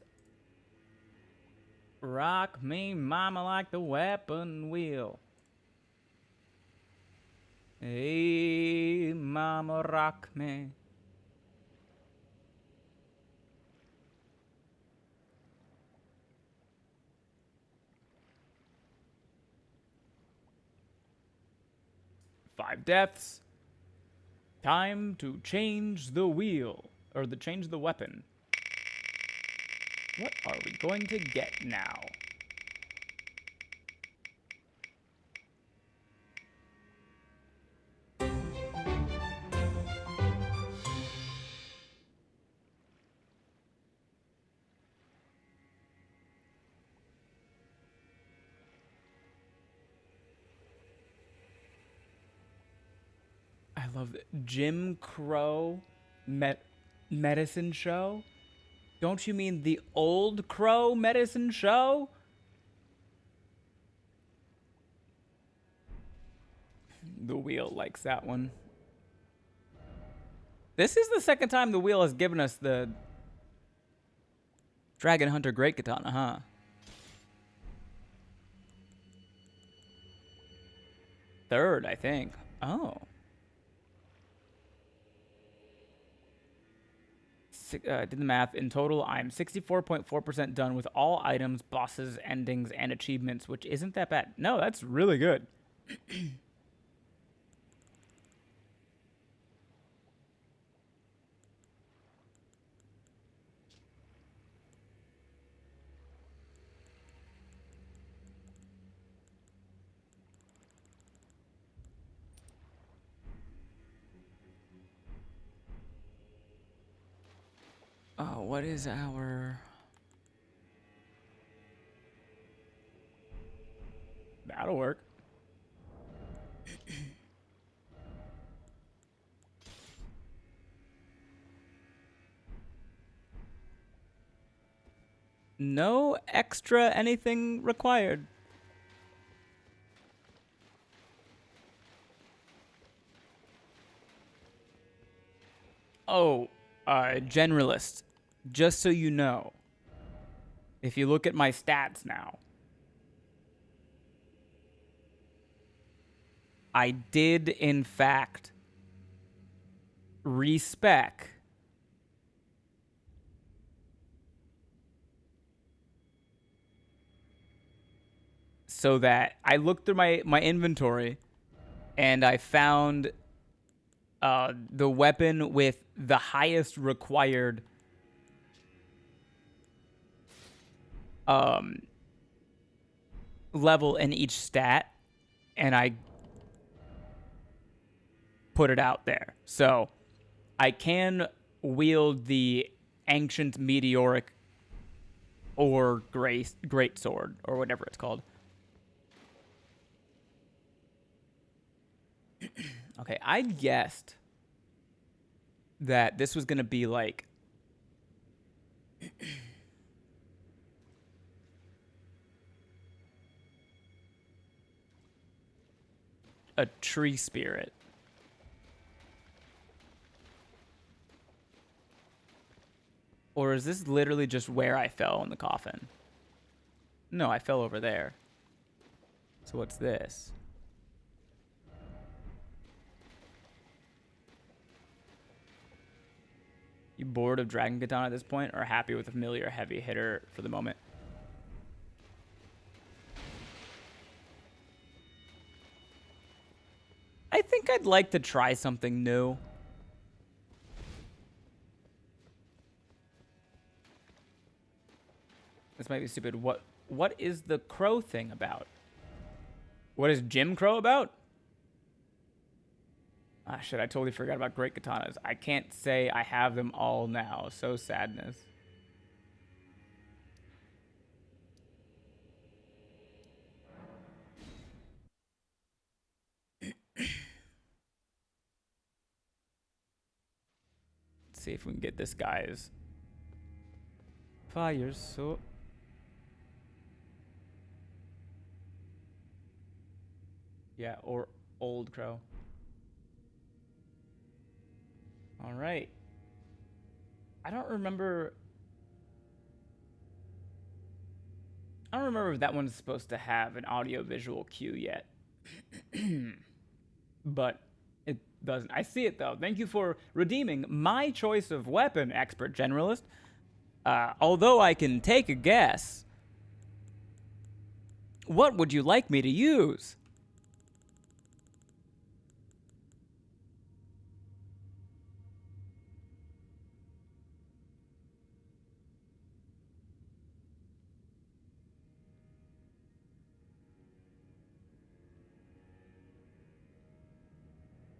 Rock me, mama, like the weapon wheel. Hey, mama, rock me. Five deaths. Time to change the wheel. Or change the weapon. What are we going to get now? I love it. Jim Crow medicine show? Don't you mean the old Crow medicine show? The wheel likes that one. This is the second time the wheel has given us the Dragon Hunter Great Katana, huh? Third, I think. Oh. Did the math. In total, I'm 64.4% done with all items, bosses, endings, and achievements, which isn't that bad. No, that's really good. Oh, what is our... That'll work. No extra anything required. Oh, generalist. Just so you know, if you look at my stats now, I did, in fact, respec so that I looked through my inventory and I found the weapon with the highest required level in each stat, and I put it out there. So I can wield the ancient meteoric or great sword or whatever it's called. Okay, I guessed that this was going to be like a tree spirit. Or is this literally just where I fell in the coffin? No, I fell over there. So what's this? You bored of Dragon Katana at this point, or happy with a familiar heavy hitter for the moment? I think I'd like to try something new. This might be stupid. What is the crow thing about? What is Jim Crow about? Ah, shit, I totally forgot about great katanas. I can't say I have them all now. So sadness. Let's see if we can get this guy's fire sword. Yeah, or Old Crow. All right. I don't remember if that one's supposed to have an audio-visual cue yet. But it doesn't. I see it, though. Thank you for redeeming my choice of weapon, Expert Generalist. Although I can take a guess, what would you like me to use?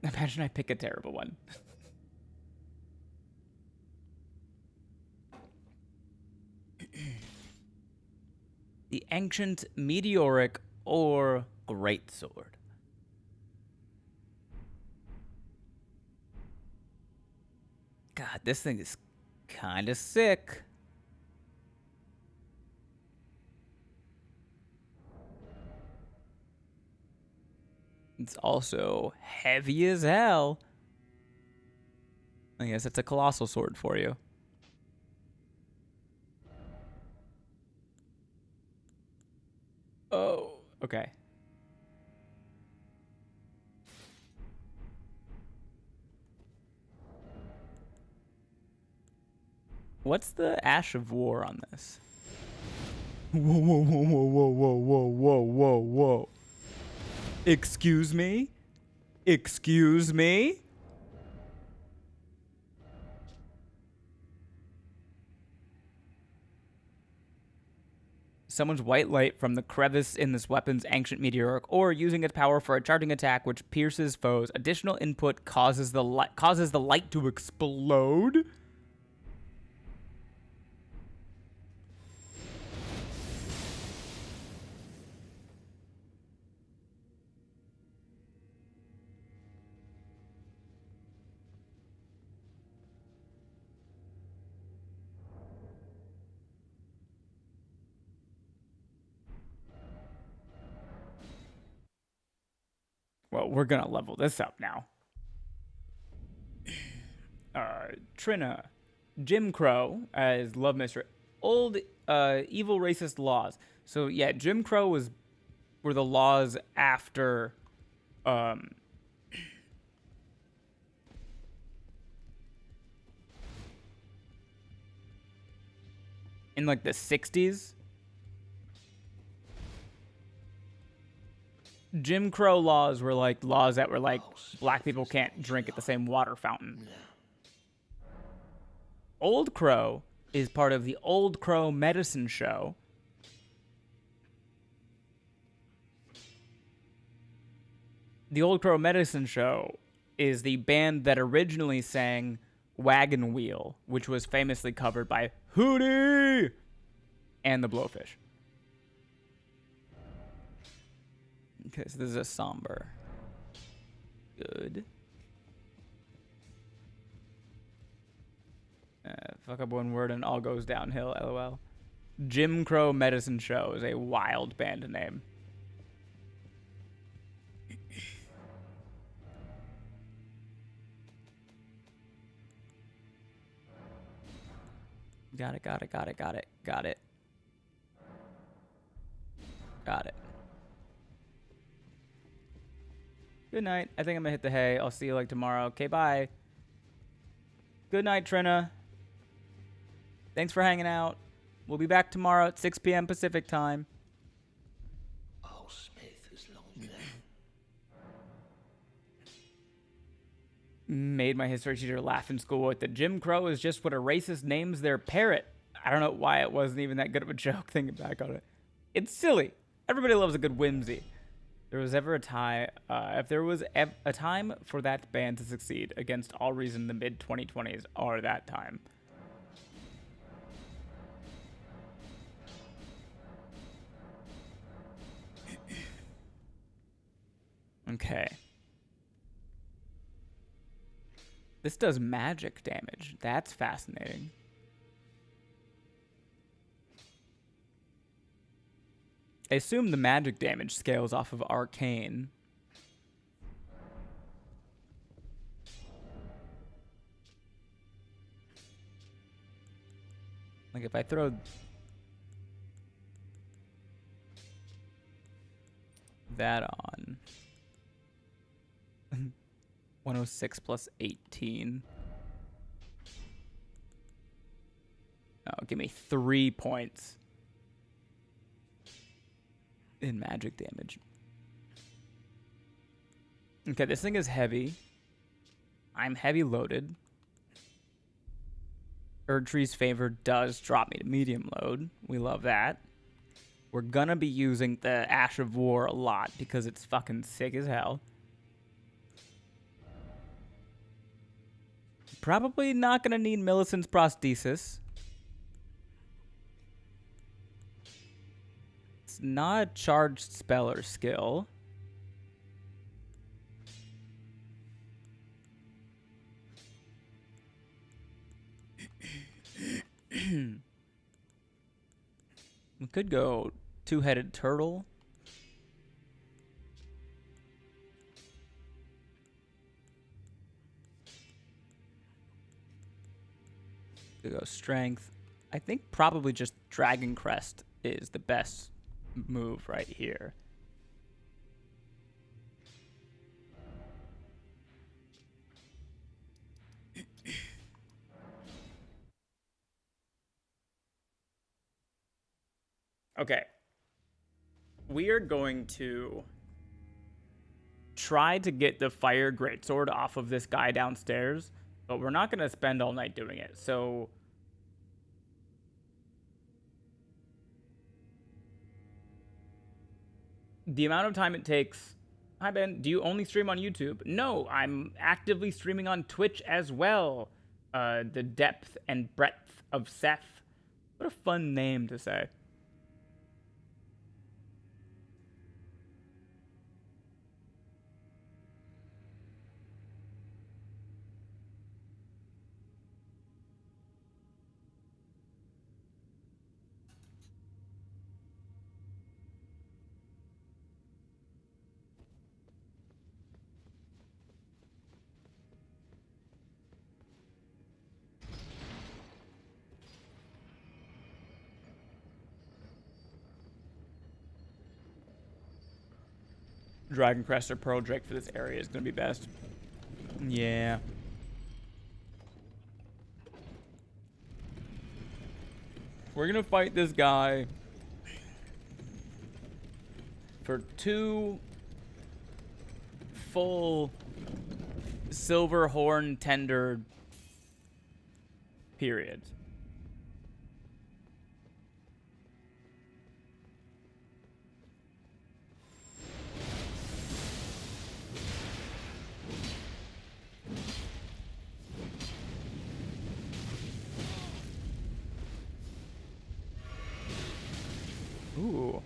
Imagine I pick a terrible one. The Ancient Meteoric or Great Sword. God, this thing is kind of sick. It's also heavy as hell. I guess it's a colossal sword for you. Oh, okay. What's the Ash of War on this? Whoa, whoa, whoa, whoa, whoa, whoa, whoa, whoa, whoa, whoa. Excuse me? Excuse me? Summons white light from the crevice in this weapon's ancient meteoric, or using its power for a charging attack which pierces foes. Additional input causes the light to explode. Well, we're gonna level this up now. Trina, Jim Crow as Love Mister, old evil racist laws. So yeah, Jim Crow were the laws after in like the 60s. Jim Crow laws were like laws that were like black people can't drink at the same water fountain. Old Crow is part of the Old Crow Medicine Show. The Old Crow Medicine Show is the band that originally sang Wagon Wheel, which was famously covered by Hootie and the Blowfish. Okay, so this is a somber. Good. Fuck up one word and all goes downhill, lol. Jim Crow Medicine Show is a wild band name. Got it. Got it. Good night. I think I'm gonna hit the hay. I'll see you like tomorrow. Okay, bye. Good night, Trina. Thanks for hanging out. We'll be back tomorrow at 6 p.m. Pacific time. Oh, Smith is long there. Made my history teacher laugh in school with the Jim Crow is just what a racist names their parrot. I don't know why it wasn't even that good of a joke thinking back on it. It's silly. Everybody loves a good whimsy. There was ever a time, if there was a time for that band to succeed against all reason, the mid 2020s are that time. Okay. This does magic damage. That's fascinating. I assume the magic damage scales off of arcane. Like if I throw that on 106 plus 18. Oh, give me 3 points in magic damage. Okay, this thing is heavy. I'm heavy loaded. Erdtree's favor does drop me to medium load. We love that. We're gonna be using the Ash of War a lot because it's fucking sick as hell. Probably not gonna need Millicent's prosthesis. It's not a charged spell or skill. We could go two-headed turtle. Could go strength. I think probably just Dragon Crest is the best move right here. Okay. We are going to try to get the fire greatsword off of this guy downstairs, but we're not going to spend all night doing it. So the amount of time it takes... Hi, Ben. Do you only stream on YouTube? No, I'm actively streaming on Twitch as well. The depth and breadth of Seth. What a fun name to say. Dragon Crest or Pearl Drake for this area is going to be best. Yeah. We're going to fight this guy for 2 full silver horn tender periods. Ooh.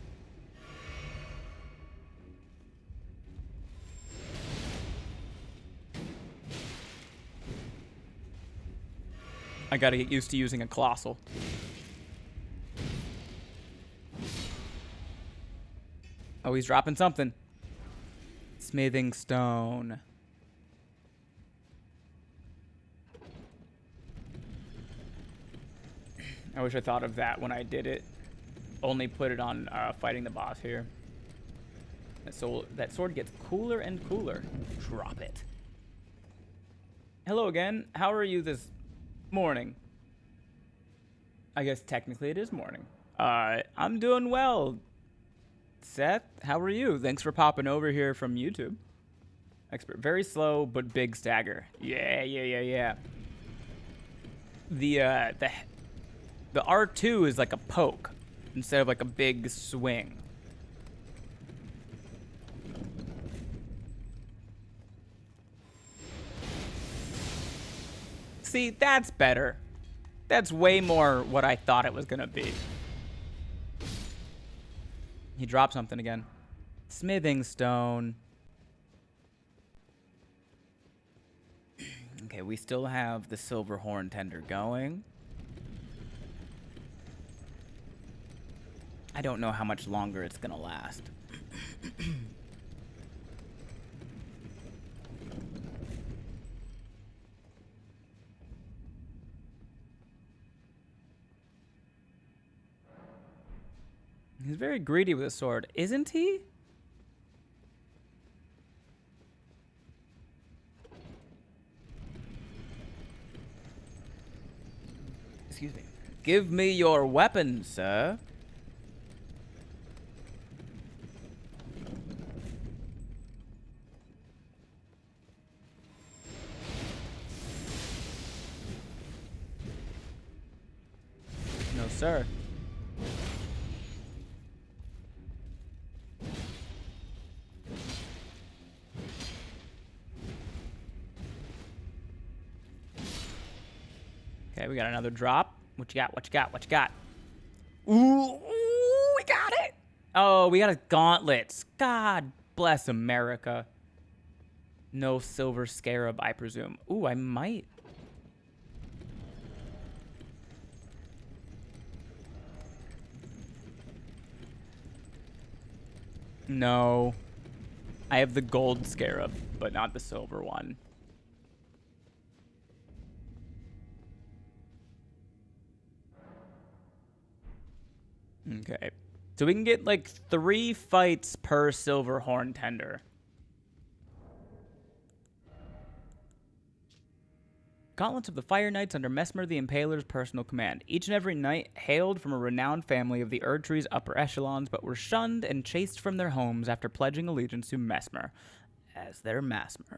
I gotta get used to using a colossal. Oh, he's dropping something. Smithing stone. I wish I thought of that when I did it. Only put it on fighting the boss here. That sword gets cooler and cooler. Drop it. Hello again. How are you this morning? I guess technically it is morning. I'm doing well. Seth, how are you? Thanks for popping over here from YouTube. Expert. Very slow, but big stagger. Yeah, yeah, yeah, yeah. The R2 is like a poke instead of like a big swing. See, that's better. That's way more what I thought it was gonna be. He dropped something again. Smithing stone. Okay, we still have the silver horn tender going. I don't know how much longer it's gonna last. He's very greedy with his sword, isn't he? Excuse me. Give me your weapon, sir. No, sir. Okay, we got another drop. What you got? What you got? What you got? Ooh, we got it. Oh, we got a gauntlets. God bless America. No silver scarab, I presume. Ooh, I might. No. I have the gold scarab, but not the silver one. Okay. So we can get like 3 fights per silver horn tender. Gauntlets of the Fire Knights under Mesmer the Impaler's personal command. Each and every knight hailed from a renowned family of the Erdtree's upper echelons, but were shunned and chased from their homes after pledging allegiance to Mesmer as their master.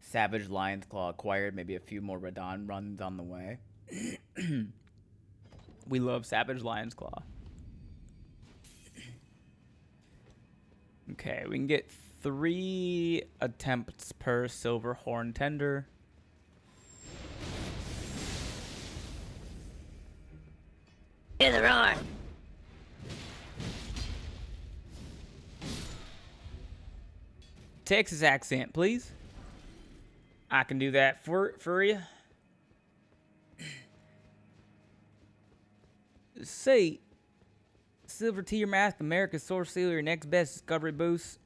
Savage Lion's Claw acquired. Maybe a few more Radon runs on the way. We love Savage Lion's Claw. Okay, we can get 3 attempts per silver horn tender. Hear the roar. Texas accent, please. I can do that for you. See, Silver Tier Mask, America's Source Seal, your next best discovery boost.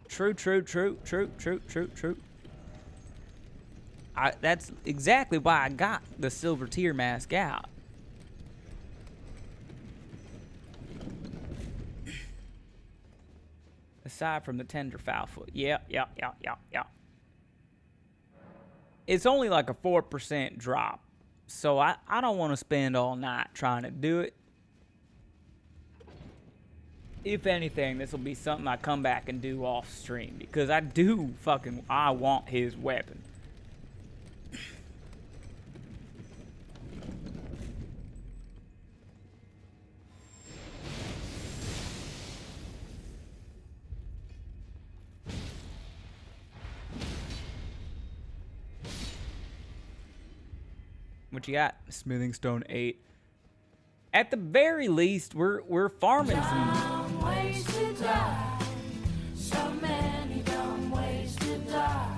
True. That's exactly why I got the Silver Tier Mask out. Aside from the tender foul foot. Yeah. It's only like a 4% drop. So I don't want to spend all night trying to do it. If anything, this will be something I come back and do off stream. Because I want his weapon. What you got? Smithing Stone 8. At the very least, we're farming some. Ways to die. So many dumb ways to die.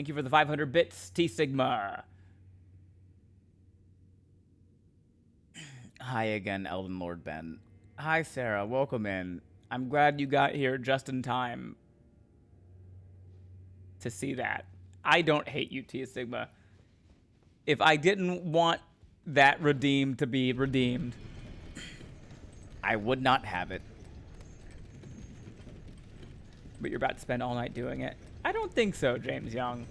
Thank you for the 500 bits, T Sigma. Hi again, Elden Lord Ben. Hi, Sarah. Welcome in. I'm glad you got here just in time to see that. I don't hate you, T Sigma. If I didn't want that redeemed to be redeemed, I would not have it. But you're about to spend all night doing it. I don't think so, James Young.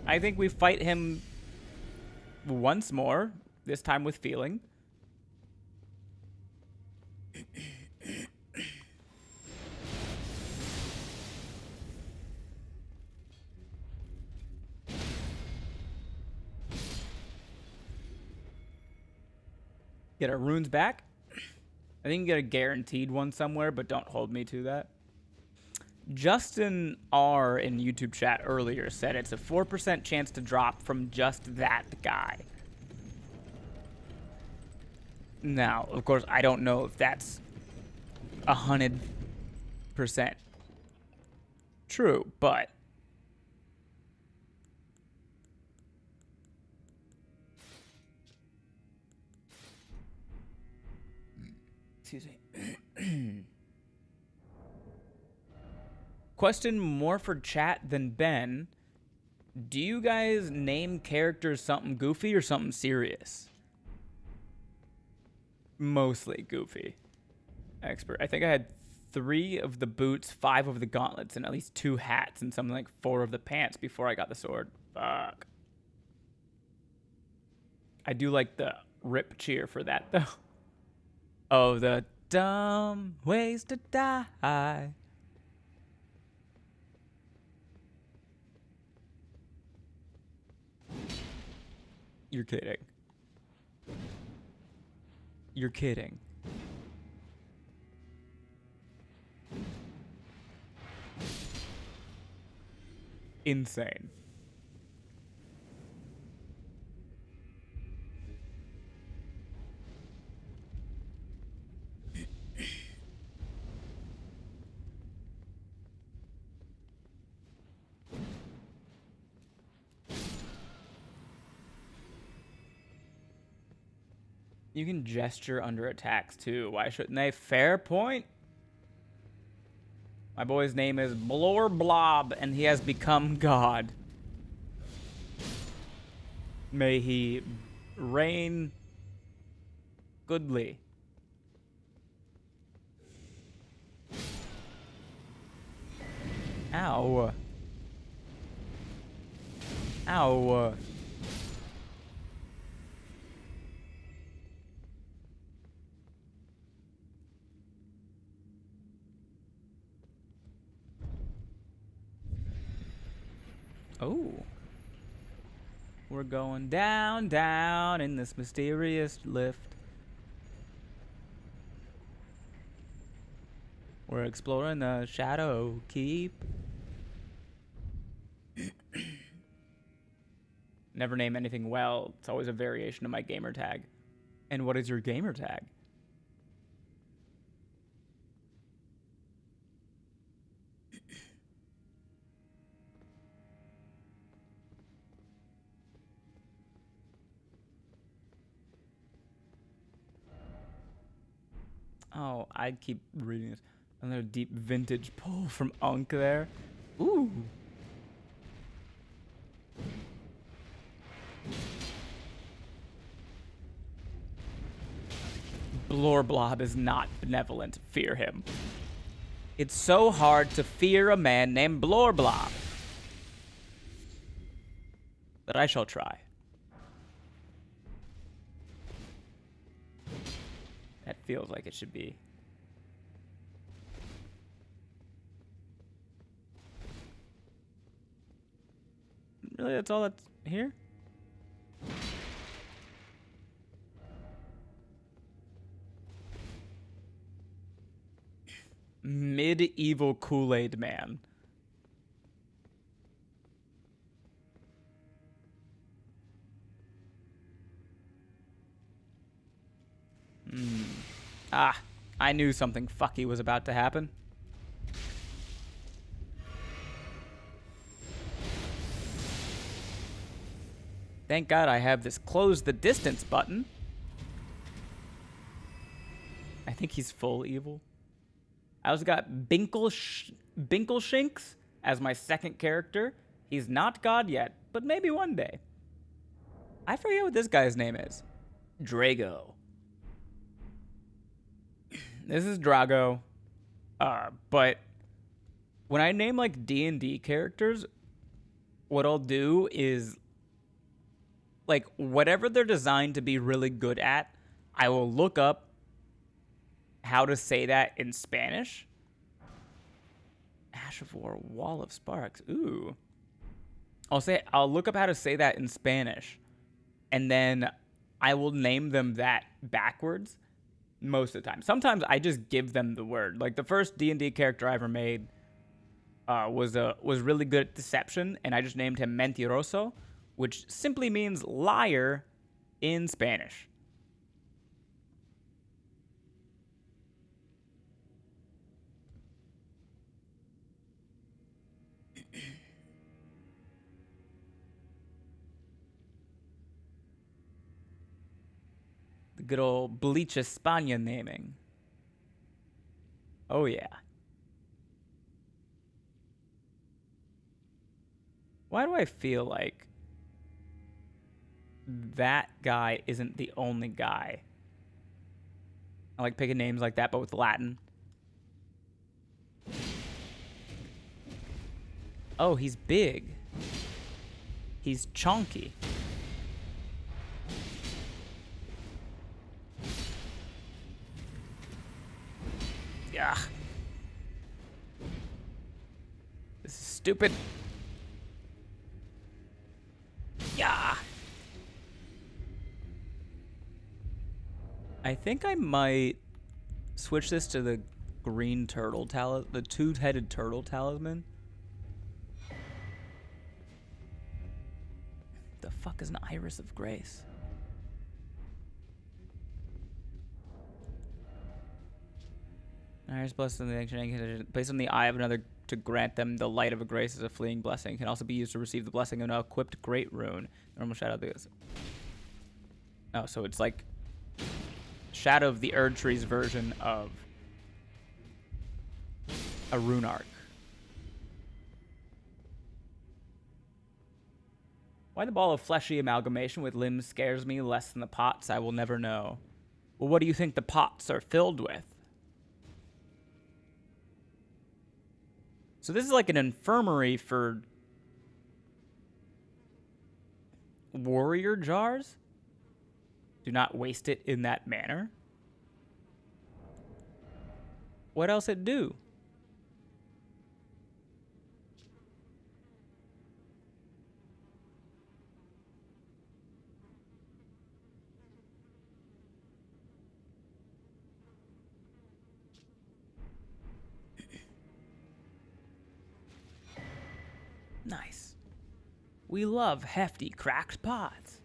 I think we fight him once more, this time with feeling. Get our runes back. I think you get a guaranteed one somewhere, but don't hold me to that. Justin R in YouTube chat earlier said it's a 4% chance to drop from just that guy. Now, of course, I don't know if that's 100% true, but excuse me. Question more for chat than Ben. Do you guys name characters something goofy or something serious? Mostly goofy. Expert. I think I had 3 of the boots, 5 of the gauntlets, and at least 2 hats, and something like 4 of the pants before I got the sword. Fuck. I do like the rip cheer for that, though. Oh, the dumb ways to die. You're kidding. You're kidding. Insane. You can gesture under attacks too. Why shouldn't they? Fair point. My boy's name is Blor Blob, and he has become God. May he reign goodly. Ow. Ow. Oh. We're going down, down in this mysterious lift. We're exploring the Shadow Keep. Never name anything well. It's always a variation of my gamer tag. And what is your gamer tag? Oh, I'd keep reading this. Another deep vintage pull from Unk there. Ooh. Blorblob is not benevolent. Fear him. It's so hard to fear a man named Blorblob. But I shall try. That feels like it should be. Really, that's all that's here? Medieval Kool-Aid Man. Ah, I knew something fucky was about to happen. Thank God I have this close the distance button. I think he's full evil. I also got Binkelshinks as my second character. He's not God yet, but maybe one day. I forget what this guy's name is. Drago. This is Drago. But when I name like D&D characters, what I'll do is like whatever they're designed to be really good at, I will look up how to say that in Spanish. Ash of War, Wall of Sparks. Ooh. I'll look up how to say that in Spanish, and then I will name them that backwards most of the time. Sometimes I just give them the word. Like the first D&D character I ever made was really good at deception, and I just named him Mentiroso, which simply means liar in Spanish. The good old Bleach España naming. Oh yeah. Why do I feel like that guy isn't the only guy? I like picking names like that, but with Latin. Oh, he's big. He's chunky. Yeah. This is stupid. Yeah. I think I might switch this to the green turtle the two-headed turtle talisman. The fuck is an iris of grace? Iris blessed in the ancient placed on the eye of another to grant them the light of a grace as a fleeting blessing. Can also be used to receive the blessing of an equipped great rune. Normal shadow. Oh, so it's like Shadow of the Erdtree's version of a rune arc. Why the ball of fleshy amalgamation with limbs scares me less than the pots, I will never know. Well, what do you think the pots are filled with? So this is like an infirmary for warrior jars? Do not waste it in that manner. What else it do? Nice. We love hefty cracked pots.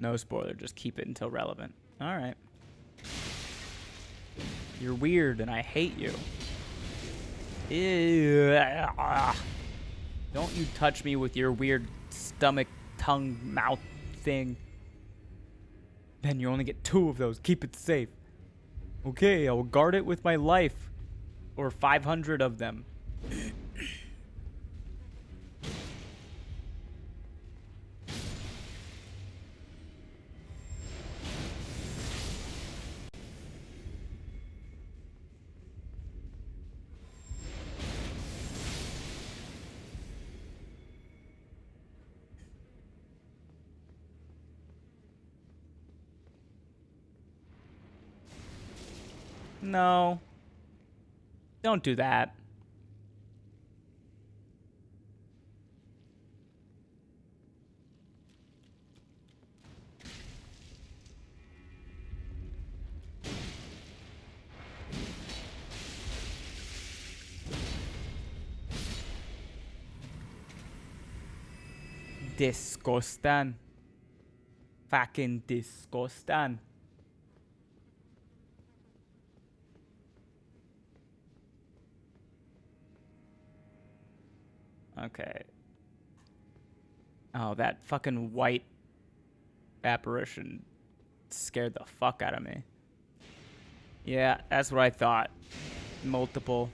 No spoiler, just keep it until relevant. All right. You're weird and I hate you. Ew. Don't you touch me with your weird stomach, tongue, mouth thing. Ben, you only get 2 of those. Keep it safe. Okay, I will guard it with my life. Or 500 of them. No. Don't do that. Disgusting. Fucking disgusting. Okay. Oh, that fucking white apparition scared the fuck out of me. Yeah, that's what I thought. Multiple.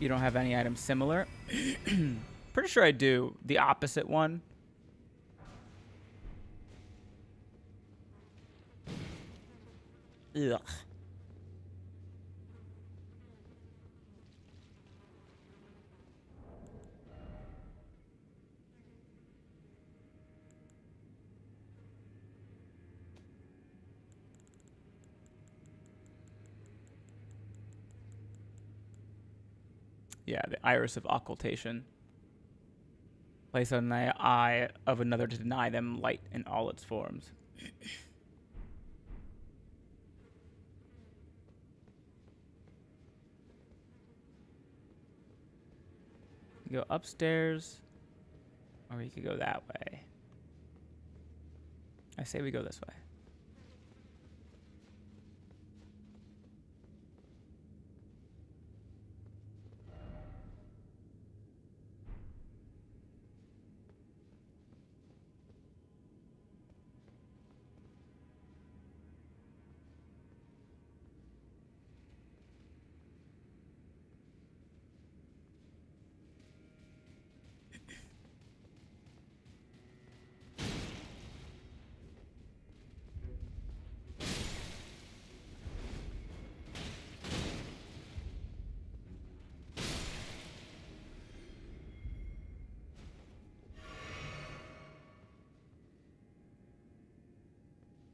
You don't have any items similar? Pretty sure I do. The opposite one. Ugh. Yeah, the iris of occultation. Place on the eye of another to deny them light in all its forms. You go upstairs, or you could go that way. I say we go this way.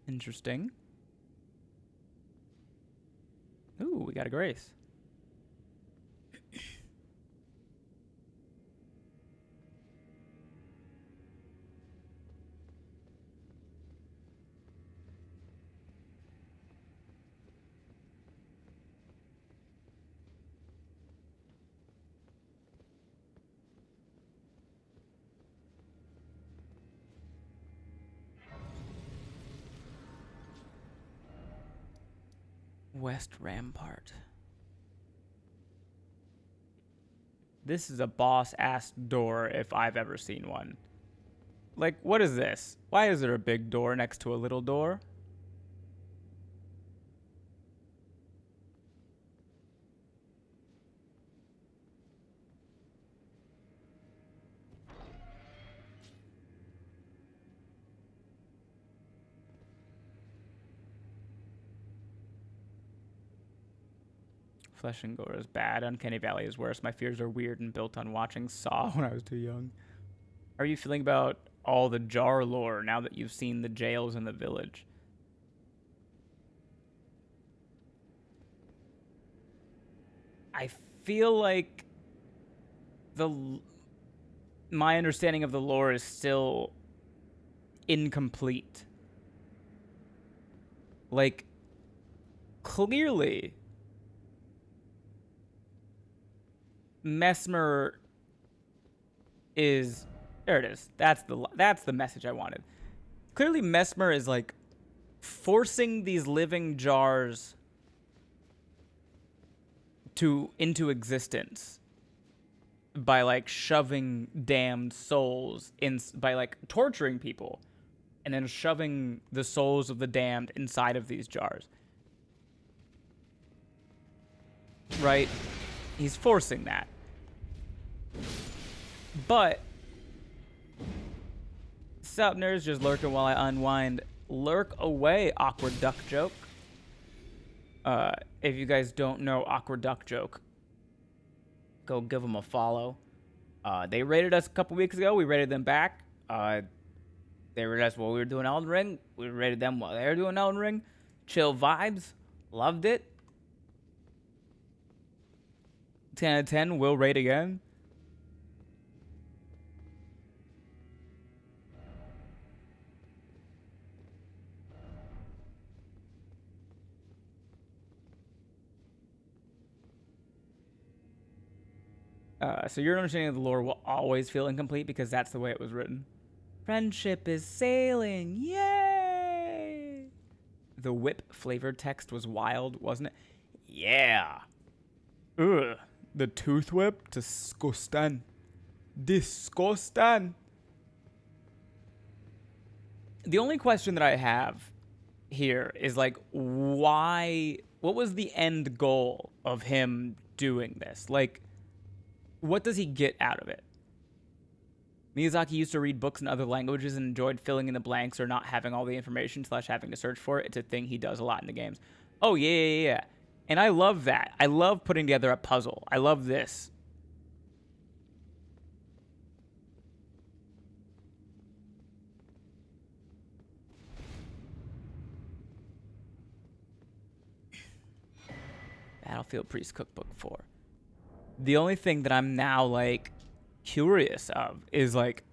Interesting. Ooh, we got a grace. West Rampart. This is a boss-ass door if I've ever seen one. Like, what is this? Why is there a big door next to a little door? Flesh and Gore is bad. Uncanny Valley is worse. My fears are weird and built on watching Saw when I was too young. How are you feeling about all the jar lore now that you've seen the jails in the village? I feel like my understanding of the lore is still incomplete. Like, clearly Mesmer is... There it is. That's the message I wanted. Clearly Mesmer is, like, forcing these living jars into existence by, like, shoving damned souls by, like, torturing people and then shoving the souls of the damned inside of these jars. Right? He's forcing that. But sup, nerds, just lurking while I unwind. Lurk away, awkward duck joke. If you guys don't know Awkward Duck Joke, go give them a follow. They rated us a couple weeks ago. We rated them back. They were just while we were doing Elden Ring. We rated them while they were doing Elden Ring. Chill vibes. Loved it. 10 out of 10. Will rate again. So your understanding of the lore will always feel incomplete because that's the way it was written. Friendship is sailing. Yay! The whip flavored text was wild, wasn't it? Yeah. Ugh. The tooth whip? Disgusting. Disgusting. The only question that I have here is like, why? What was the end goal of him doing this? Like, what does he get out of it? Miyazaki used to read books in other languages and enjoyed filling in the blanks or not having all the information / having to search for it. It's a thing he does a lot in the games. Oh, yeah. And I love that. I love putting together a puzzle. I love this. Battlefield Priest Cookbook 4. The only thing that I'm now, like, curious of is, like,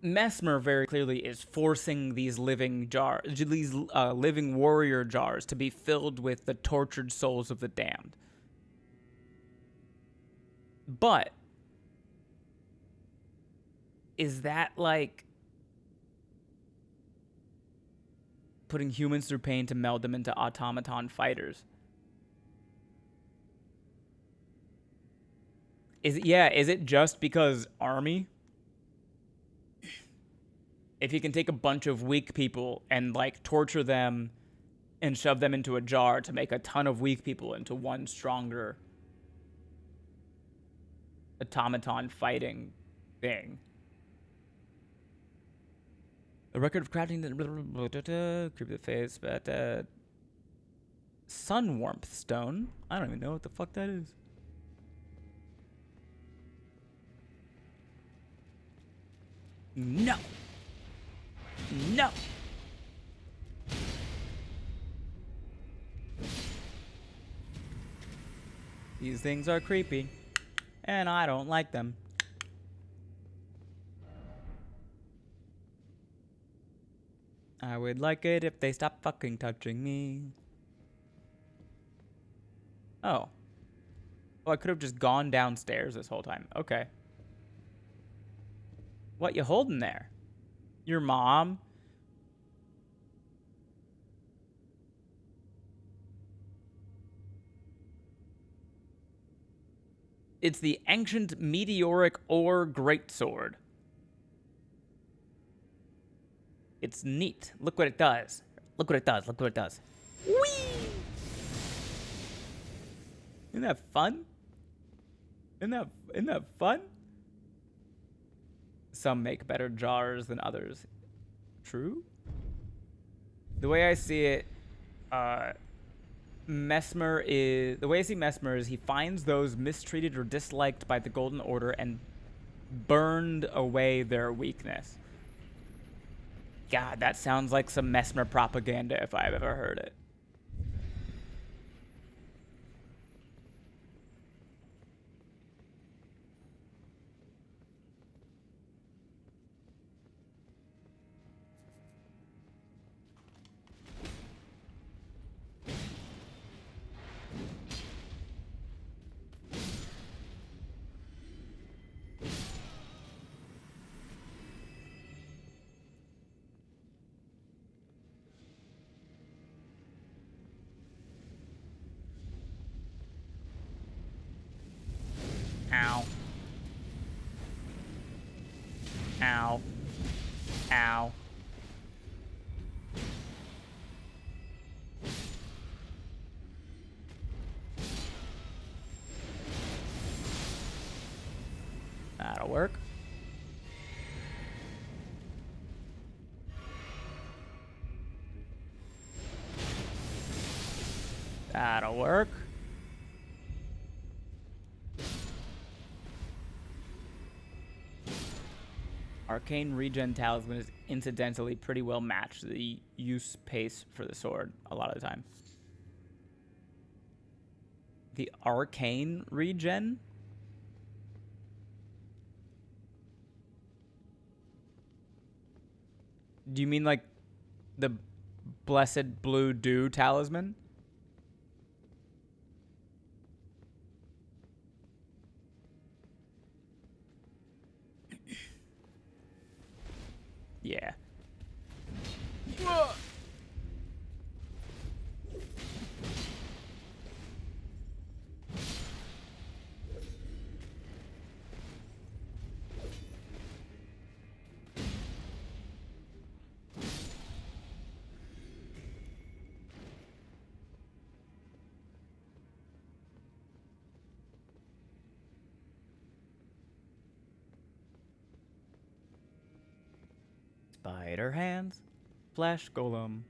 Mesmer very clearly is forcing these living jars, these living warrior jars, to be filled with the tortured souls of the damned. But is that like putting humans through pain to meld them into automaton fighters? Is it just because army? If you can take a bunch of weak people and, like, torture them and shove them into a jar to make a ton of weak people into one stronger automaton fighting thing. A record of crafting the creep the face, but sun warmth stone. I don't even know what the fuck that is. No. No. These things are creepy, and I don't like them. I would like it if they stopped fucking touching me. Oh. Oh, I could have just gone downstairs this whole time. Okay. What you holding there? Your mom? It's the ancient meteoric ore greatsword. It's neat. Look what it does. Look what it does. Look what it does. Whee! Isn't that fun? Isn't that fun? Some make better jars than others. True? The way I see it, Mesmer is... The way I see Mesmer is he finds those mistreated or disliked by the Golden Order and burned away their weakness. God, that sounds like some Mesmer propaganda if I've ever heard it. Ow. Ow. Ow. That'll work. That'll work. Arcane Regen Talisman is incidentally pretty well matched to the use pace for the sword a lot of the time. The Arcane Regen? Do you mean like the Blessed Blue Dew Talisman? Yeah. Whoa. Spider hands, flesh golem,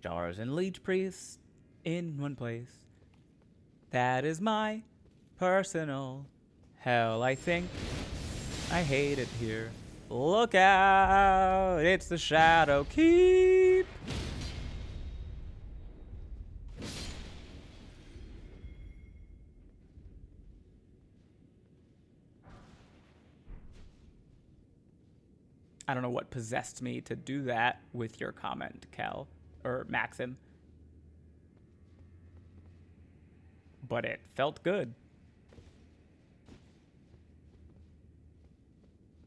jars and leech priests in one place. That is my personal hell, I think. I hate it here. Look out, it's the Shadow Keep. I don't know what possessed me to do that with your comment, Cal, or Maxim. But it felt good.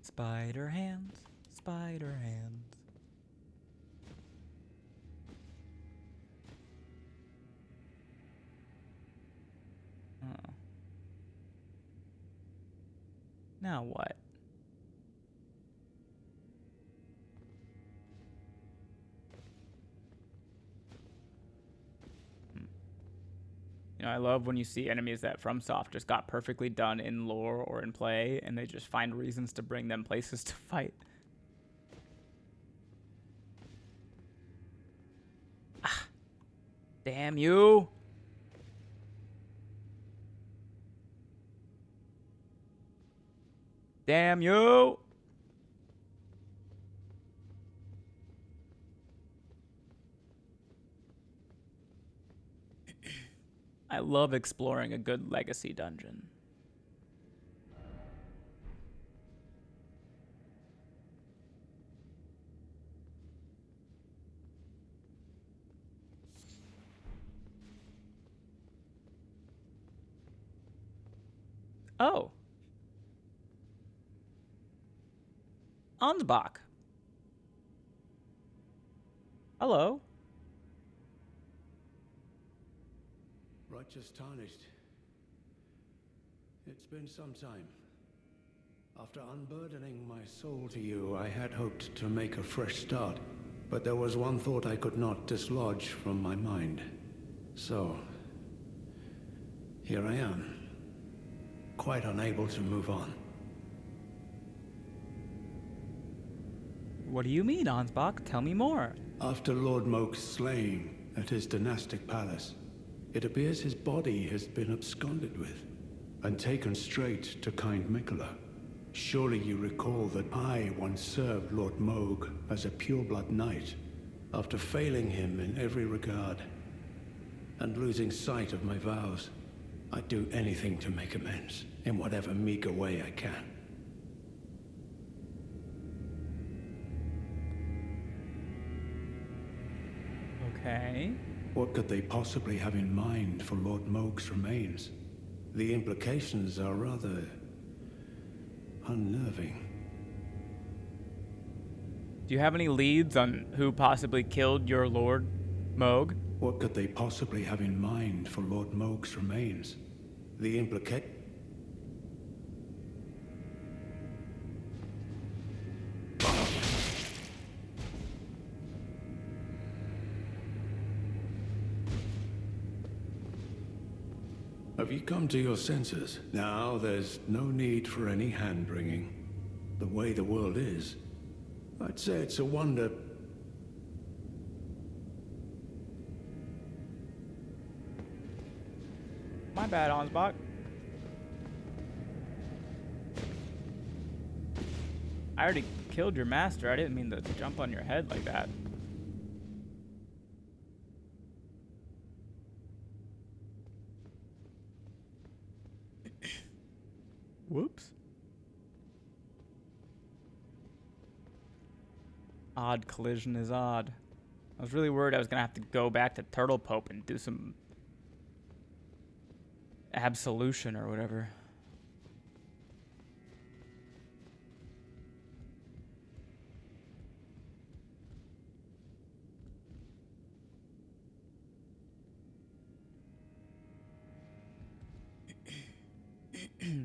Spider hands, spider hands. Oh. Now what? You know, I love when you see enemies that FromSoft just got perfectly done in lore or in play, and they just find reasons to bring them places to fight. Ah, damn you. Damn you. I love exploring a good legacy dungeon. Oh. Ansbach. Hello. Righteous Tarnished. It's been some time. After unburdening my soul to you, I had hoped to make a fresh start. But there was one thought I could not dislodge from my mind. So, here I am. Quite unable to move on. What do you mean, Ansbach? Tell me more. After Lord Moke's slaying at his dynastic palace, it appears his body has been absconded with, and taken straight to kind Mikola. Surely you recall that I once served Lord Moog as a pureblood knight, after failing him in every regard, and losing sight of my vows. I'd do anything to make amends, in whatever meager way I can. Okay. What could they possibly have in mind for Lord Moog's remains? The implications are rather unnerving. Do you have any leads on who possibly killed your Lord Moog? What could they possibly have in mind for Lord Moog's remains? The Have you come to your senses? Now there's no need for any hand-wringing. The way the world is, I'd say it's a wonder. My bad, Ansbach. I already killed your master. I didn't mean to jump on your head like that. Whoops. Odd collision is odd. I was really worried I was gonna have to go back to Turtle Pope and do some absolution or whatever.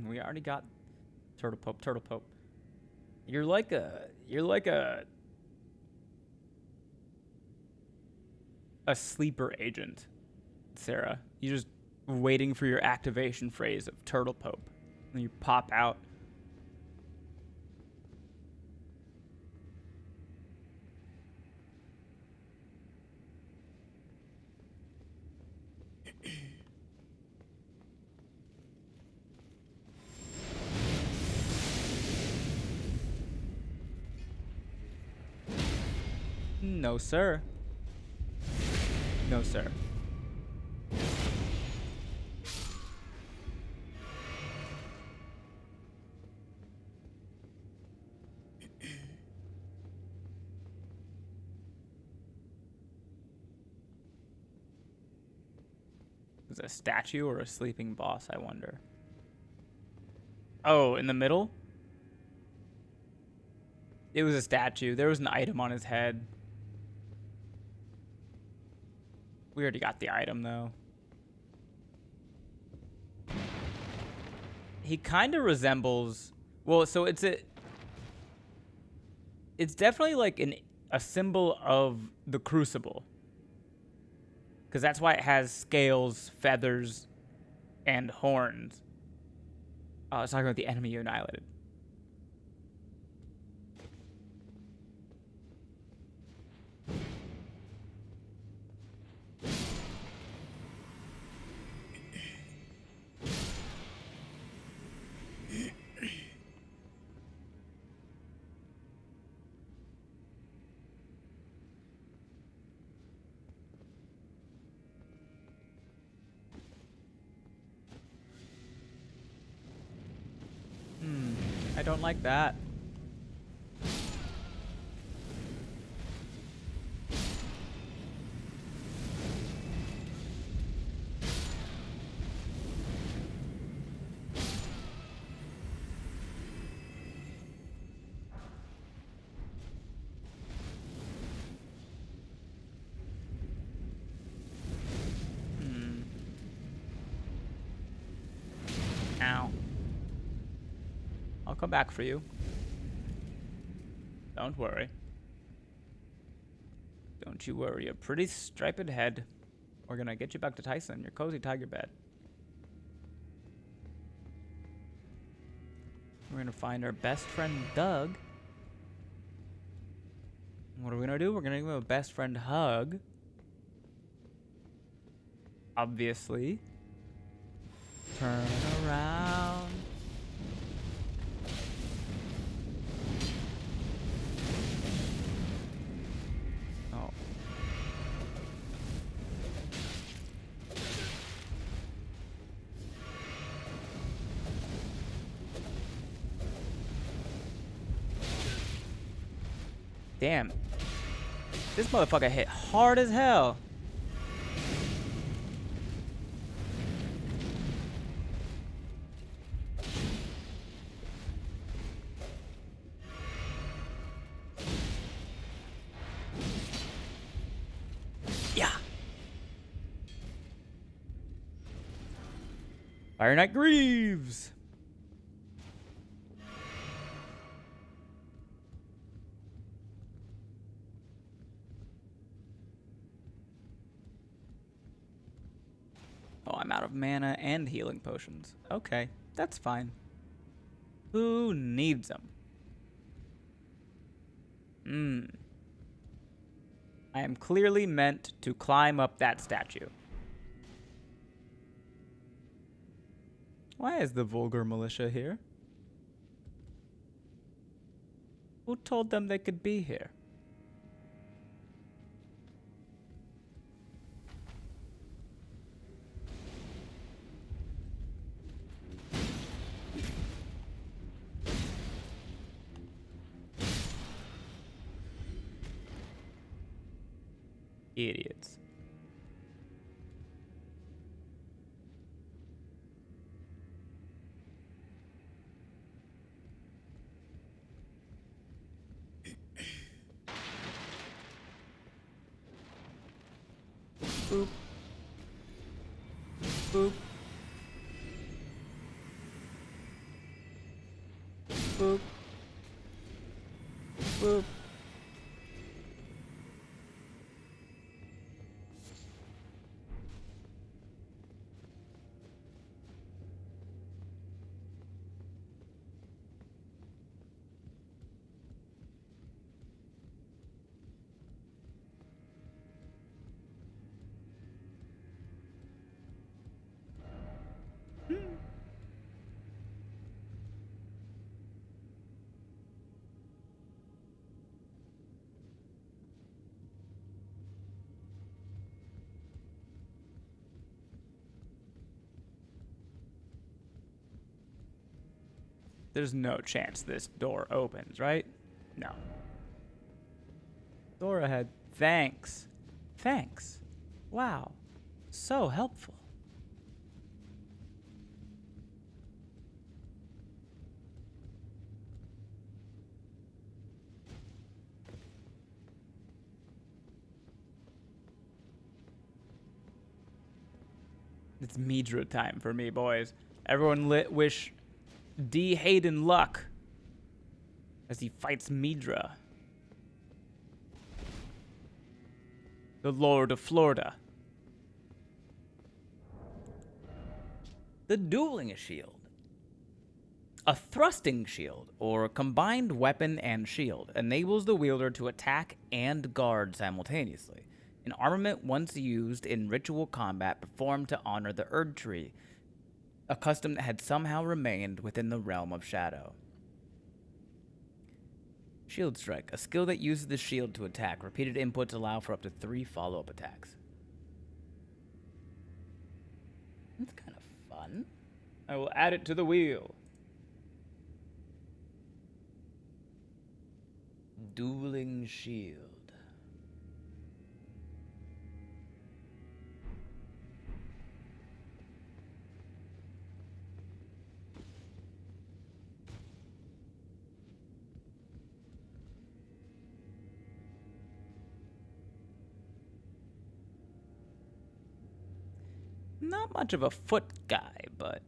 We already got Turtle Pope. Turtle Pope. You're like a sleeper agent, Sarah. You're just waiting for your activation phrase of Turtle Pope. And you pop out. No, sir. No, sir. Is it a statue or a sleeping boss, I wonder? Oh, in the middle? It was a statue. There was an item on his head. We already got the item, though. He kind of resembles... Well, so it's definitely like a symbol of the Crucible. Because that's why it has scales, feathers, and horns. Oh, it's talking about the enemy you annihilated. I don't like that. Ow. I'll come back for you. Don't worry. Don't you worry your pretty striped head. We're gonna get you back to Tyson, your cozy tiger bed. We're gonna find our best friend Doug. What are we gonna do? We're gonna give him a best friend hug. Obviously. Turn around. Oh. Damn. This motherfucker hit hard as hell. Yeah. Fire Knight Greaves. Oh, I'm out of mana and healing potions. Okay, that's fine. Who needs them? I am clearly meant to climb up that statue. Why is the vulgar militia here? Who told them they could be here? Idiots. Boop. Boop. Boop. Boop. There's no chance this door opens, right? No. Door ahead. Thanks. Thanks. Wow. So helpful. It's Midra time for me, boys. Everyone wish D. Hayden luck as he fights Midra, the Lord of Florida. The dueling shield. A thrusting shield, or combined weapon and shield, enables the wielder to attack and guard simultaneously. An armament once used in ritual combat performed to honor the Erd Tree, a custom that had somehow remained within the realm of shadow. Shield Strike, a skill that uses the shield to attack. Repeated inputs allow for up to 3 follow-up attacks. That's kind of fun. I will add it to the wheel. Dueling shield. Not much of a foot guy, but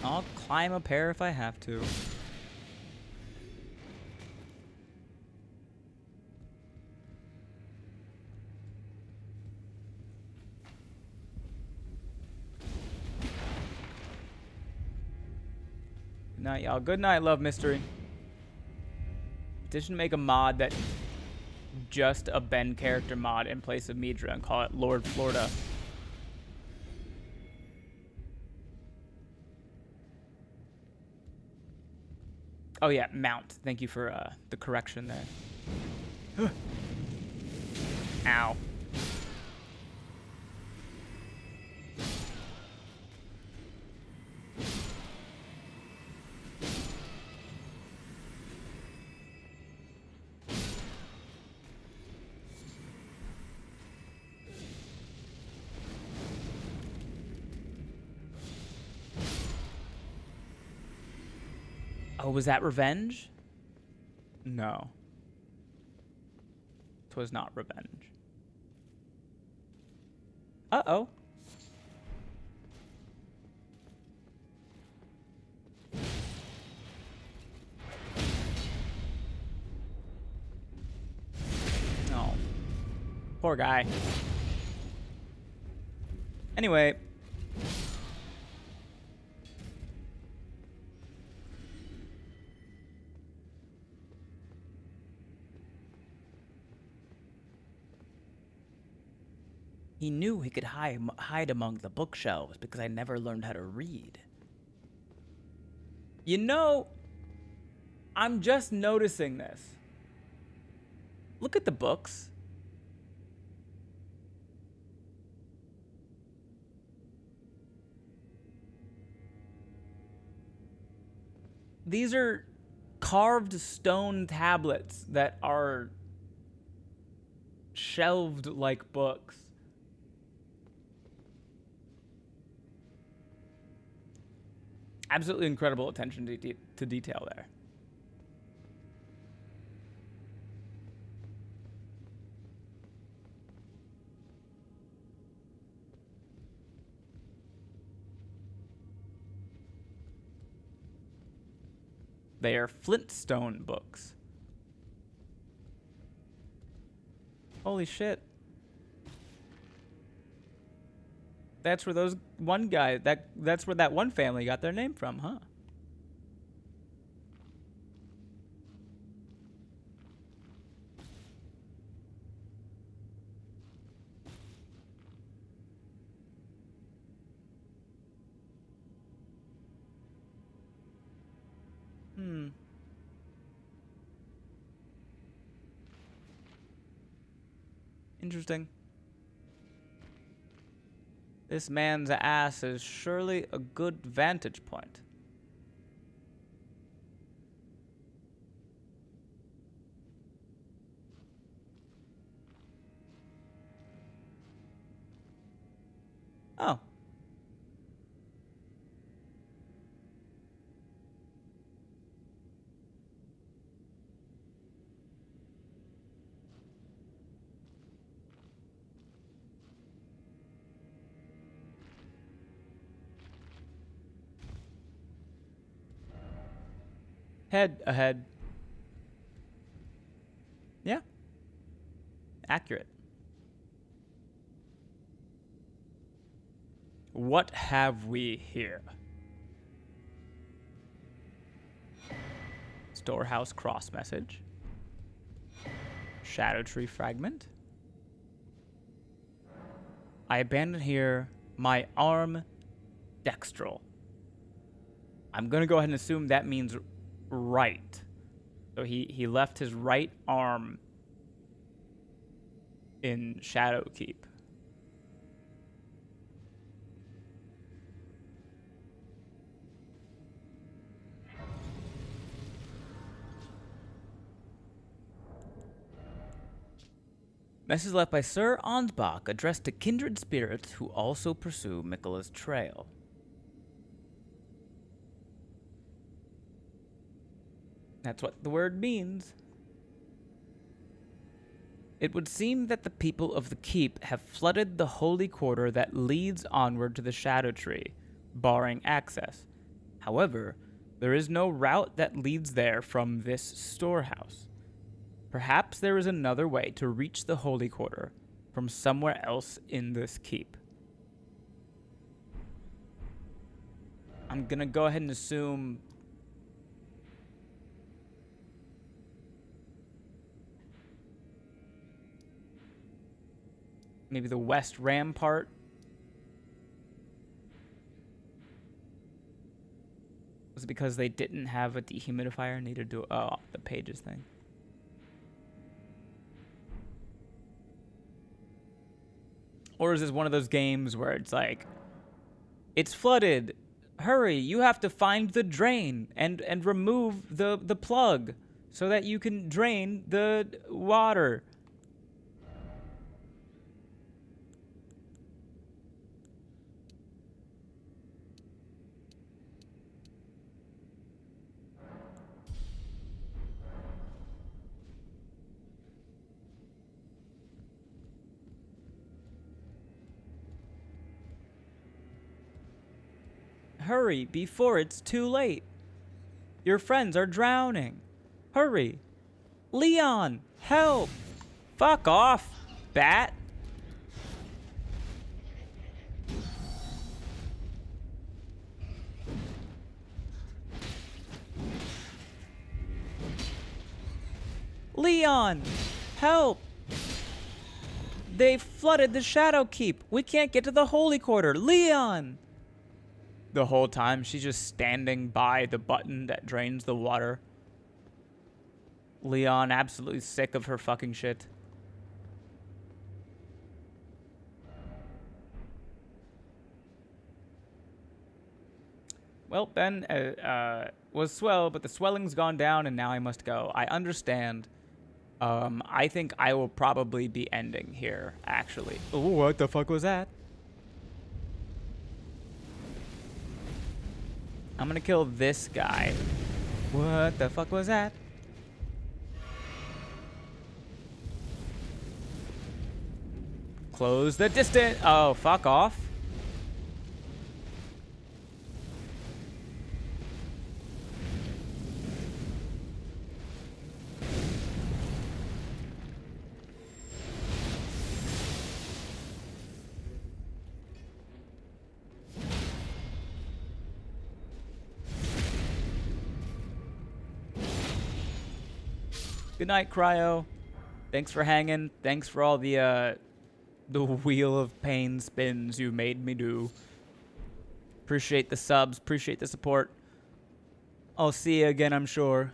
I'll climb a pair if I have to. Good night, y'all. Good night, Love Mystery. Petition to make a mod that just a Ben character mod in place of Midra and call it Lord Florida. Oh yeah, mount. Thank you for the correction there. Ow. Oh, was that revenge? No. 'Twas not revenge. Uh-oh. Oh. Poor guy. Anyway. He knew he could hide among the bookshelves because I never learned how to read. You know, I'm just noticing this. Look at the books. These are carved stone tablets that are shelved like books. Absolutely incredible attention to detail there. They are Flintstone books. Holy shit. That's where those one guy, that's where that one family got their name from, huh? Interesting. This man's ass is surely a good vantage point. Oh. Head ahead. Yeah. Accurate. What have we here? Storehouse cross message. Shadow tree fragment. I abandon here my arm dextral. I'm gonna go ahead and assume that means right. So he left his right arm in Shadowkeep. Message left by Sir Ansbach addressed to kindred spirits who also pursue Miquella's trail. That's what the word means. It would seem that the people of the keep have flooded the holy quarter that leads onward to the Shadow Tree, barring access. However, there is no route that leads there from this storehouse. Perhaps there is another way to reach the holy quarter from somewhere else in this keep. I'm gonna go ahead and assume maybe the west rampart. Was it because they didn't have a dehumidifier needed to the pages thing? Or is this one of those games where it's like, it's flooded, hurry, you have to find the drain and remove the plug so that you can drain the water. Hurry, before it's too late. Your friends are drowning. Hurry. Leon, help. Fuck off, bat. Leon, help. They flooded the Shadow Keep. We can't get to the Holy Quarter. Leon. the whole time. She's just standing by the button that drains the water. Leon, absolutely sick of her fucking shit. Well, Ben was swell, but the swelling's gone down and now I must go. I understand. I think I will probably be ending here, actually. Oh, what the fuck was that? I'm gonna kill this guy. What the fuck was that? Close the distance. Oh, fuck off. Good night, Cryo. Thanks for hanging. Thanks for all the wheel of pain spins you made me do. Appreciate the subs. Appreciate the support. I'll see you again, I'm sure.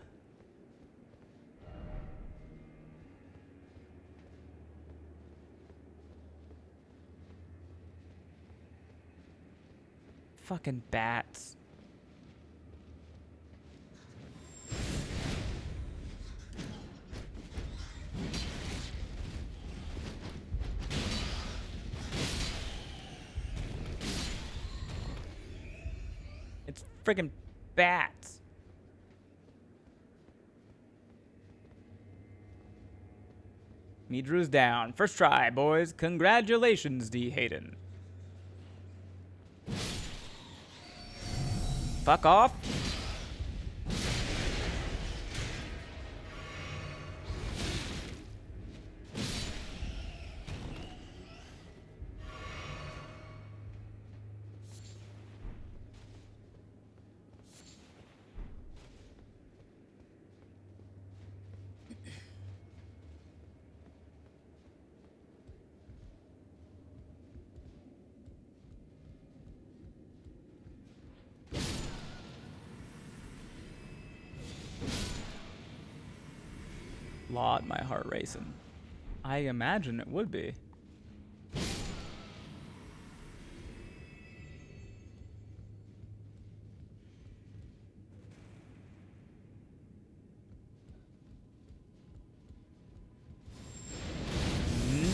Fucking bats. It's friggin' bats. Midra's down. First try, boys. Congratulations, D. Hayden. Fuck off. Lord, my heart racing. I imagine it would be.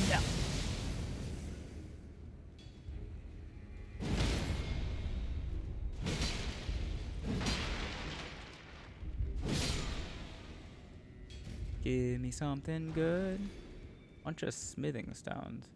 No. Give me something good. Bunch of smithing stones.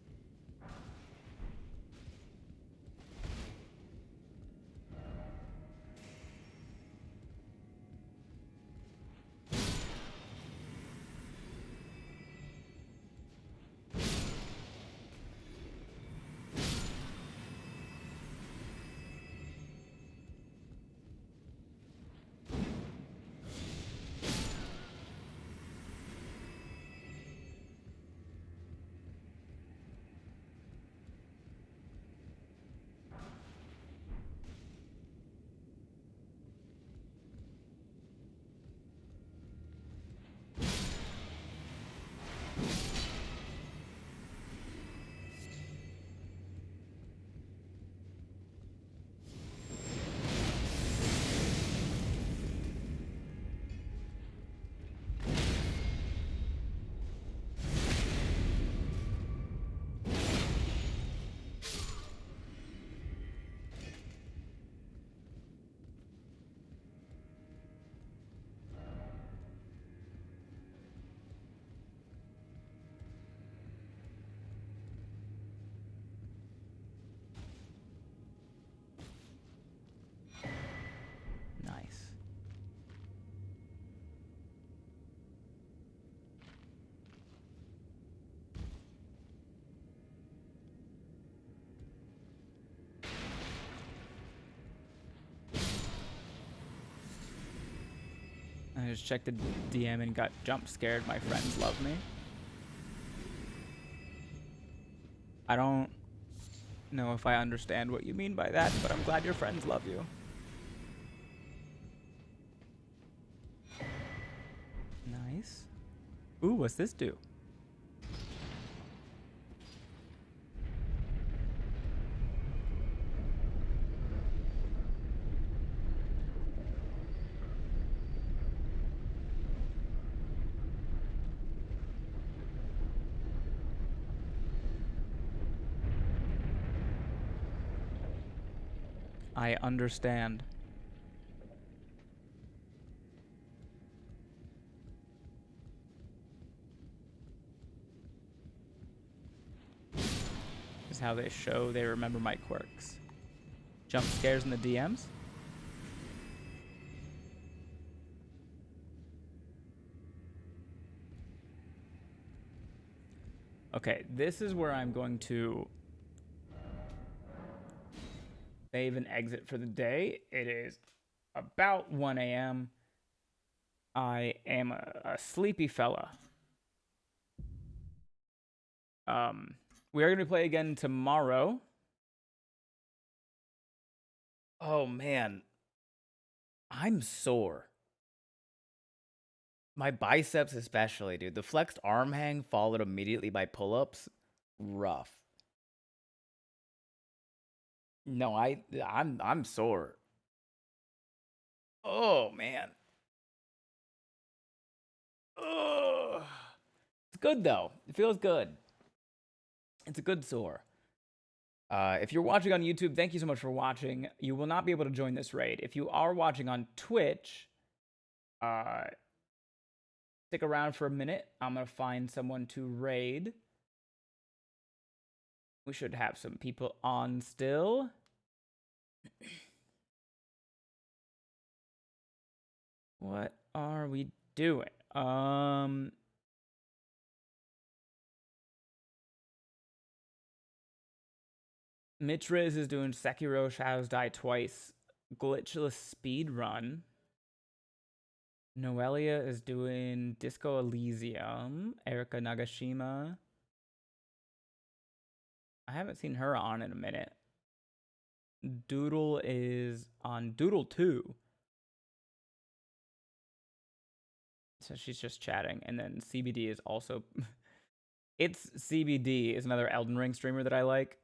Nice. I just checked the DM and got jump scared. My friends love me. I don't know if I understand what you mean by that, but I'm glad your friends love you. Nice. Ooh, what's this do? I understand. This is how they show they remember my quirks. Jump scares in the DMs? Okay, this is where I'm going to save and exit for the day. It is about 1 a.m. I am a sleepy fella. We are going to play again tomorrow. Oh, man. I'm sore. My biceps especially, dude. The flexed arm hang followed immediately by pull-ups. Rough. No, I'm sore. Oh, man. Ugh. It's good, though. It feels good. It's a good sore. If you're watching on YouTube, thank you so much for watching. You will not be able to join this raid. If you are watching on Twitch, stick around for a minute. I'm going to find someone to raid. We should have some people on still. What are we doing? Mitch Riz is doing Sekiro Shadows Die Twice glitchless speed run. Noelia is doing Disco Elysium. Erika Nagashima. I haven't seen her on in a minute. Doodle is on Doodle 2. So she's just chatting. And then CBD is also... It's CBD is another Elden Ring streamer that I like.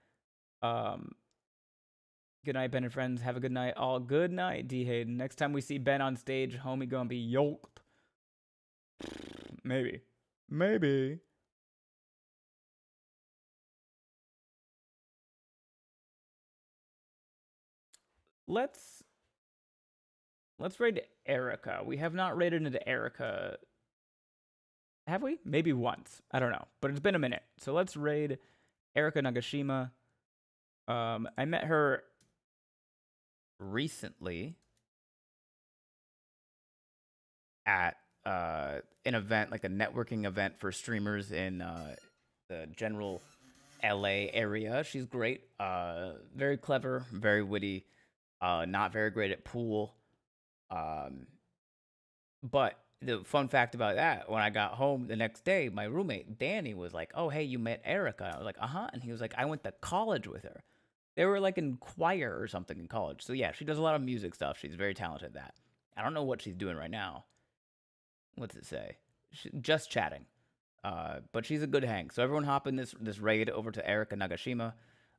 Good night, Ben and friends. Have a good night. All good night, D Hayden. Next time we see Ben on stage, homie gonna be yoked. Maybe. Maybe. Let's raid Erika. We have not raided into Erika. Have we? Maybe once. I don't know. But it's been a minute. So let's raid Erika Nagashima. I met her recently at an event, like a networking event for streamers in the general LA area. She's great. Very clever, very witty. Not very great at pool. But the fun fact about that, when I got home the next day, my roommate, Danny, was like, oh, hey, you met Erika. I was like, uh-huh. And he was like, I went to college with her. They were like in choir or something in college. So yeah, she does a lot of music stuff. She's very talented at that. I don't know what she's doing right now. What's it say? Just chatting. But she's a good hang. So everyone hop in this raid over to Erika Nagashima.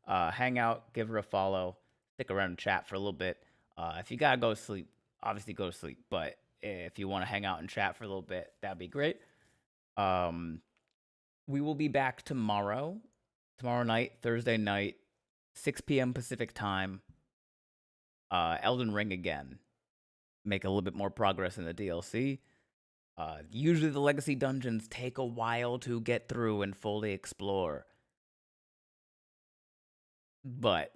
Hang out, give her a follow, stick around and chat for a little bit. If you gotta go to sleep, obviously go to sleep. But if you want to hang out and chat for a little bit, that'd be great. We will be back tomorrow night, Thursday night, 6 p.m. Pacific time. Elden Ring again. Make a little bit more progress in the DLC. Usually the legacy dungeons take a while to get through and fully explore. But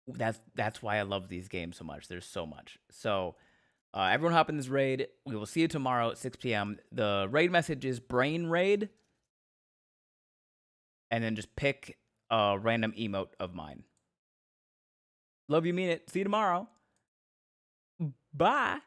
that's why I love these games so much. There's so much. So everyone hop in this raid. We will see you tomorrow at 6 p.m. The raid message is brain raid. And then just pick a random emote of mine. Love you, mean it. See you tomorrow. Bye.